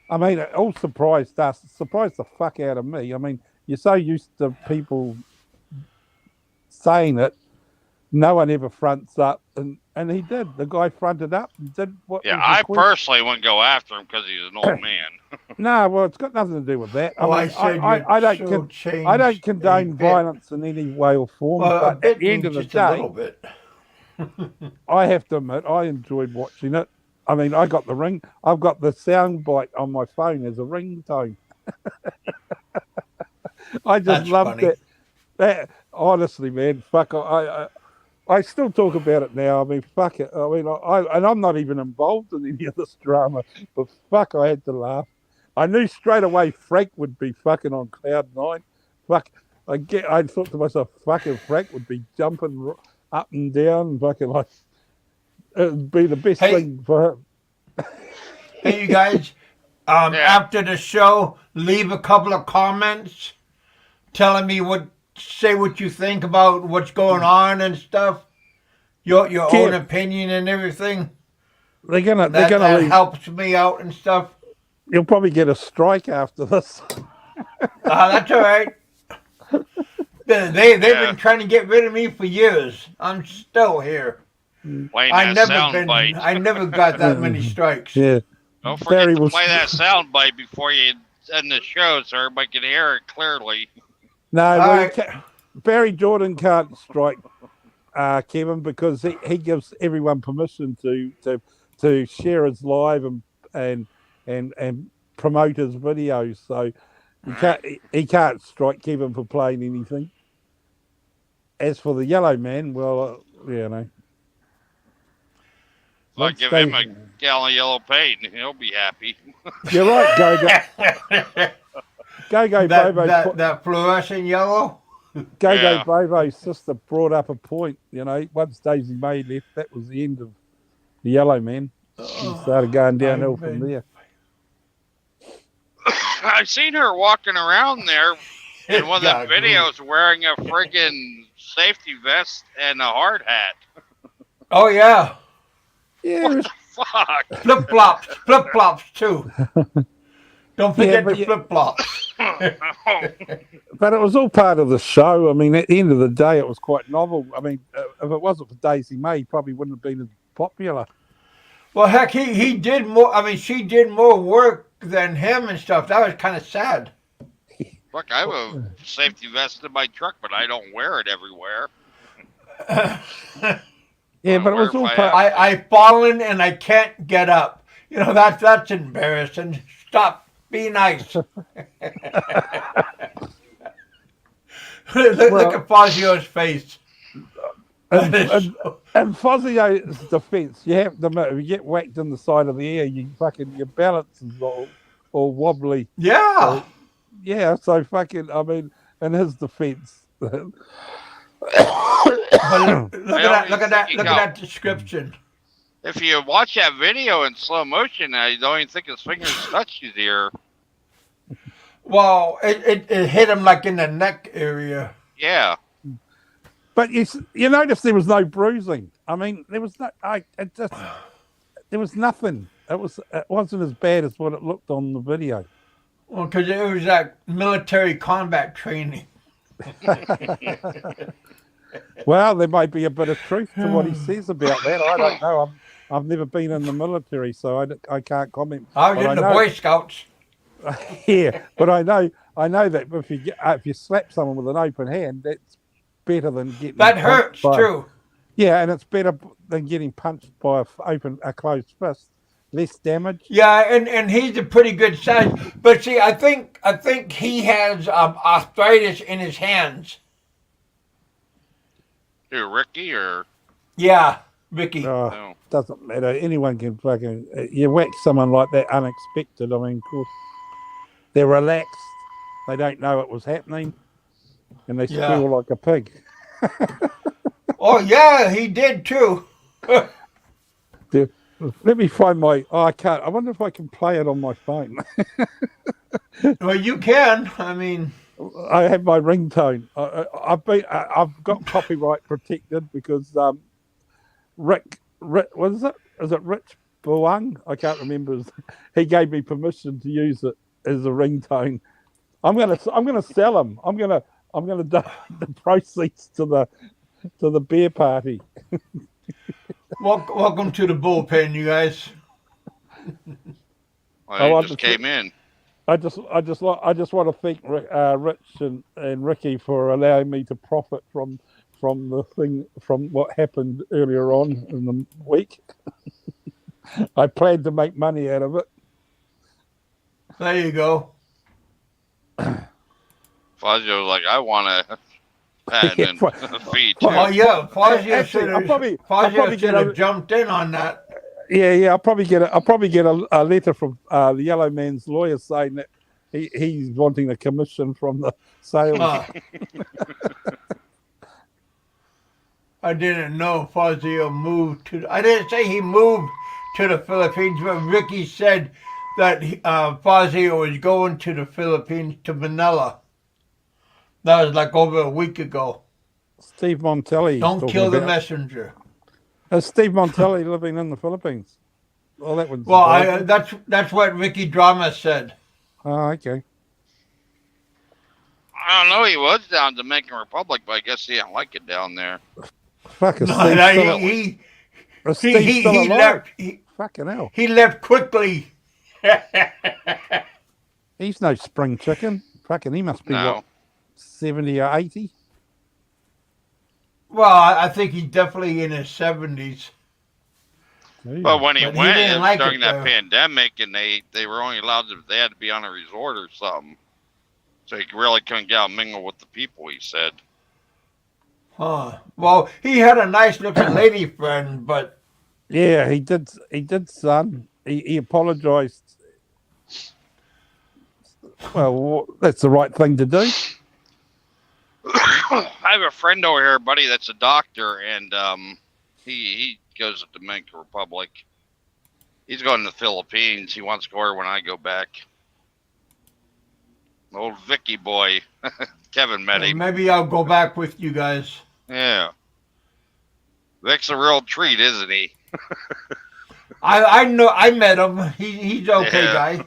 I mean, it all surprised the fuck out of me. I mean, you're so used to people saying it, no one ever fronts up, and he did. The guy fronted up and did what. Yeah, I personally wouldn't go after him because he's an old man. No, well, it's got nothing to do with that. I don't condone violence in any way or form. But at the end of the day, I have to admit, I enjoyed watching it. I mean, I've got the sound bite on my phone as a ringtone. I just loved it. That honestly, man, fuck. I still talk about it now. I mean, fuck it. I mean, I'm not even involved in any of this drama, but fuck, I had to laugh. I knew straight away Frank would be fucking on cloud 9. Fuck, I thought to myself, fucking Frank would be jumping up and down, fucking like it'd be the best Hey. thing for him. Hey, you guys. Yeah. After the show, leave a couple of comments telling me say what you think about what's going on and stuff. Your own opinion and everything. They're gonna That leave. helps me out and stuff. You'll probably get a strike after this. That's all right. They've been trying to get rid of me for years. I'm still here. Playing I that never sound bite. I never got that many strikes. Yeah. Don't forget Barry to was- play that sound bite before you end the show so everybody can hear it clearly. No, All well, right. Barry Jordan can't strike Kevin because he gives everyone permission to share his live and promote his videos. So he can't strike Kevin for playing anything. As for the yellow man, well, you know. So I give him a gallon of yellow paint and he'll be happy. You're right, Go Bobo. That fluorescent yellow. Go Bobo's sister brought up a point. You know, once Daisy May left, that was the end of the yellow man. She started going downhill from there. I've seen her walking around there in one of the videos wearing a friggin' safety vest and a hard hat. Oh yeah. Yeah. What the fuck? Flip flops too. Don't forget the flip flops. But it was all part of the show. I mean, at the end of the day, it was quite novel. I mean, if it wasn't for Daisy May, he probably wouldn't have been as popular. Well, heck, he did more. I mean, she did more work than him and stuff. That was kind of sad. Look, I have a safety vest in my truck, but I don't wear it everywhere. Yeah, but it was all part. I've fallen and I can't get up. You know, that's embarrassing. Stop. Be nice. Look at Fazio's face. And Fazio's defence, you have to admit, if you get whacked in the side of the ear, your balance is all wobbly. Yeah. So fucking, I mean, in his defence. Look at that description. If you watch that video in slow motion, you don't even think his fingers touch his ear. Well, it hit him like in the neck area. Yeah. But you notice there was no bruising. I mean, there was there was nothing. It wasn't as bad as what it looked on the video. Well, because it was like military combat training. Well, there might be a bit of truth to what he says about that. I don't know. I've never been in the military, so I can't comment. I was in the Boy Scouts. Yeah, but I know that if you slap someone with an open hand, that's better than getting that hurts too. Yeah, and it's better than getting punched by a closed fist. Less damage. Yeah, and he's a pretty good size. But see, I think he has arthritis in his hands. Who, Ricky or? Yeah, Ricky. No. Doesn't matter. Anyone can fucking you whack someone like that unexpected. I mean, of course, they're relaxed. They don't know it was happening, and they squeal like a pig. Oh yeah, he did too. Let me find my. Oh, I can't. I wonder if I can play it on my phone. Well, you can. I mean, I have my ringtone. I've got copyright protected because Rick, what is it? Is it Rich Boang? I can't remember. He gave me permission to use it as a ringtone. I'm gonna sell them. I'm gonna donate the proceeds to the beer party. welcome to the bullpen, you guys. Well, just came in. I just want to thank Rich and Ricky for allowing me to profit from what happened earlier on in the week. I planned to make money out of it. There you go. Fazio's like, I want a patent and a fee too. Oh yeah, Fazio should have a, jumped in on that. Yeah. I'll probably get a letter from the Yellow Man's lawyer saying that he's wanting a commission from the sales. I didn't know Fazio moved to. I didn't say he moved to the Philippines, but Ricky said that Fazio was going to the Philippines, to Manila. That was like over a week ago. Steve Montelli. Don't kill the messenger. Is Steve Montelli living in the Philippines? Well, that one's. Well, that's what Ricky Drama said. Oh, okay. I don't know. He was down Dominican Republic, but I guess he didn't like it down there. Fuck, is No, Steve no, still, he is Steve he still alive? left. Fucking hell. He left quickly. He's no spring chicken. Fucking, he must be No. what, 70 or 80? Well, I think he's definitely in his 70s. But when he But he went, didn't it was like during it that there. pandemic, and they were only allowed to. They had to be on a resort or something, so he really couldn't get out and mingle with the people. He said. Huh. Well, he had a nice looking lady friend, but Yeah, he did, son. He apologized. Well, that's the right thing to do. I have a friend over here, buddy, that's a doctor, and he goes to Dominican Republic. He's going to the Philippines. He wants to go there when I go back. Old Vicky boy, Kevin met him. maybe I'll go back with you guys. Yeah, Vic's a real treat, isn't he? I know. I met him. He's okay Yeah. guy.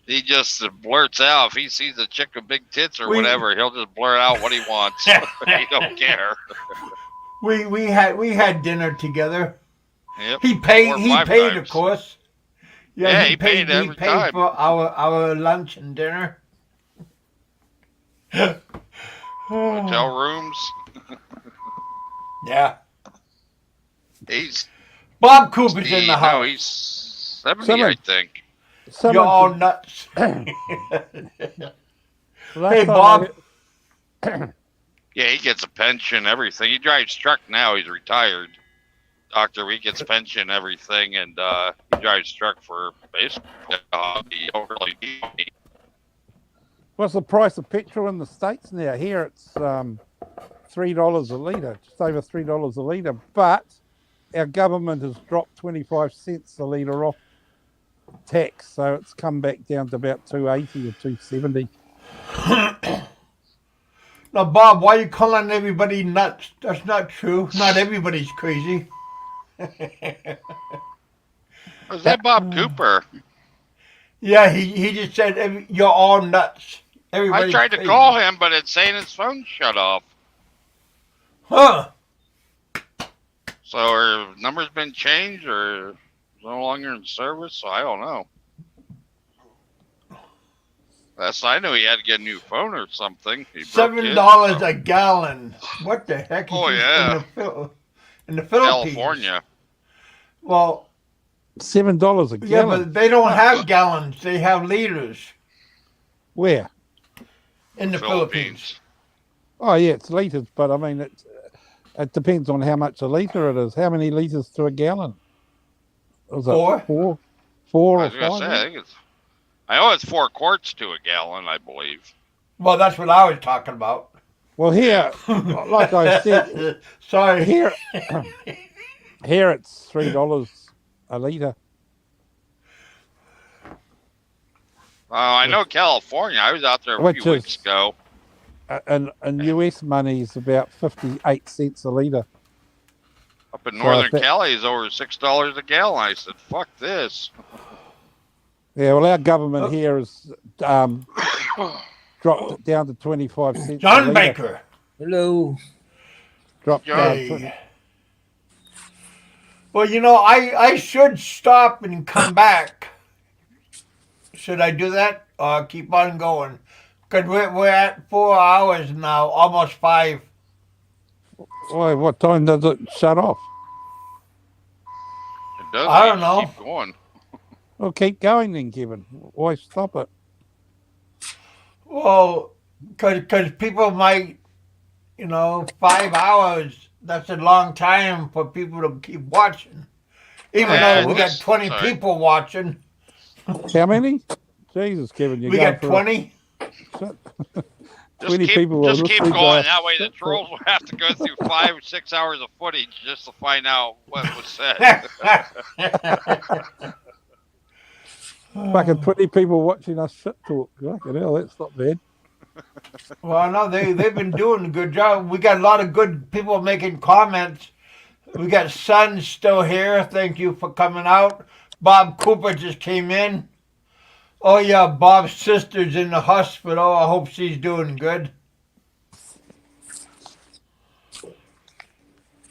He just blurts out if he sees a chick with big tits or We- whatever. He'll just blurt out what he wants. He don't care. We had dinner together. Yep. He paid. 4 or He 5 paid, times. of course. Yeah, he paid every He paid time. for our lunch and dinner. Hotel rooms. Yeah. He's Bob Cooper's in the house. No, he's 70, Someone- I think. You're all nuts. Last Hey, time Bob. Yeah, he gets a pension, everything. He drives truck now. He's retired. Doctor, he gets pension, everything, and he drives truck for basically a hobby. He don't really need money. What's the price of petrol in the States now? Here it's $3 a litre, just over $3 a litre. But our government has dropped 25 cents a litre off tax, so it's come back down to about 280 or 270. Now, Bob, why are you calling everybody nuts? That's not true. Not everybody's crazy. Was that Bob Cooper? Yeah, he just said you're all nuts. I Everybody's tried to crazy. call him, but it's saying his phone shut off. Huh? So her number's been changed or no longer in service, so I don't know. I knew he had to get a new phone or something. He broke his, $7 so- a gallon. What the heck? Oh, is this yeah. in the Philippines. California. Well, $7 a yeah, gallon. but they don't have gallons. They have liters Where? in the Philippines. Oh, yeah, it's litres, but I mean, it depends on how much a litre it is. How many litres to a gallon? Was it Four. Four I or was gonna five? say, I know it's 4 quarts to a gallon, I believe. Well, that's what I was talking about. Well, here, like I said, Sorry. here it's $3 a litre. I know California. I was out there a Which few is- weeks ago. And US money is about 58 cents a litre. Up in So Northern if that- Cali, is over $6 a gallon. I said, "Fuck this." Yeah, well, our government here has dropped it down to 25 cents a John litre. Baker. Hello. Dropped down Hey. 20. Well, you know, I should stop and come back. Should I do that or keep on going? Because we're at 4 hours now, almost 5. Why, what time does it shut off? It does. I You don't know. Keep going. Well, keep going then, Kevin. Why stop it? Well, because people might, 5 hours, that's a long time for people to keep watching. Even Yeah, though we got just- 20 sorry. people watching. How many? Jesus, Kevin, you We got 20. 20 people will Just keep listen to going. our That way the shit trolls will have to go through 5-6 hours of footage just to find out what was said. Fucking 20 people watching us shit talk. Fucking hell, that's not bad. Well, no, they've been doing a good job. We got a lot of good people making comments. We got Son still here. Thank you for coming out. Bob Cooper just came in. Oh yeah, Bob's sister's in the hospital. I hope she's doing good.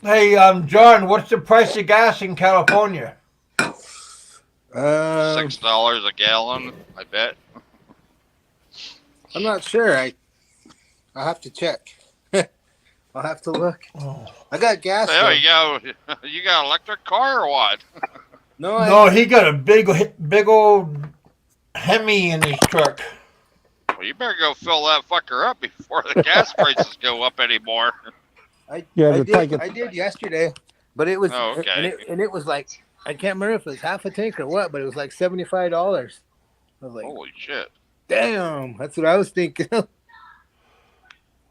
Hey, John, what's the price of gas in California? $6 a gallon, I bet. I'm not sure. I'll have to check. I'll have to look. Oh. I got gas. There you go. You got an electric car or what? No, he got a big old Hemi in his truck. Well, you better go fill that fucker up before the gas prices go up anymore. I did yesterday, but it was okay. and it was like I can't remember if it was half a tank or what, but it was like $75. I was like, holy shit! Damn, that's what I was thinking.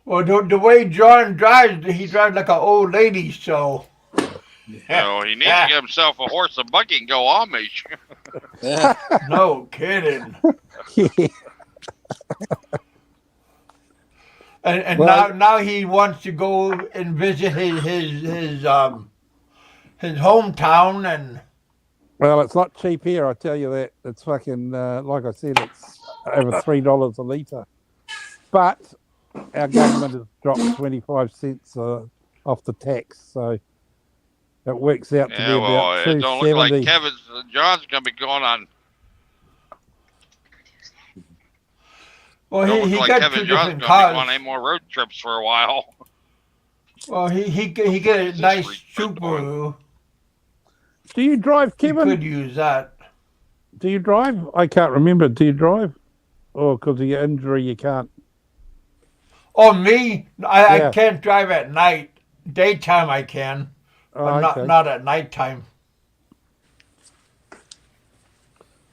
Well, the way John drives, he drives like an old lady, so. So he needs to get himself a horse and buggy and go Amish. Yeah. No kidding. And well, now he wants to go and visit his hometown and. Well, it's not cheap here, I tell you that. It's fucking like I said, it's over $3 a litre. But our government has dropped 25 cents off the tax, so it works out to be about $2.70. It don't look like John's going to be going on. Well, he like got Kevin two John's different going to cars. be on any more road trips for a while. Well, he get a nice Subaru. Do you drive, Kevin? You could use that. Do you drive? I can't remember. Do you drive? Oh, because of your injury, you can't. Oh, me? I can't drive at night. Daytime I can, but not at nighttime.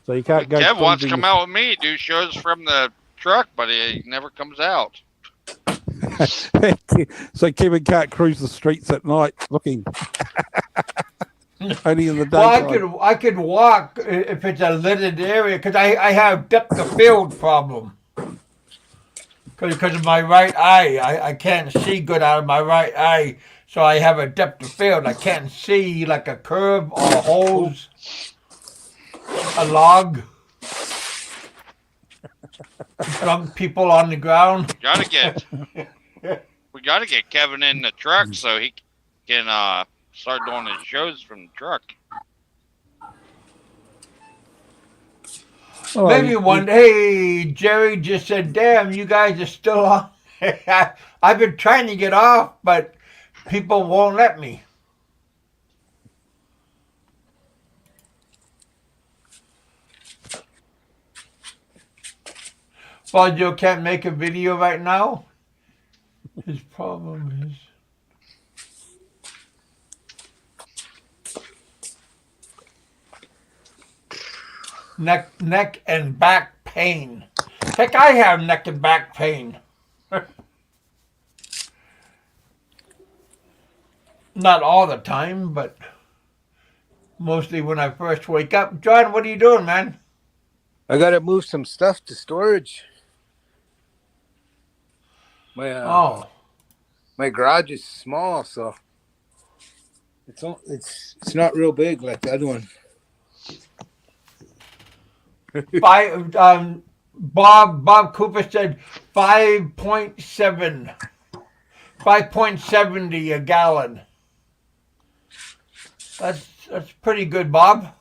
So you can't go. Kev wants to come out with me, do shows from the truck, but he never comes out. So Kevin can't cruise the streets at night looking. Only in the daytime. Well, I could walk if it's a lidded area because I have depth of field problem. Because of my right eye, I can't see good out of my right eye, so I have a depth of field. I can't see like a curve or a hose, a log, drunk people on the ground. We gotta get Kevin in the truck so he can start doing his shows from the truck. Maybe one day. Jerry just said, damn, you guys are still on. I've been trying to get off, but people won't let me. Well, Joe can't make a video right now. His problem is... Neck and back pain. Heck, I have neck and back pain. Not all the time, but mostly when I first wake up. John, what are you doing, man? I gotta move some stuff to storage. My garage is small, so it's not real big like the other one. Bob Cooper said 5.70 a gallon. That's pretty good, Bob.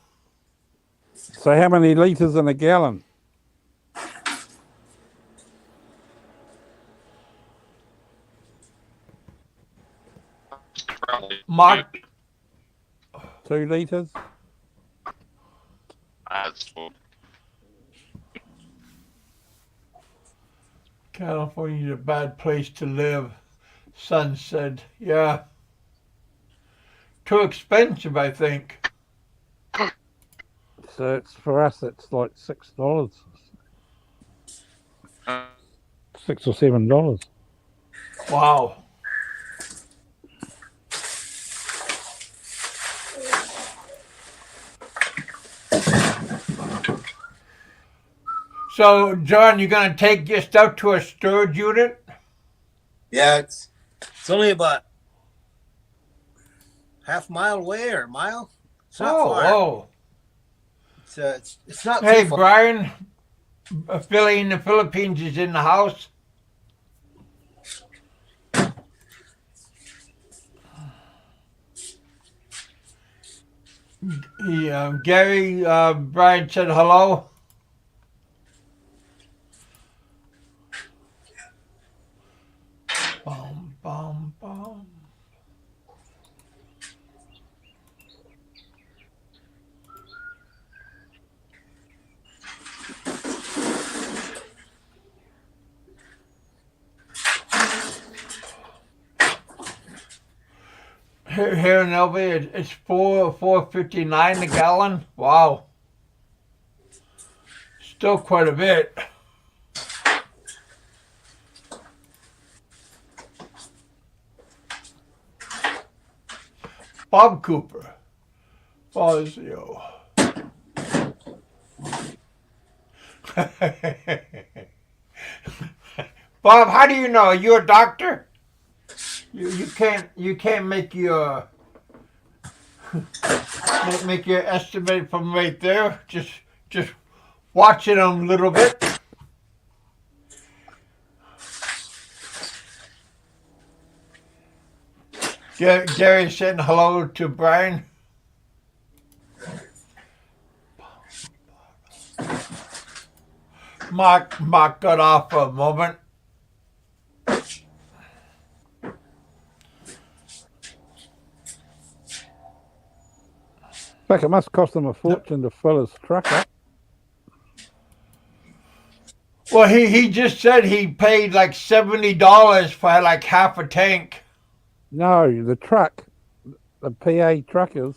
So how many liters in a gallon? Mark, 2 liters. California's a bad place to live, Son said. Yeah. Too expensive, I think. So for us, it's like $6. $6 $6 or $7. Wow. So, John, you're going to take your stuff to a storage unit? Yeah, it's only about half mile away or a mile. It's not far. Oh. It's not Hey, too far. Brian, Philly in the Philippines is in the house. Gary, Brian said hello. Bum, bum, bum. Here in LV, it's $4.59 a gallon. Wow, still quite a bit. Bob Cooper, Fazio. Bob, how do you know? Are you a doctor? You can't make your make your estimate from right there. Just watching them a little bit. Gary saying hello to Brian. Mark got off for a moment. In fact, it must cost them a fortune to fill his truck up. Well, he just said he paid like $70 for like half a tank. No, the truck, the PA truckers.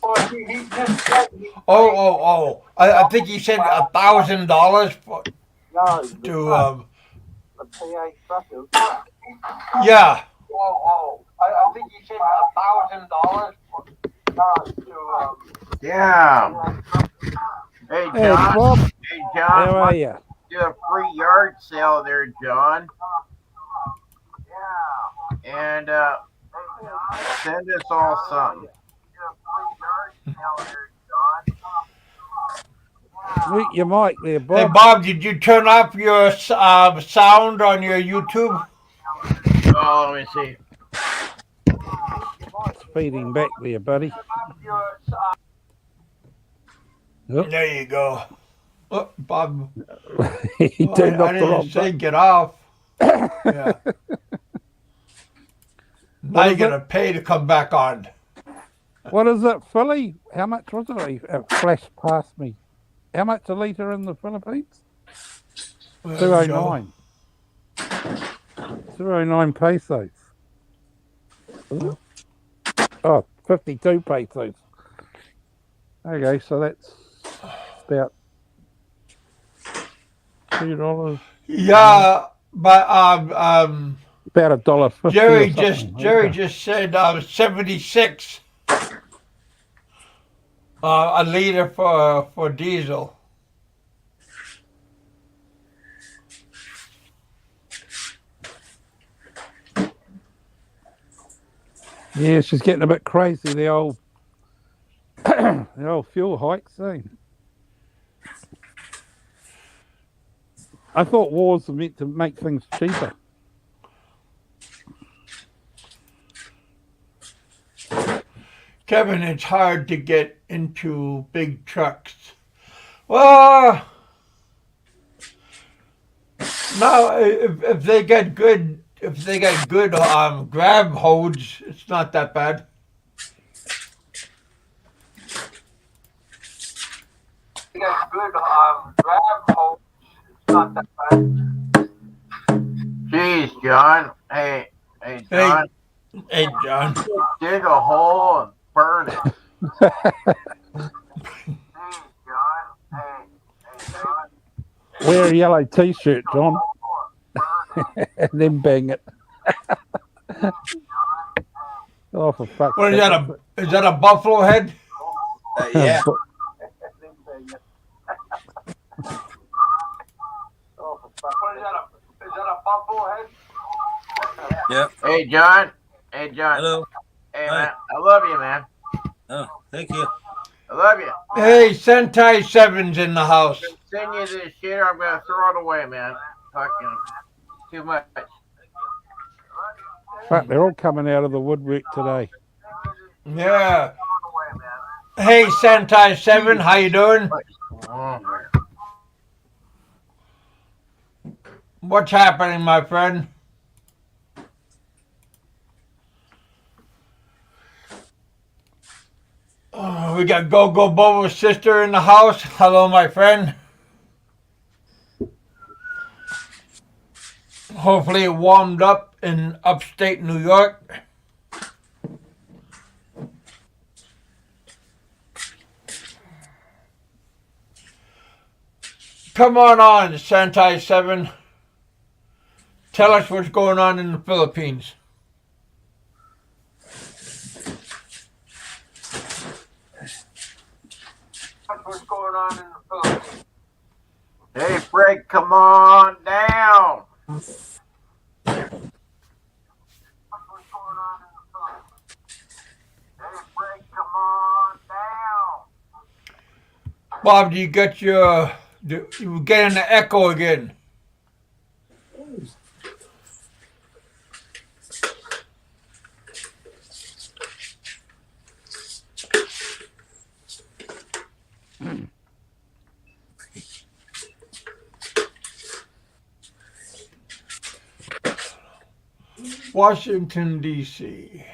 Oh! I think he said $1,000 for to the PA truckers. yeah. I think he said $1,000 to Yeah. Hey, John. Hey, Bob. Hey, John. How are you? Do a free yard sale there, John. Yeah. And send us all something. Mute your mic there, Bob. Hey, Bob, did you turn off your sound on your YouTube? Oh, let me see. It's feeding back there, buddy. Oh. There you go. Oh, Bob. He turned off I the wrong didn't say button. get off. Yeah. Now you're going to pay to come back on. What is it, Philly? How much was it? It flashed past me. How much a litre in the Philippines? 209. 209 pesos. Oh, 52 pesos. Okay, so that's about $2. Yeah, but about $1.50. Jerry just said 76 a liter for diesel. Yeah, she's getting a bit crazy. The old fuel hikes, eh? I thought wars were meant to make things cheaper. Kevin, it's hard to get into big trucks. Well, no, if they get good grab holds, it's not that bad. They got good grab holds, it's not that bad. Jeez, John. Hey, John. Hey, John. Dig a hole and burn it. Wear a yellow t-shirt, John. and then bang it. Oh, for fuck's What is sake. that? Is that a buffalo head? Yeah. Yeah. Hey, John. Hey, John. Hello. Hey, Hi. man. I love you, man. Oh, thank you. I love you. Hey, Sentai 7's in the house. Send you this shit, or I'm going to throw it away, man. Fucking too much. Fuck, they're all coming out of the woodwork today. Yeah. Hey, Sentai 7, how you doing? What's happening, my friend? We got Go-Go Bobo's sister in the house. Hello, my friend. Hopefully it warmed up in upstate New York. Come on, Sentai 7. Tell us what's going on in the Philippines. What's going on in the Philippines? Hey, Fred, come on down. What's going on in the Philippines? Hey, Fred, come on down. Bob, do you get your... You getting the echo again? Washington, D.C.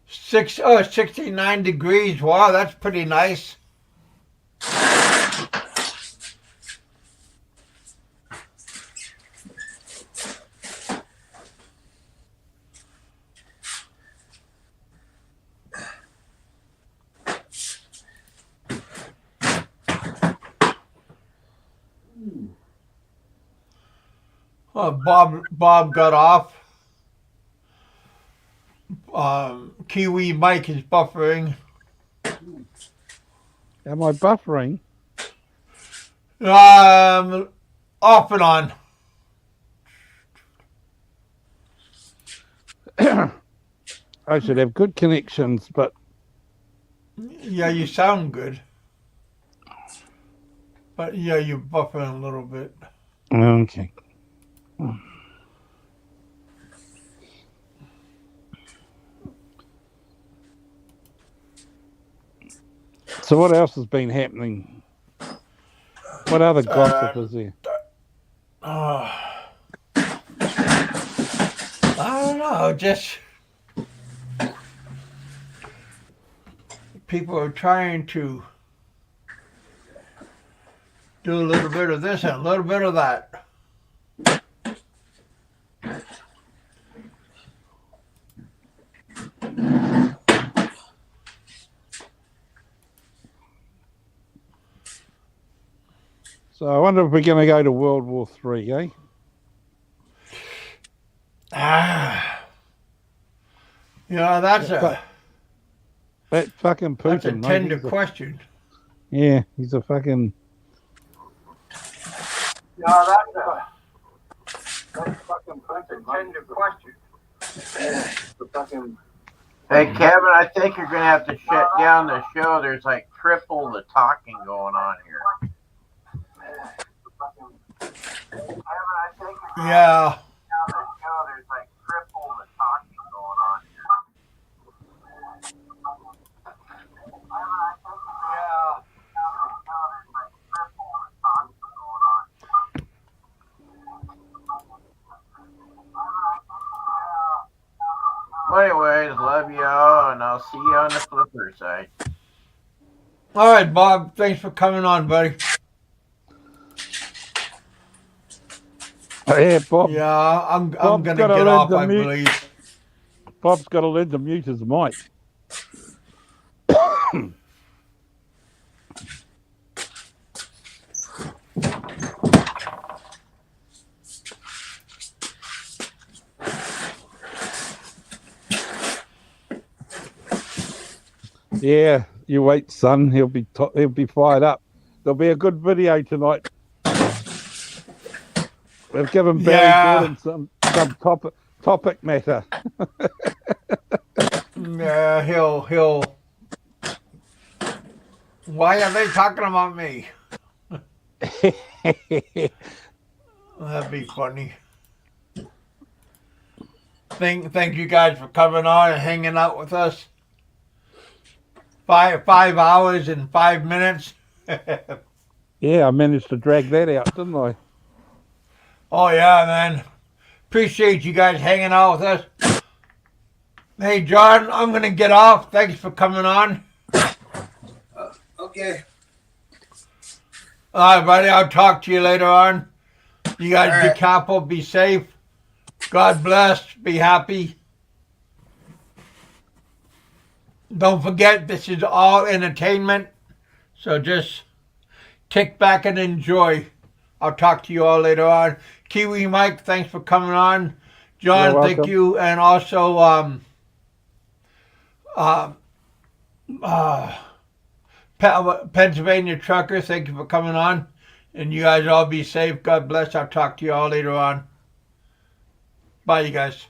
69 degrees. Wow, that's pretty nice. Oh, Bob got off. Kiwi Mike is buffering. Am I buffering? Off and on. I should have good connections, but... Yeah, you sound good. But yeah, you're buffering a little bit. Okay. So what else has been happening? What other gossip is there? I don't know, just people are trying to do a little bit of this and a little bit of that. So I wonder if we're going to go to World War III, eh? Yeah, that's that fucking Putin. That's a tender question. Yeah, he's a fucking. Yeah, that's a tender question. Hey, Kevin, I think you're going to have to shut down the show. There's like triple the talking going on here. Yeah. There's like triple the talking going on Well, anyways, love y'all, and I'll see you on the flipper side. All right, Bob. Thanks for coming on, buddy. Yeah, Bob. Yeah, I'm going to get off, I believe. Bob's got to learn to mute his mic. Yeah, you wait, son. He'll be fired up. There'll be a good video tonight. We've given Barry Gordon some topic matter. Yeah, he'll. Why are they talking about me? That'd be funny. Thank you guys for coming on and hanging out with us. 5 hours and 5 minutes. Yeah, I managed to drag that out, didn't I? Oh yeah, man. Appreciate you guys hanging out with us. Hey John, I'm gonna get off. Thanks for coming on. Okay. All right, buddy. I'll talk to you later on. You guys All be right. careful, be safe. God bless. Be happy. Don't forget, this is all entertainment. So just kick back and enjoy. I'll talk to you all later on. Kiwi Mike, thanks for coming on. John, You're thank welcome. you. And also Pennsylvania Trucker, thank you for coming on. And you guys all be safe. God bless. I'll talk to you all later on. Bye, you guys.